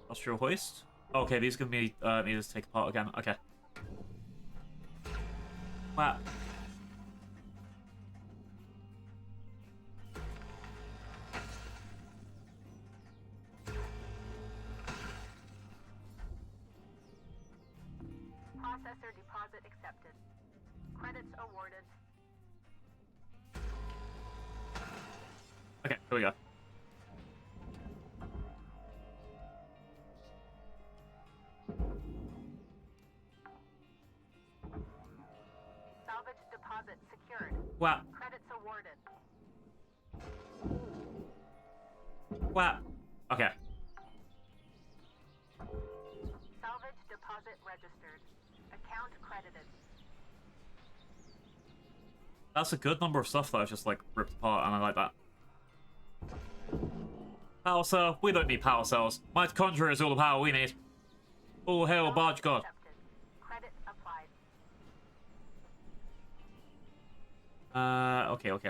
Industrial hoist. Okay, these are going to be needed to take apart again. Okay. Wow. Processor deposit accepted. Credits awarded. Okay, here we go. deposit secured. Wow. Credits awarded. Wow. Okay. Salvage deposit registered. Account credited. That's a good number of stuff that I've just, like, ripped apart, and I like that. Power cell? We don't need power cells. Mitochondria is all the power we need. All hail Barge God. Accepted. Credit applied.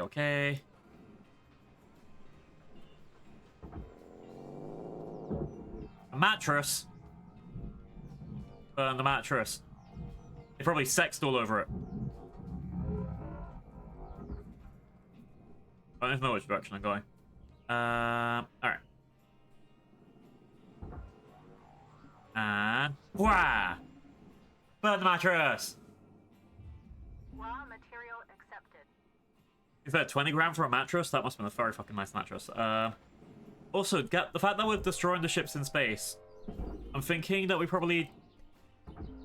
Okay. A mattress? Burn the mattress. They probably sexed all over it. I don't even know which direction I'm going. Alright. And... Wah! Burn the mattress! Raw material accepted. Is that 20 grand for a mattress? That must have been a very fucking nice mattress. Also, get the fact that we're destroying the ships in space. I'm thinking that we probably...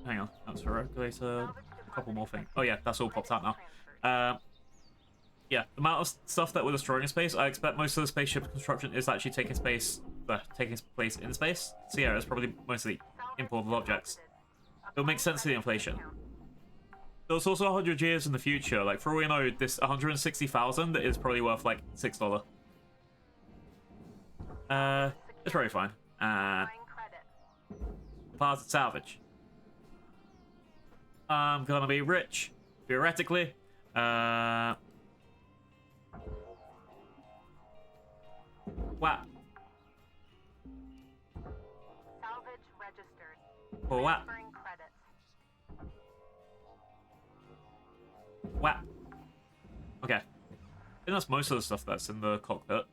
Hang on, that's a regulator. A couple more things. Oh yeah, that's all popped out now. Yeah, the amount of stuff that we're destroying in space, I expect most of the spaceship construction is actually taking place in space. So yeah, it's probably mostly imported objects. It'll make sense to the inflation. There's also 100 years in the future. Like, for all we know, this 160,000 is probably worth like $6. It's probably fine. Deposit salvage. I'm gonna be rich, theoretically. Wow. Salvage registered. For what? Transferring credits. Wow. Okay. I think that's most of the stuff that's in the cockpit.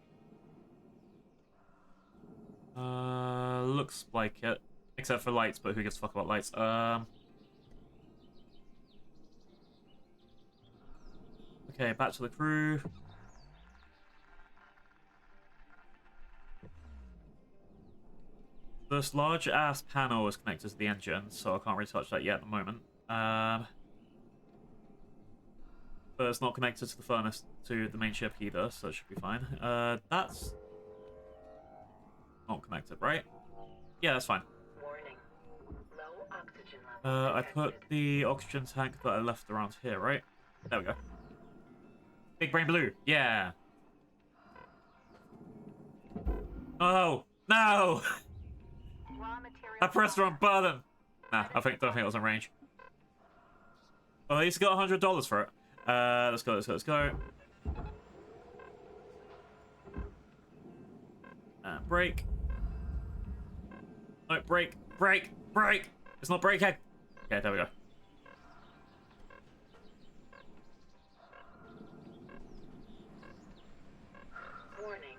Looks like it. Except for lights, but who gives a fuck about lights? Okay, back to the crew. This large-ass panel is connected to the engine, so I can't really touch that yet at the moment. But it's not connected to the furnace, to the main ship either, so it should be fine. That's not connected, right? Yeah, that's fine. Warning. Low oxygen level I put the oxygen tank that I left around here, right? There we go. Big Brain Blue, yeah. Oh, no! Raw material. I pressed the wrong button. Nah, don't think it was in range. Oh, at least got $100 for it. Let's go. Brake. No, brake. It's not braking. Okay, there we go. Warning.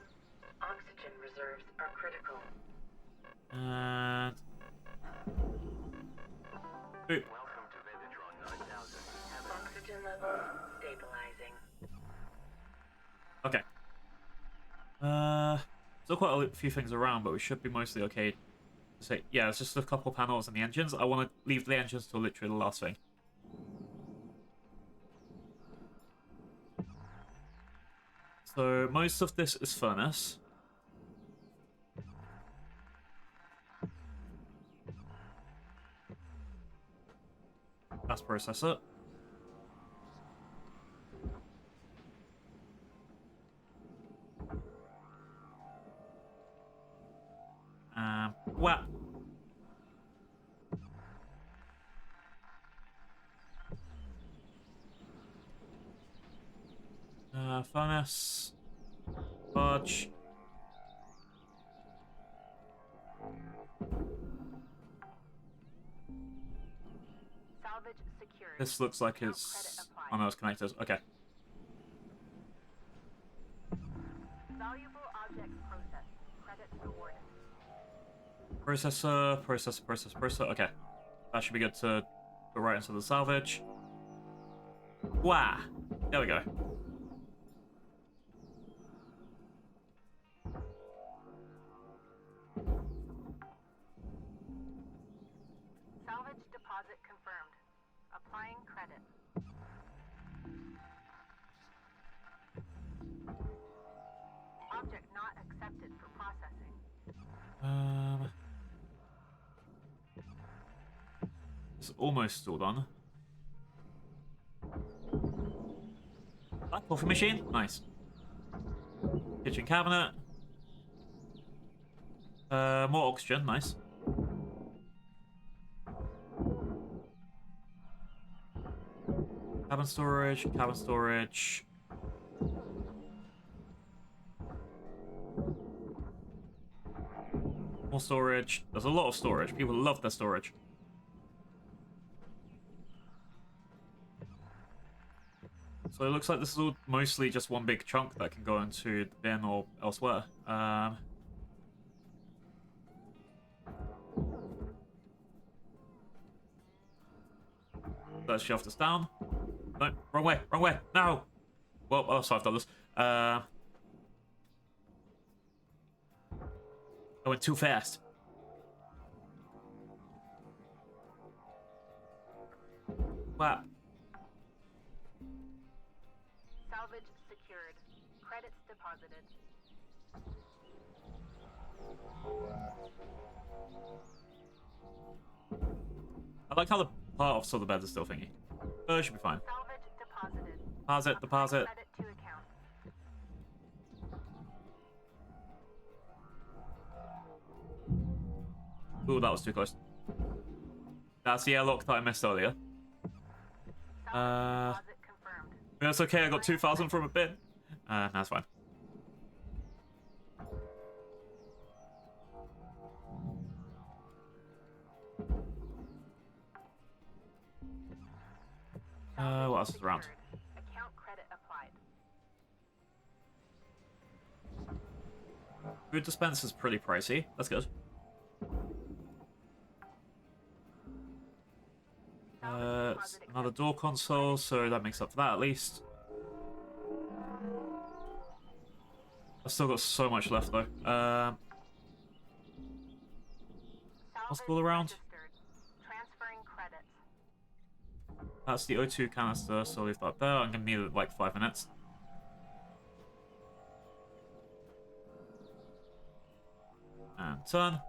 Oxygen reserves are critical. And... Boop. Welcome to Megatron 9000. Oxygen levels stabilizing. Okay. Still quite a few things around, but we should be mostly okay. So, yeah, it's just a couple panels and the engines. I want to leave the engines till literally the last thing. So, most of this is furnace. That's processor. Well. Furnace. Barge. Salvage secured. This looks like it's... Oh no, it's connected. Okay. Valuable objects processed. Credits awarded. Processor. Okay. That should be good to go right into the salvage. Wah! There we go. Salvage deposit confirmed. Applying credit. It's almost all done. Coffee machine, nice. Kitchen cabinet. More oxygen, nice. Cabin storage, cabin storage. More storage. There's a lot of storage. People love their storage. So it looks like this is all mostly just one big chunk that can go into the bin or elsewhere. Let's shove this down. No, wrong way, wrong way. No! Well, oh, so I've done this. I went too fast. Wow. Salvage secured. Credits deposited. I like how the part of the bed is still thingy. Oh, it should be fine. Salvage deposited. Deposit, deposit. Credit to account. Ooh, that was too close. That's the airlock that I missed earlier. Deposit confirmed. That's okay, I got 2,000 from a bin. That's fine. What else is around? Account credit applied. Food dispenser's pretty pricey. That's good. Another door console, so that makes up for that at least. I've still got so much left though. What's all around? Transferring credits. That's the O2 canister, so I'll leave that there. I'm gonna need it in like 5 minutes. And turn.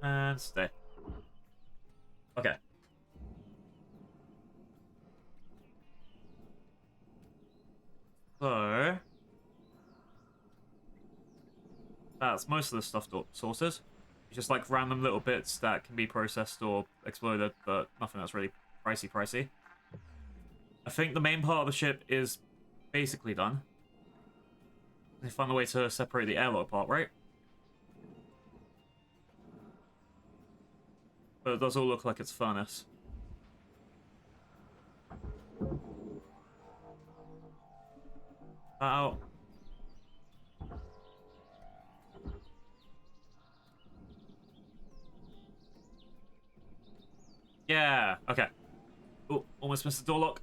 And stay. Okay. So that's most of the stuff sorted. It's just like random little bits that can be processed or exploded, but nothing that's really pricey. I think the main part of the ship is basically done. They found a way to separate the airlock part, right? But it does all look like it's furnace. Out. Yeah, okay. Oh, almost missed the door lock.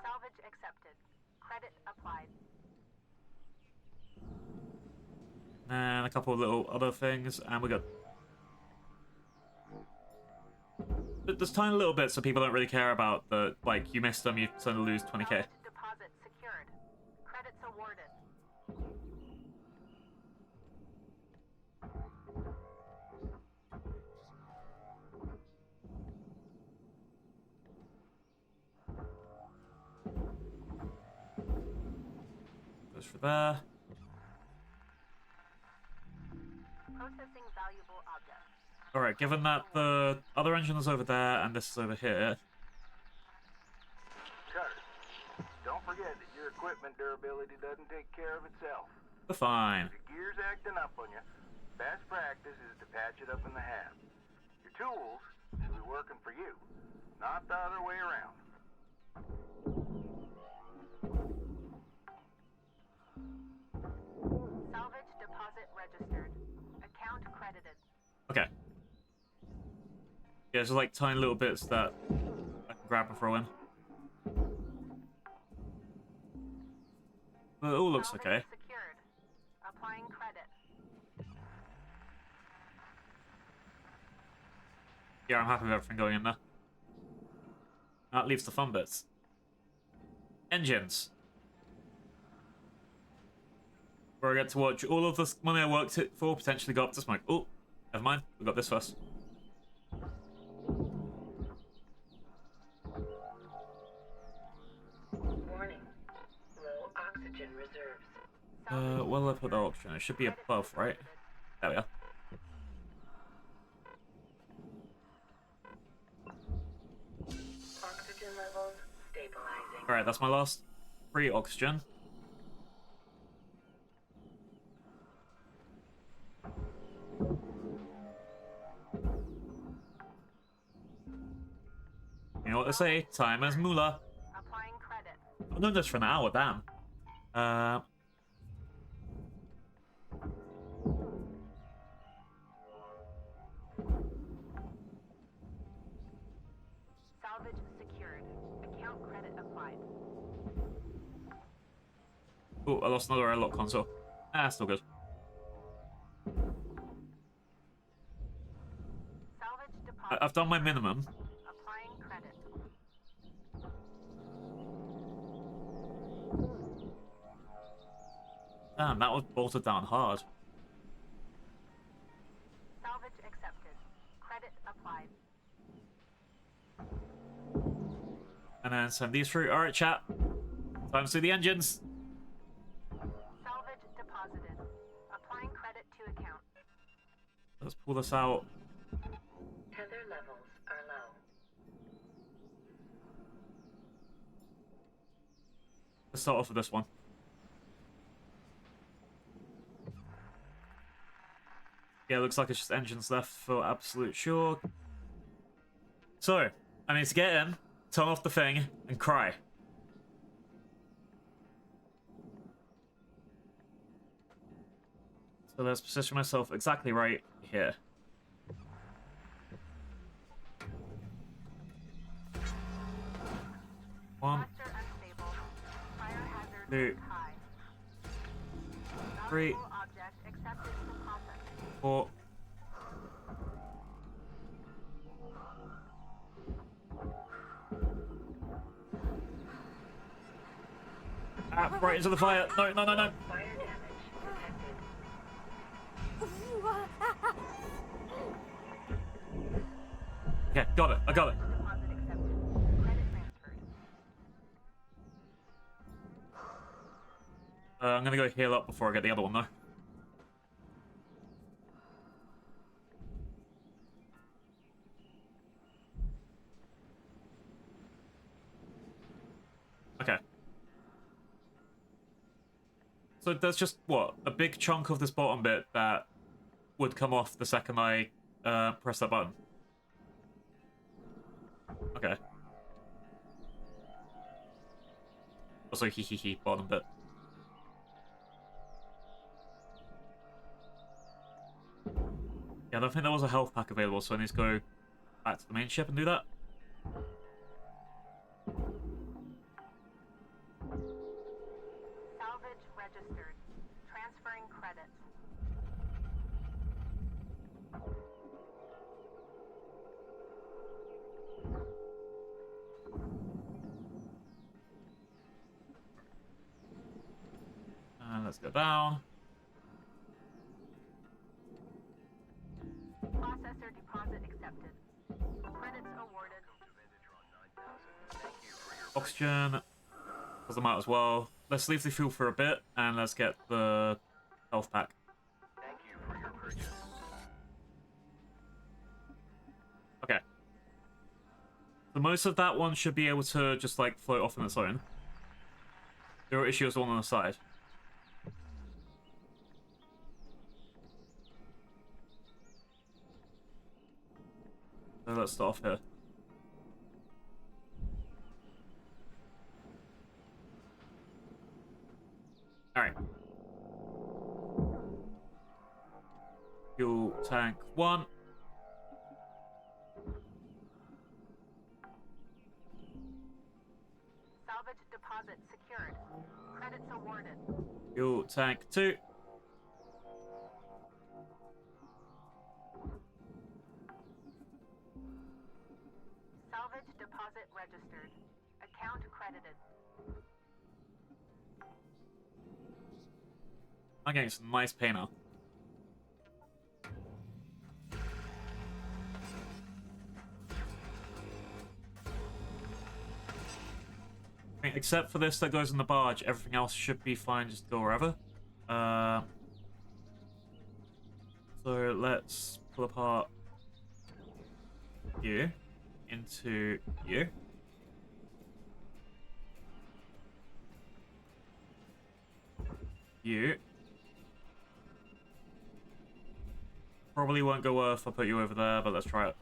Salvage accepted. Credit applied. And a couple of little other things, and we're good. There's tiny little bits that people don't really care about, that, like, you missed them, you suddenly lose 20k. Salvage deposit secured. Credits awarded. Goes for there. Processing valuable objects. Alright, given that the other engine is over there and this is over here. Cutter, don't forget that your equipment durability doesn't take care of itself. We're fine. If your gear's acting up on you, best practice is to patch it up in the hab. Your tools should be working for you, not the other way around. Salvage deposit registered. Account credited. Okay. Yeah, just like tiny little bits that I can grab and throw in. But it all looks Salvage okay. secured. Applying credit. Yeah, I'm happy with everything going in there. That leaves the fun bits. Engines. Where I get to watch all of the money I worked it for potentially go up to smoke. Oh, never mind. We got this first. Warning. Low oxygen reserves. Where will I put that option? It should be above, right? There we are. Oxygen levels stabilizing. Alright, that's my last free oxygen. You know what they say? Time as moolah. Applying credit. I've known this for an hour, damn. Salvage secured. Account credit applied. Oh, I lost another airlock console. Ah, still good. Salvage deposit. I've done my minimum. Applying credit. Damn, that was bolted down hard. Salvage accepted. Credit applied. And then send these through. Alright, chat. Time to do the engines. Salvage deposited. Applying credit to account. Let's pull this out. Tether levels are low. Let's start off with this one. Yeah, looks like it's just engines left for absolute sure. So, I need to get in, turn off the thing, and cry. So let's position myself exactly right here. One, Cluster unstable. Fire hazard two, high. three, Valuable object accepted for processing. 4. Ah, right into the fire. No, no, no, no. Fire damage detected. Okay, got it. I got it. Deposit accepted. Credit transferred. I'm gonna go heal up before I get the other one, though. Okay. So there's just, what, a big chunk of this bottom bit that would come off the second I press that button. Okay. Also, bottom bit. Yeah, I don't think there was a health pack available, so I need to go back to the main ship and do that. Salvage registered. Transferring credits. And let's go down. Processor deposit accepted. Credits awarded. Oxygen. Does them out as well. Let's leave the fuel for a bit, and let's get the health pack. Thank you for your purchase. Okay. So most of that one should be able to just, like, float off on its own. There are issues on the side. So let's start off here. Alright. Fuel tank 1. Salvage deposit secured. Credits awarded. Fuel tank 2. Mileage deposit registered. Account credited. I'm getting some nice pay now. Except for this that goes in the barge, everything else should be fine, just go wherever. So let's pull apart you into you. You. Probably won't go worth, I'll put you over there, but let's try it.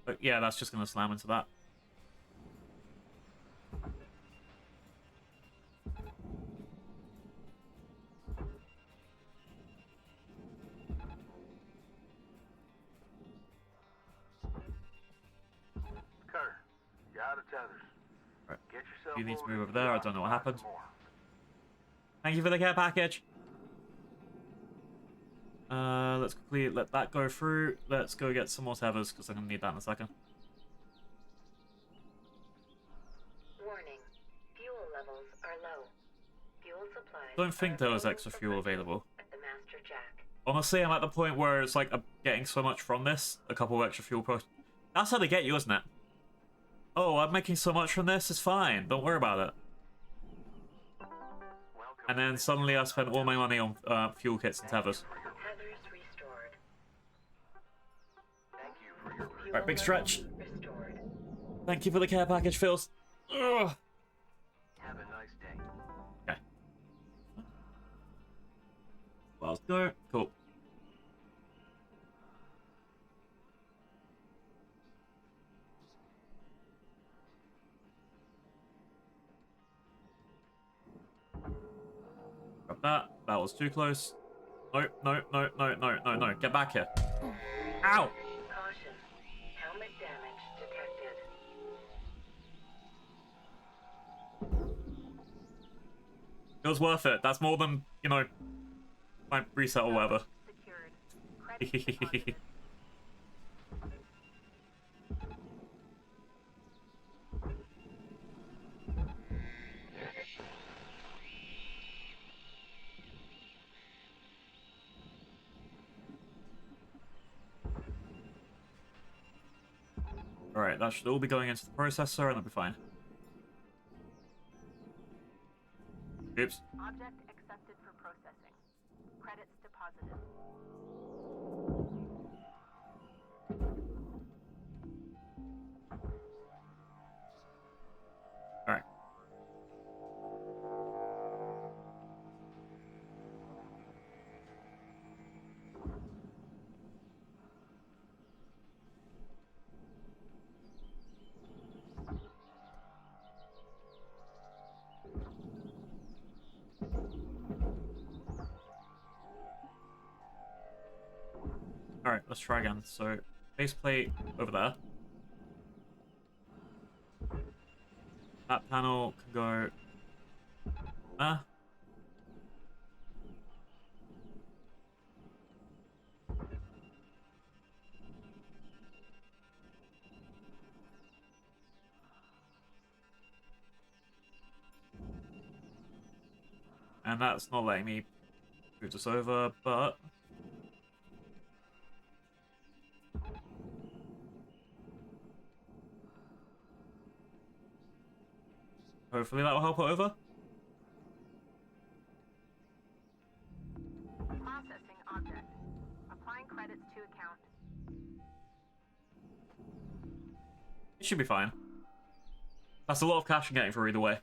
But yeah, that's just going to slam into that. Carter, you're out of tethers. Right. Get yourself You need to over move over to the there, I dock don't know and what find happened. some more. Thank you for the care package. Let's quickly let that go through. Let's go get some more tethers, because I'm going to need that in a second. Warning. Fuel levels are low. Fuel supplies Don't think are there was available extra for fuel purchase available. at the Master Jack. Honestly, I'm at the point where it's like I'm getting so much from this. A couple of extra fuel pro. That's how they get you, isn't it? Oh, I'm making so much from this, it's fine. Don't worry about it. And then suddenly I spent all my money on fuel kits and tethers. Tethers restored. Thank you for your Right, big stretch. Restored. Thank you for the care package, Phils. Ugh. Have a nice day. Okay. Well, let's go. Cool. Grab that. That was too close. No, no, no, no, no, no, no. Get back here. Ow! Caution. Helmet damage detected. It was worth it. That's more than, you know, my reset or whatever. Secured. Credit deposited. Alright, that should all be going into the processor and that'll be fine. Oops. Object accepted for processing. Credits deposited. Alright. Alright, let's try again. So, faceplate over there. That panel can go... And that's not letting me move this over, but... hopefully that will help it over. Processing object. Applying credits to account. It should be fine. That's a lot of cash I'm getting for either way.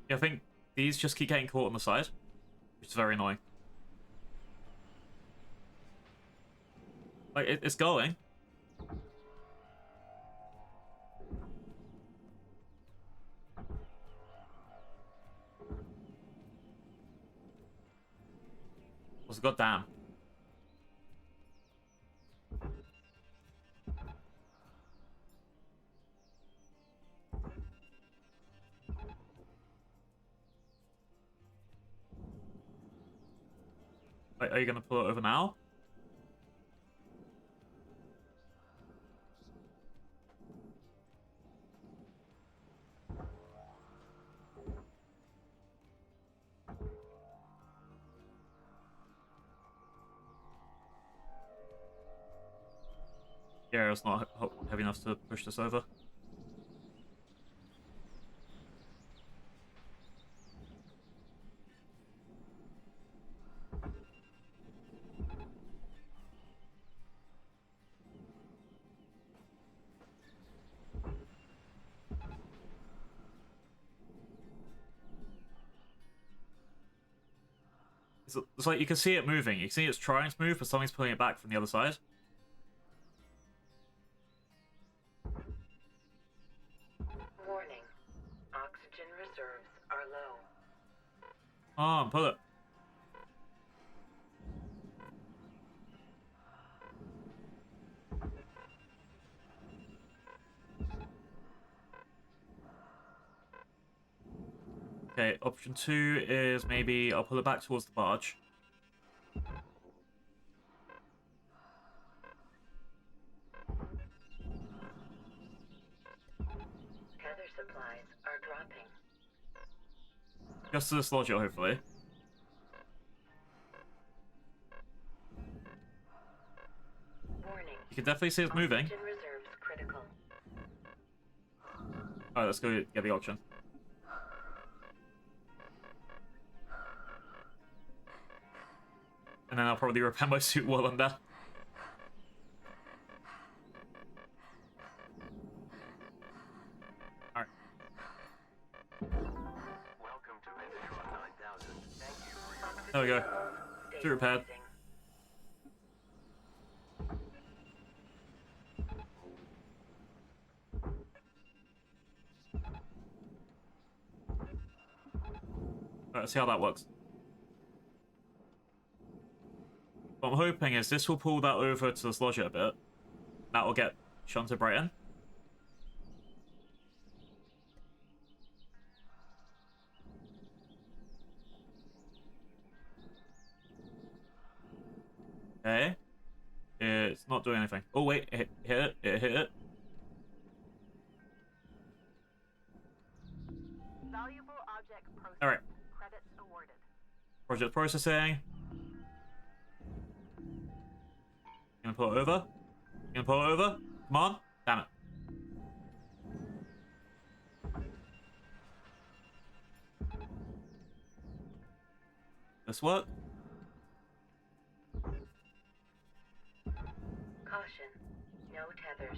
Yeah, I think these just keep getting caught on the side, which is very annoying. Like, it's going. Also, goddamn. Wait, are you gonna pull it over now? Yeah, it's not heavy enough to push this over. It's like you can see it moving. You can see it's trying to move, but something's pulling it back from the other side. Warning. Oxygen reserves are low. Pull it. Okay, option 2 is maybe I'll pull it back towards the barge. Tether supplies are dropping. Just to dislodge it, hopefully. Warning. You can definitely see it's moving. Oxygen reserves critical. Alright, let's go get the option. And then I'll probably repair my suit while I'm there. Alright. Welcome to Megatron 9000. Thank you for your... There we go. Suit repaired. Alright, let's see how that works. What I'm hoping is this will pull that over to dislodge it a bit. That will get shunted right in. Okay. It's not doing anything. Oh wait, it hit it. It hit it. Valuable object processed. Alright. Credits awarded. Project processing. Gonna pull it over. Gonna pull it over. Come on. Damn it. This work? Caution. No tethers.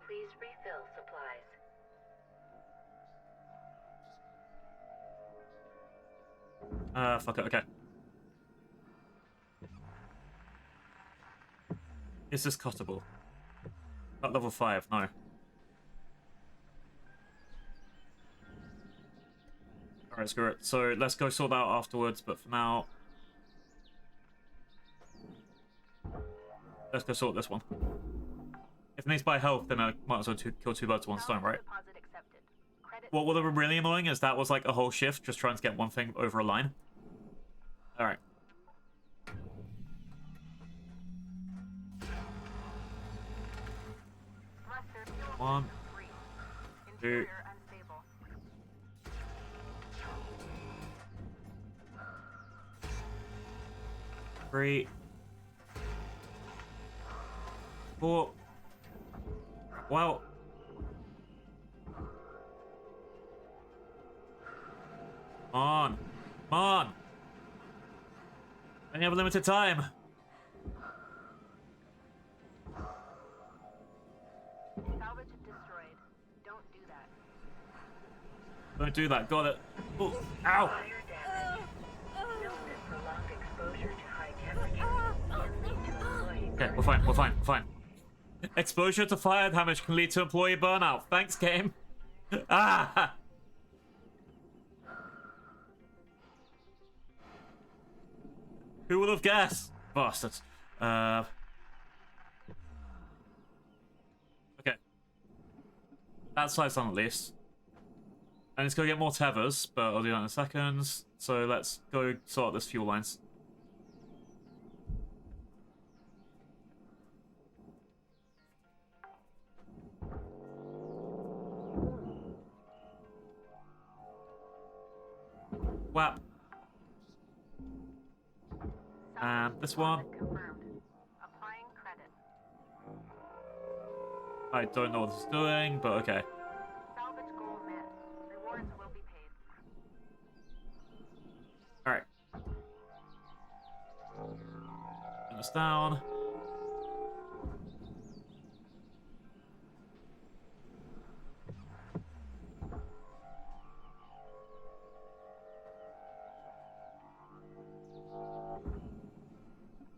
Please refill supplies. Fuck it, okay. Is this cuttable? At level 5, no. Alright, screw it. So let's go sort that out afterwards, but for now... let's go sort this one. If it needs by health, then I might as well kill 2 birds with 1 stone, right? Deposit accepted. Credits What would have been really annoying is that was like a whole shift just trying to get one thing over a line. Alright. thruster fuel 1, system free. 2, Interior unstable. 3, 4. Wow. Come on. Come on. I only have a limited time. Salvage destroyed. Don't do that. Don't do that. Got it. Ooh. Ow. Fire damage. Note that prolonged exposure to high temperatures can lead to employee Okay, we're fine. We're fine. We're fine. Exposure to fire damage can lead to employee burnout. Thanks, game. Ah! Who would have guessed? Bastards. Okay. That side's done at least. And it's going to get more tethers, but I'll do that in a second. So let's go sort out this fuel lines. Whap. And this one. Confirmed. Applying credit. I don't know what this is doing, but okay. Salvage goal met. Rewards will be paid. Alright. Put this down.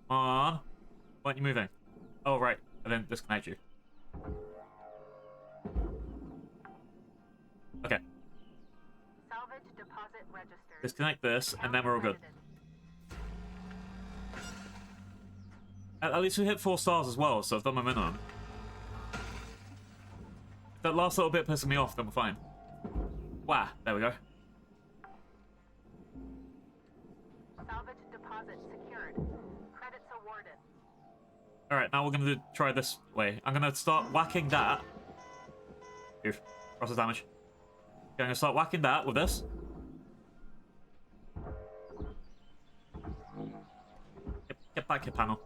Come on. Why aren't you moving? Oh, right. I didn't disconnect you. Okay. Salvage deposit registered. Disconnect this, and then we're all good. At least we hit 4 stars as well, so I've done my minimum. If that last little bit pissing me off, then we're fine. Wow, there we go. Salvage deposit secured. Credits awarded. Alright, now we're gonna try this way. I'm gonna start whacking that. Oof. Process damage. Okay, I'm gonna start whacking that with this. Get back here, panel.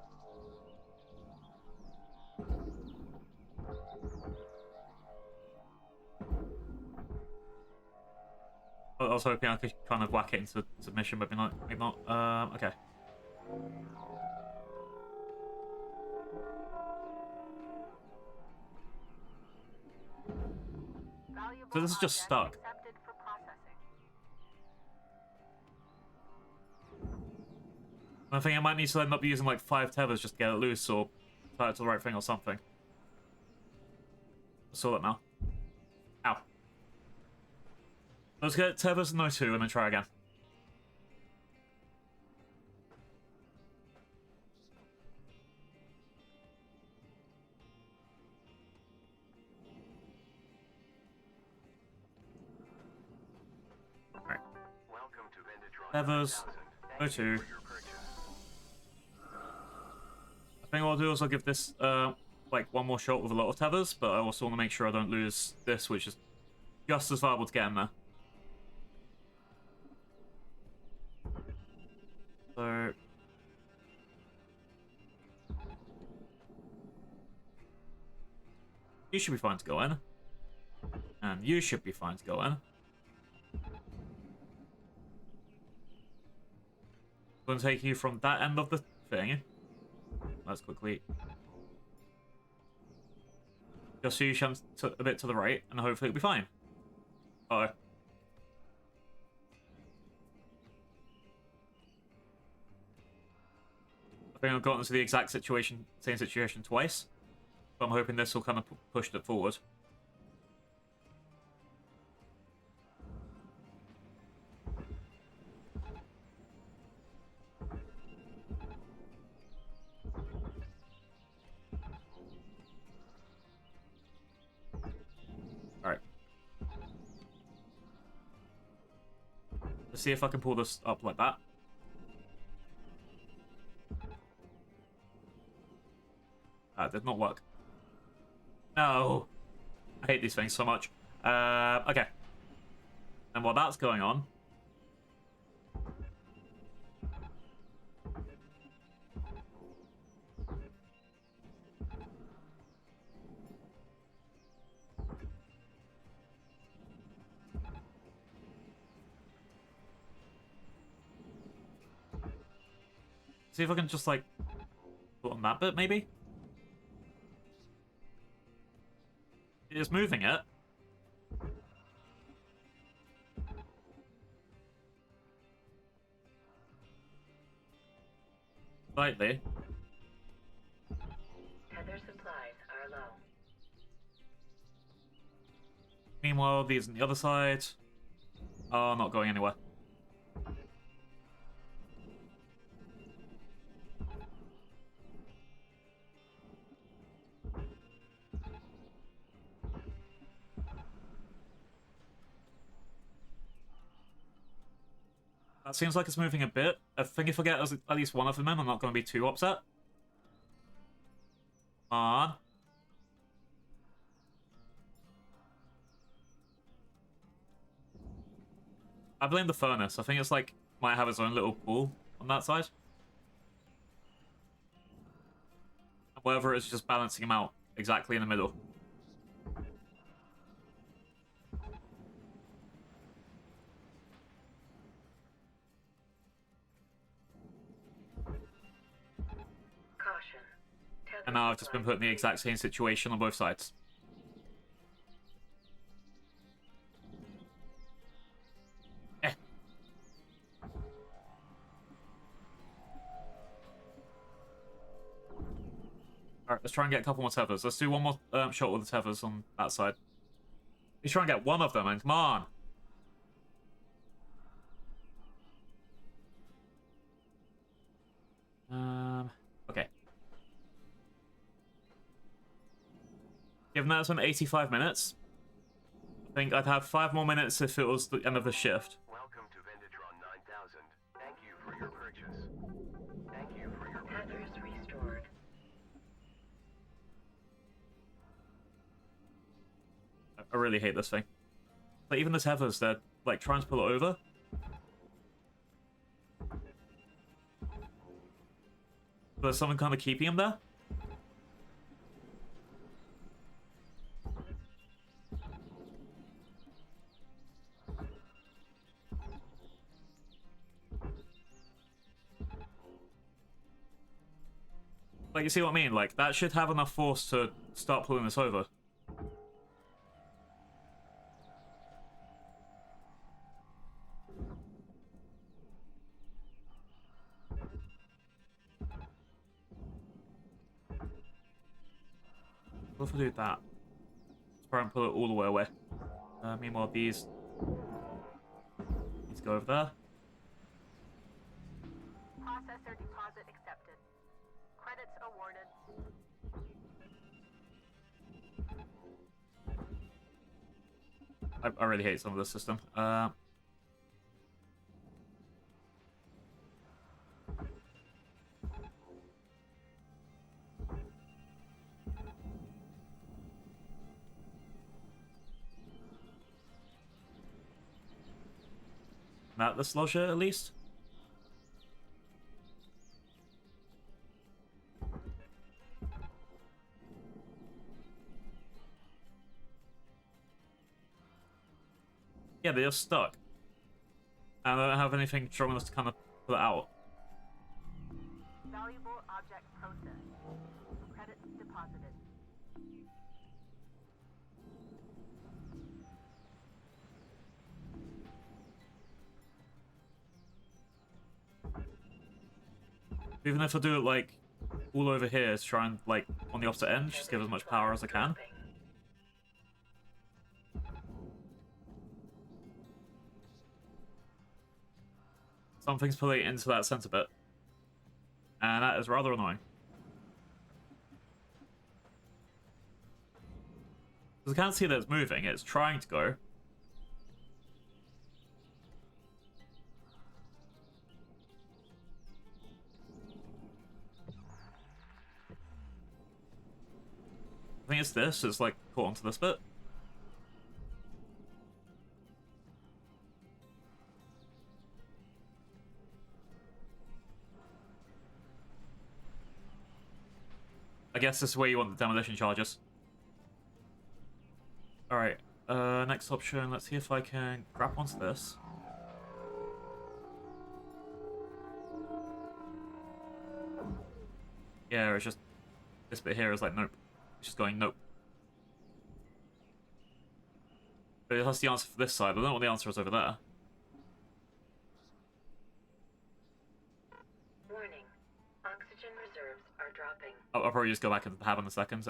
I was hoping I could kind of whack it into submission, but maybe not. Okay. So this is just stuck. Accepted for processing. I think I might need to end up using like 5 tethers just to get it loose or tie it to the right thing or something. I saw that now. Ow. Let's get tethers and no 2 and then try again. Alright. Tethers, no 2. I think what I'll do is I'll give this like one more shot with a lot of tethers, but I also want to make sure I don't lose this, which is just as viable to get in there. So you should be fine to go in. And you should be fine to go in. I'm going to take you from that end of the thing. Let's quickly just so you jump a bit to the right, and hopefully it'll be fine. Uh-oh. I think I've gotten to the exact same situation twice, but I'm hoping this will kind of push it forward. Alright. Let's see if I can pull this up like that. That did not work. No! I hate these things so much. Okay. And while that's going on... See if I can just, like, put on that bit, maybe? It is moving it. Slightly. Tether supplies are low. Meanwhile, these on the other side are not going anywhere. That seems like it's moving a bit. I think if I get at least one of them in, I'm not going to be too upset. Come on. I blame the furnace. I think it's like might have its own little pool on that side. Whether it's just balancing him out exactly in the middle. Caution. And now I've just been put in the exact same situation on both sides. Alright, let's try and get a couple more tethers. Let's do one more shot with the tethers on that side. Let's try and get one of them, and come on! Okay. Given that it's on 85 minutes, I think I'd have 5 more minutes if it was the end of the shift. Welcome to Vindatron 9000. Thank you for your purchase. Thank you for your purchase. Tethers restored. I really hate this thing. Like, even the tethers, they're like trying to pull it over. But there's something kind of keeping him there. Like, you see what I mean? Like, that should have enough force to start pulling this over. What if I do that? Let's try and pull it all the way away. Meanwhile, these go over there. Processor deposit accepted. Credits awarded. I really hate some of this system. Not the slosher, at least. Yeah, they're stuck. And I don't have anything strong enough to kind of pull it out. Valuable object processed. Credits deposited. Even if I do it, like, all over here to try and, like, on the opposite end, just give as much power as I can. Something's pulling into that center bit. And that is rather annoying. Because I can't see that it's moving, it's trying to go. I think it's this, it's like caught onto this bit. I guess this is where you want the demolition charges. Alright, next option, let's see if I can grab onto this. Yeah, it's just, this bit here is like, nope. It's just going, nope. But that's the answer for this side, but I don't know what the answer is over there. Warning. Oxygen reserves are dropping. I'll probably just go back into the hab in a second.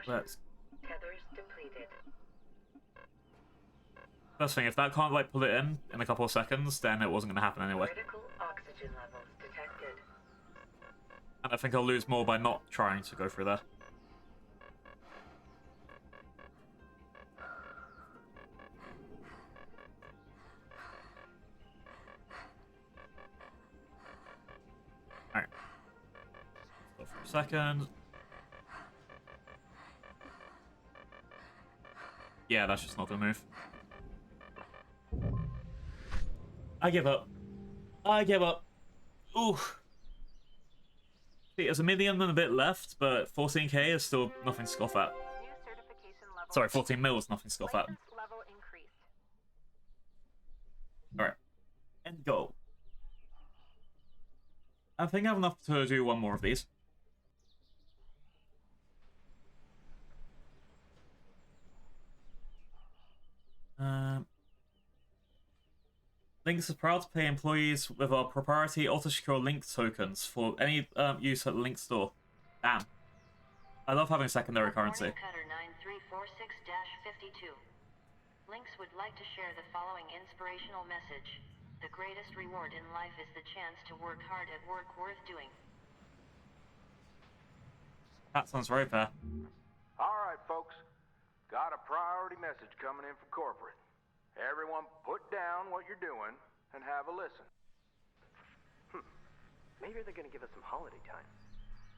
Let's... Tethers depleted. First thing, if that can't like pull it in a couple of seconds, then it wasn't going to happen anyway. Critical oxygen levels And I think I'll lose more by not trying to go through there. Alright. Stop for a second. Yeah, that's just not gonna move. I give up. I give up. Ooh. See, there's 1 million and a bit left, but 14k is still nothing to scoff at. New certification level. Sorry, 14 mil is nothing to scoff at. License level increased. Alright. End goal. I think I have enough to do one more of these. Lynx is proud to pay employees with our proprietary auto-secure Link tokens for any use at the Link store. Damn. I love having secondary currency. Cutter 9346-52. Lynx would like to share the following inspirational message. The greatest reward in life is the chance to work hard at work worth doing. That sounds very fair. All right, folks. Got a priority message coming in from corporate. Everyone put down what you're doing and have a listen. Maybe they're gonna give us some holiday time.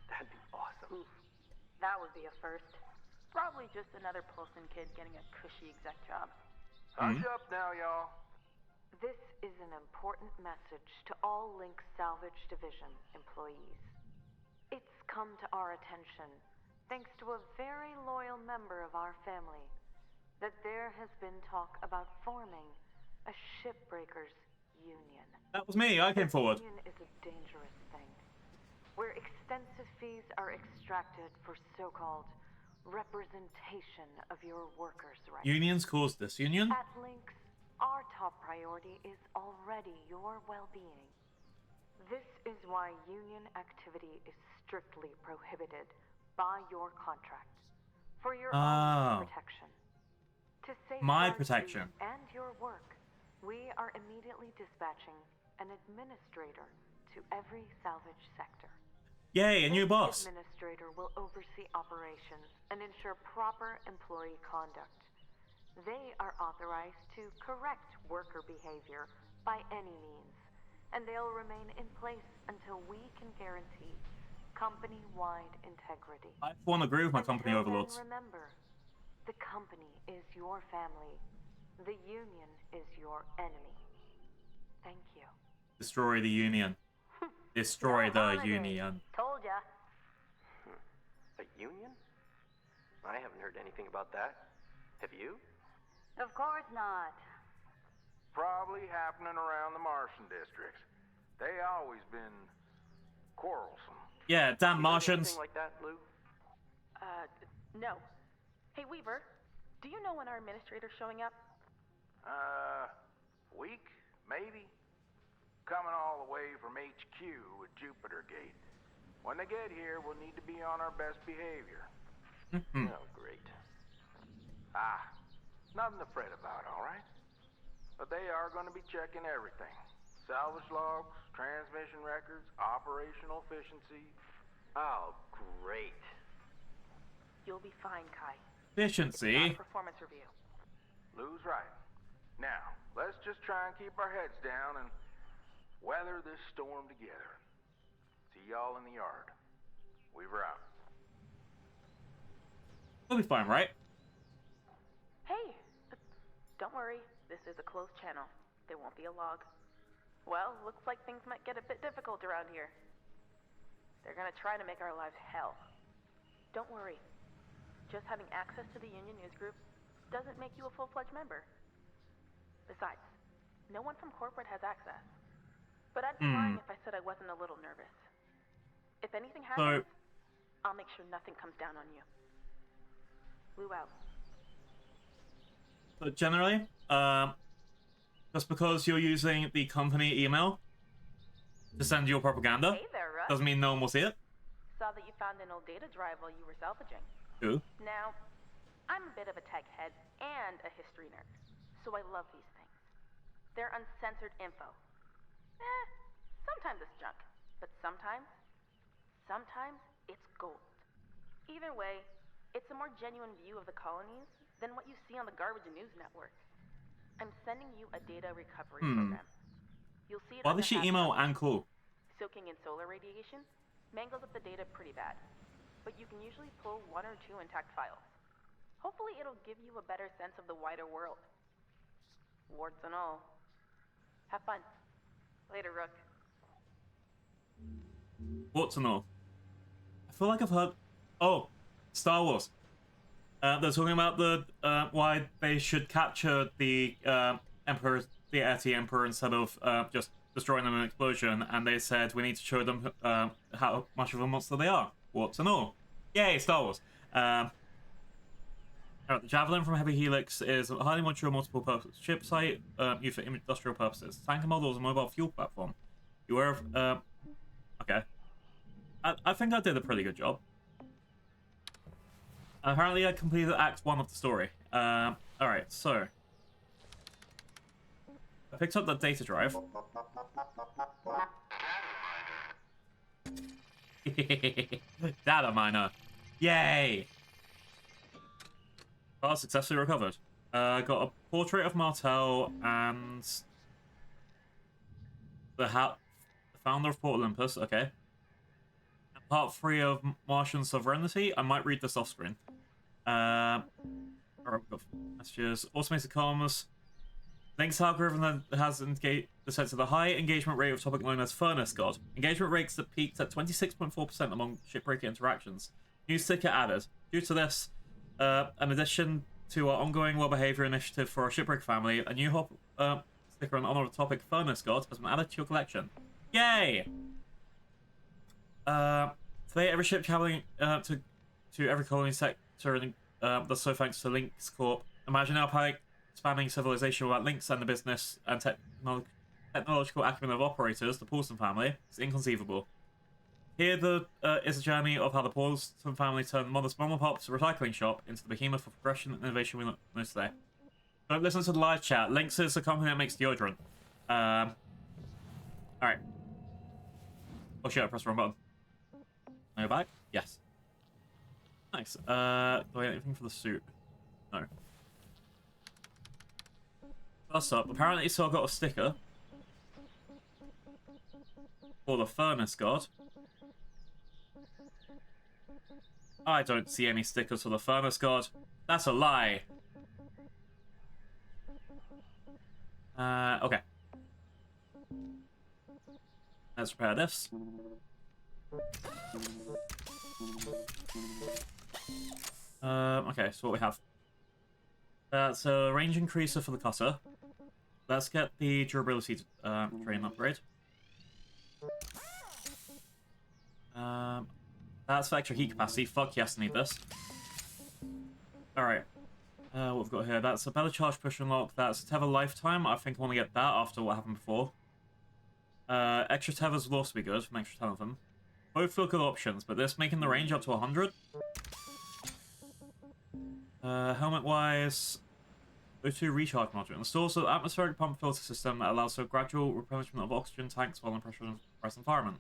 That'd be awesome. Oof. That would be a first. Probably just another Polson kid getting a cushy exec job. Hush up now, y'all. This is an important message to all Link Salvage Division employees. It's come to our attention, thanks to a very loyal member of our family, that there has been talk about forming a Shipbreakers union. That was me, I came forward. Union is a dangerous thing, where extensive fees are extracted for so-called representation of your workers' rights. Unions caused this. Union? At Lynx, our top priority is already your well-being. This is why union activity is strictly prohibited by your contract, for your own protection. To My safeguard protection. you and your work, we are immediately dispatching an administrator to every salvage sector. Yay, a new boss. This administrator will oversee operations and ensure proper employee conduct. They are authorized to correct worker behavior by any means, and they'll remain in place until we can guarantee company-wide integrity. I for one agree with my company Until overlords. then, remember, the company is your family. The union is your enemy. Thank you. Destroy the union. Destroy the holiday. union. Told ya. A union? I haven't heard anything about that. Have you? Of course not. Probably happening around the Martian districts. They always been quarrelsome. Yeah, damn You heard Martians. anything like that, Lou? No. Hey, Weaver, do you know when our administrator's showing up? Week, maybe? Coming all the way from HQ at Jupiter Gate. When they get here, we'll need to be on our best behavior. Oh, great. Nothing to fret about, all right? But they are going to be checking everything. Salvage logs, transmission records, operational efficiency. Oh, great. You'll be fine, Kai. Efficiency. It's not a performance review. Lou's right. Now, let's just try and keep our heads down and weather this storm together. See y'all in the yard. Weaver out. We'll be fine, right? Hey, don't worry. This is a closed channel. There won't be a log. Well, looks like things might get a bit difficult around here. They're gonna try to make our lives hell. Don't worry. Just having access to the Union News Group doesn't make you a full-fledged member. Besides, no one from corporate has access. But I'd be lying if I said I wasn't a little nervous. If anything happens, I'll make sure nothing comes down on you. Lou out. But generally, just because you're using the company email to send your propaganda Hey there, Russ. doesn't mean no one will see it. Saw that you found an old data drive while you were salvaging. Ooh. Now, I'm a bit of a tech head and a history nerd, so I love these things. They're uncensored info. Sometimes it's junk, but sometimes sometimes it's gold. Either way, it's a more genuine view of the colonies than what you see on the garbage news network. I'm sending you a data recovery program. You'll see it Why under did she hash email level. and call? Soaking in solar radiation mangles up the data pretty bad, but you can usually pull 1 or 2 intact files. Hopefully it'll give you a better sense of the wider world. Warts and all. Have fun. Later, Rook. What to know? I feel like I've heard. Oh, Star Wars. They're talking about the why they should capture the Emperor, the Eti Emperor, instead of just destroying them in an explosion. And they said we need to show them how much of a monster they are. What to know? Yay, Star Wars. The Javelin from Heavy Helix is a highly modular multiple-purpose ship site used for industrial purposes. Tanker model is a mobile fuel platform. You aware of... okay. I think I did a pretty good job. Apparently I completed Act 1 of the story. Alright, so... I picked up the data drive. Data miner. Yay! File successfully recovered. Got a portrait of Martel and the founder of Port Olympus. Okay. Part 3 of Martian Sovereignty. I might read this off screen. Alright, we've got messages. Automated comms. Link's algorithm has set to the high engagement rate of topic known as Furnace God. Engagement rates that peaked at 26.4% among Shipbreaker interactions. New sticker added. Due to this, in addition to our ongoing well-behavior initiative for our Shipbreaker family, a new sticker in honor of the topic Furnace God has been added to your collection. Yay! Today, every ship traveling to every colony sector, does so thanks to Lynx Corp. Imagine our expanding civilization without Lynx and the business and technological acumen of operators, the Paulson family. It's inconceivable. Here is a journey of how the Paulson family turned modest mom-and-pop's recycling shop into the behemoth of progression and innovation we know today. Don't listen to the live chat. Lynx is a company that makes deodorant. Alright. Oh shit, I pressed the wrong button. Are you back? Yes. Nice. Do I get anything for the suit? No. First up, apparently so I got a sticker for the Furnace God. I don't see any stickers for the Furnace God. That's a lie. Okay. Let's repair this. Okay, so what we have. That's a range increaser for the cutter. Let's get the durability train upgrade. That's for extra heat capacity. Fuck yes, I need this. Alright. What we've got here. That's a better charge push and lock. That's a tether lifetime. I think I want to get that after what happened before. Extra tethers will also be good from extra 10 of them. Both feel good options, but this making the range up to 100. Helmet-wise, O2 recharge module. Installs an atmospheric pump filter system that allows for gradual replenishment of oxygen tanks while in pressurized environment.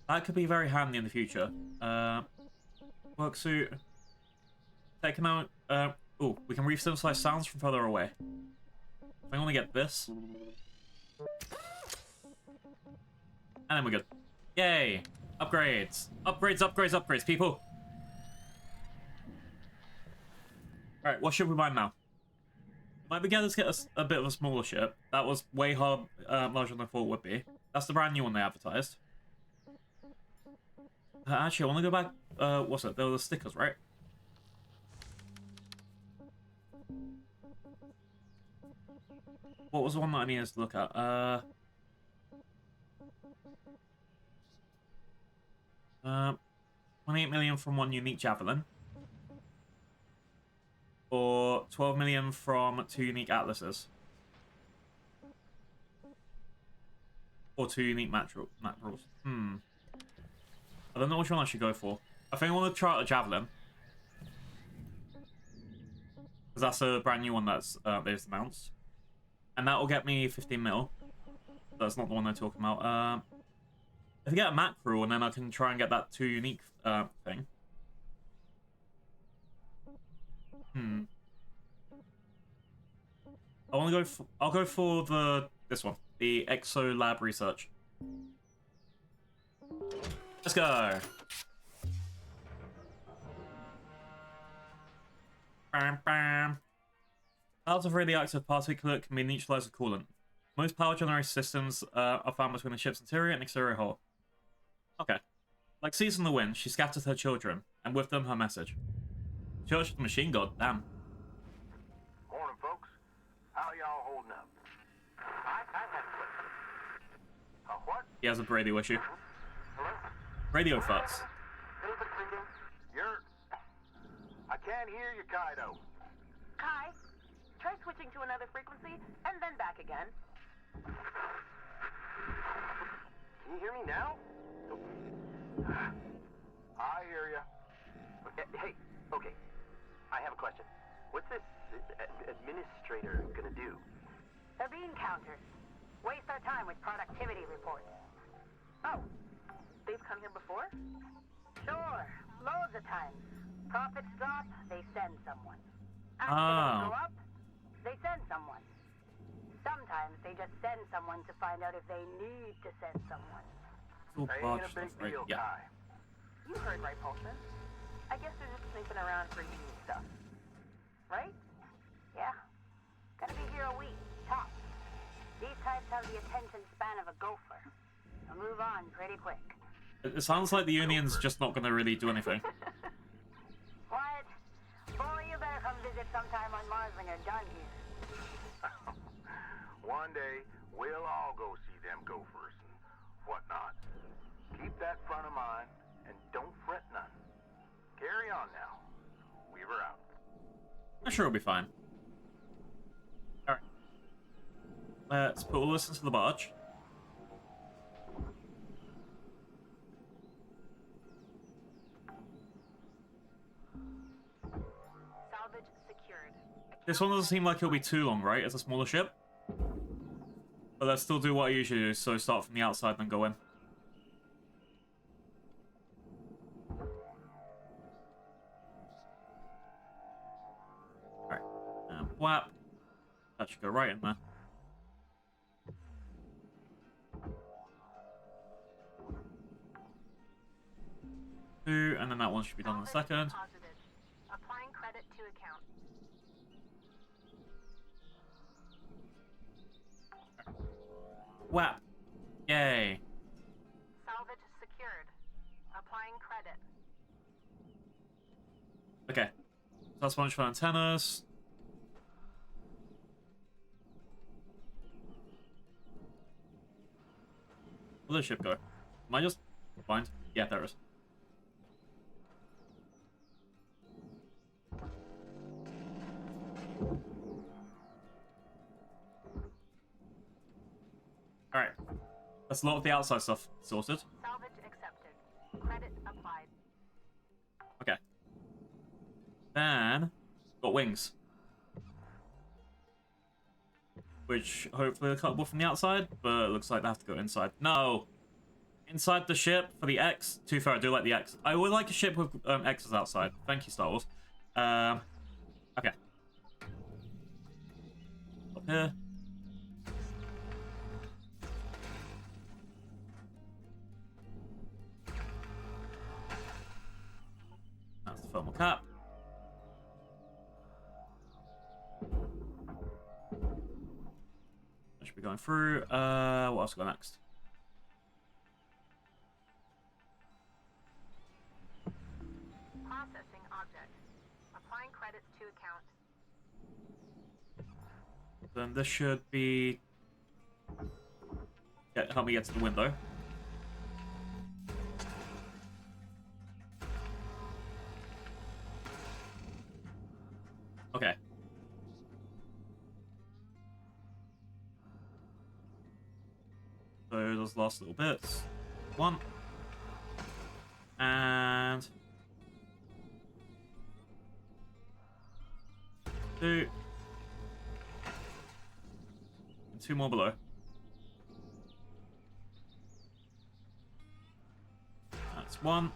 That could be very handy in the future. Work suit. Taking out. Oh, we can re-synthesize sounds from further away. I want to get this. And then we're good. Yay! Upgrades! Upgrades, upgrades, upgrades, people! Alright, what should we buy now? Might be able to get a bit of a smaller ship. That was way larger than I thought it would be. That's the brand new one they advertised. Actually, I want to go back... what's it? There were the stickers, right? What was the one that I needed to look at? 28 million from one unique javelin. Or 12 million from 2 unique atlases. Or 2 unique mackerels. I don't know which one I should go for. I think I want to try out a javelin. Because that's a brand new one that's they've announced. And that will get me 15 mil. That's not the one they're talking about. If I get a mackerel, and then I can try and get that 2 unique thing. I want to go. I'll go for this one, the Exo Lab Research. Let's go. Bam, bam. Clouds of radioactive particulate can be neutralized with coolant. Most power generation systems are found between the ship's interior and exterior hull. Okay. Like seas in the wind, she scatters her children, and with them her message. Church of the Machine God, damn. Morning, folks. How y'all holding up? I have a question. What? He has a radio issue. Hello? Radio fucks. You're... I can't hear you, Kaido. Kai, try switching to another frequency and then back again. Can you hear me now? I hear you. Hey, okay. I have a question. What's this administrator gonna do? They're being counters. Waste our time with productivity reports. Oh, they've come here before? Sure, loads of times. Profits drop, they send someone. Oh. Go up, they send someone. Sometimes they just send someone to find out if they need to send someone. Cool Ain't a stuff, big right? deal, Yeah. Kai. You heard right, Paulson. I guess they're just snooping around for unique stuff. Right? Yeah, gonna be here a week, tops. These types have the attention span of a gopher. They'll move on pretty quick. It sounds like the Union's just not going to really do anything. What? Boy, you better come visit sometime on Mars when you're done here. One day, we'll all go see them gophers and whatnot. Keep that front of mind, and don't fret none. Carry on now. Weaver out. I'm sure it'll be fine. Alright. Let's put all this into the barge. Salvage secured. This one doesn't seem like it'll be too long, right? It's a smaller ship. But let's still do what I usually do, so start from the outside, then go in. Alright. And whap. That should go right in there. Two, and then that one should be done in a second. Positive. Applying credit to account. Whap. Yay. Salvage secured. Applying credit. Okay. So that's one for antennas. Where'd the ship go? Am I just blind? Yeah, there it is. Alright. That's a lot of the outside stuff sorted. Salvage accepted. Credit applied. Okay. Then, got wings. Which, hopefully are cuttable from the outside, but it looks like they have to go inside. No! Inside the ship for the X. Too fair, I do like the X. I would like a ship with X's outside. Thank you, Star Wars. Okay. Up here. That's the thermal cap. That should be going through. What else go next? Processing object. Applying credits to account. Then this should be... help me get to the window. Okay. So those last little bits. One. And... two. And two more below. That's one.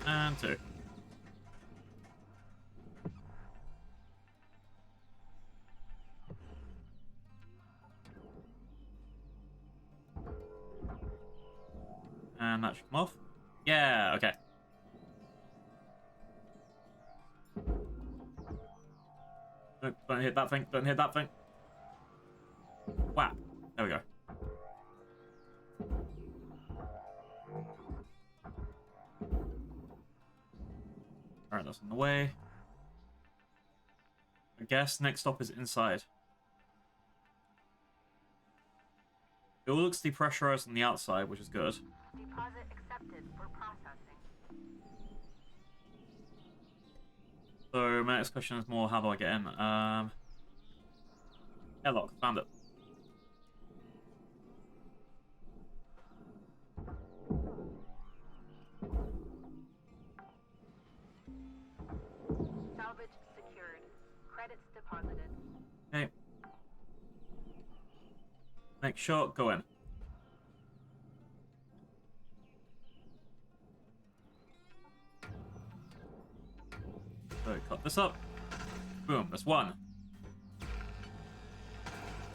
And two. And that should come off. Yeah, okay. Don't hit that thing. Don't hit that thing. Whap. There we go. Alright, that's on the way. I guess next stop is inside. It all looks depressurized on the outside, which is good. Deposit accepted for processing. So my next question is more, how do I get in? Airlock, found it. Salvage secured. Credits deposited. Okay. Next shot, go in. So cut this up. Boom, that's one.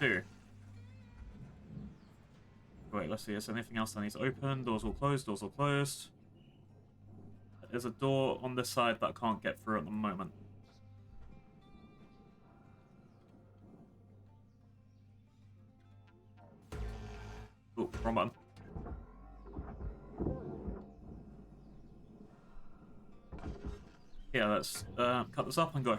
Two. Wait, let's see, is there anything else that needs to open? Doors all closed, doors all closed. There's a door on this side that I can't get through at the moment. Oh, wrong button. Yeah, let's cut this up and go.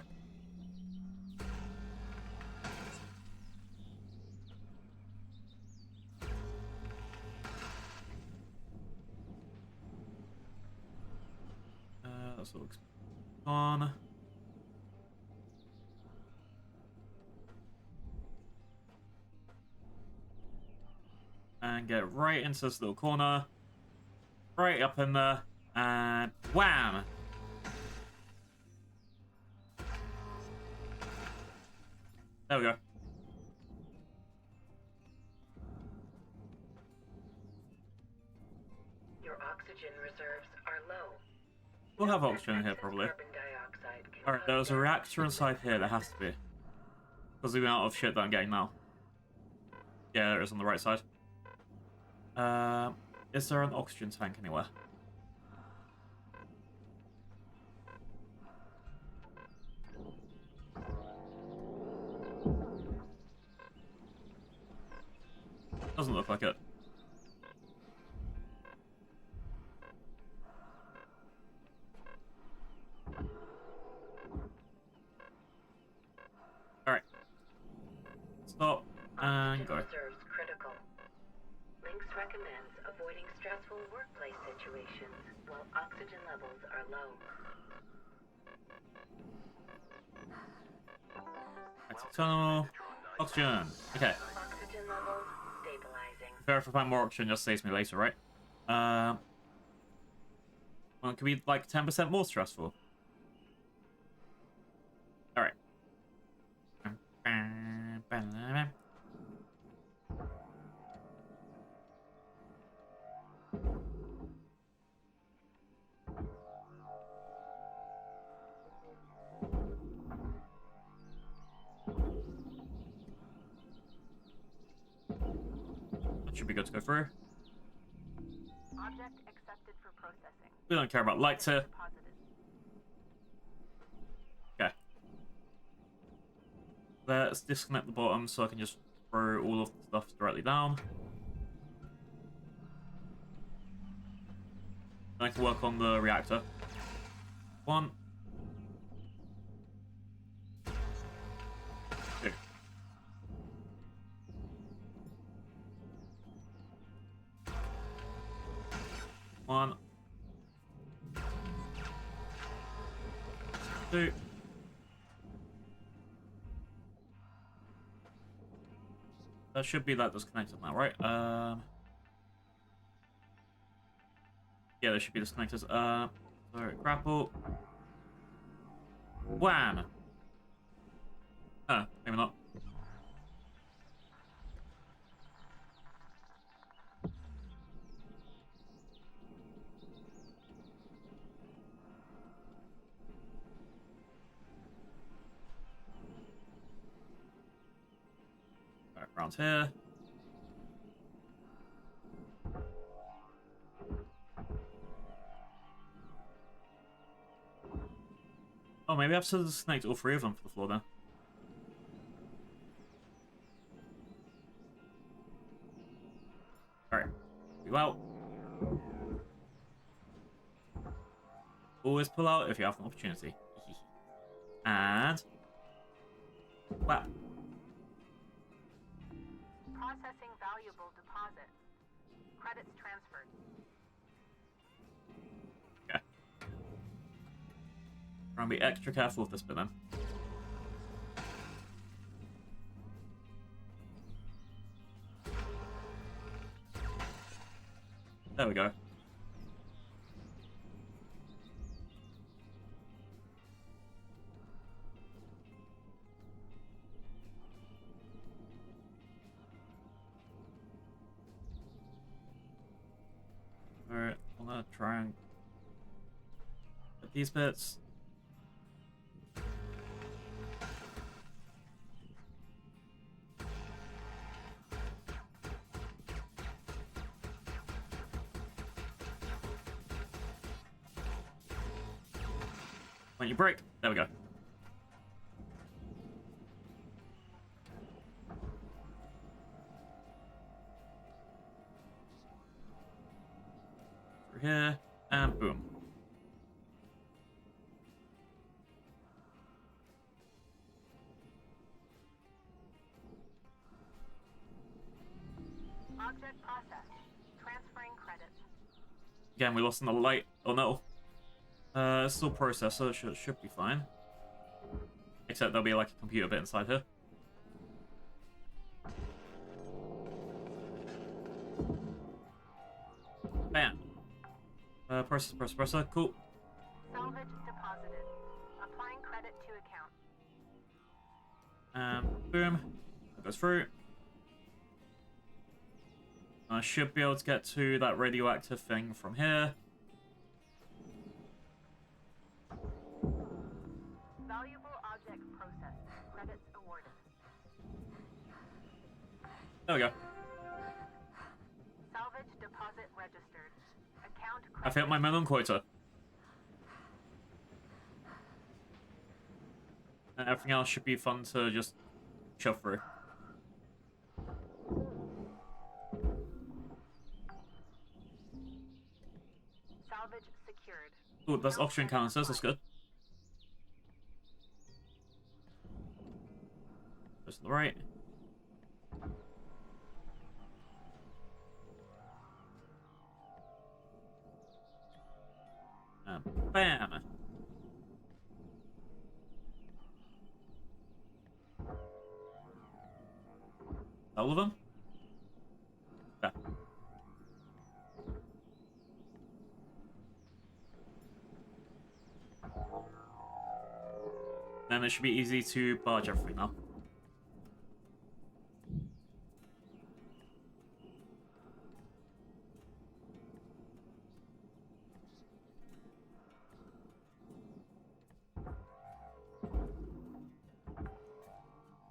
That's all gone. And get right into this little corner. Right up in there. And wham! There we go. Your oxygen reserves are low. We'll have oxygen in here, probably. Carbon dioxide can Alright, there's a reactor inside here. There has to be. Because the amount of shit that I'm getting now. Yeah, there is on the right side. Is there an oxygen tank anywhere? Doesn't look like it. Alright. Stop and go. Reserves critical. Lynx recommends avoiding stressful workplace situations while oxygen levels are low. Exit tunnel. Oxygen. Okay. Oxygen levels stabilizing. Fair if I find more oxygen, just saves me later, right? Well, it could be like 10% more stressful. Alright. That should be good to go through. Object accepted for processing. We don't care about lights here. Deposited. Okay. Let's disconnect the bottom so I can just throw all of the stuff directly down. Then I can work on the reactor. One. Two. One. Two. That should be that disconnected now, right? Yeah, there should be disconnectors. Sorry, grapple. Wham! Maybe not. Around here. Oh, maybe I have to connect all three of them for the floor then. Alright. Go out. Always pull out if you have an opportunity. And... wow. Processing valuable deposit. Credits transferred. Okay. Try and be extra careful with this bit then. There we go. Alright, I'm gonna try and get these bits. When you break, there we go. Through here, and boom. Object processed. Transferring credits. Again, we lost another light. Oh no. Still processor, should be fine. Except there'll be like a computer bit inside here. Bam. Processor, cool. Salvage deposited. Applying credit to account. Boom. That goes through. I should be able to get to that radioactive thing from here. Valuable object processed. Credits awarded. There we go. Salvage deposit registered. Account credit. I've hit my minimum quota. And everything else should be fun to just shove through. Salvage secured. Ooh, that's oxygen canisters, that's good. Just to the right. And bam! All of them? Yeah. Then it should be easy to barge everything now.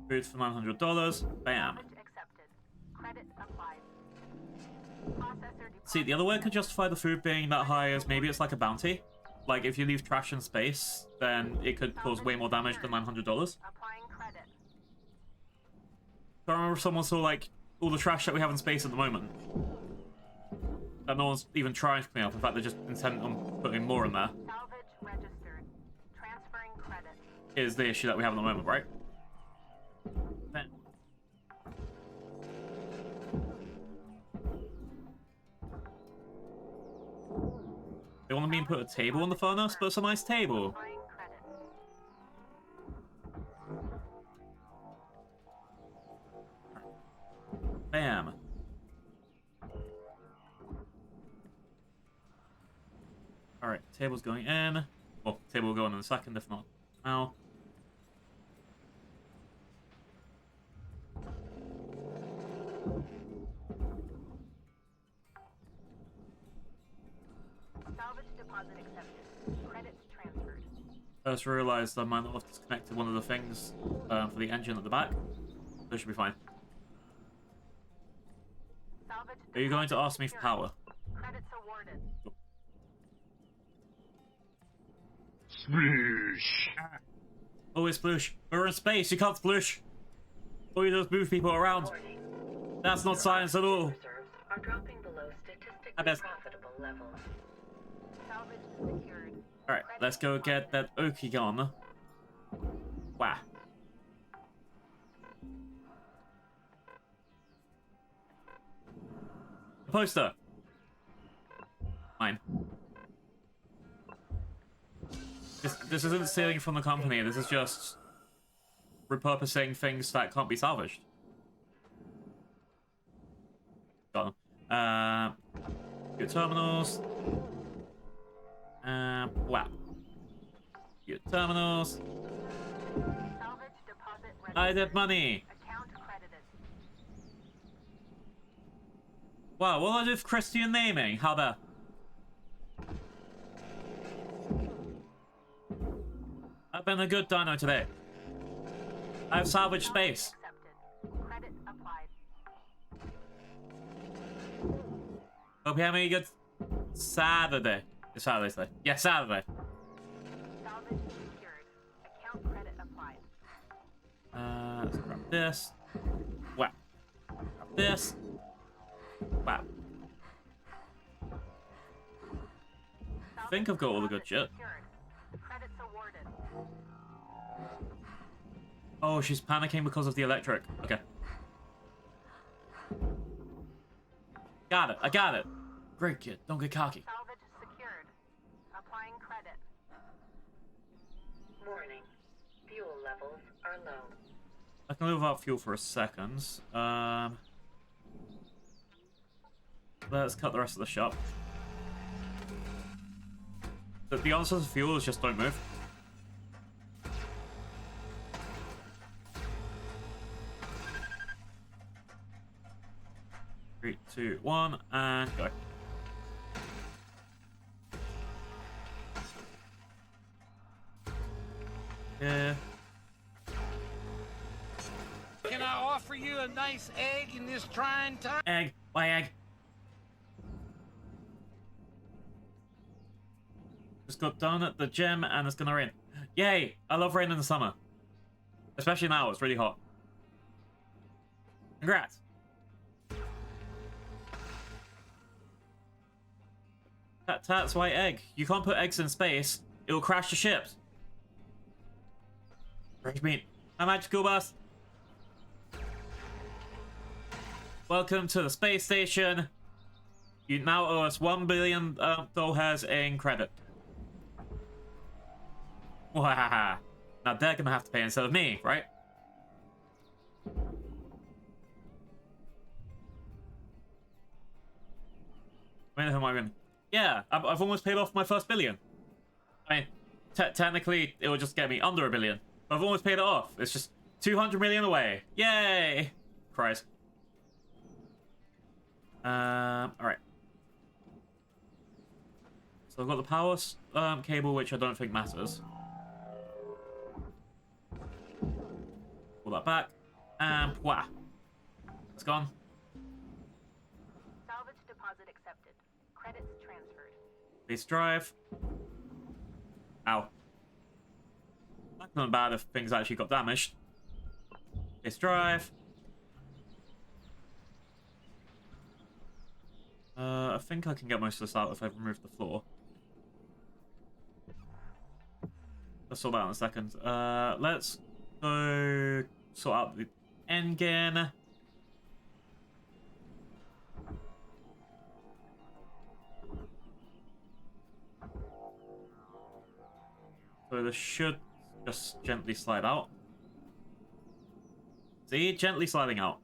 Food for $900. Bam. Accepted. Credit applied. Processor See, the other way I could justify the food being that high is maybe it's like a bounty. Like, if you leave trash in space, then it could cause way more damage than $900. applying credit. I remember if someone saw, like, all the trash that we have in space at the moment. That no one's even trying to clean up. In fact, they're just intent on putting more in there. Salvage registered. Transferring credit. Is the issue that we have at the moment, right? Then. They want me to put a table on the furnace, but it's a nice table. Applying credit. Bam. Alright, table's going in. Well, table will go in a second, if not now. Salvage deposit accepted. Credits transferred. I just realised I might not have disconnected one of the things for the engine at the back. That should be fine. Salvage Are you going to ask me for power? Credits awarded. Sploosh. Oh, it's sploosh. We're in space. You can't sploosh. All you do is move people around. Warning. That's not science at all. Reserves are dropping below statistically I bet. profitable levels. Salvage secured. Alright, let's go get that Oki gone. Wow. A poster. Mine. This isn't stealing from the company, this is just repurposing things that can't be salvaged. Got them. Good terminals. Wow. Good terminals. Salvage deposit ready. I did money. Account credited. Wow, what do I do with Christian naming? How about? I've been a good dino today. I've salvaged space. Accepted. Credit applied. Hope you have a good Saturday. It's Saturday today. Yeah, Saturday. Salvage secured. Account credit applied. Let's grab this. Wow. Grab this. Wow. I think I've got all the good shit. Secured. Credits awarded. Oh, she's panicking because of the electric. Okay. Got it. I got it. Great kid. Don't get cocky. Salvage secured. Applying credit. Warning. Fuel levels are low. I can live without fuel for a second. Let's cut the rest of the shop. The answer to fuel is just don't move. Three, two, one, and go. Yeah. Can I offer you a nice egg in this trying time? Egg. Why egg? Just got done at the gym and it's gonna rain. Yay! I love rain in the summer. Especially now, it's really hot. Congrats! That's why egg. You can't put eggs in space. It'll crash the ships. Fresh meat. My magical bus. Welcome to the space station. You now owe us $1 billion in credit. Wow. Now they're gonna have to pay instead of me, right? Wait, who am I going? Yeah, I've almost paid off my first billion. I mean, technically, it will just get me under $1 billion. But I've almost paid it off. It's just 200 million away. Yay! Christ. Alright. So I've got the power cable, which I don't think matters. Pull that back. And wah. It's gone. Salvage deposit accepted. Credits transferred. Base drive. Ow. That's not bad if things actually got damaged. Base drive. I think I can get most of this out if I remove the floor. Let's sort that out in a second. Let's go sort out the engine. So this should just gently slide out. See? Gently sliding out.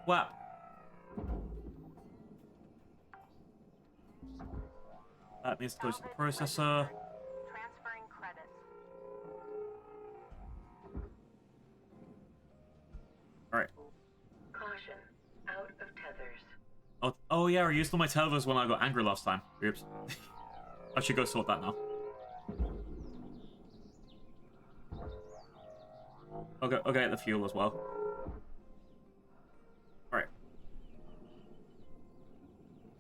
What? That needs to go to the processor. Transferring credits. Alright. Caution. Out of tethers. Oh yeah, I used all my tethers when I got angry last time. Oops. I should go sort that now. I'll get the fuel as well. Alright.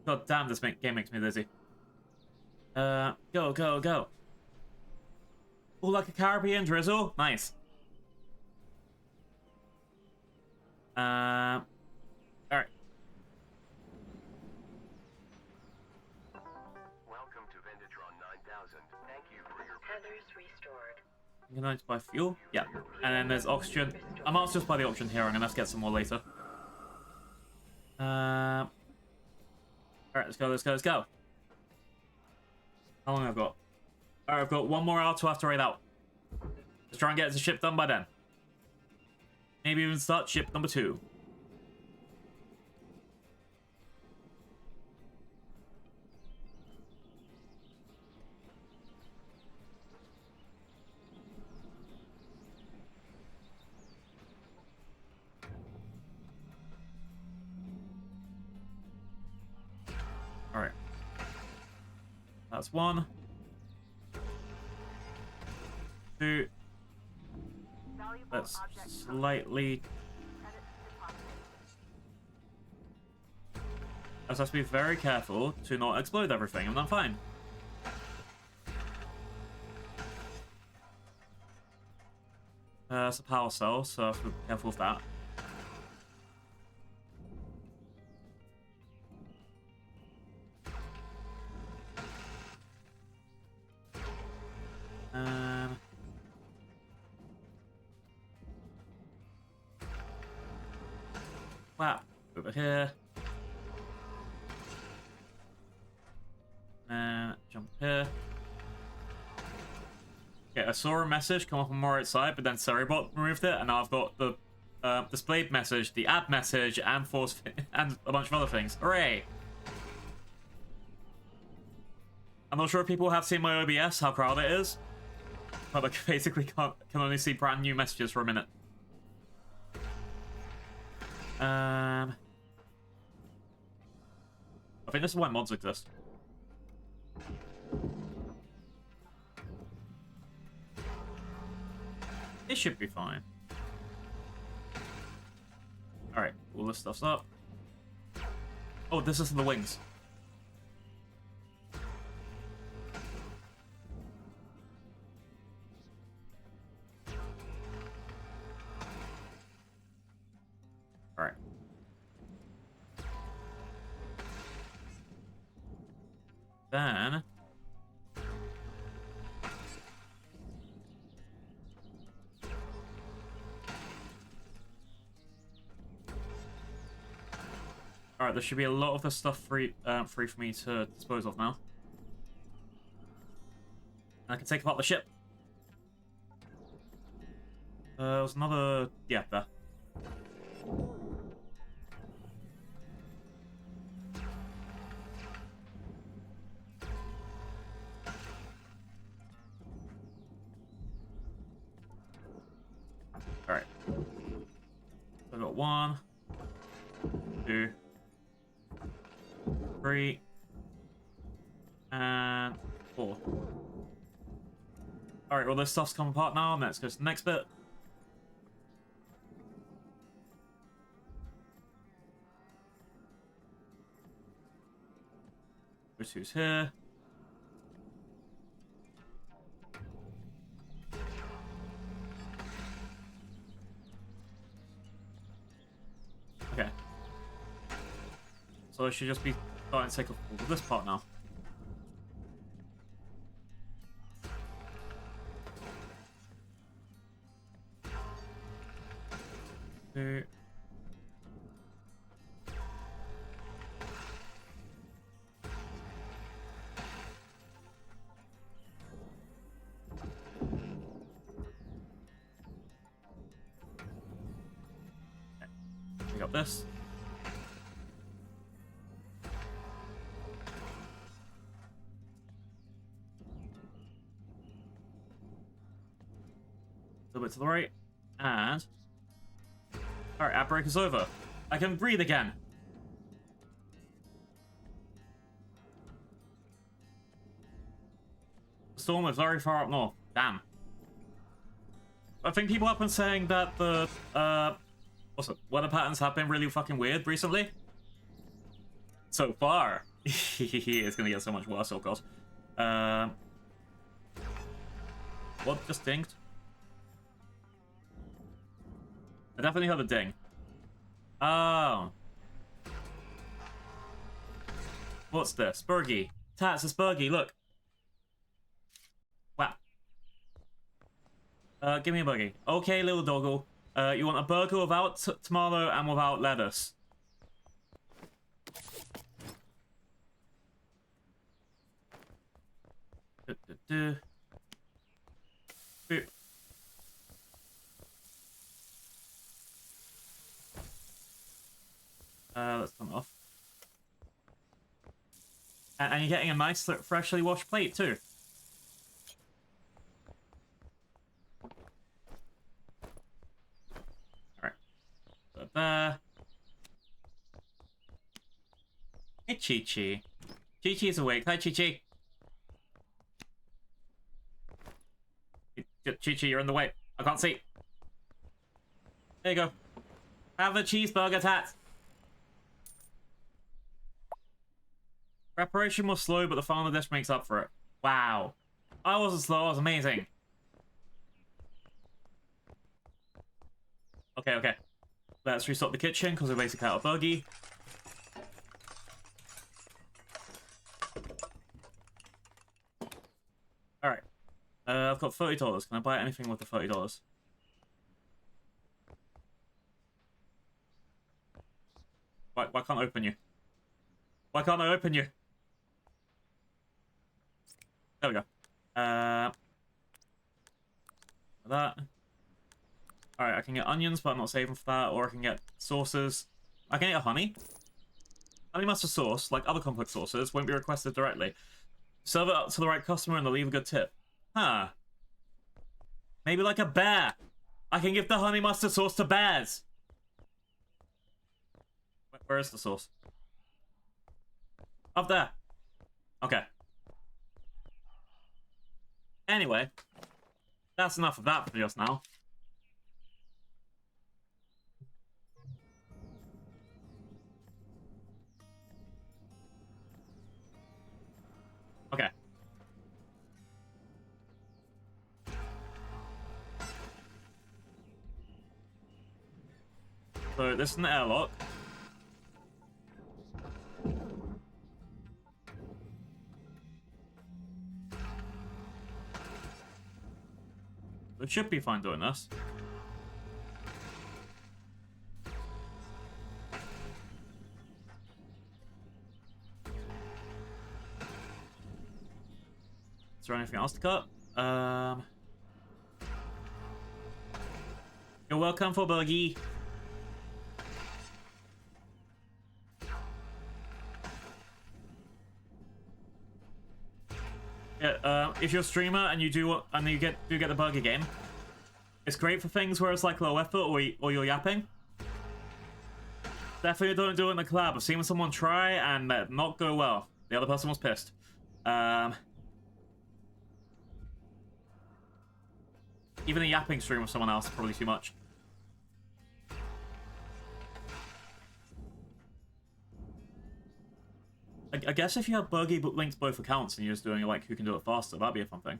God damn, this game makes me dizzy. Go, go, go. Oh, like a Caribbean drizzle? Nice. Alright. Welcome to Venditron 9000. Thank you for your Tethers restored. I'm gonna buy fuel? Yeah. And then there's oxygen. I might just buy the oxygen here. I'm gonna have to get some more later. Alright, let's go, let's go, let's go. How long have I got? Alright, I've got 1 more hour to have to raid out. Let's try and get the ship done by then. Maybe even start ship number 2. Alright. That's 1. 2. Let's slightly... I just have to be very careful to not explode everything, and I'm fine. It's a power cell, so I have to be careful with that. Wow, over here. Jump here. Okay, I saw a message come up on my right side, but then Seribot removed it, and now I've got the displayed message, the add message, and force and a bunch of other things. Hooray! I'm not sure if people have seen my OBS, how crowded it is, but I basically can only see brand new messages for a minute. I think this is why mods exist. It should be fine. Alright, all this stuff's up. Oh, this is the wings. Alright. Then... Alright, there should be a lot of the stuff free for me to dispose of now. I can take apart the ship. There's another... yeah, there. Alright. I've got 1, 2, 3, and 4. Alright, well this stuff's come apart now, and let's go to the next bit. Which who's here? Okay. So I should just be starting to take off all of this part now. Two. Okay. We got this. A little bit to the right, and... Alright, outbreak is over. I can breathe again. storm was very far up north. Damn. I think people have been saying that the weather patterns have been really fucking weird recently. So far. It's gonna get so much worse, of course. What just dinged? I definitely heard a ding. Oh. What's this? Burgie. Tats, it's Burgie, look. Wow. Give me a Burgie. Okay, little doggo. You want a burger without tomato and without lettuce. Boop. Let's turn it off. And you're getting a nice, freshly washed plate, too. Alright. Put it there. Hey, Chi-Chi. Chi-Chi is awake. Hi, Chi-Chi. Chi-Chi, you're in the way. I can't see. There you go. Have a cheeseburger, Tat. Preparation was slow, but the final dish makes up for it. Wow. I wasn't slow, I was amazing. Okay. Let's restock the kitchen, because we're basically out of Burgie. Alright. I've got $30. Can I buy anything with the $30? Why can't I open you? Why can't I open you? There we go. That. Alright, I can get onions, but I'm not saving for that. Or I can get sauces. I can get honey. Honey mustard sauce, like other complex sauces, won't be requested directly. Serve it up to the right customer and they'll leave a good tip. Huh. Maybe like a bear. I can give the honey mustard sauce to bears. Where is the sauce? Up there. Okay. Anyway, that's enough of that for just now. Okay. So this is an airlock. It should be fine doing this. Is there anything else to cut? You're welcome for Burgie. Yeah, if you're a streamer and you do get the Burgie game, it's great for things where it's like low effort or you're yapping. Definitely don't do it in a collab. I've seen someone try and not go well. The other person was pissed. Even a yapping stream with someone else is probably too much. I guess if you have Burgie but linked both accounts and you're just doing like who can do it faster, that'd be a fun thing.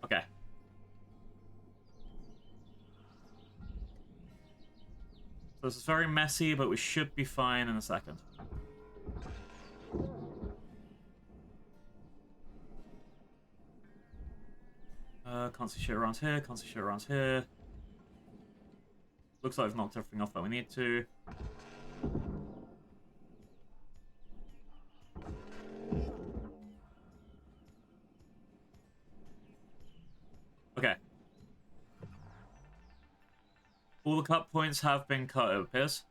Okay. So this is very messy, but we should be fine in a second. Can't see shit around here, can't see shit around here. Looks like I've knocked everything off that we need to. Okay. All the cut points have been cut, it appears.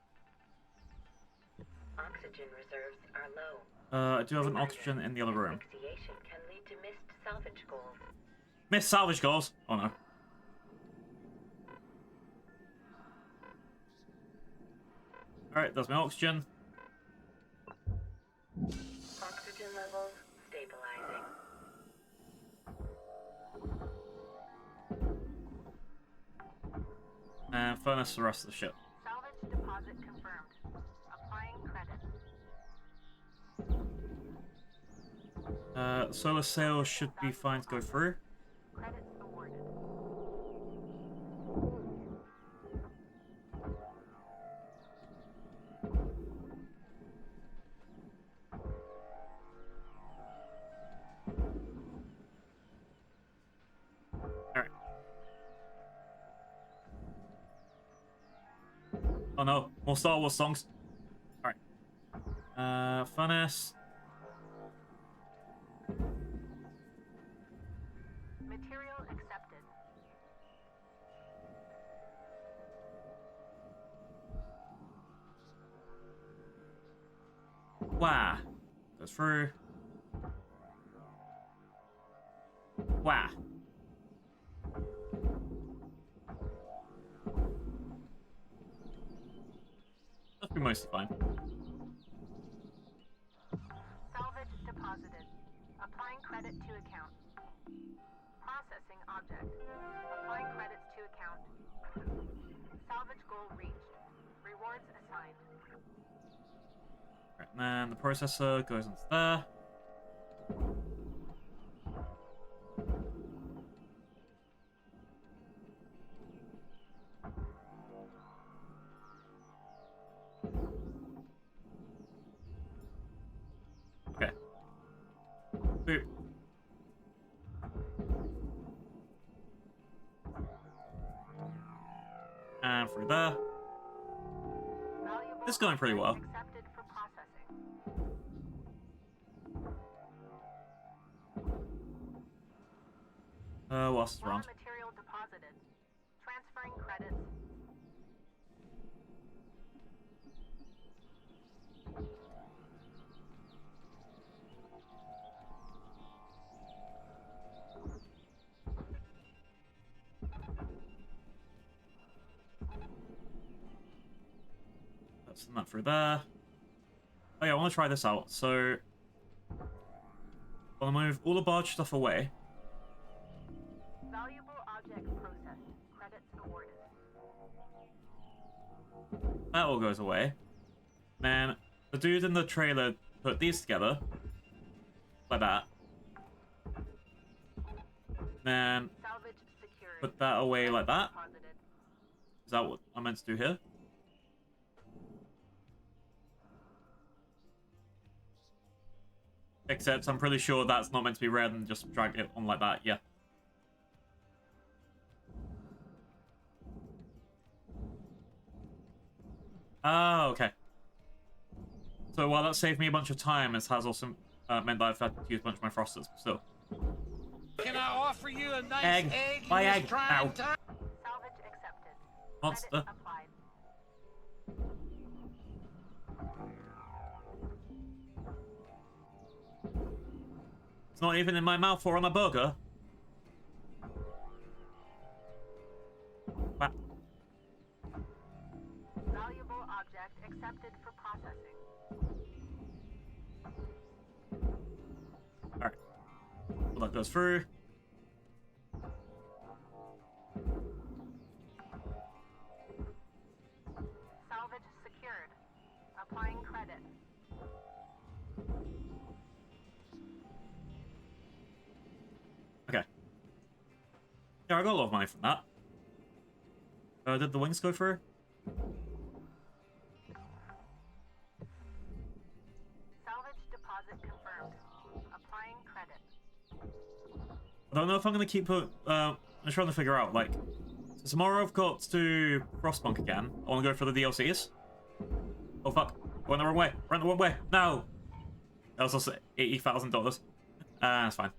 Oxygen reserves are low. I do have an oxygen in the other room. Asphyxiation can lead to missed salvage goals. Missed salvage goals? Oh no. Alright, that's my oxygen. Oxygen levels stabilizing. And furnace the rest of the ship. Salvage deposit confirmed. Applying credit. Solar sail should be fine to go through. Credits awarded. Alright. Oh no, more Star Wars songs. Alright. Furnace. Material accepted. Wow. Goes through. Wow. That'll be mostly fine. Salvage deposited. Applying credit to account. Processing object. Applying credits to account. Salvage goal reached. Rewards assigned. Right, and then the processor goes into there. Okay. Boop. And through there. Valuable This is going pretty well. accepted for processing. What else is Raw around? material deposited. Transferring credits. That's not through there. Oh yeah, I want to try this out. So, I'll move all the barge stuff away. Valuable object processed. Credits awarded. That all goes away. Then the dude in the trailer put these together. Like that. Then Salvage secured. put that away like that. Deposited. Is that what I'm meant to do here? Except I'm pretty sure that's not meant to be red and just drag it on like that, yeah. Oh, okay. So while that saved me a bunch of time, it has also meant that I've had to use a bunch of my frosters. So, Can I offer you a nice egg. egg in My this egg. trying Ow. time? Salvage accepted. Monster. Credit applied. It's not even in my mouth or on a burger. Wow. Valuable object accepted for processing. Alright. So that goes through. Salvage secured. Applying credit. Okay. Yeah, I got a lot of money from that. Did the wings go through? Salvage deposit confirmed. Applying credit. I don't know if I'm gonna keep I'm trying to figure out, like, so tomorrow I've got to do Frostpunk again. I want to go for the DLCs. Oh fuck, went the wrong way. Went the wrong way. No! That was also $80,000. That's fine.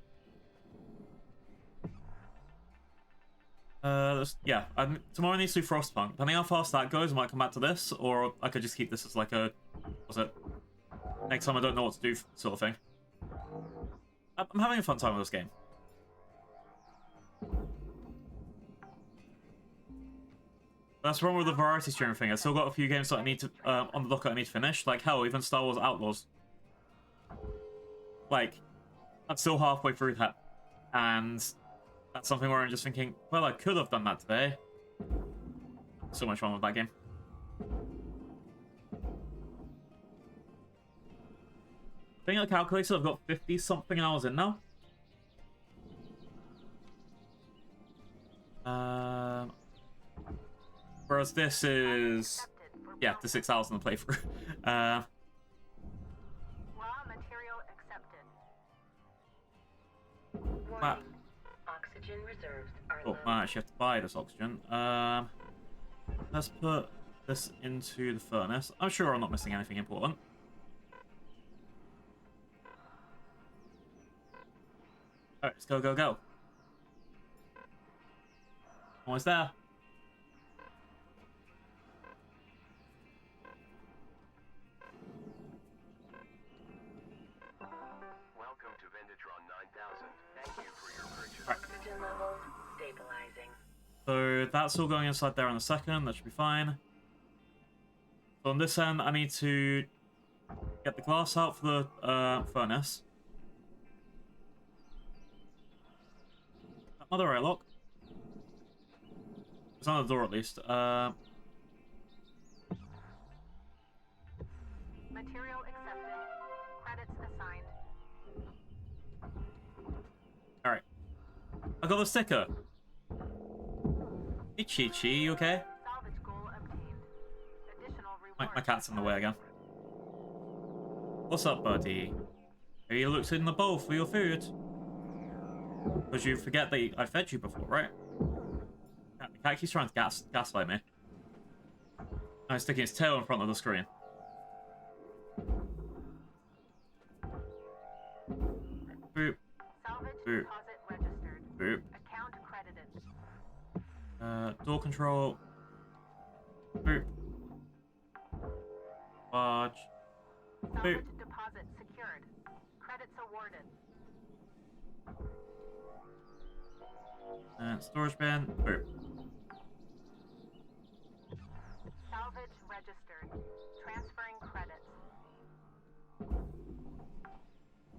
Yeah, tomorrow I need to do Frostpunk. Depending how fast that goes, I might come back to this, or I could just keep this as like a, what's it? Next time I don't know what to do sort of thing. I'm having a fun time with this game. That's wrong with the variety stream thing. I still got a few games that I need to on the docket I need to finish. Like hell, even Star Wars Outlaws. Like, I'm still halfway through that, and that's something where I'm just thinking, well, I could have done that today. So much fun with that game. I think I calculated I've got 50 something hours in now. Whereas this is, yeah, the 6 hours in the playthrough. Raw material accepted. Warning. Oxygen reserves are Oh, low. I actually have to buy this oxygen. Let's put this into the furnace. I'm sure I'm not missing anything important. Alright, let's go, go, go. Almost there. Welcome to Vindatron 9000. Thank you for your purchase. Oxygen levels stabilizing. So that's all going inside there in a second. That should be fine. So on this end, I need to get the glass out for the furnace. That mother airlock. It's on the door at least. Material accepted. Credits assigned. Alright. I got the sticker. Hey, Chi-Chi, you okay? Salvage goal obtained. Additional reward. My cat's in the way again. What's up, buddy? Have you looked in the bowl for your food? Because you forget that I fed you before, right? The cat keeps trying to gaslight me. Now he's sticking his tail in front of the screen. Boop. Salvage Boop. deposit registered. Boop. Account credited. Door control. Boop. Barge. Salvage deposit secured. Credits awarded. And storage bin. Boop. Salvage registered. Transferring credits.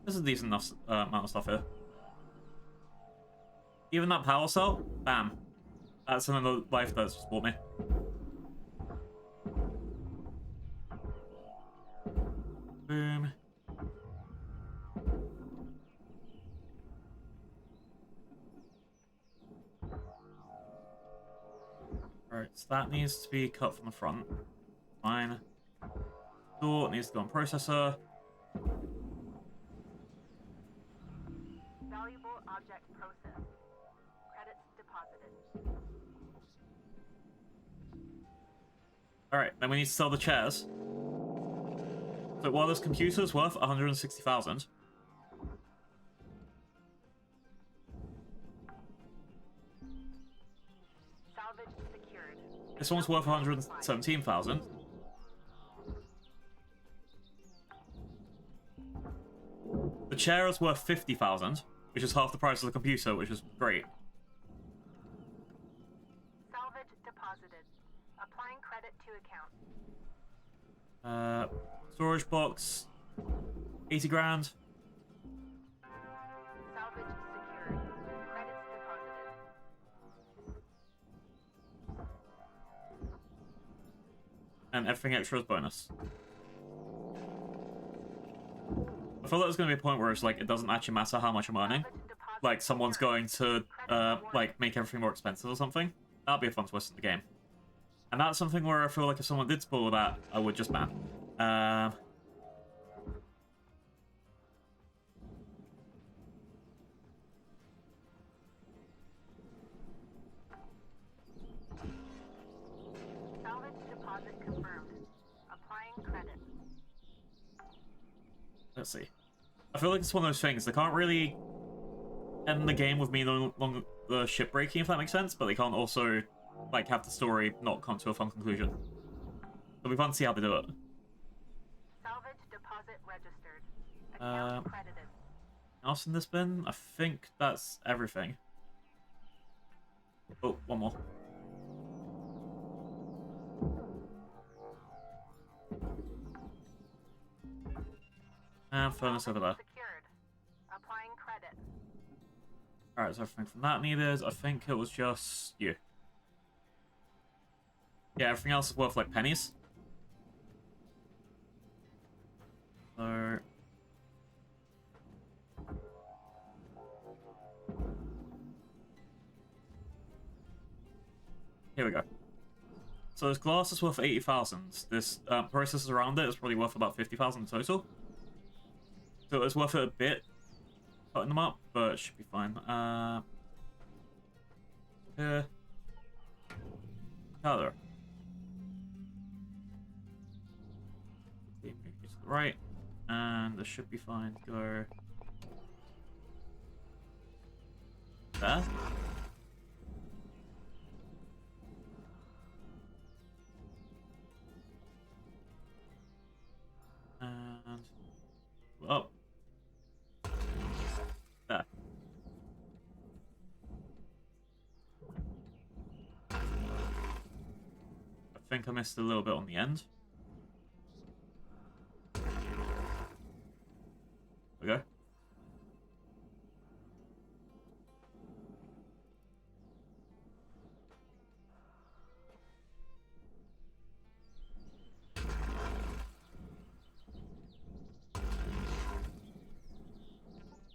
This is a decent enough amount of stuff here. Even that power cell, bam. That's another life that's just bought me. Boom. Alright, so that needs to be cut from the front. Fine. Door needs to go on processor. Valuable object processed. Credits deposited. Alright, then we need to sell the chairs. So while this computer's worth 160,000. Salvage secured. This one's worth 117,000. The chair is worth 50,000, which is half the price of the computer, which is great. Salvage deposited. Applying credit to account. Storage box, 80 grand. Salvage secured. Credits deposited. And everything extra is bonus. I feel like there's going to be a point where it's like, it doesn't actually matter how much I'm earning. Like, someone's going to, like, make everything more expensive or something. That'd be a fun twist in the game. And that's something where I feel like if someone did spoil that, I would just ban. Salvage deposit confirmed. Applying credit. Let's see. I feel like it's one of those things. They can't really end the game with me no longer the shipbreaking, if that makes sense, but they can't also, like, have the story not come to a fun conclusion. It'll be fun to see how they do it. Salvage deposit registered. Account credited. Else in this bin? I think that's everything. Oh, one more. And furnace over there. Secured. Applying credit. Alright, so everything from that needed. I think it was just you. Yeah, everything else is worth like pennies. So... here we go. So this glass is worth 80,000. This process around it is probably worth about 50,000 total. So it's worth it a bit cutting them up, but it should be fine. Here. Color. Move you to the right, and this should be fine. Go there. And up. There. I think I missed a little bit on the end. There we go.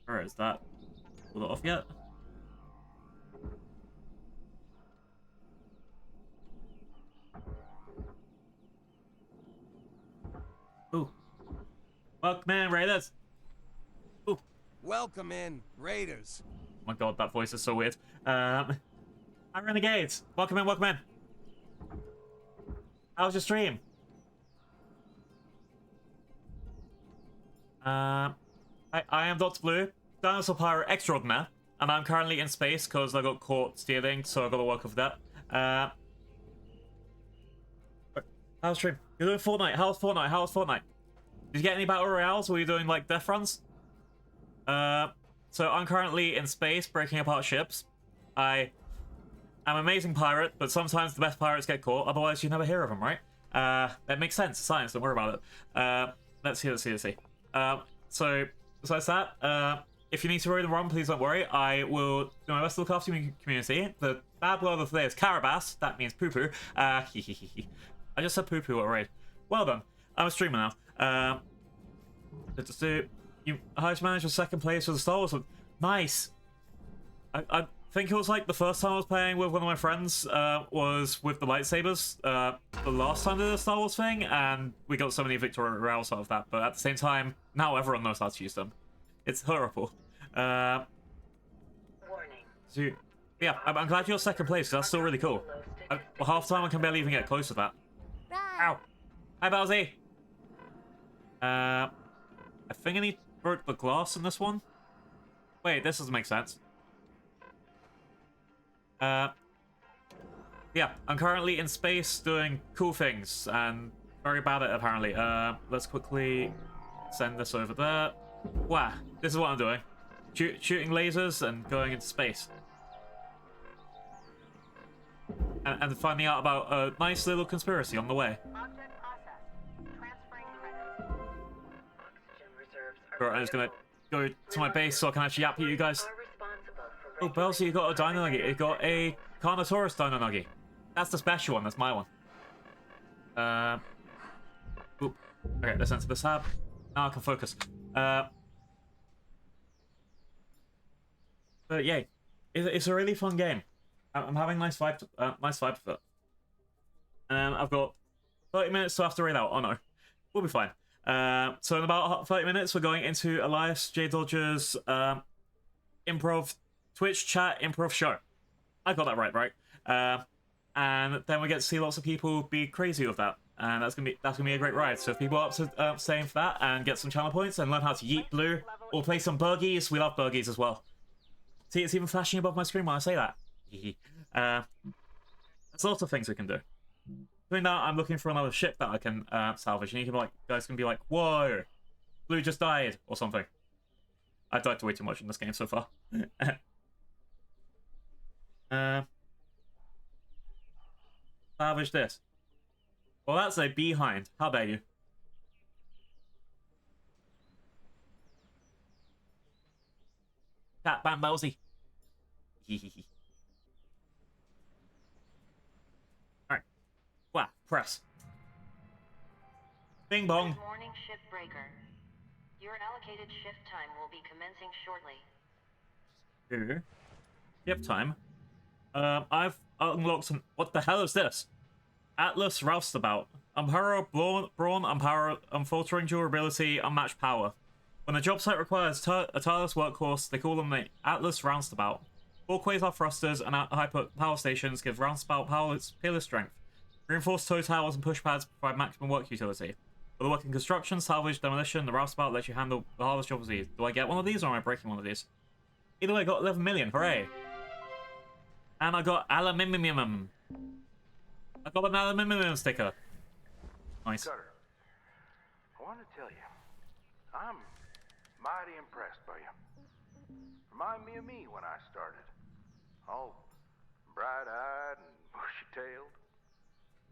Where is that? Pulled it off yet? Ooh. Welcome in, Raiders! Ooh. Welcome in, Raiders. Oh my god, that voice is so weird. Hi, Renegades! Welcome in, welcome in! How's your stream? I am DoktrrBlue, dinosaur pirate extraordinaire, and I'm currently in space because I got caught stealing, so I got to work with that. How's stream? You're doing Fortnite. How's Fortnite? How's Fortnite? Did you get any battle royales? Were you doing like death runs? So I'm currently in space breaking apart ships. I am an amazing pirate, but sometimes the best pirates get caught. Otherwise, you never hear of them, right? That makes sense. Science. Don't worry about it. Let's see. So besides that, if you need to raid the run, please don't worry. I will do my best to look after your community. The bad word of today is Carabas. That means poo-poo. I just said poo-poo at raid. Well done. I'm a streamer now. You highest manager second place for the Star Wars. Nice. I think it was like the first time I was playing with one of my friends was with the lightsabers. The last time they did the Star Wars thing, and we got so many victory royales out of that. But at the same time, now everyone knows how to use them. It's horrible. Warning. So, yeah, I'm glad you're second place, because that's still really cool. Half the time I can barely even get close to that. Right. Ow! Hi, Bowsy! I think I need to break the glass in this one. Wait, this doesn't make sense. Yeah, I'm currently in space doing cool things, and very bad at it, apparently. Let's quickly send this over there. Wow, this is what I'm doing. Shooting lasers and going into space. And finding out about a nice little conspiracy on the way. Object processed. Transferring credit. Oxygen reserves are Right, I'm just gonna go to my base so I can actually yap at you guys. are responsible for Oh, Belsey, you got a dino nugget. You got a Carnotaurus dino nugget. That's the special one. That's my one. Oop. Okay, let's enter this tab. Now I can focus. But yay, it's a really fun game. I'm having nice vibe with it. And I've got 30 minutes to have to raid out. Oh no, we'll be fine. So in about 30 minutes, we're going into Elias J. Dodger's improv Twitch chat improv show. I got that right? And then we get to see lots of people be crazy with that, and that's gonna be a great ride. So if people are up to staying for that and get some channel points and learn how to yeet blue or play some Burgies, we love Burgies as well. See, it's even flashing above my screen when I say that. There's lots of things we can do. Doing that, I'm looking for another ship that I can salvage, and you can be like, guys can be like, whoa, Blue just died or something. I've died way too much in this game so far. Salvage this. Well, that's a behind. How dare you? Cat bambozy. Alright. Wow, press. Bing bong. Good morning, Shipbreaker. Your allocated shift time will be commencing shortly. Shift time. I've unlocked some. What the hell is this? Atlas Roustabout. Unparalleled brawn, unfaltering durability, unmatched power. When a job site requires a tireless workhorse, they call them the Atlas Roustabout. 4 quasar thrusters and hyper power stations give Roustabout peerless strength. Reinforced tow towers and push pads provide maximum work utility. For the work in construction, salvage, demolition, the Roustabout lets you handle the hardest jobs with ease. Do I get one of these or am I breaking one of these? Either way, I got 11 million. Hooray! And I got aluminium. I got an aluminium sticker. Nice. Cutter, I want to tell you, I'm mighty impressed by you. Remind me of me when I started. All bright-eyed and bushy-tailed.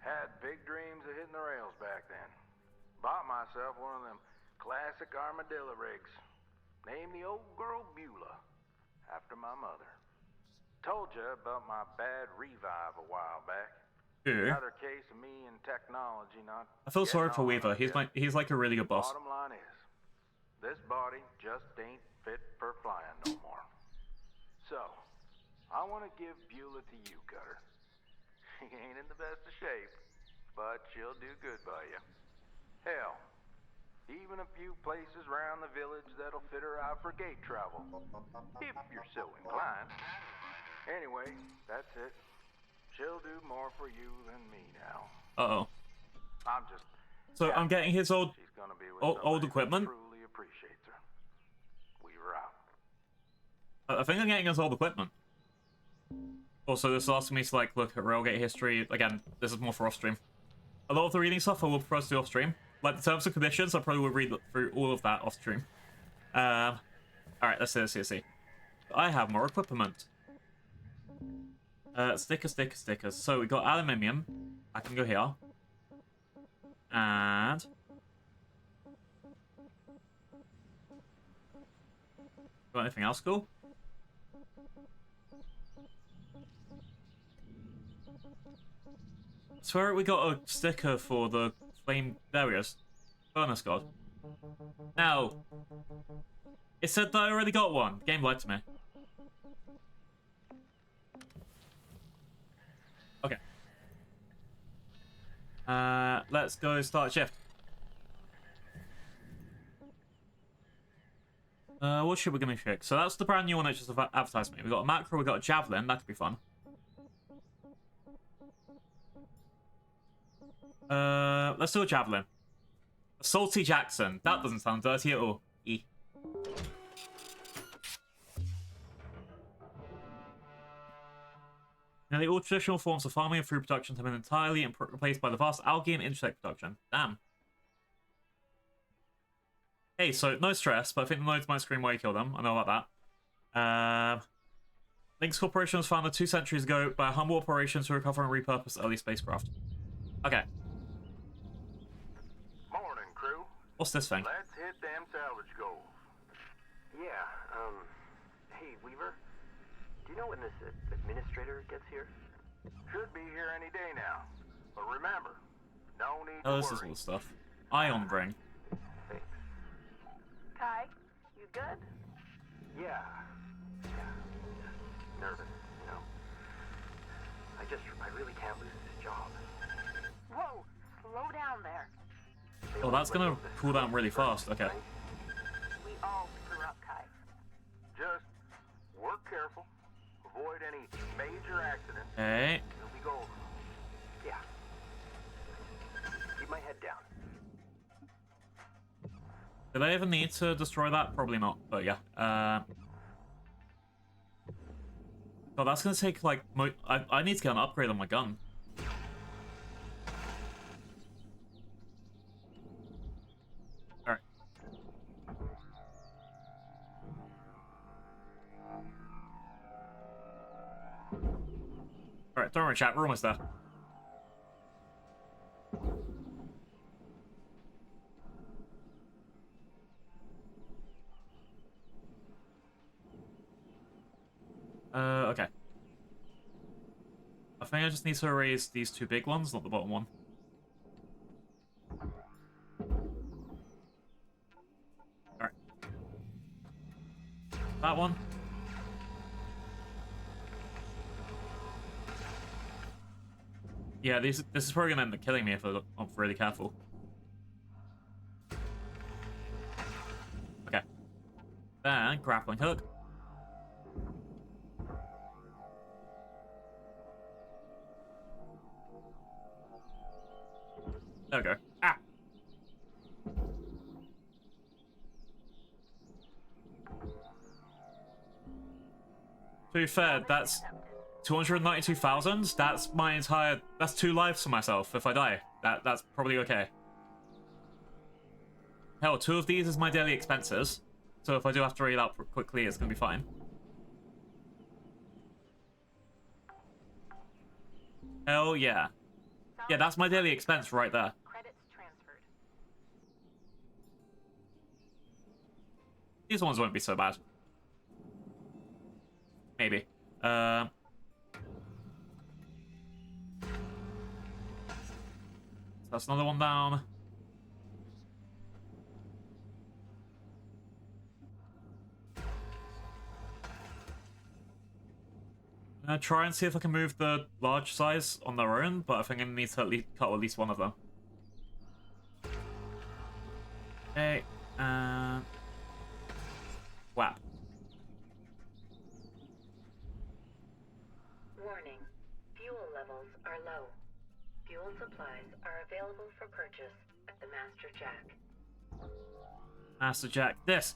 Had big dreams of hitting the rails back then. Bought myself one of them classic armadillo rigs. Named the old girl Beulah, after my mother. Told you about my bad revive a while back. Yeah. Another case of me and technology not. I feel sorry for Weaver. He's like a really good boss. Bottom line is, this body just ain't fit for flying no more. So, I want to give Beulah to you, Cutter. She ain't in the best of shape, but she'll do good by you. Hell, even a few places around the village that'll fit her out for gate travel, if you're so inclined. Anyway, that's it. She'll do more for you than me now. Uh-oh. I'm just... So I'm getting his old old equipment? Truly appreciates her. Weaver out. I think I'm getting his old equipment. Also, this is asking me to like look at Railgate history. Again, this is more for off-stream. A lot of the reading stuff I will propose to do off-stream. Like the terms and conditions, I probably will read through all of that off-stream. Alright, let's see. I have more equipment. Stickers. So we got aluminium. I can go here. And... got anything else cool? I swear we got a sticker for the flame... There he is. Furnace God. Now, it said that I already got one. Game lied to me. Okay. Let's go start shift. What ship we gonna pick? So that's the brand new one that just advertised me. We got a macro, we got a javelin. That could be fun. Let's do a javelin. A salty Jackson. That doesn't sound dirty at all. E. Nearly all traditional forms of farming and food production have been entirely replaced by the vast algae and insect production. Damn. Hey, so no stress, but I think the nodes might scream why you kill them. I know about that. Lynx Corporation was founded 2 centuries ago by a humble operation to recover and repurpose early spacecraft. Okay. Morning, crew. What's this thing? Let's hit them salvage goals. Yeah, hey, Weaver, do you know when this administrator gets here? Should be here any day now. But remember, no need Oh, to this is worry. all the stuff. Ion ring. Thanks. Kai, you good? Yeah. Nervous, you know. I really can't lose this job. Whoa, slow down there. Oh, that's gonna cool down really fast. Okay. We all screw up, Kai. Just work careful. Avoid any major accidents. Hey. You'll be golden. Yeah. Keep my head down. Did I ever need to destroy that? Probably not, but yeah. Oh, that's gonna take like I need to get an upgrade on my gun. Alright. Alright, don't worry, chat, we're almost there. Okay. I think I just need to erase these two big ones, not the bottom one. Alright. That one. Yeah, this is probably gonna end up killing me if I'm not really careful. Okay. Then, grappling hook. There we go. Ah! To be fair, that's 292,000. That's my entire... That's 2 lives for myself if I die. That's probably okay. Hell, 2 of these is my daily expenses. So if I do have to raid out quickly, it's gonna be fine. Hell yeah. Yeah, that's my daily expense right there. Credits transferred. These ones won't be so bad. Maybe. So that's another one down. I'm gonna try and see if I can move the large size on their own, but I think I need to at least cut at least one of them. Okay, whap. Warning. Fuel levels are low. Fuel supplies are available for purchase at the Master Jack. Master Jack, this!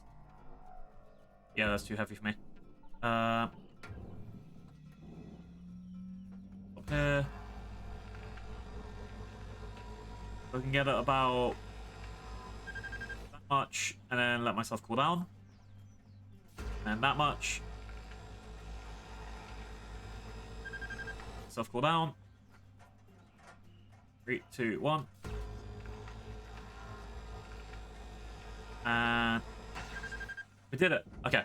Yeah, that's too heavy for me. Up here. I can get it about that much, and then let myself cool down. And that much. Self cool down. 3, 2, 1. And we did it. Okay.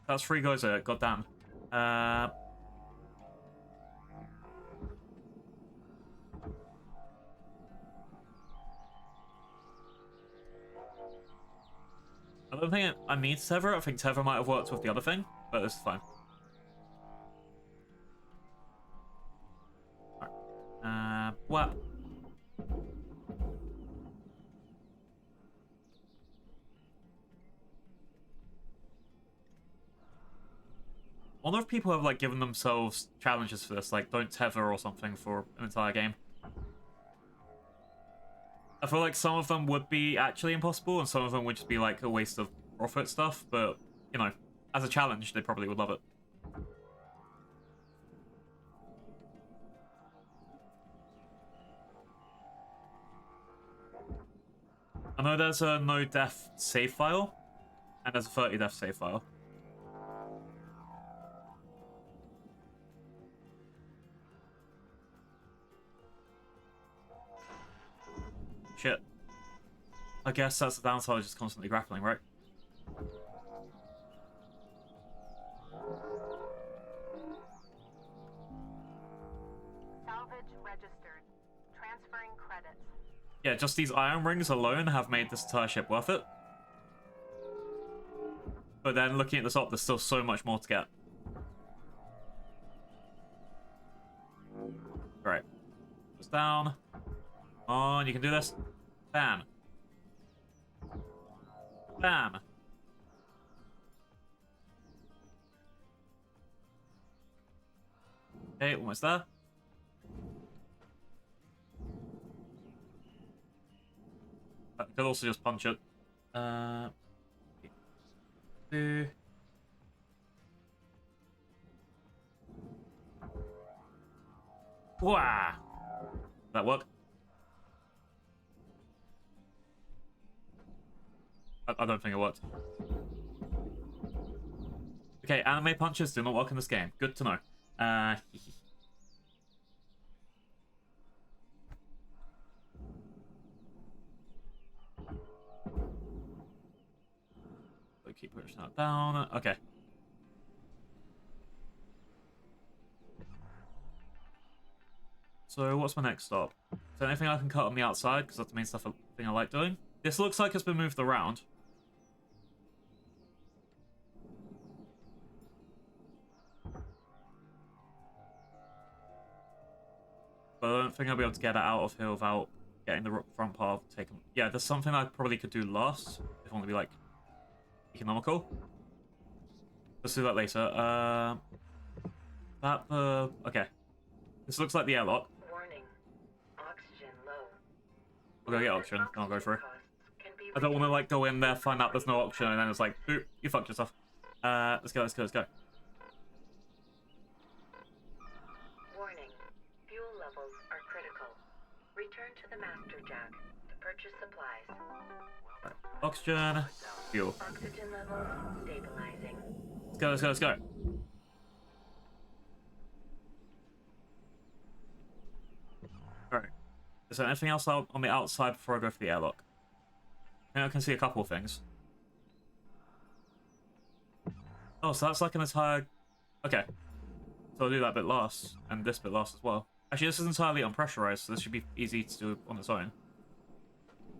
That's 3 goes there. Goddamn. I don't think I need Tether. I think Tether might have worked with the other thing, but this is fine. Alright. What? I wonder if people have like given themselves challenges for this, like don't tether or something for an entire game. I feel like some of them would be actually impossible, and some of them would just be like a waste of profit stuff, but, you know, as a challenge, they probably would love it. I know there's a no death save file, and there's a 30 death save file. Shit. I guess that's the downside of just constantly grappling, right? Salvage registered. Transferring credits. Yeah, just these iron rings alone have made this entire ship worth it. But then looking at the top, there's still so much more to get. Right. Just down. On, you can do this. Bam. Bam. Okay, almost there. I could also just punch it. Two. Wah! That work? I don't think it worked. Okay, anime punches do not work in this game. Good to know. I keep pushing that down. Okay. So what's my next stop? Is there anything I can cut on the outside? Because that's the main thing I like doing. This looks like it's been moved around. But I don't think I'll be able to get it out of here without getting the front part taken. Yeah, there's something I probably could do last if I want to be like economical. Let's do that later. Okay. This looks like the airlock. Warning. Oxygen low. We'll go get oxygen, and I'll go for it. I don't want to like go in there, find out there's no oxygen, and then it's like, boop, you fucked yourself. Let's go. Warning. Fuel levels are critical. Return to the master jack to purchase supplies. Right. Oxygen, fuel. Oxygen levels stabilizing. Let's go. Alright. Is there anything else on the outside before I go for the airlock? I think I can see a couple of things. Oh, so that's like an entire... Okay. So I'll do that bit last, and this bit last as well. Actually, this is entirely unpressurized, so this should be easy to do on its own.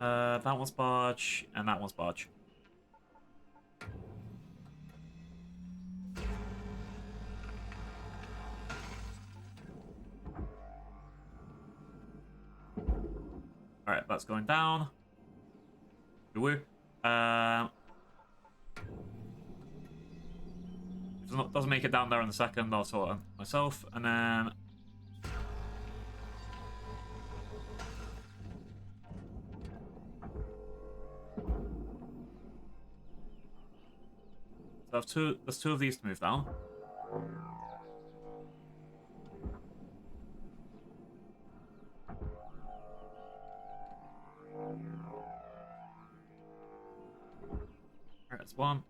That one's barge, and that one's barge. Alright, that's going down. Woo. If it doesn't make it down there in a second, I'll sort it myself, and then... So there's two of these to move down. Alright, that's one.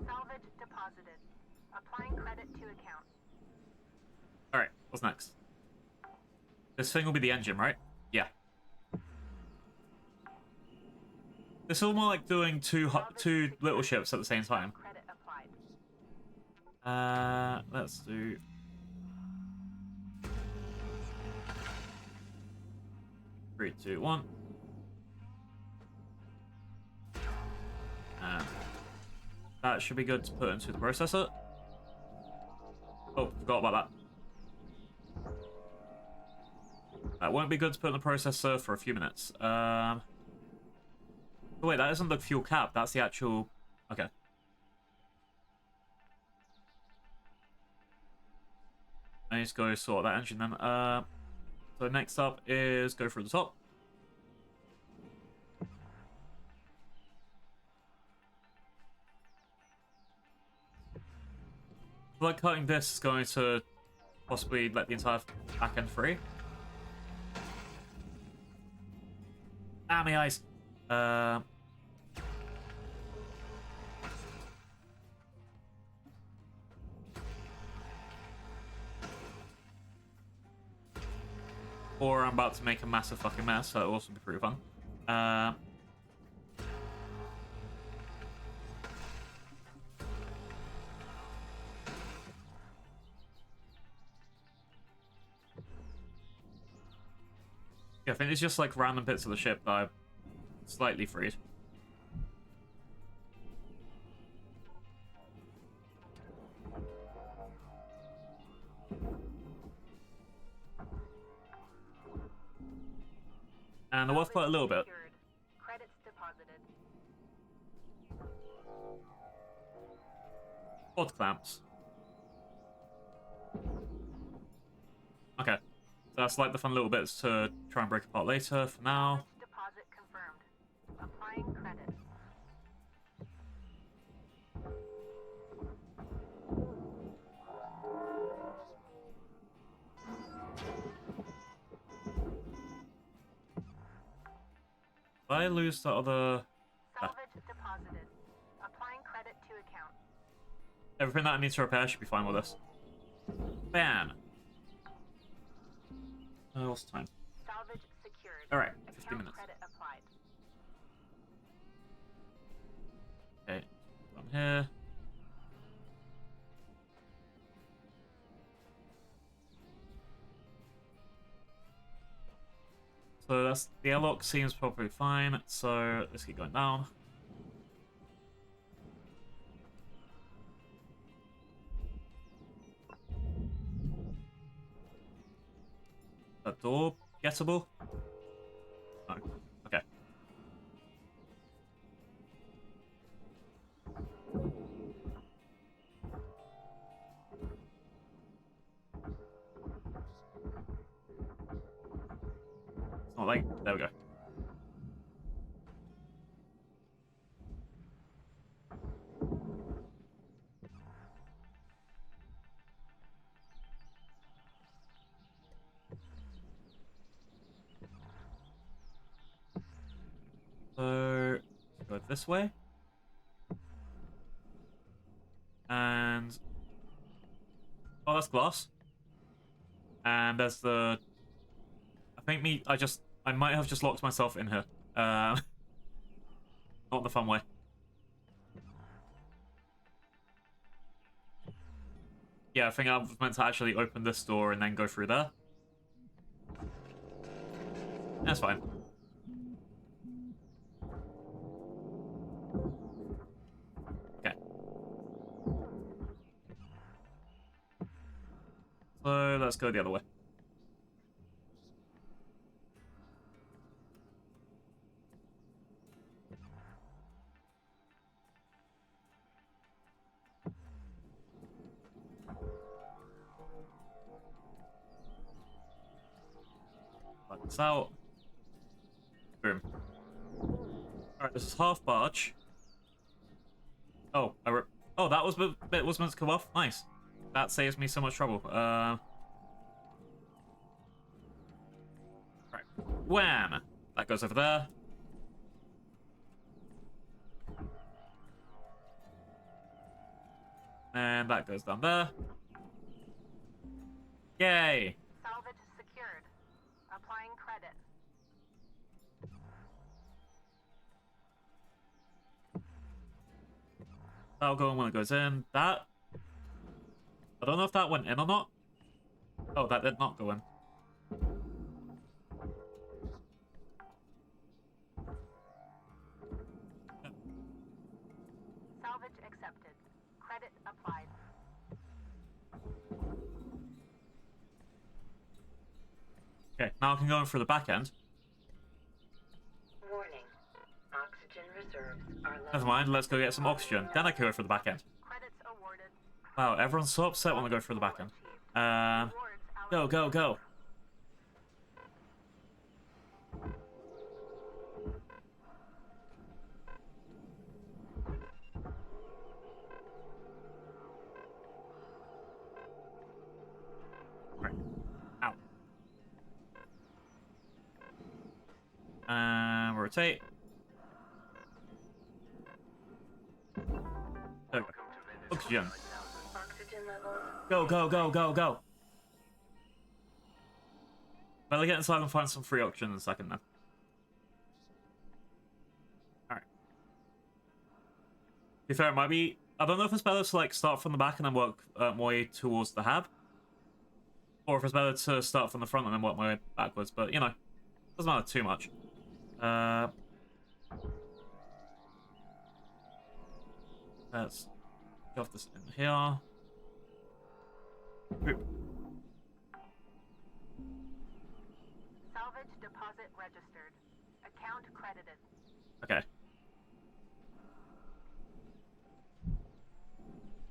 Salvage deposited. Applying credit to account. Alright, what's next? This thing will be the engine, right? Yeah. This is all more like doing two little ships at the same time. Credit applied. Let's do... Three, two, one. That should be good to put into the processor. Oh, forgot about that. That won't be good to put in the processor for a few minutes. Oh wait, that isn't the fuel cap. That's the actual... Okay. I need to go sort that engine then. So next up is go through the top. Like cutting this is going to possibly let the entire back end free. Ah, my eyes. Or I'm about to make a massive fucking mess, so that'll also be pretty fun. Yeah, I think it's just like random bits of the ship that I've slightly freed. And they're worth quite a little bit. Credits deposited. Pod clamps. Okay. So that's like the fun little bits to try and break apart later. For now. Deposit confirmed. Applying credit. Did I lose the other... Salvage deposited. Applying credit to account. Everything that I need to repair should be fine with this. Bam! What's the time? Salvage secured. Alright, 15 minutes. Credit applied. Okay, I'm here. the airlock seems probably fine, so let's keep going down. That door gettable? No. Okay. It's not like... There we go. So, go this way. And... Oh, that's glass. And there's the... I might have just locked myself in here. Not the fun way. Yeah, I think I was meant to actually open this door and then go through there. That's fine. Okay. So let's go the other way. Let this out. Boom. Alright, this is half barge. Oh, oh, that was the bit was meant to come off. Nice. That saves me so much trouble. Right. Wham! That goes over there. And that goes down there. Yay! Salvage secured. Applying credit. That'll go in when it goes in. That... I don't know if that went in or not. Oh, that did not go in. Salvage accepted. Credit applied. Okay, now I can go in for the back end. Warning. Oxygen reserves are low. Never mind, let's go get some oxygen. Then I can go for the back end. Credits awarded. Wow, everyone's so upset when I go for the back end. Go, go, go. Right. Ow. And rotate. There we go. Oxygen. Oxygen levels. Go, go, go, go, go. Better get inside and find some free oxygen in a second then. Alright. To be fair, it might be... I don't know if it's better to like start from the back and then work my way towards the hab. Or if it's better to start from the front and then work my way backwards, but you know, doesn't matter too much. Let's shove this in here. Boop. Salvage deposit registered. Account credited. Okay.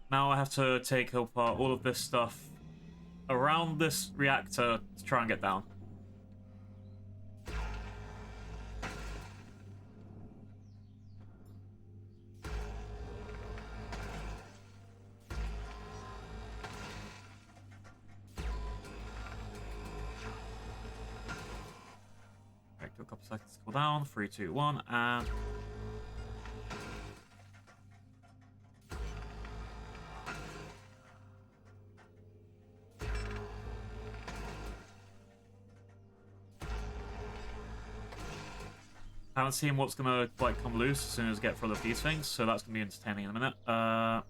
Now I have to take apart all of this stuff around this reactor to try and get down. Right, do a couple seconds to cool down. 3, 2, 1, and... I haven't seen what's gonna like come loose as soon as I get full of these things, so that's gonna be entertaining in a minute. I'm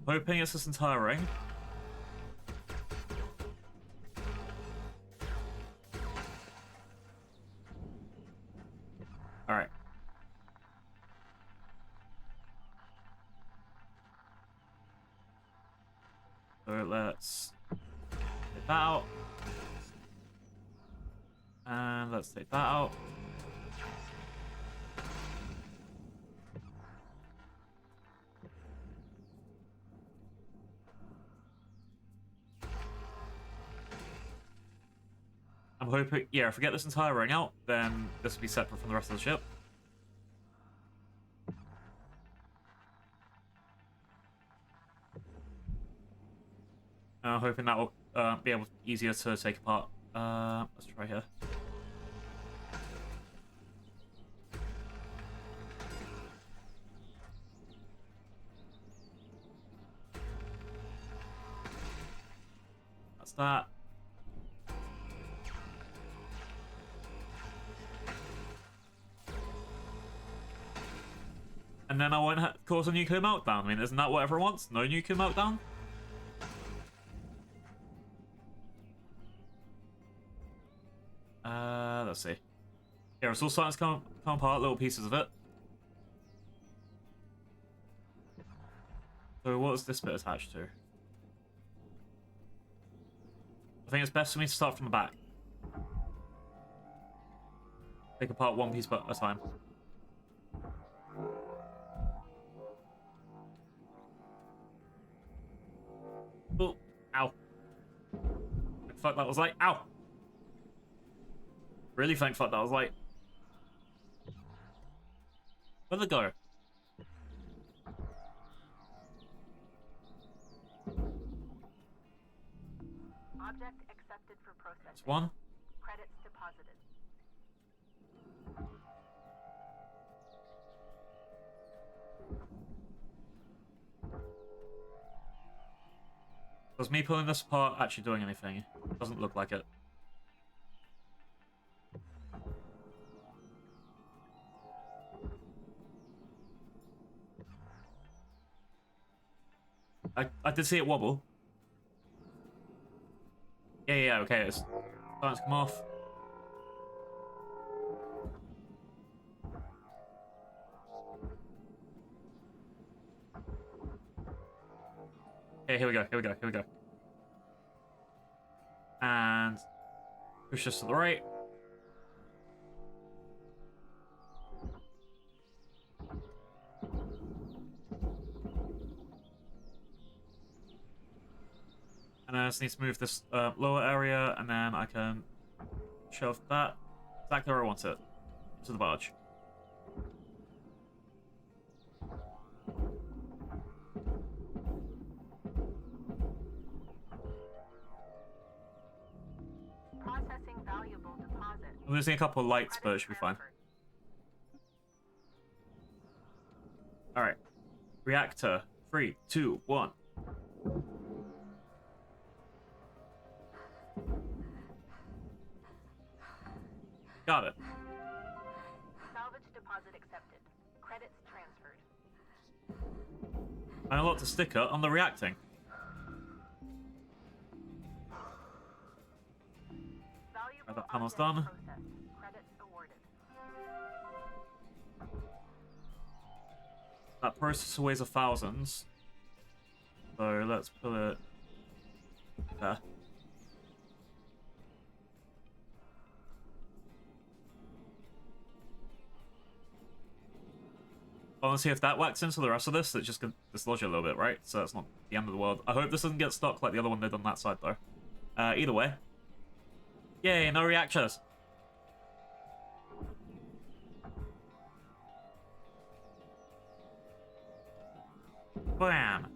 hoping it's this entire ring. Alright. So let's take that out. And let's take that out. I'm hoping, yeah, if we get this entire ring out, then this will be separate from the rest of the ship. I'm hoping that will be able easier to take apart. Let's try here. That's that. And then I won't cause a nuclear meltdown. I mean, isn't that what everyone wants? No nuclear meltdown? Let's see. Yeah, it's all starting to come apart, little pieces of it. So what is this bit attached to? I think it's best for me to start from the back. Take apart one piece at a time. Oh, ow. What the fuck that was like? Ow! Really thank fuck that was like. Where'd it go? Object accepted for processing. That's one. Credits deposited. Was me pulling this apart actually doing anything? Doesn't look like it. I did see it wobble. Yeah, okay, it's starting to come off. Okay, here we go. And push this to the right. And I just need to move this lower area, and then I can shove that exactly where I want it, to the barge. Processing valuable deposit. I'm losing a couple of lights, but it should be fine. Alright. Reactor. 3, 2, 1. Got it. Salvage deposit accepted. Credits transferred. I unlocked a sticker on the reacting. Valuable That panel's object done. processed. Credits awarded. That processor weighs 1,000. So let's put it there. I want to see if that whacks into the rest of this. It's just going to dislodge it a little bit, right? So it's not the end of the world. I hope this doesn't get stuck like the other one did on that side, though. Either way. Yay, no reactors. Bam.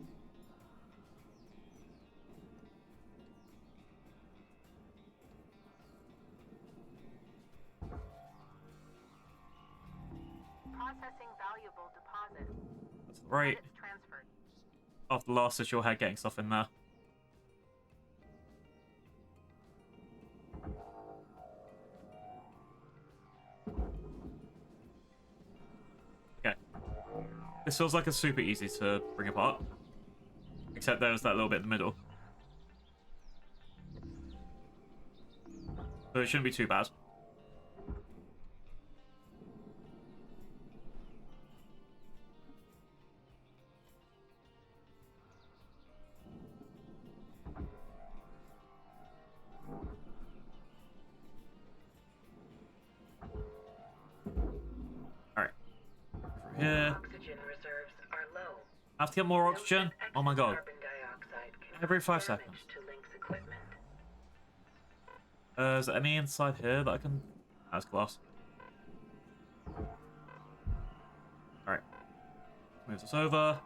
Processing valuable deposit. That's right. Credits transferred. After the last issue, I had getting stuff in there. Okay. This feels like it's super easy to bring apart. Except there's that little bit in the middle. So it shouldn't be too bad. Here. Oxygen reserves are low. I have to get more oxygen? Oh my god. Carbon dioxide can Every 5 cause seconds. damage to Link's equipment. Is there any inside here that I can... That's glass. Alright. Move this over.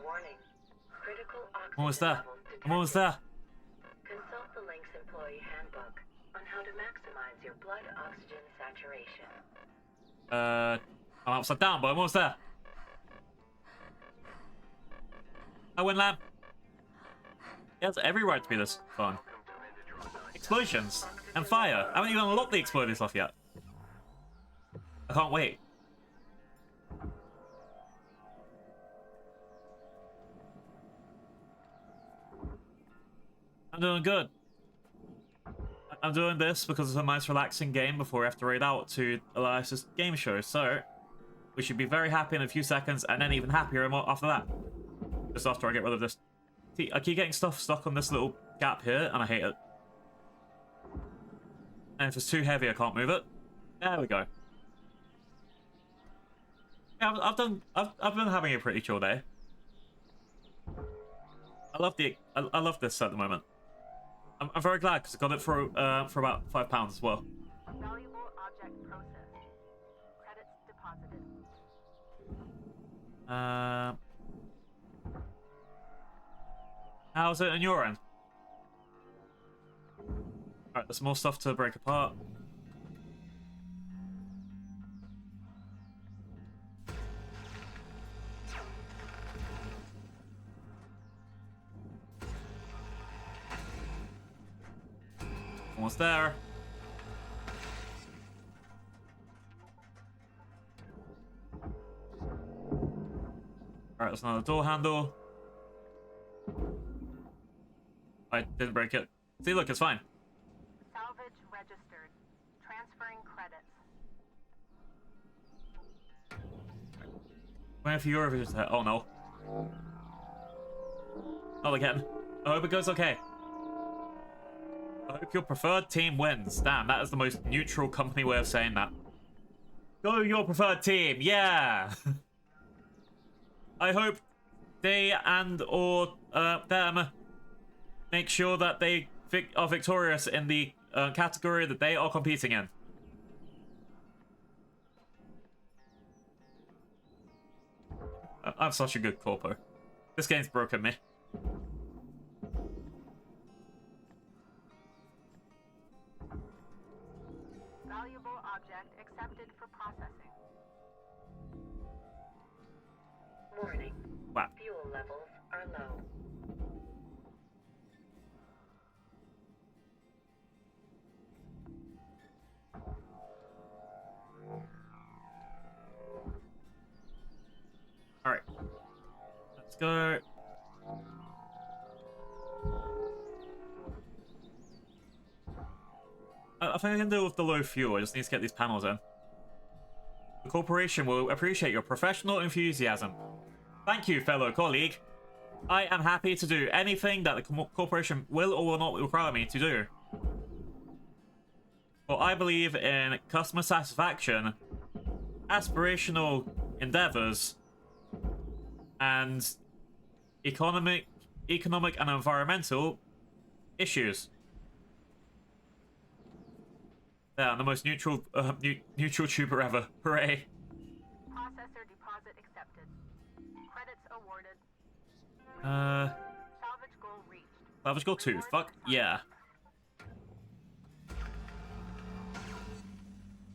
Warning. Critical oxygen Almost there. levels I'm detected. almost there. Consult the Link's employee handbook on how to maximize your blood oxygen saturation. I'm upside down, but I'm almost there. I win, lamb. It has every right to be this fun. Explosions and fire. I haven't even unlocked the exploding stuff yet. I can't wait. I'm doing good. I'm doing this because it's a nice relaxing game before we have to raid out to Elias's game show, so we should be very happy in a few seconds and then even happier after that. Just after I get rid of this. See, I keep getting stuff stuck on this little gap here and I hate it. And if it's too heavy I can't move it. There we go. Yeah, I've been having a pretty chill day. I love this at the moment. I'm very glad because I got it for about £5 as well. Valuable object processed. Credits deposited. How's it on your end? Alright, there's more stuff to break apart. Almost there. Alright, there's another door handle. I didn't break it. See, look, it's fine. Salvage registered. Transferring credits. Waiting for your vision to... Oh no. Not again. I hope it goes okay. I hope your preferred team wins. Damn, that is the most neutral company way of saying that. Go your preferred team, yeah! I hope they and or them make sure that they are victorious in the category that they are competing in. I'm such a good corpo. This game's broken me. Valuable object accepted for processing. Warning. Wow. Fuel levels are low. Alright. Let's go. I think I can deal with the low fuel. I just need to get these panels in. The corporation will appreciate your professional enthusiasm. Thank you, fellow colleague. I am happy to do anything that the corporation will or will not require me to do. For I believe in customer satisfaction, aspirational endeavors, and economic and environmental issues. Yeah, I'm the most neutral neutral tuber ever. Hooray. Processor deposit accepted. Credits awarded. Salvage goal reached. Salvage goal 2. Fuck yeah.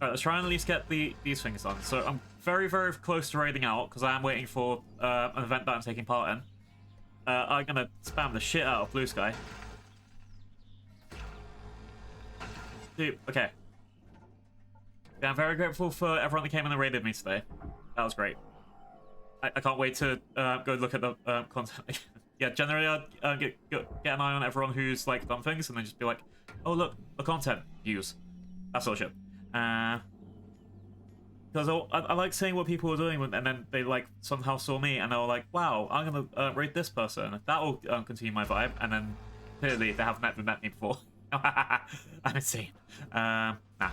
Alright, let's try and at least get these things done. So I'm very, very close to raiding out because I am waiting for an event that I'm taking part in. I'm gonna spam the shit out of Blue Sky. Dude, okay. Yeah, I'm very grateful for everyone that came in and raided me today. That was great. I can't wait to go look at the content yeah, generally I'd get an eye on everyone who's like done things, and then just be like, oh look, the content views, that sort of shit. Because I like seeing what people are doing, and then they like somehow saw me, and they were like, wow, I'm gonna rate this person. That will continue my vibe, and then clearly they haven't met me before. I'm insane. Nah. I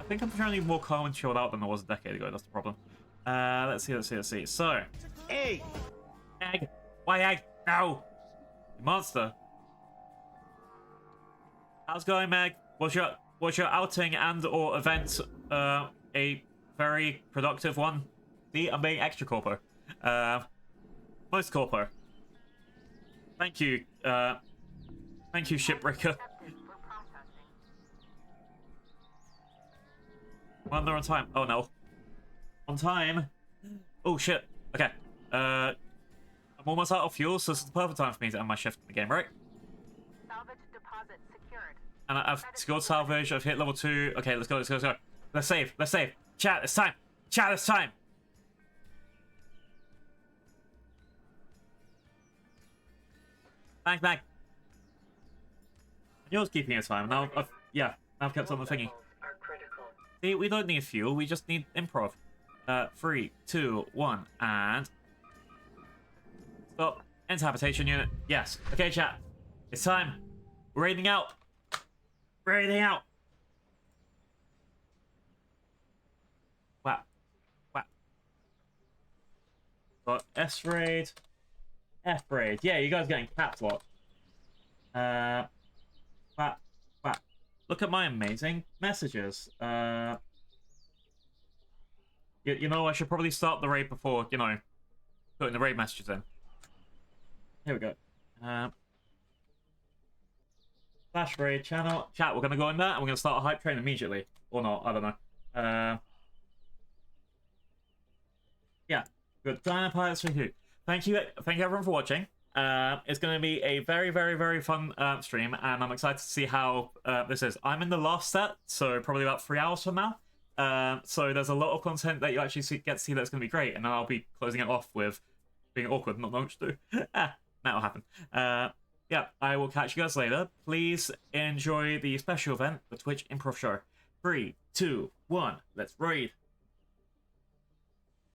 think I'm generally more calm and chilled out than I was a decade ago. That's the problem. Let's see. So, hey, egg. Why egg? No, you monster. How's it going, Meg? Was your outing and/or event a very productive one? See, I'm being extra corpo. Most corpo. Thank you. Thank you, Shipbreaker. Well, they're on time. Oh no. On time. Oh shit. Okay. I'm almost out of fuel, so this is the perfect time for me to end my shift in the game, right? Salvage deposit secured. And I've secured salvage. I've hit level 2. Okay, let's go. Let's save. Chat, it's time. Chat, it's time. Bang. Yours keeping it time. Now I've kept on the thingy. See, we don't need fuel. We just need improv. 3, 2, 1, and stop. Enter habitation unit. Yes. Okay, chat. It's time. We're raiding out. Wow. Got S raid, F raid. Yeah, you guys getting caps lock. Wow. Look at my amazing messages. You know, I should probably start the raid before, you know, putting the raid messages in. Here we go. Flash raid channel. Chat, we're going to go in there and we're going to start a hype train immediately. Or not, I don't know. Yeah. Good. Dino Pirates for you. Thank you everyone for watching. It's going to be a very, very, very fun stream, and I'm excited to see how this is. I'm in the last set, so probably about 3 hours from now. So there's a lot of content that you actually get to see that's going to be great, and then I'll be closing it off with being awkward, not knowing what to do. That'll happen. Yeah, I will catch you guys later. Please enjoy the special event, the Twitch Improv Show. 3, 2, 1, let's raid.